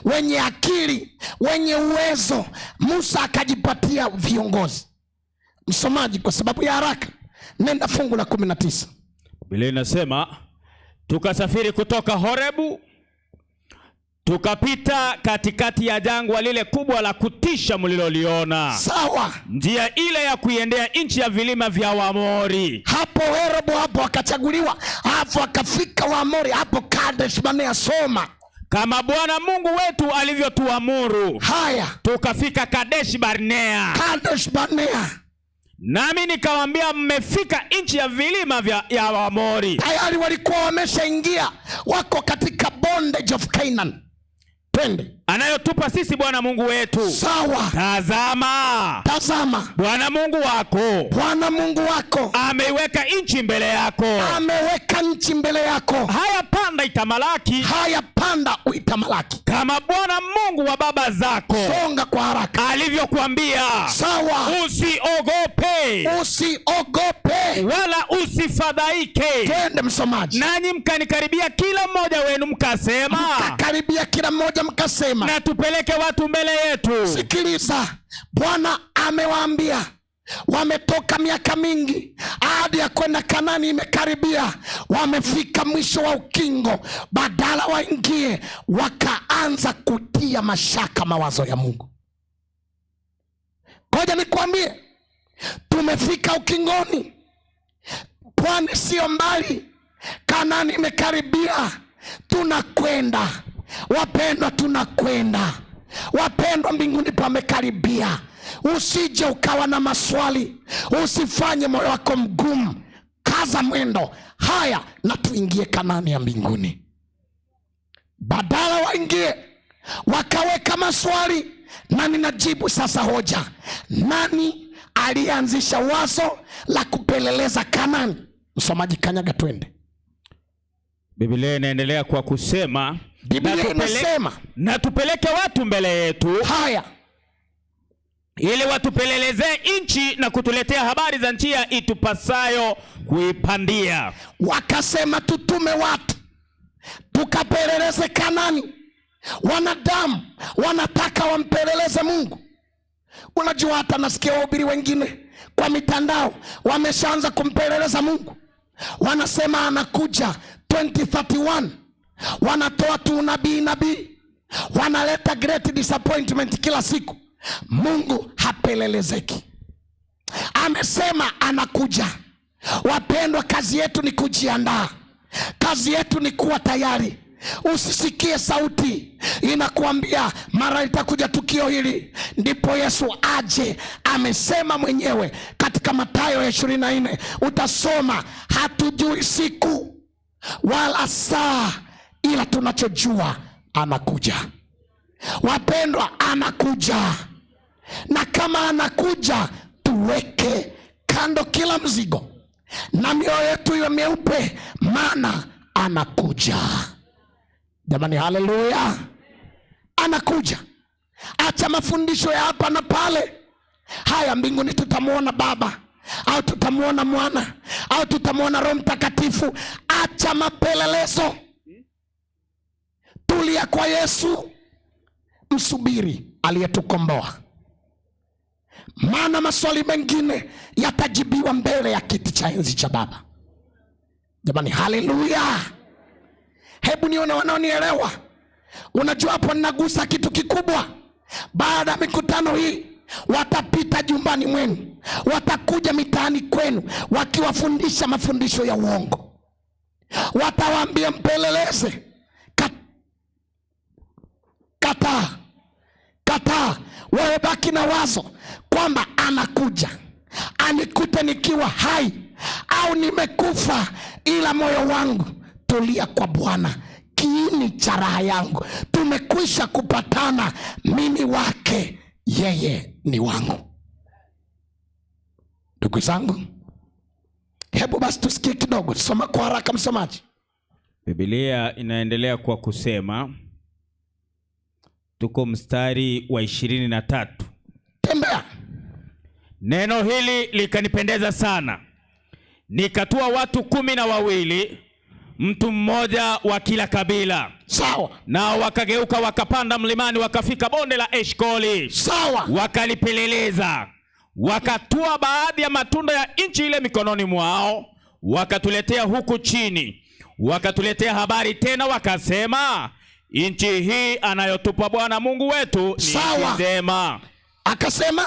wenye akili, wenye uwezo. Musa akajipatia viongozi. Msomaji, kwa sababu ya haraka, nenda fungu la 19. Biblia inasema tukasafiri kutoka Horebu, tukapita katikati ya jangwa lile kubwa la kutisha mliloliona. Sawa. Njia ile ya kuiendea nchi ya vilima vya Waamori. Hapo Horebu, hapo akachaguliwa, hapo akafika Waamori, hapo Kadesh Barnea. Soma. Kama Bwana Mungu wetu alivyotuamuru. Haya. Tukafika Kadesh Barnea. Kadesh Barnea. Nami nikawaambia, mmefika nchi ya vilima ya Waamori. Tayari walikuwa wameshaingia, wako katika bondage of Canaan. Twende. Anayotupa sisi Bwana Mungu wetu. Sawa. Tazama. Tazama. Bwana Mungu wako. Bwana Mungu wako. Ameiweka nchi mbele yako. Ameweka nchi mbele yako. Haya, panda itamalaki. Haya, panda uitamalaki. Kama Bwana Mungu wa baba zako. Songa kwa haraka. Alivyokuambia. Sawa. Usiogope. Usiogope. Wala usifadhaike. Twende msomaji. Nanyi mkanikaribia kila mmoja wenu mkasema. Mkakaribia kila mmoja mkasema. Na tupeleke watu mbele yetu. Sikiliza. Bwana amewaambia, wametoka miaka mingi, ahadi ya kwenda Kanani imekaribia, wamefika mwisho wa ukingo. Badala waingie, wakaanza kutia mashaka mawazo ya Mungu. Ngoja nikwambie, tumefika ukingoni. Pwani sio mbali, Kanani imekaribia, tunakwenda. Wapendwa, tunakwenda. Wapendwa, mbinguni pamekaribia. Usije ukawa na maswali, usifanye moyo wako mgumu, kaza mwendo. Haya, na tuingie Kanani ya mbinguni. Badala waingie, wakaweka maswali, na ninajibu sasa hoja. Nani alianzisha wazo la kupeleleza Kanani? Msomaji, kanyaga twende. Biblia inaendelea kwa kusema, Biblia inasema, na tupeleke watu mbele yetu. Haya. Ili watupeleleze nchi na kutuletea habari za njia itupasayo kuipandia. Wakasema tutume watu tukapeleleze Kanani. Wanadamu wanataka wampeleleze Mungu. Unajua, hata nasikia wahubiri wengine kwa mitandao wameshaanza kumpeleleza Mungu. Wanasema anakuja 2031. Wanatoa tu nabii, wanaleta great disappointment kila siku. Mungu hapelelezeki. Amesema anakuja. Wapendwa, kazi yetu ni kujiandaa. Kazi yetu ni kuwa tayari. Usisikie sauti inakuambia mara itakuja tukio hili ndipo Yesu aje. Amesema mwenyewe katika Mathayo 24, utasoma, hatujui siku wala saa, ila tunachojua anakuja. Wapendwa, anakuja. Na kama anakuja, tuweke kando kila mzigo na mioyo yetu iwe meupe, maana anakuja. Jamani, haleluya. Anakuja. Acha mafundisho ya hapa na pale. Haya, mbinguni tutamuona Baba au tutamuona Mwana au tutamuona Roho Mtakatifu. Acha mapelelezo. Tulia kwa Yesu, msubiri aliyetukomboa, maana maswali mengine yatajibiwa mbele ya kiti cha enzi cha Baba. Jamani, haleluya. Hebu nione wanaonielewa. Unajua, hapo ninagusa kitu kikubwa. Baada ya mikutano hii, watapita jumbani mwenu, watakuja mitaani kwenu, wakiwafundisha mafundisho ya uongo. Watawaambia mpeleleze. Kataa. Wewe baki na wazo kwamba anakuja, anikute nikiwa hai au nimekufa, ila moyo wangu tulia kwa Bwana, kiini cha raha yangu. Tumekwisha kupatana, mimi wake, yeye ni wangu. Ndugu zangu, hebu basi tusikie kidogo. Soma kwa haraka msomaji. Biblia inaendelea kwa kusema, tuko mstari wa 23. Tembea. Neno hili likanipendeza sana. Nikatua watu 12, mtu mmoja wa kila kabila. Sawa. Nao wakageuka wakapanda mlimani, wakafika bonde la Eshkoli. Sawa. Wakalipeleleza. Wakatua baadhi ya matunda ya nchi ile mikononi mwao, wakatuletea huku chini. wakatuletea habari tena wakasema, nchi hii anayotupa Bwana Mungu wetu ni nchi njema. Akasema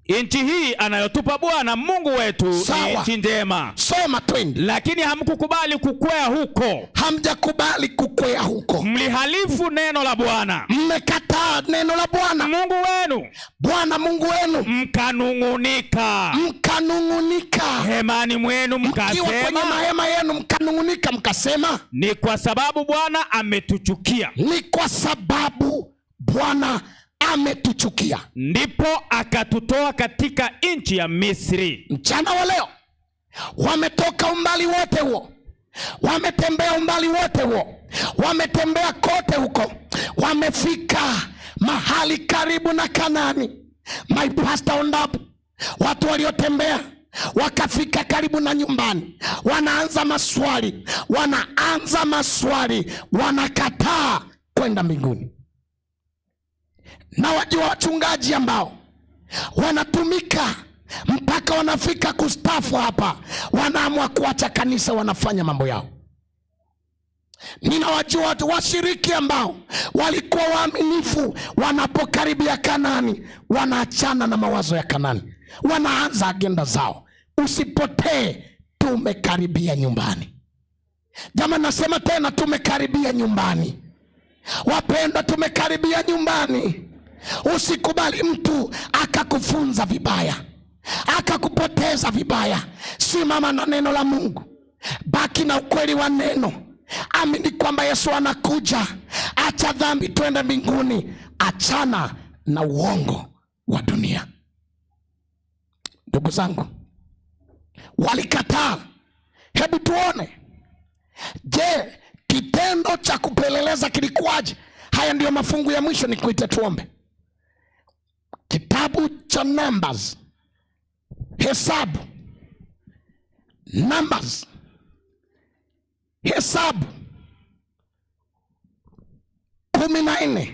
nchi hii anayotupa Bwana Mungu wetu ni nchi njema. Soma twende. Lakini hamkukubali kukwea huko. Hamjakubali kukwea huko. Mlihalifu neno la Bwana. Mmekataa neno la Bwana Mungu wenu. Bwana Mungu wenu. Mkanungunika. Mkanungunika. Hemani mwenu mkasema. Mkiwa kwenye mahema yenu mkanungunika mkasema. Ni kwa sababu Bwana ametuchukia. Ni kwa sababu Bwana ametuchukia. Ndipo akatutoa katika nchi ya Misri. Mchana wa leo wametoka umbali wote huo, wametembea umbali wote huo, wametembea kote huko, wamefika mahali karibu na Kanaani. My pastor Ondapo, watu waliotembea wakafika karibu na nyumbani, wanaanza maswali, wanakataa kwenda mbinguni. Na wajua wachungaji ambao wanatumika mpaka wanafika kustafu hapa, wanaamua kuacha kanisa, wanafanya mambo yao. Ninawajua watu washiriki ambao walikuwa waaminifu, wanapokaribia Kanaani wanaachana na mawazo ya Kanaani, wanaanza agenda zao. Usipotee, tumekaribia nyumbani. Jamani, nasema tena, tumekaribia nyumbani. Wapenda, tumekaribia nyumbani. Usikubali mtu akakufunza vibaya, akakupoteza vibaya. Simama na neno la Mungu, baki na ukweli wa neno. Amini kwamba Yesu anakuja. Acha dhambi, twende mbinguni. Achana na uongo wa dunia. Ndugu zangu, walikataa. Hebu tuone, je, kitendo cha kupeleleza kilikuwaje? Haya ndiyo mafungu ya mwisho, ni kuita tuombe. Kitabu cha Numbers, Hesabu, Numbers, Hesabu 14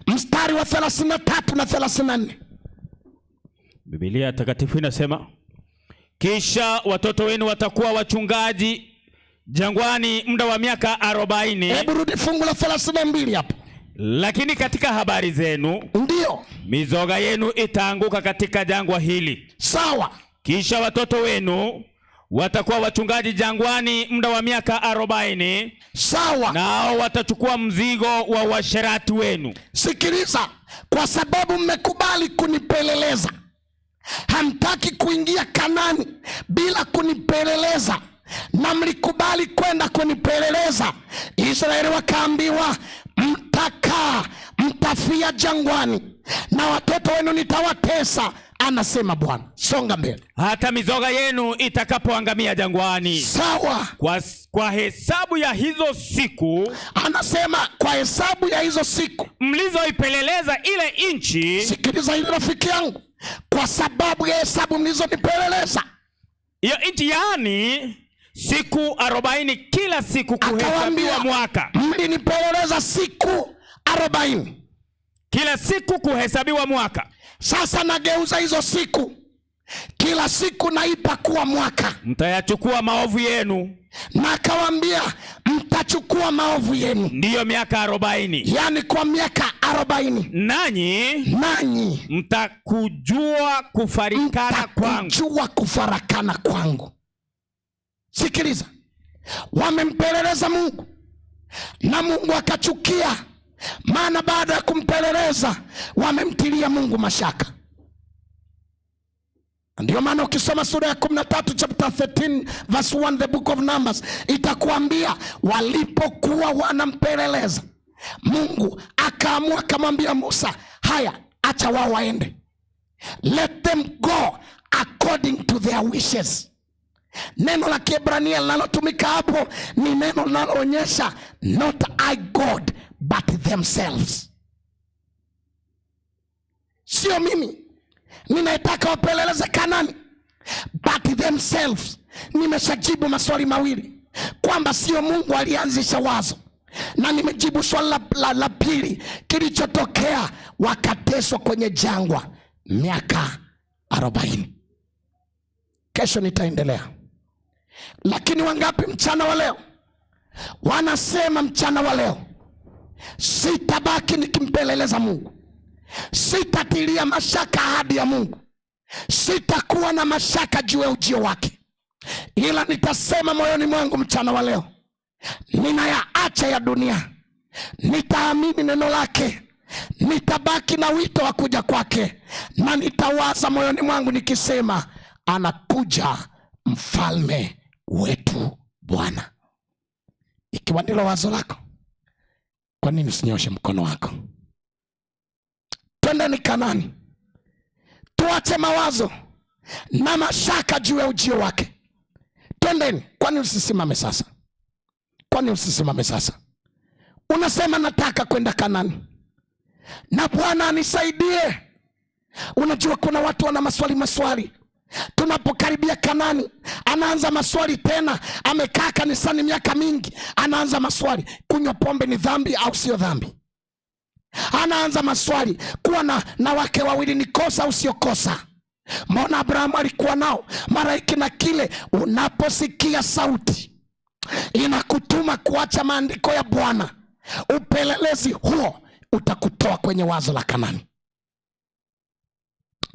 mstari wa 33 na 34. Biblia takatifu inasema, kisha watoto wenu watakuwa wachungaji jangwani muda wa miaka 40. Hebu rudi fungu la 32 hapo. Lakini katika habari zenu, ndio, mizoga yenu itaanguka katika jangwa hili. Sawa. Kisha watoto wenu watakuwa wachungaji jangwani muda wa miaka 40. Sawa. Nao watachukua mzigo wa uasherati wenu. Sikiliza, kwa sababu mmekubali kunipeleleza, hamtaki kuingia Kanaani bila kunipeleleza, na mlikubali kwenda kunipeleleza. Israeli wakaambiwa, mtafia jangwani na watoto wenu nitawatesa, anasema Bwana. Songa mbele. Hata mizoga yenu itakapoangamia jangwani. Sawa. Kwa hesabu ya hizo siku, anasema kwa hesabu ya hizo siku mlizoipeleleza ile nchi. Sikiliza hili rafiki yangu, kwa sababu ya hesabu mlizonipeleleza hiyo nchi, yani siku 40 kila siku kuhesabiwa mwaka. Mlinipeleleza siku 40 kila siku kuhesabiwa mwaka. Sasa nageuza hizo siku, kila siku naipa kuwa mwaka. Mtayachukua maovu yenu. Na akawaambia, mtachukua maovu yenu. Ndiyo miaka 40. Yani kwa miaka 40 nanyi mtakujua kufarikana kwangu. Mtakujua kufarakana kwangu. Sikiliza, wamempeleleza Mungu na Mungu akachukia, maana baada ya kumpeleleza wamemtilia Mungu mashaka. Ndio maana ukisoma sura ya 13 chapter 13 verse 1 the book of Numbers, itakuambia walipokuwa wanampeleleza Mungu akaamua, akamwambia Musa, haya, acha wao waende, let them go according to their wishes. Neno la Kiebrania linalotumika hapo ni neno linaloonyesha not I God but themselves. Sio mimi ninataka wapeleleze Kanaani, but themselves. Nimeshajibu maswali mawili kwamba sio Mungu alianzisha wazo, na nimejibu swali la pili, kilichotokea wakateswa kwenye jangwa miaka 40. Kesho nitaendelea. Lakini wangapi mchana wa leo wanasema mchana wa leo, sitabaki nikimpeleleza Mungu, sitatilia mashaka ahadi ya Mungu, sitakuwa na mashaka juu ya ujio wake, ila nitasema moyoni mwangu mchana wa leo, ninayaacha ya dunia, nitaamini neno lake, nitabaki na wito wa kuja kwake, na nitawaza moyoni mwangu nikisema, anakuja mfalme wetu Bwana. Ikiwa ndilo wazo lako, kwa nini usinyoshe mkono wako? Twendeni Kanaani, tuache mawazo na mashaka juu ya ujio wake. Twendeni. Kwani usisimame sasa? Kwani usisimame sasa? Unasema nataka kwenda Kanaani na Bwana anisaidie. Unajua kuna watu wana maswali. Tunapokaribia Kanaani, anaanza maswali tena. Amekaa kanisani miaka mingi, anaanza maswali. Kunywa pombe ni dhambi au sio dhambi? Anaanza maswali. Kuwa na wake wawili ni kosa au sio kosa? Mbona Abrahamu alikuwa nao? Mara hiki na kile. Unaposikia sauti inakutuma kuacha maandiko ya Bwana, upelelezi huo utakutoa kwenye wazo la Kanaani.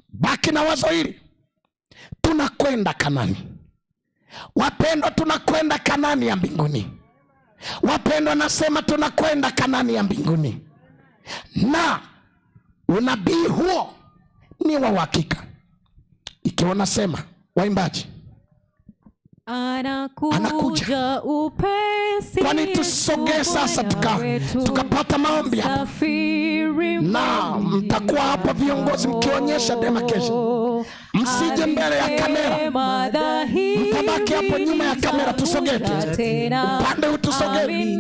Baki na wazo hili, tunakwenda Kanaani. Wapendwa, tunakwenda Kanaani ya mbinguni. Wapendwa, nasema tunakwenda Kanaani ya mbinguni, na unabii huo ni wa uhakika. Ikiwa nasema waimbaji, anakuja upesi. Kwani tusogee sasa tukapata maombi hapa, na mtakuwa hapa viongozi mkionyesha demarcation. Msije mbele ya kamera, mtabaki hapo nyuma ya kamera. Tusogee tu upande huu, tusogee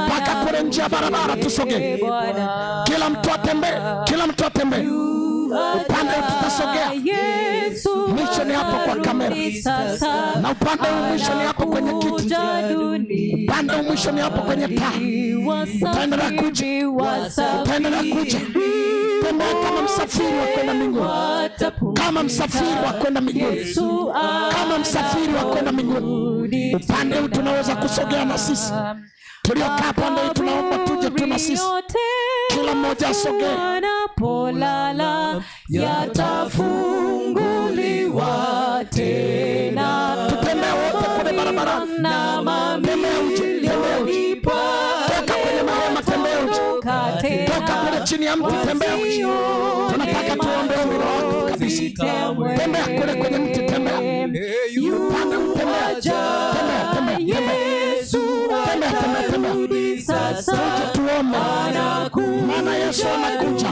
mpaka kule nje ya barabara, tusogee. Kila mtu atembee, upande huu tutasogea. Mwisho ni hapo kwa kamera, na upande huu mwisho ni hapo kwenye kiti, upande huu mwisho ni hapo kwenye taa. Utaendelea kuja. Tembea kama msafiri wa kwenda mbinguni, kama msafiri wa kwenda mbinguni, Upande huu tunaweza kusogea na sisi tuliokaa pande hii, tunaomba tuje tu na sisi. Kila mmoja asogee. Anapolala yatafunguliwa tena. Tutembee wote kule barabarani. Tembea uje. Toka kwenye mahema, tembea uje. Toka kule chini ya mti, tembea uje. Tunataka tuombe ombi lako kabisa. Tembea kule kwenye mti, tembea. Upande utembea. Tembea. Sasa tuombe. Maana Yesu anakuja.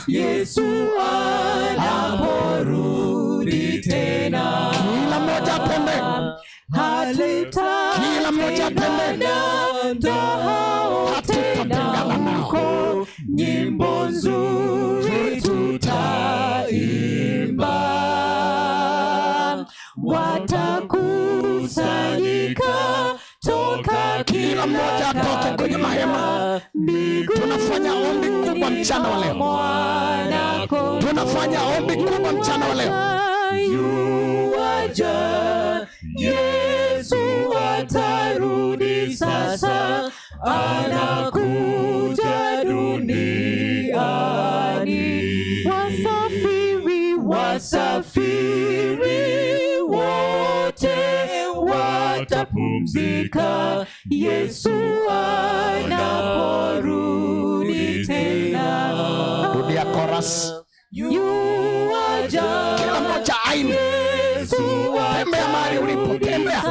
Yesu anaporudi tena. Kila mmoja atembee. Kila mmoja atembee. Hatutatengana nao. Nyimbo nzuri tutaimba. Watakusanyika toka, kila mmoja atoke kwenye mahema. Tunafanya ombi kubwa mchana wa leo. Yuaja, Yesu atarudi sasa, anakuja duniani. Wasafiri wote watapumzika, Yesu anaporudi tena. Rudia chorus. Yuaja, kila mmoja aimbe. Tembea mahali ulipo, tembea.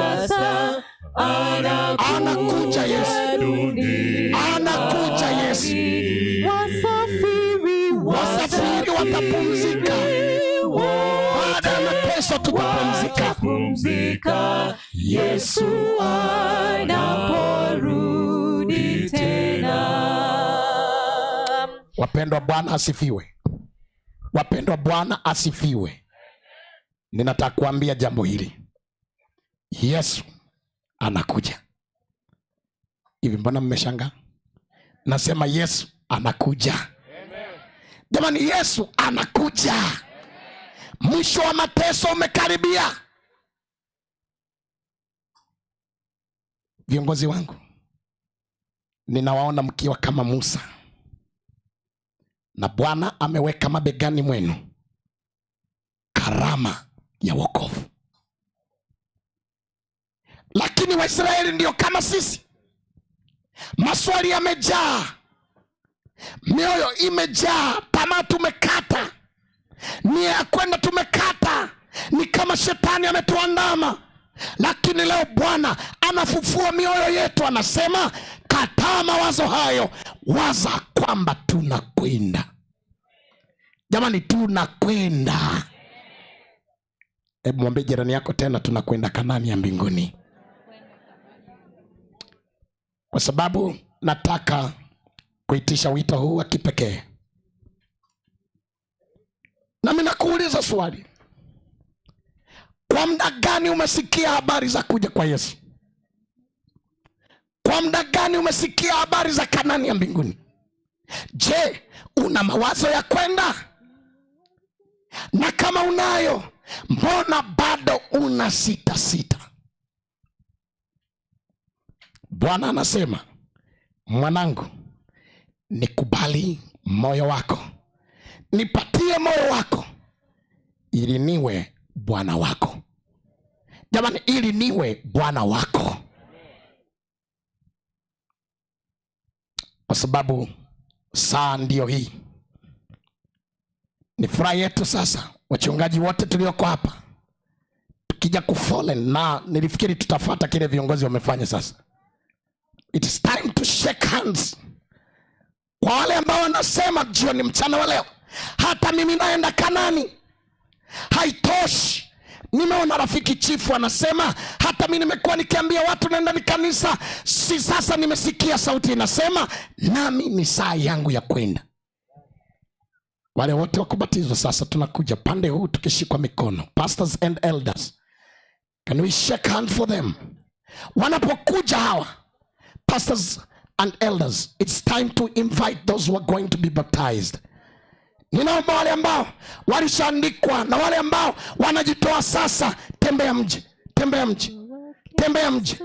Anakuja Yesu. Wasafiri watapumzika. Baada ya mateso tutapumzika. Yesu anaporudi tena. Wapendwa, Bwana asifiwe. Ninataka kuambia jambo hili. Yesu anakuja. Hivi mbona mmeshangaa? Nasema Yesu anakuja. Jamani, Yesu anakuja. Mwisho wa mateso umekaribia. Viongozi wangu, ninawaona mkiwa kama Musa, na Bwana ameweka mabegani mwenu karama ya wokovu. Lakini Waisraeli ndio kama sisi. Maswali yamejaa, mioyo imejaa, tamaa tumekata, nia ya kwenda tumekata, ni kama shetani ametuandama. Lakini leo Bwana anafufua mioyo yetu, anasema kataa mawazo hayo, waza kwamba tunakwenda. Jamani, tunakwenda. Hebu mwambie jirani yako tena, tunakwenda Kanaani ya mbinguni. Kwa sababu nataka kuitisha wito huu wa kipekee. Nami nakuuliza swali. Kwa muda gani umesikia habari za kuja kwa Yesu? Kwa muda gani umesikia habari za Kanaani ya mbinguni? Je, una mawazo ya kwenda? Na kama unayo, mbona bado una sita? Bwana anasema, mwanangu, nikubali moyo wako, nipatie moyo wako, ili niwe Bwana wako. Jamani, ili niwe Bwana wako. Kwa sababu saa ndio hii. Ni furaha yetu sasa, wachungaji wote tulioko hapa, tukija kufallen, na nilifikiri tutafuata kile viongozi wamefanya sasa. It is time to shake hands. Kwa wale ambao wanasema jioni mchana wa leo, hata mimi naenda Kanaani, haitoshi. Nimeona rafiki chifu anasema, hata mimi nimekuwa nikiambia watu naenda ni kanisa, si sasa nimesikia sauti inasema, nami ni saa yangu ya kwenda. Wale wote wakubatizwa sasa, tunakuja pande huu tukishikwa mikono. Pastors and elders, can we shake hands for them? Wanapokuja hawa pastors and elders, it's time to invite those who are going to be baptized. Ninaomba wale ambao walishaandikwa na wale ambao wanajitoa sasa, tembea mji, tembea mji, tembea mji,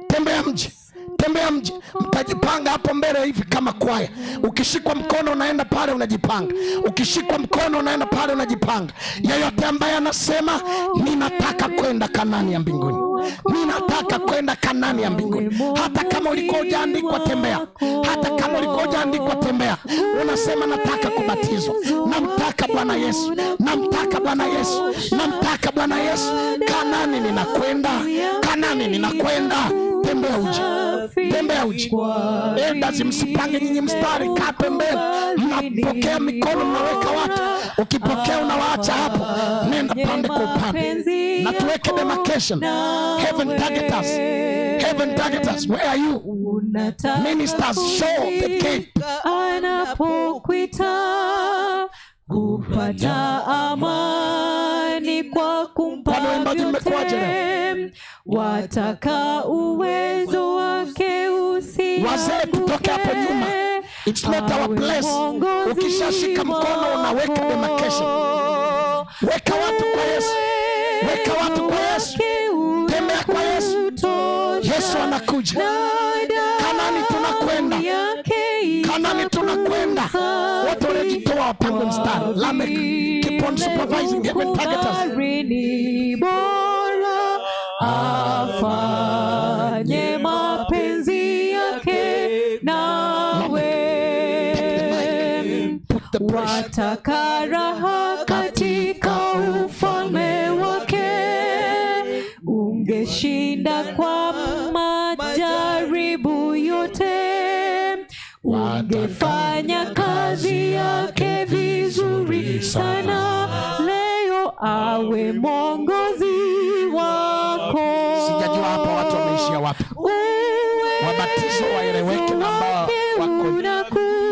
tembea mji, tembea mji. Mtajipanga hapo mbele hivi kama kwaya. Ukishikwa mkono unaenda pale unajipanga. Ukishikwa mkono unaenda pale unajipanga. Yeyote ambaye anasema ninataka kwenda Kanaani ya mbinguni, ninataka kwenda Kanaani ya mbinguni. Hata kama ulikuwa hujaandikwa tembea. Hata kama ulikuwa hujaandikwa tembea. Unasema nataka kubatizwa. Namtaka Bwana Yesu. Namtaka Bwana Yesu. Namtaka Bwana Yesu. Kanaani ninakwenda. Kanaani ninakwenda. Tembea uji. Tembea uji. Elders msipange nyinyi mstari, kaa pembeni. Mnapokea mikono mnaweka watu. Ukipokea unawaacha hapo. Nenda pande kwa upande. Na tuweke demarcation. Heaven target us. Heaven target us. Where are you? Ministers, show the gate. Anapokuita kupata amani kwa kumpa vyote, wataka uwezo wake usiabuke. Wazee tutoke hapo nyuma. It's not our place. Ukishashika mkono unaweka demarcation. Weka watu kwa Yesu. Weka watu kwa Yesu. Tembea kwa Yesu. Yesu anakuja. Kanaani tunakwenda. Kanaani tunakwenda. Watu wanajitoa wapange mstari. Lamek, keep on supervising. Heaven target us. Afanye mapenzi yake nawe, wataka raha katika ufalme wake, ungeshinda kwa majaribu yote, ungefanya kazi yake vizuri sana. Leo awe mwongozi wako. Sijajua hapa watu wameishia wapi. Wabatizo waeleweke na ambao wako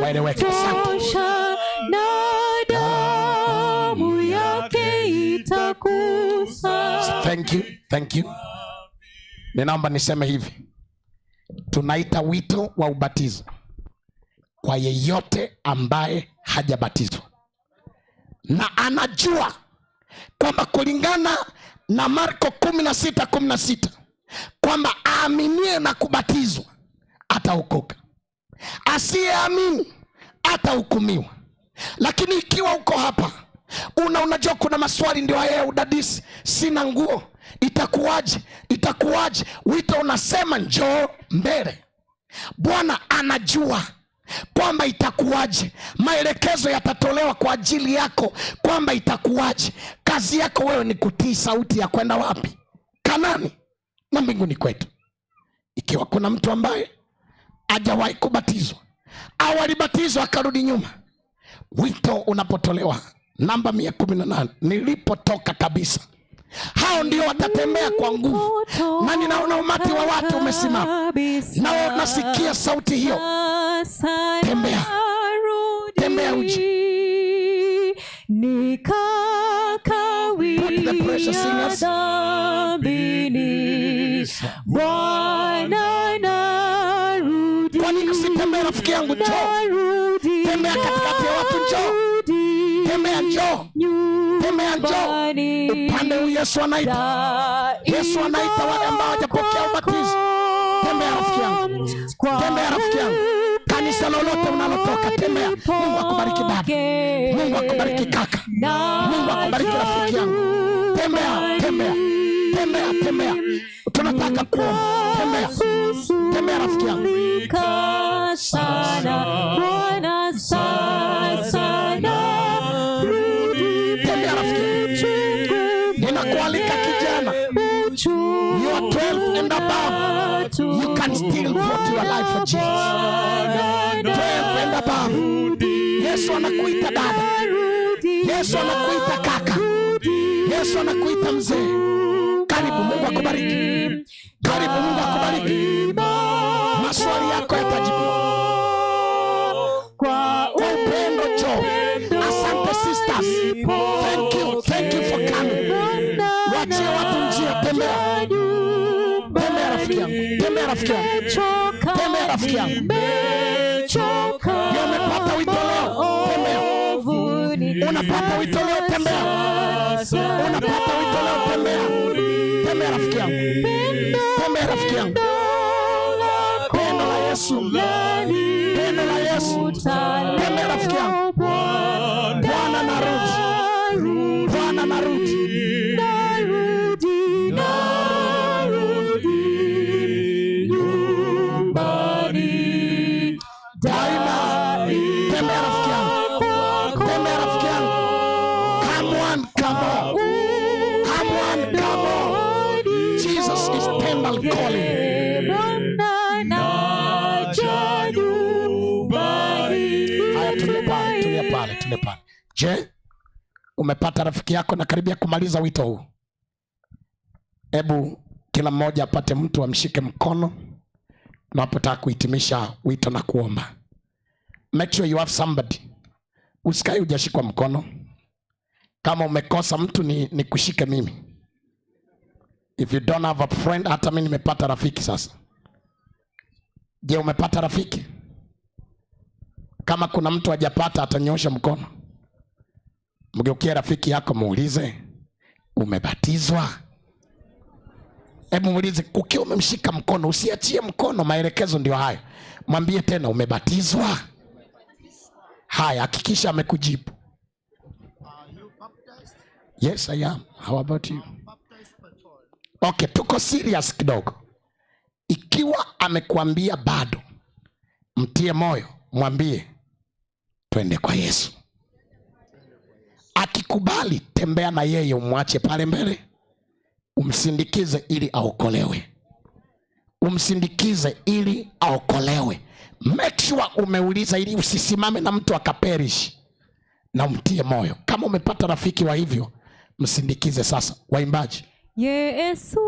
waeleweke. Asante. Na damu yake itakusa. Thank you. Thank you. Ninaomba niseme hivi. Tunaita wito wa ubatizo kwa yeyote ambaye hajabatizwa, na anajua kwamba kulingana na Marko 16:16 kwamba aaminie na kubatizwa ataokoka, asiyeamini atahukumiwa. Lakini ikiwa uko hapa unajua kuna maswali ndio haya ya udadisi, sina nguo, itakuwaje? Wito unasema njoo mbele. Bwana anajua kwamba itakuwaje, maelekezo yatatolewa kwa ajili yako kwamba itakuwaje. Kazi yako wewe ni kutii sauti ya kwenda wapi? Kanani na mbinguni kwetu. Ikiwa kuna mtu ambaye hajawahi kubatizwa au alibatizwa akarudi nyuma, wito unapotolewa namba 118, nilipotoka kabisa, hao ndio watatembea kwa nguvu. Na ninaona umati wa watu umesimama, na nasikia sauti hiyo, tembea uji. Put the pressure singers. Kwa nini usitembea rafiki yangu? Njoo, tembea katikati ya watu, njoo, tembea, njoo, tembea, njoo. Upande huu Yesu anaita, Yesu anaita wale ambao hawajapokea ubatizo. Tembea rafiki yangu, tembea rafiki yangu. Kanisa lolote unalotoka, tembea. Mungu akubariki dada, Mungu akubariki kaka, Mungu akubariki rafiki yangu. Tembea, tembea, tembea, tembea. Tunataka kuomba. Tembea, tembea rafiki yangu. Tembea rafiki yangu. Ninakualika kijana, you are 12 and above, you can still put your life for Jesus. 12 and above. Yesu anakuita dada, Yesu anakuita kaka, Yesu anakuita mzee. Karibu, Mungu akubariki. Karibu, Mungu akubariki. Maswali yako yatajibiwa kwa upendo. Asante sisters, thank you for coming. Wachie watu njia. Tembea, tembea rafiki yangu, tembea rafiki yangu, tembea rafiki yangu. Umepata wito leo, tembea. Unapata wito leo, tembea. Unapata wito leo, tembea. Tembea rafiki yangu, tembea rafiki yangu. Pendo la Yesu, pendo la Yesu. Tembea rafiki yangu. Bwana narudi, Bwana narudi. Daima tembea rafiki yangu, tembea rafiki yangu. Come on, come on, come on, come on. Jesus is tenderly calling. Haya, tulia pale. Je, umepata rafiki yako na karibia kumaliza wito huu? Hebu kila mmoja apate mtu amshike mkono unapotaka kuhitimisha wito na kuomba. Make sure you have somebody. Usikae hujashikwa mkono. Kama umekosa mtu ni kushike mimi. If you don't have a friend, hata mimi nimepata rafiki sasa. Je, umepata rafiki? Kama kuna mtu hajapata atanyosha mkono. Mgeukie rafiki yako muulize, umebatizwa? Hebu muulize, ukiwa umemshika mkono usiachie mkono, maelekezo ndio hayo. Mwambie tena, umebatizwa? Haya, hakikisha amekujibu. Yes, I am. How about you? Okay, tuko serious kidogo. Ikiwa amekuambia bado, mtie moyo, mwambie twende kwa Yesu. Akikubali, tembea na yeye, umwache pale mbele, umsindikize ili aokolewe. Umsindikize ili aokolewe. Make sure umeuliza ili usisimame na mtu akaperish, na umtie moyo. Kama umepata rafiki wa hivyo, msindikize sasa. Waimbaji, Yesu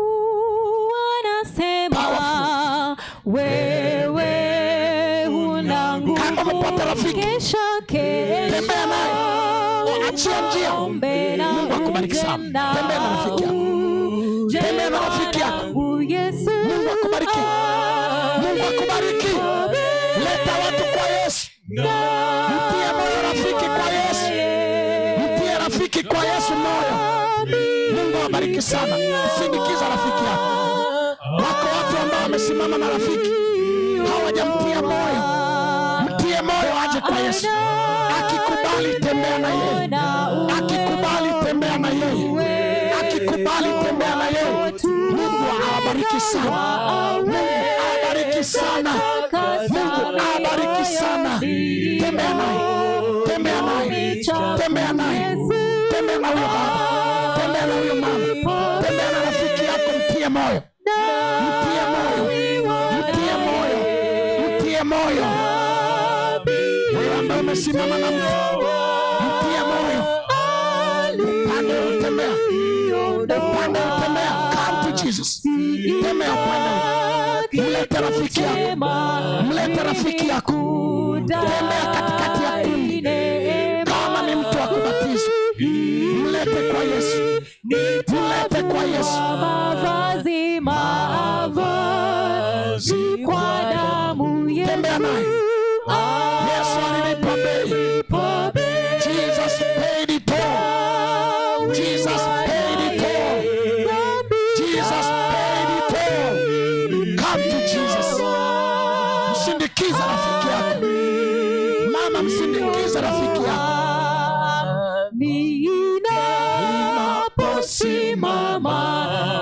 anasema wewe una nguvu. Kama umepata rafiki, tembea naye, achia njia. Mungu akubariki sana. Tembea na rafiki yako, tembea na rafiki yako. Mungu akubariki, Mungu akubariki. Leta watu kwa Yesu. Mtie moyo rafiki kwa Yesu. Mtie rafiki kwa Yesu moyo. Mungu awabariki sana. Sindikiza rafiki yako. Wako watu ambao wamesimama na rafiki hawajamtia moyo. Mtie moyo aje kwa Yesu. Akikubali tembea na yeye. Akikubali tembea na yeye. Akikubali tembea na yeye. Mungu awabariki sana. Mungu awabariki sana. Mungu awabariki sana. Tembea naye. Tembea naye. Tembea naye. Tembea na huyo baba. Tembea na huyo mama. Tembea na rafiki yako, mtie moyo. Mtie moyo. Mtie moyo. Mtie moyo. Wewe ambaye umesimama na mtu, mtie moyo. Upande utembea. Upande utembea. Come to Jesus. Tembea upande. Mlete rafiki yako. Mlete rafiki yako. Tembea katikati ya kundi. Kama ni mtu wa kubatizwa, mlete kwa Yesu. Mlete kwa Yesu. Mavazi kwa damu Yesu. Tembea naye. Yesu alilipa bei. Jesus paid it all. Jesus paid it all. Jesus paid it all. Come to Jesus. Msindikiza rafiki yako. Mama, msindikiza rafiki yako. Ninaposimama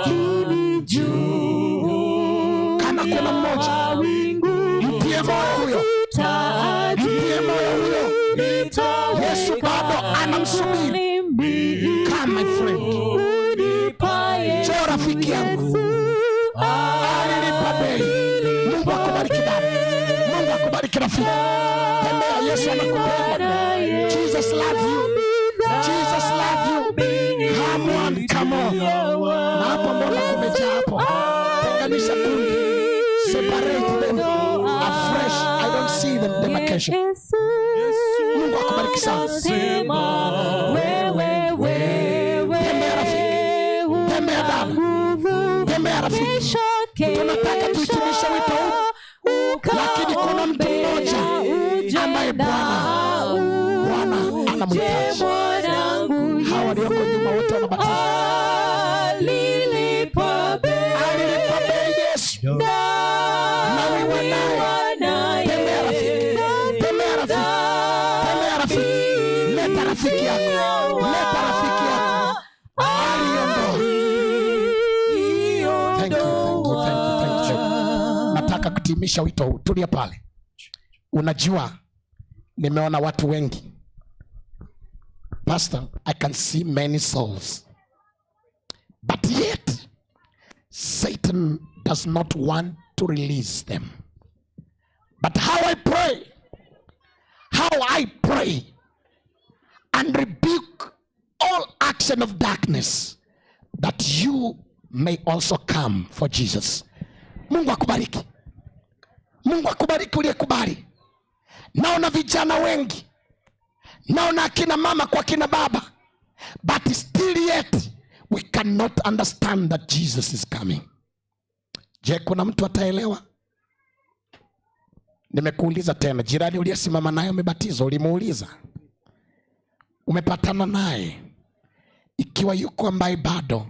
hivi juu, kana kuna mmoja, mtie moyo huyo. Mtie moyo huyo. Yesu bado anamsubiri. Come my friend. Njoo rafiki yangu. Alilipa bei. Mungu akubariki baba. Mungu akubariki rafiki. Tembea, Yesu anakupenda. Jesus loves you. Jesus loves you. Come on, come on. Na hapo mbona kumejaa hapo? Tenganisha kundi. Separate them afresh. I don't see them demarcation. Mungu akubariki sana. Tembea rafiki. Tembea dada. Tembea rafiki. Tunataka tuitumishe wito huu, lakini kuna mtu mmoja ambaye Bwana anamhitaji. Hawa walioko nyuma wote wanabatizwa. Alilipa bei Yesu. Na wewe naye. Tembea rafiki. Tembea rafiki. Tembea rafiki. Leta rafiki yako. Leta rafiki yako. Aliondoa. Thank you. Nataka kutimisha wito huu. Tulia pale. Unajua, nimeona watu wengi. Pastor, I can see many souls. But yet, Satan does not want to release them. But how I pray and rebuke all action of darkness, that you may also come for Jesus. Mungu akubariki. Mungu akubariki uliyekubali. Naona vijana wengi. Naona akina mama kwa kina baba. But still yet, we cannot understand that Jesus is coming. Je, kuna mtu ataelewa? Nimekuuliza tena, jirani uliyesimama naye umebatizwa, ulimuuliza? Umepatana naye? Ikiwa yuko ambaye bado,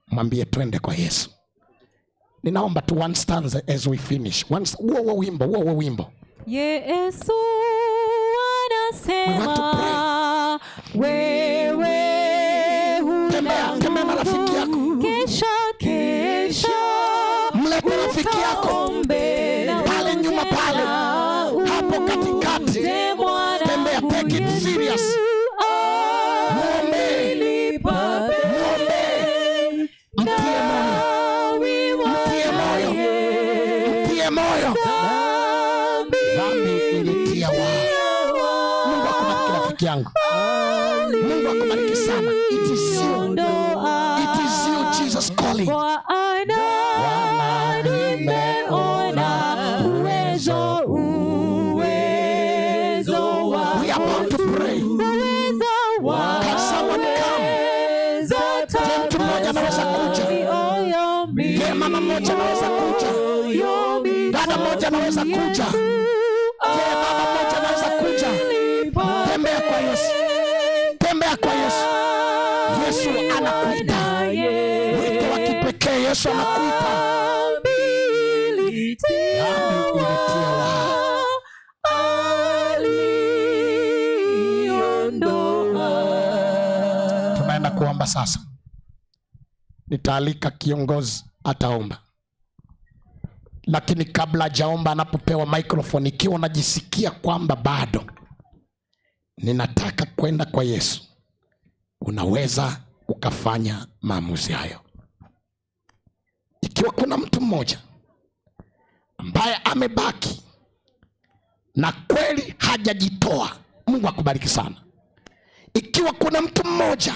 mwambie twende kwa Yesu. Ninaomba tu one stanza as we finish. Huo wimbo. Yesu anasema wewe tembea na rafiki yako. Kesha mlete rafiki yako pale nyuma pale, hapo katikati. Tembea, take it serious. Mtie moyo. Dhambi ilitia wa. Mungu akubariki rafiki yangu. Mungu akubariki sana. It is you Jesus calling. We are about to pray. Can someone come? Mtu mmoja anaweza kuja. Mama mmoja anaweza kuja. Dada mmoja anaweza kuja. Mama mmoja anaweza kuja. sasa nitaalika kiongozi ataomba, lakini kabla hajaomba, anapopewa microphone, ikiwa unajisikia kwamba bado ninataka kwenda kwa Yesu, unaweza ukafanya maamuzi hayo. Ikiwa kuna mtu mmoja ambaye amebaki na kweli hajajitoa, Mungu akubariki sana. Ikiwa kuna mtu mmoja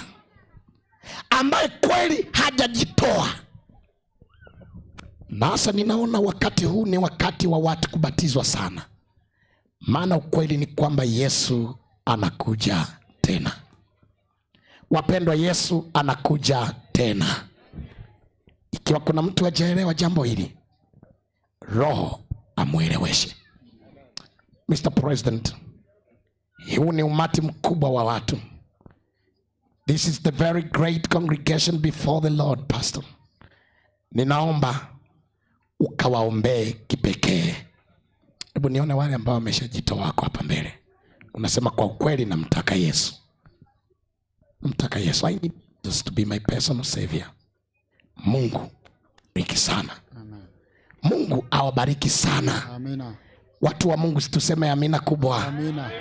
ambaye kweli hajajitoa, nasa ninaona wakati huu ni wakati wa watu kubatizwa sana, maana ukweli ni kwamba Yesu anakuja tena. Wapendwa, Yesu anakuja tena. Ikiwa kuna mtu hajaelewa jambo hili, Roho amueleweshe. Mr. President, huu ni umati mkubwa wa watu. This is the very great congregation before the Lord, Pastor. Ninaomba ukawaombee kipekee. Hebu nione wale ambao wameshajitoa wako hapa mbele. Unasema kwa ukweli namtaka Yesu. Namtaka Yesu. I need Jesus to be my personal savior. Mungu bariki sana. Amen. Mungu awabariki sana. Amina. Watu wa Mungu, situseme amina kubwa. Amina.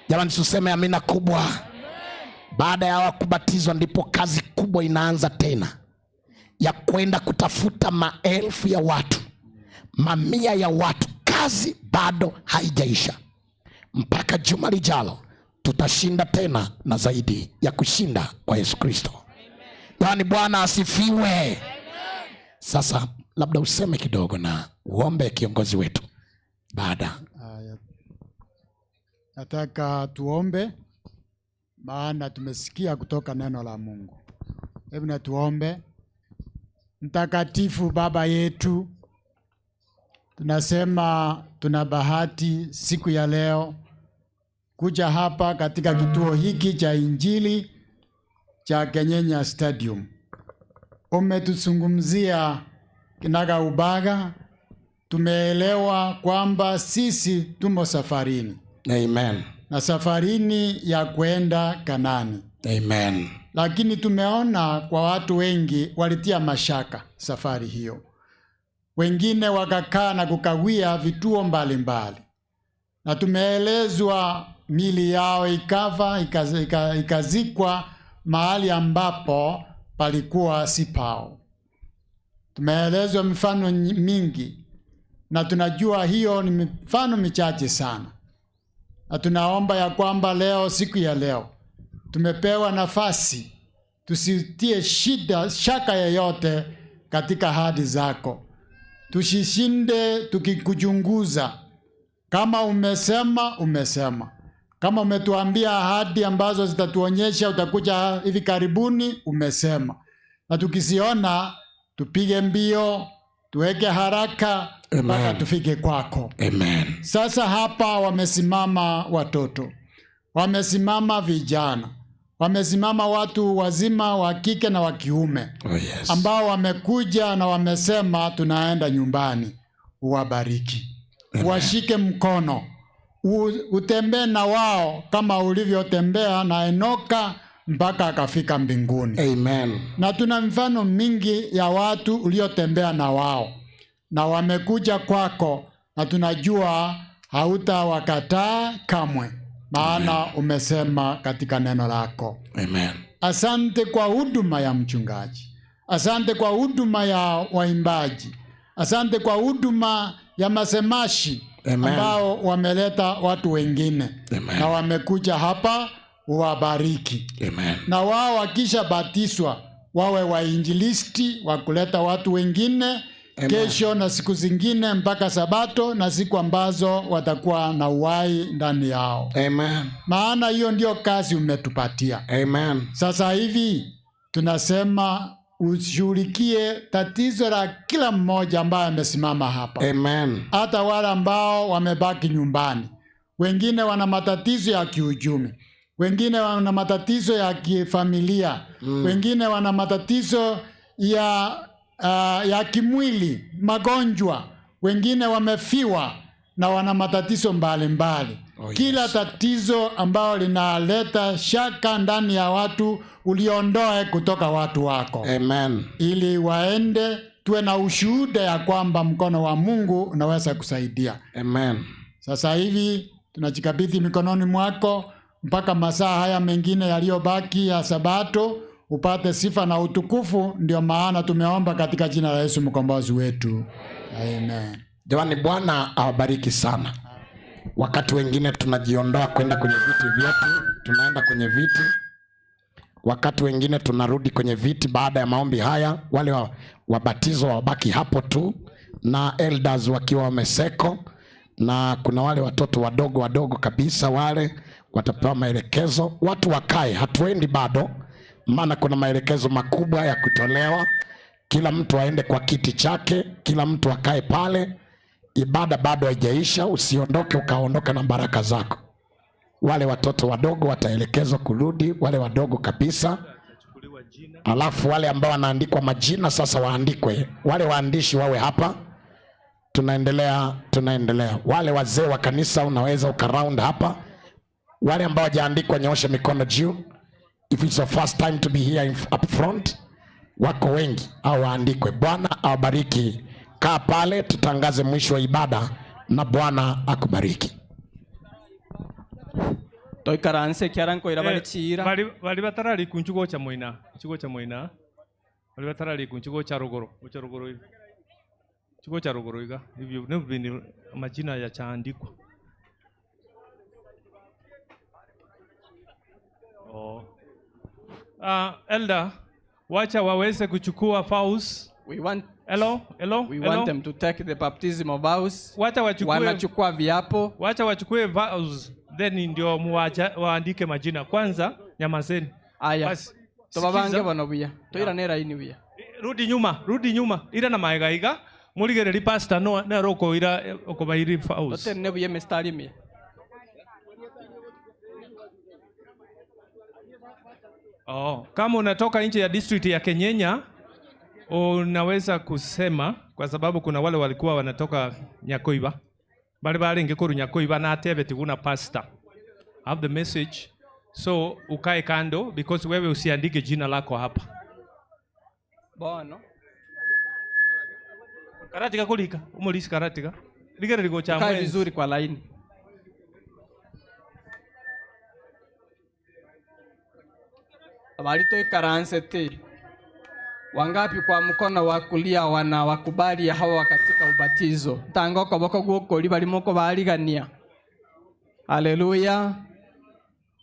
Jamani, tuseme amina kubwa. Baada ya kubatizwa ndipo kazi kubwa inaanza tena ya kwenda kutafuta maelfu ya watu, mamia ya watu. Kazi bado haijaisha. Mpaka juma lijalo tutashinda tena na zaidi ya kushinda kwa Yesu Kristo. Yaani Bwana asifiwe. Sasa labda useme kidogo na uombe kiongozi wetu. Baada nataka tuombe, maana tumesikia kutoka neno la Mungu. Hebu na tuombe. Mtakatifu Baba yetu, tunasema tuna bahati siku ya leo kuja hapa katika kituo hiki cha Injili cha Kenyenya Stadium. Umetuzungumzia kinaga ubaga, tumeelewa kwamba sisi tumo safarini. Amen. Na safarini ya kwenda Kanani. Amen. Lakini tumeona kwa watu wengi walitia mashaka safari hiyo. Wengine wakakaa na kukawia vituo mbalimbali. Na tumeelezwa mili yao ikazikwa mahali ambapo palikuwa si pao. Tumeelezwa mifano mingi, na tunajua hiyo ni mifano michache sana. Na tunaomba ya kwamba leo, siku ya leo, tumepewa nafasi tusitie shaka yoyote katika ahadi zako. Tushishinde tukikuchunguza. Kama umesema, umesema. Kama umetuambia ahadi ambazo zitatuonyesha utakuja hivi karibuni, umesema. Na tukisiona, tupige mbio, tuweke haraka mpaka tufike kwako. Amen. Sasa hapa wamesimama watoto, wamesimama vijana, wamesimama watu wazima wa kike na wa kiume. Oh, yes. Ambao wamekuja na wamesema tunaenda nyumbani. Uwabariki. Washike mkono. Utembee na wao kama ulivyotembea na Enoka mpaka akafika mbinguni. Amen. Na tuna mfano mingi ya watu uliotembea na wao na wamekuja kwako, na tunajua hautawakataa kamwe, maana umesema katika neno lako. Amen. Asante kwa huduma ya mchungaji. Asante kwa huduma ya waimbaji. Asante kwa huduma ya masemashi. Amen. Ambao wameleta watu wengine. Amen. Na wamekuja hapa, uwabariki. Amen. Na wao wakisha batiswa wawe wainjilisti wa kuleta watu wengine. Amen. Kesho na siku zingine mpaka Sabato na siku ambazo watakuwa na uhai ndani yao. Amen. Maana hiyo ndio kazi umetupatia. Amen. Sasa hivi tunasema ushughulikie tatizo la kila mmoja ambaye amesimama hapa. Amen. Hata wale ambao wamebaki nyumbani. Wengine wana matatizo ya kiuchumi. Wengine wana matatizo ya kifamilia. Wengine wana matatizo ya kimwili, magonjwa. Wengine wamefiwa na wana matatizo mbalimbali. Kila tatizo ambalo linaleta shaka ndani ya watu uliondoe kutoka watu wako. Amen. Ili waende tuwe na ushuhuda ya kwamba mkono wa Mungu unaweza kusaidia. Amen. Sasa hivi tunajikabidhi mikononi mwako mpaka masaa haya mengine yaliyobaki ya Sabato upate sifa na utukufu. Ndio maana tumeomba katika jina la Yesu mkombozi wetu. Amen. Jamani, Bwana awabariki sana. Wakati wengine tunajiondoa kwenda kwenye viti vyetu, tunaenda kwenye viti. Wakati wengine tunarudi kwenye viti baada ya maombi haya. Wale wabatizo wabaki hapo tu na elders wakiwa wameseko, na kuna wale watoto wadogo kabisa, wale watapewa maelekezo. Watu wakae, hatuendi bado, maana kuna maelekezo makubwa ya kutolewa. Kila mtu aende kwa kiti chake, kila mtu akae pale. Ibada bado haijaisha, usiondoke ukaondoka na baraka zako. Wale watoto wadogo wataelekezwa kurudi, wale wadogo kabisa. Alafu wale ambao wanaandikwa majina sasa waandikwe. Wale waandishi wawe hapa. Tunaendelea. Wale wazee wa kanisa unaweza ukaround hapa. Wale ambao hawajaandikwa nyooshe mikono juu. If it's your first time to be here up front, wako wengi au waandikwe. Bwana awabariki. Kaa pale tutangaze mwisho wa ibada na Bwana akubariki. Toikaranse kiaranko irabari chira. Bali batarali kunchugo cha moina. Chugo cha moina. Bali batarali kunchugo cha rugoro. Chugo cha rugoro iga. If you've never been majina ya chaandikwa. Oh. Elder, wacha waweze kuchukua vows. Hello. We want them to take the baptism of vows. Wacha wachukue. Wanachukua viapo. Wacha wachukue vows. Then ndio waandike majina. Kwanza nyamazeni. Aya. Tobabange bano buya. Toira nera ini buya. Rudi nyuma. Ira na maigaiga. Muligereri pastor no na roko ira okobairi vows. Tote nebuye mestari mia. Oh, kama unatoka nje ya district ya Kenyenya, unaweza kusema, kwa sababu kuna wale walikuwa wanatoka Nyakoiba. Bali ingekuru Nyakoiba na atebe tiguna pastor. Have the message. So ukae kando because wewe usiandike jina lako hapa. Bono. Karatika kulika, umulisi karatika. Ligere ligo cha mwezi. Ukae vizuri kwa laini. Abali toikaranse te. Wangapi kwa mkono wa kulia wana wakubali hawa katika ubatizo? Tango koboko guko libali moko baligania. Haleluya.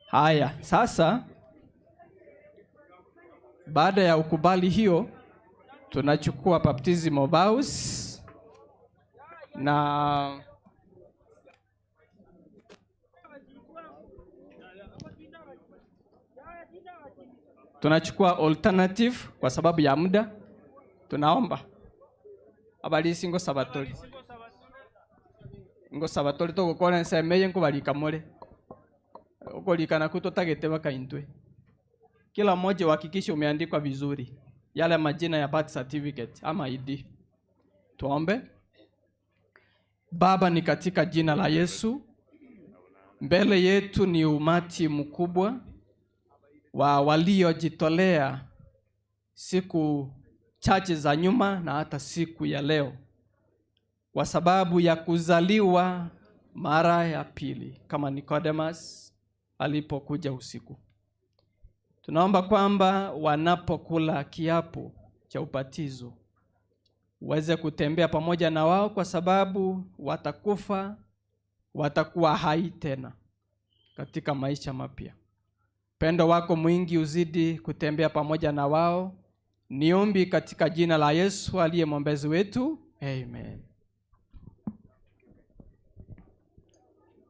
Haya, sasa baada ya ukubali hiyo tunachukua baptism of vows na tunachukua alternative kwa sababu ya muda. Tunaomba abalisi ngo sabatori to gukora nsemeye ngo balika more ukolikana kutotagete bakaintwe. Kila mmoja uhakikishe umeandikwa vizuri yale majina ya birth certificate ama ID. Tuombe. Baba, ni katika jina la Yesu, mbele yetu ni umati mkubwa wa waliojitolea siku chache za nyuma na hata siku ya leo kwa sababu ya kuzaliwa mara ya pili kama Nicodemus alipokuja usiku. Tunaomba kwamba wanapokula kiapo cha ubatizo uweze kutembea pamoja na wao, kwa sababu watakuwa hai tena katika maisha mapya. Pendo wako mwingi uzidi kutembea pamoja na wao. Niombi katika jina la Yesu aliye mwombezi wetu. Amen.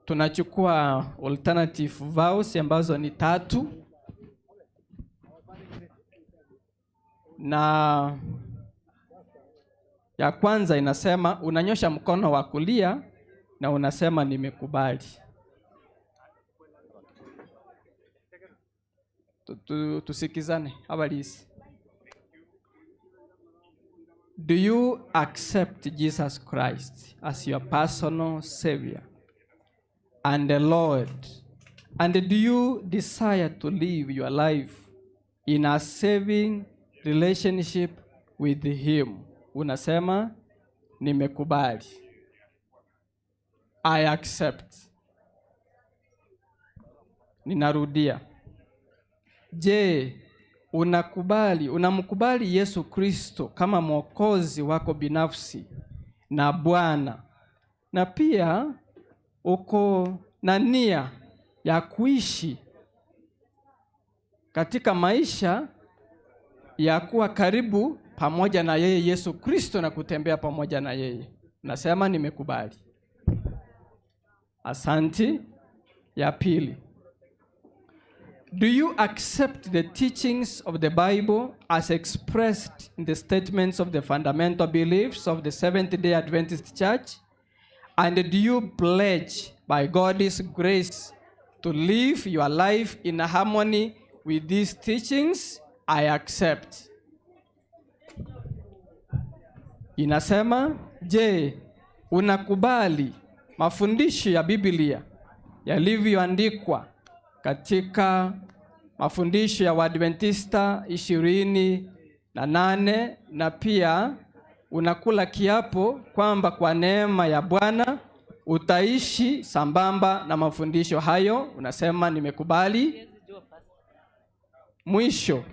Tunachukua alternative vows ambazo ni 3. Na ya kwanza inasema, unanyosha mkono wa kulia na unasema nimekubali. Tusikizane abalisi. Do you accept Jesus Christ as your personal Savior and the Lord? And do you desire to live your life in a saving relationship with Him? Unasema, nimekubali. I accept. Ninarudia. Je, unamkubali Yesu Kristo kama mwokozi wako binafsi na Bwana, na pia uko na nia ya kuishi katika maisha ya kuwa karibu pamoja na yeye Yesu Kristo na kutembea pamoja na yeye? Nasema nimekubali. Asanti. Ya pili. Do you accept the teachings of the Bible as expressed in the statements of the fundamental beliefs of the Seventh-day Adventist Church? And do you pledge by God's grace to live your life in harmony with these teachings? I accept. Inasema, je, unakubali mafundisho ya Biblia yalivyoandikwa katika mafundisho ya Waadventista 28 na pia unakula kiapo kwamba kwa neema ya Bwana utaishi sambamba na mafundisho hayo? Unasema nimekubali. Mwisho.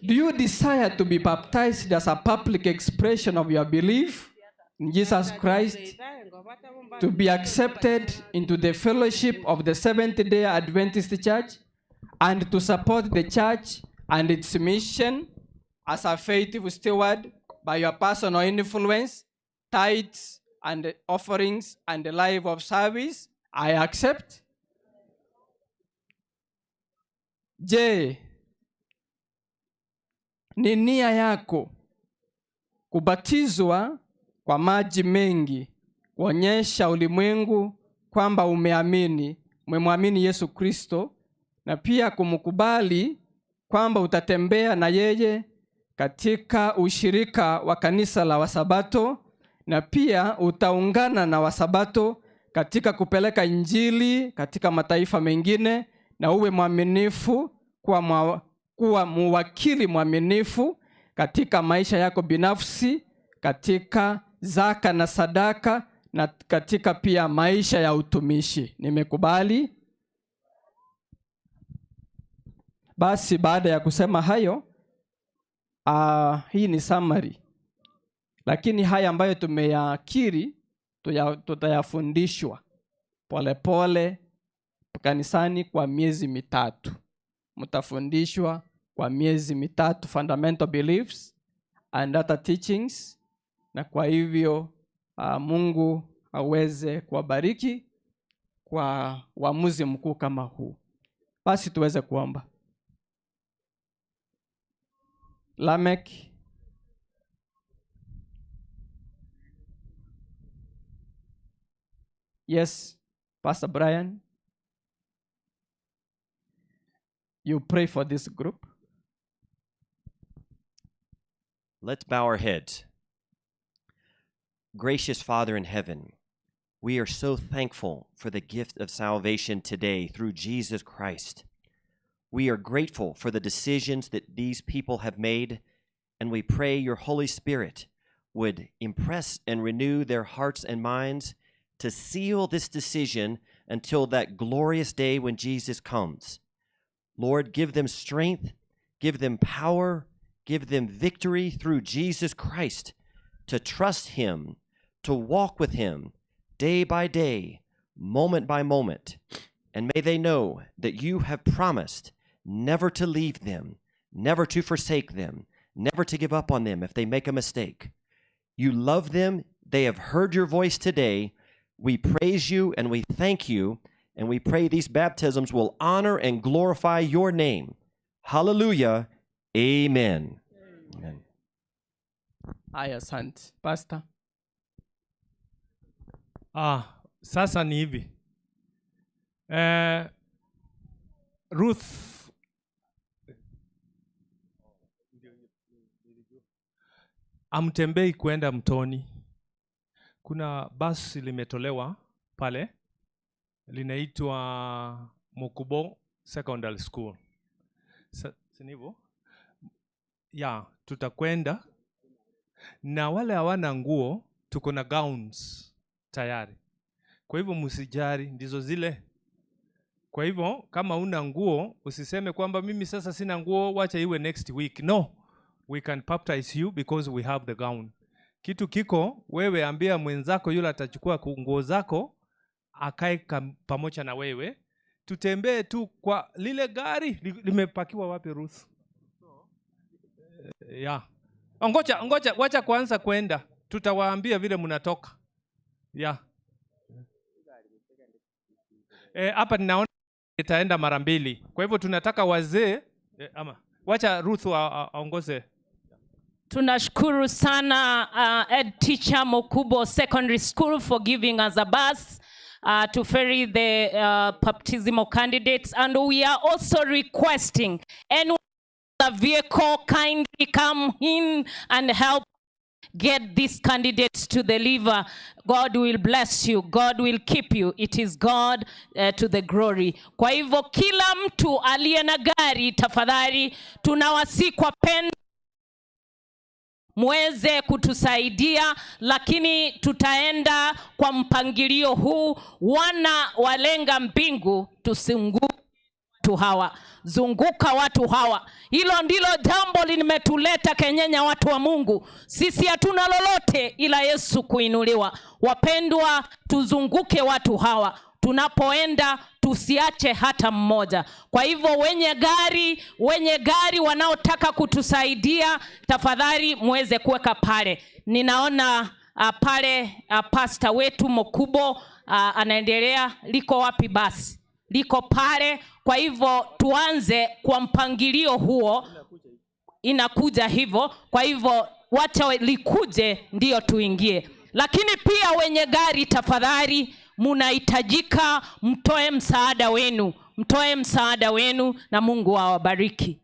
Do you desire to be baptized as a public expression of your belief in Jesus Christ, to be accepted into the fellowship of the Seventh-day Adventist Church, and to support the church and its mission as a faithful steward by your personal influence, tithes and offerings and the life of service? I accept. Je, ni nia yako kubatizwa kwa maji mengi kuonyesha ulimwengu kwamba umemwamini Yesu Kristo, na pia kumkubali kwamba utatembea na yeye katika ushirika wa kanisa la Wasabato, na pia utaungana na Wasabato katika kupeleka Injili katika mataifa mengine, na uwe mwaminifu kuwa muwakili mwaminifu katika maisha yako binafsi, katika zaka na sadaka, na katika pia maisha ya utumishi. Nimekubali. Basi baada ya kusema hayo, hii ni summary. Lakini haya ambayo tumeyakiri tutayafundishwa polepole kanisani kwa miezi mitatu. Mtafundishwa kwa miezi mitatu fundamental beliefs and other teachings, na kwa hivyo Mungu aweze kuwabariki kwa uamuzi mkuu kama huu. Basi tuweze kuomba. Lamek. Yes, Pastor Brian. You pray for this group. Let's bow our heads. Gracious Father in heaven, we are so thankful for the gift of salvation today through Jesus Christ. We are grateful for the decisions that these people have made, and we pray your Holy Spirit would impress and renew their hearts and minds to seal this decision until that glorious day when Jesus comes. Lord, give them strength, give them power, give them victory through Jesus Christ to trust him, to walk with him day by day, moment by moment. And may they know that you have promised never to leave them, never to forsake them, never to give up on them if they make a mistake. You love them. They have heard your voice today. We praise you and we thank you, and we pray these baptisms will honor and glorify your name. Hallelujah. Amen. Amen. Aya, asante. Pastor. Sasa ni hivi. Ruth amtembei kwenda mtoni. Kuna basi limetolewa pale, linaitwa Mukubo Secondary School. Sinivo? Ya, tutakwenda. Na wale hawana nguo, tuko na gowns tayari. Kwa hivyo msijari, ndizo zile. Kwa hivyo kama una nguo, usiseme kwamba mimi sasa sina nguo, wacha iwe next week. No, we can baptize you because we have the gown. Kitu kiko, wewe ambia mwenzako yule atachukua nguo zako, akae pamoja na wewe. Tutembee tu kwa lile gari, limepakiwa wapi Ruth? Yeah. Ngoja, wacha kwanza kwenda. Tutawaambia vile mnatoka. Yeah. Hapa ninaona itaenda mara mbili. Kwa hivyo tunataka wazee ama wacha Ruth aongoze. Tunashukuru sana Ed Teacher Mukubo Secondary School for giving us a bus to ferry the baptismal candidates, and we are also requesting anyone with a vehicle kindly come in and help get these candidates to the liver. God will bless you. God will keep you. It is God to the glory. Kwa hivyo kila mtu aliye na gari, tafadhali tunawasihi kwa pendo muweze kutusaidia, lakini tutaenda kwa mpangilio huu. Wana walenga mbingu, tusinguke watu hawa, zunguka watu hawa. Hilo ndilo jambo limetuleta Kenyenya, watu wa Mungu. Sisi hatuna lolote ila Yesu kuinuliwa. Wapendwa, tuzunguke watu hawa. Tunapoenda tusiache hata mmoja. Kwa hivyo wenye gari wanaotaka kutusaidia, tafadhali muweze kuweka pale. Ninaona pale pastor wetu Mukubo anaendelea. Liko wapi basi? Liko pale. Kwa hivyo tuanze kwa mpangilio huo. Inakuja hivyo. Kwa hivyo wacha likuje ndio tuingie. Lakini pia wenye gari, tafadhali munahitajika mtoe msaada wenu. Mtoe msaada wenu na Mungu awabariki.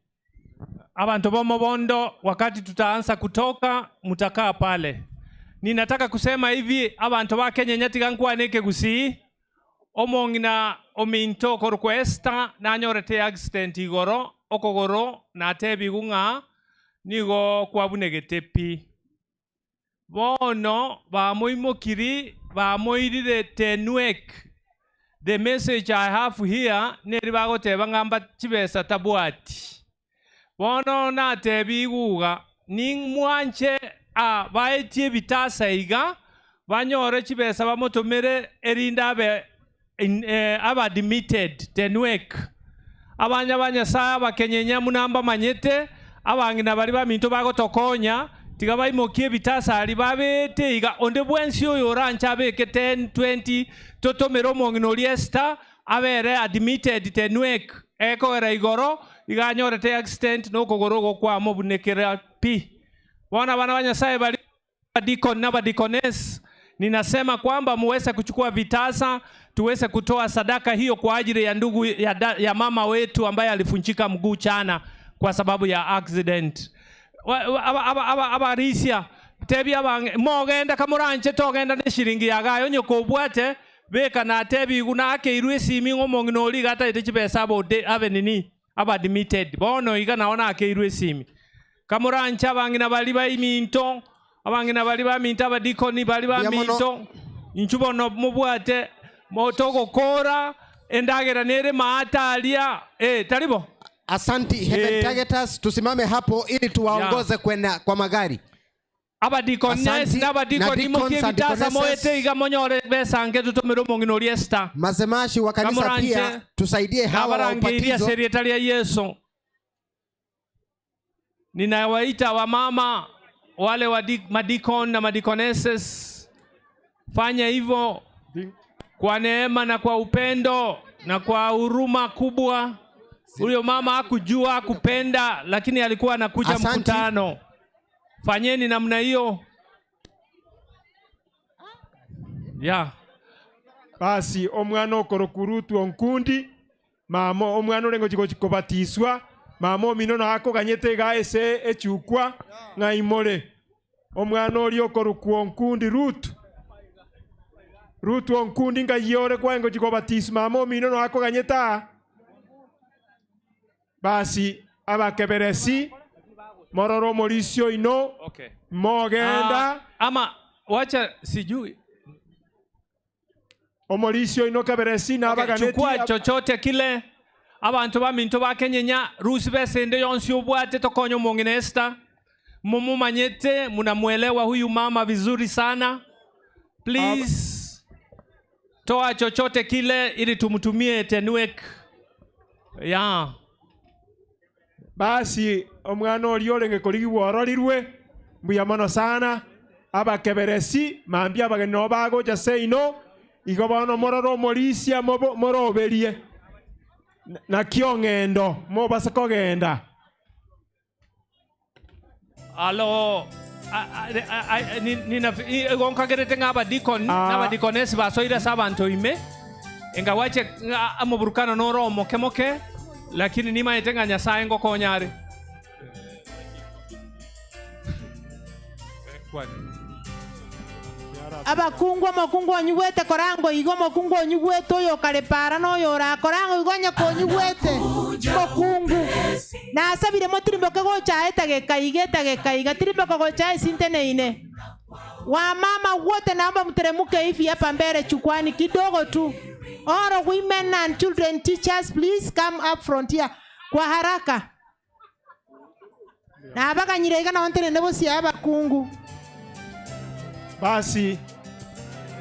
Abantu bomobondo, wakati tutaanza kutoka, mutakaa pale. Ninataka kusema hivi, abantu ba Kenya nyatiga nkwaneke gusi omongina ominto korquesta na nyorete accident igoro okogoro na tebi gunga nigo kwabunegetepi bono ba moimokiri ba moirire tenwek. The message I have here neri bagoteba ngamba chibesa tabwati bono na tebi guga ning mwanche baetie bitasa iga banyore chibesa bamotomere erinda be aba admitted tenwek abanya saba Kenyenya munamba manyete abangina bali baminto bagotokonya tiga baimokie bitasa ali babete iga onde bwensi oyo orancha beke 10 20 totomero mongino liesta abere admitted tenwek eko era igoro iga nyorete accident no kogorogo kwa mobunekera pi bana banya sai bali deacon na deaconess. Ninasema kwamba muweze kuchukua vitasa, tuweze kutoa sadaka hiyo kwa ajili ya ndugu ya mama wetu ambaye alifunjika mguu chana kwa sababu ya accident. Abarisia tebi abange mogenda kamuranche togenda ne shiringi yagayo nyoko bwate beka na tebi gunake irwesi mingo monginoli gata itechibesa bode abenini aba admitted bono iga naona ake irwesi kamuranche abangina bali bayiminto abangina bali baminta abadikoni bali baminto inchubono mubwate motoko kora endagera nere maatalia taribo. Asanti Heaven Targeters, tusimame hapo ili tuwaongoze kwa magari. Abadikones na abadikoni mokie vitasa moete iga monyore besange tutomero mongino liesta. Mazemashi wa kanisa pia tusaidie hawa wa upatizo. Serietalia Yesu. Ninawaita wa mama wale wa madikon na madikoneses, fanya hivyo kwa neema na kwa upendo na kwa huruma kubwa. Huyo mama hakujua kupenda, lakini alikuwa anakuja mkutano. Fanyeni namna hiyo. Basi omwana okorokurutu onkundi mama omwana orengo chikobatiswa mama omino na ako ganyete ga ese echukwa ngaimore omwana oli okorukwa onkundi Ruth onkundi ngayore kwengo chiko batisma amo mino no akoganyeta basi abakeberesi mororo morisio ino mogenda ama wacha sijui omorisio ino keberesi na abaganeti chukua chochote kile abantu baminto bakenyenya rusi besende yonsi obwate tokonyo monginesta mumumanyete munamuelewa huyu mama vizuri sana please toa chochote kile ili tumtumie Tenwek ya basi omwana oli olenge koligibwa ororirwe mbuyamano sana abakeberesi mambia abageni no bagocha seino igo bono mororo morisia moroberie na kiongendo mo basa kogenda alo gonkagerete ngaba dikon naba dikones basoira sabanto ime engawache amoburukano noro moke lakini nima etenga nyasaye ngokonyare abakungu amakungu onyugwete korango igo makungu onyugwete oyo karepara noyo korango igo nyakonyugwete mokungu nasabire motirimboke gochaeta gekaiga tirimboke gochae sinteneine wa mama wote naomba mteremuke hivi hapa mbele chukwani kidogo tu. All women and children teachers please come up front here kwa haraka na abaganyirega na ontere nebo sia abakungu basi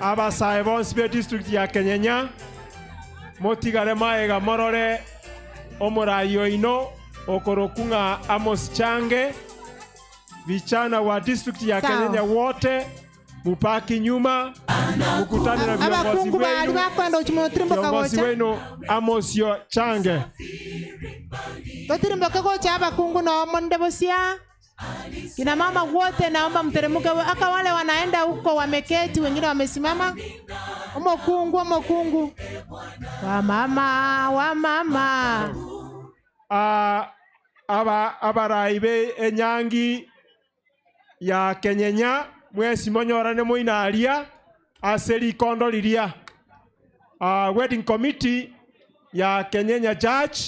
abasae bonsi be district ya Kenyenya motigare maega morore omurayo ino okorokunga Amos Change vichana wa district ya Kenyenya wote mupaki nyuma mukutane na viongozi wenu Amos Change totirimboke gocha abakungu na mondebosia. Kina mama wote naomba mteremuke, aka wale wanaenda huko wameketi, wengine wamesimama. Omokungu wa mama abaraibe enyangi ya Kenyenya mwesi monyorane moinaria aseri kondo liria wedding committee ya Kenyenya Church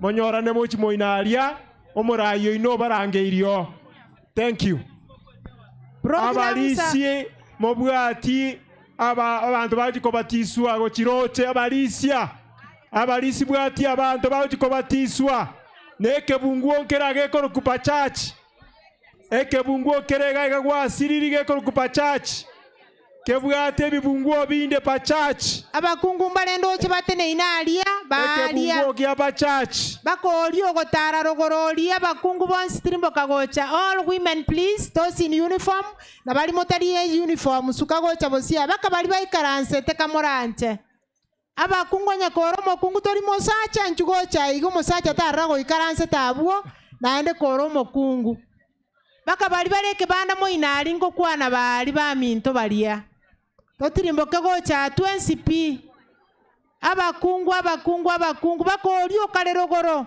monyorane mochi moinaria omurayo ino barangeirio. Thank you. Abalisi mobwati abantu bajiko batiswa go chiroche abalisi bwati abantu bajiko batiswa neke bunguo kerage ko kupa church eke bunguo kerega gwa siriri ge ko kupa church kebwate bibunguo binde pa church abakungu mbalendo chibatene inalia balia bunguo kya pa church bakoli ogotara rogoroli abakungu bonsi tirimbo kagocha. All women please, those in uniform na bali motari uniform sukagocha bosia baka bali baikaranse tekamoranche abakungu nyakoro mokungu tori mosacha nchugocha igo mosacha tarago ikaranse tabuo naende koro mokungu baka bali bareke banda moinari ngo kwana bali baminto balia totirimboke gocha 20p abakungu bakoli okarerogoro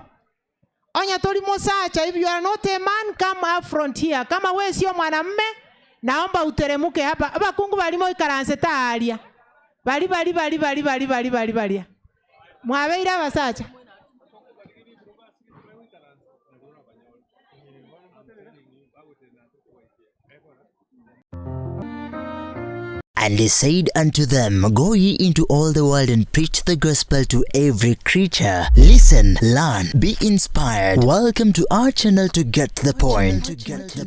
onya tori mosacha. If you are not a man, come up front here. Kama wewe sio mwanamume naomba uteremuke hapa. Abakungu bali moikaranse taalia bali mwabeira basacha And he said unto them, Go ye into all the world and preach the gospel to every creature. Listen, learn, be inspired. Welcome to our channel to get the point. Get the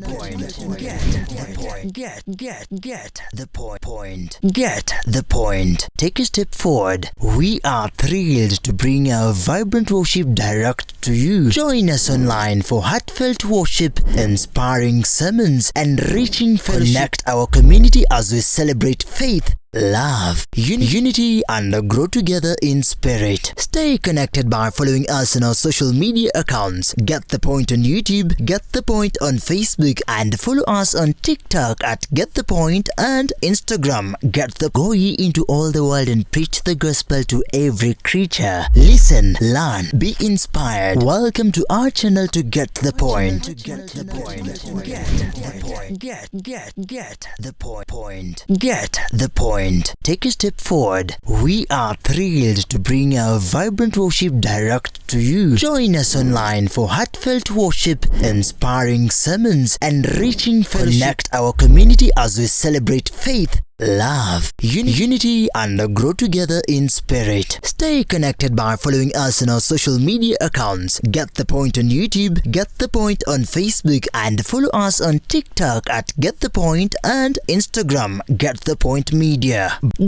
point. Take a step forward. We are thrilled to bring our vibrant worship direct to you. Join us online for heartfelt worship, inspiring sermons, and enriching fellowship. Connect our community as we celebrate faith, love, unity, and grow together in spirit. Stay connected by following us on our social media accounts. Get the Point on YouTube, Get the Point on Facebook, and follow us on TikTok at Get the Point and Instagram Get the. Go ye into all the world and preach the gospel to every creature. Listen, learn, be inspired. Welcome to our channel to Get the Point. Get the point. Get the point. Get the point. Take a step forward. We are thrilled to bring our vibrant worship direct to you. Join us online for heartfelt worship, inspiring sermons, and enriching fellowship. Connect our community as we celebrate faith, love, unity, and grow together in spirit. Stay connected by following us on our social media accounts. Get the Point on YouTube, Get the Point on Facebook, and follow us on TikTok at Get the Point and Instagram Get the Point Media.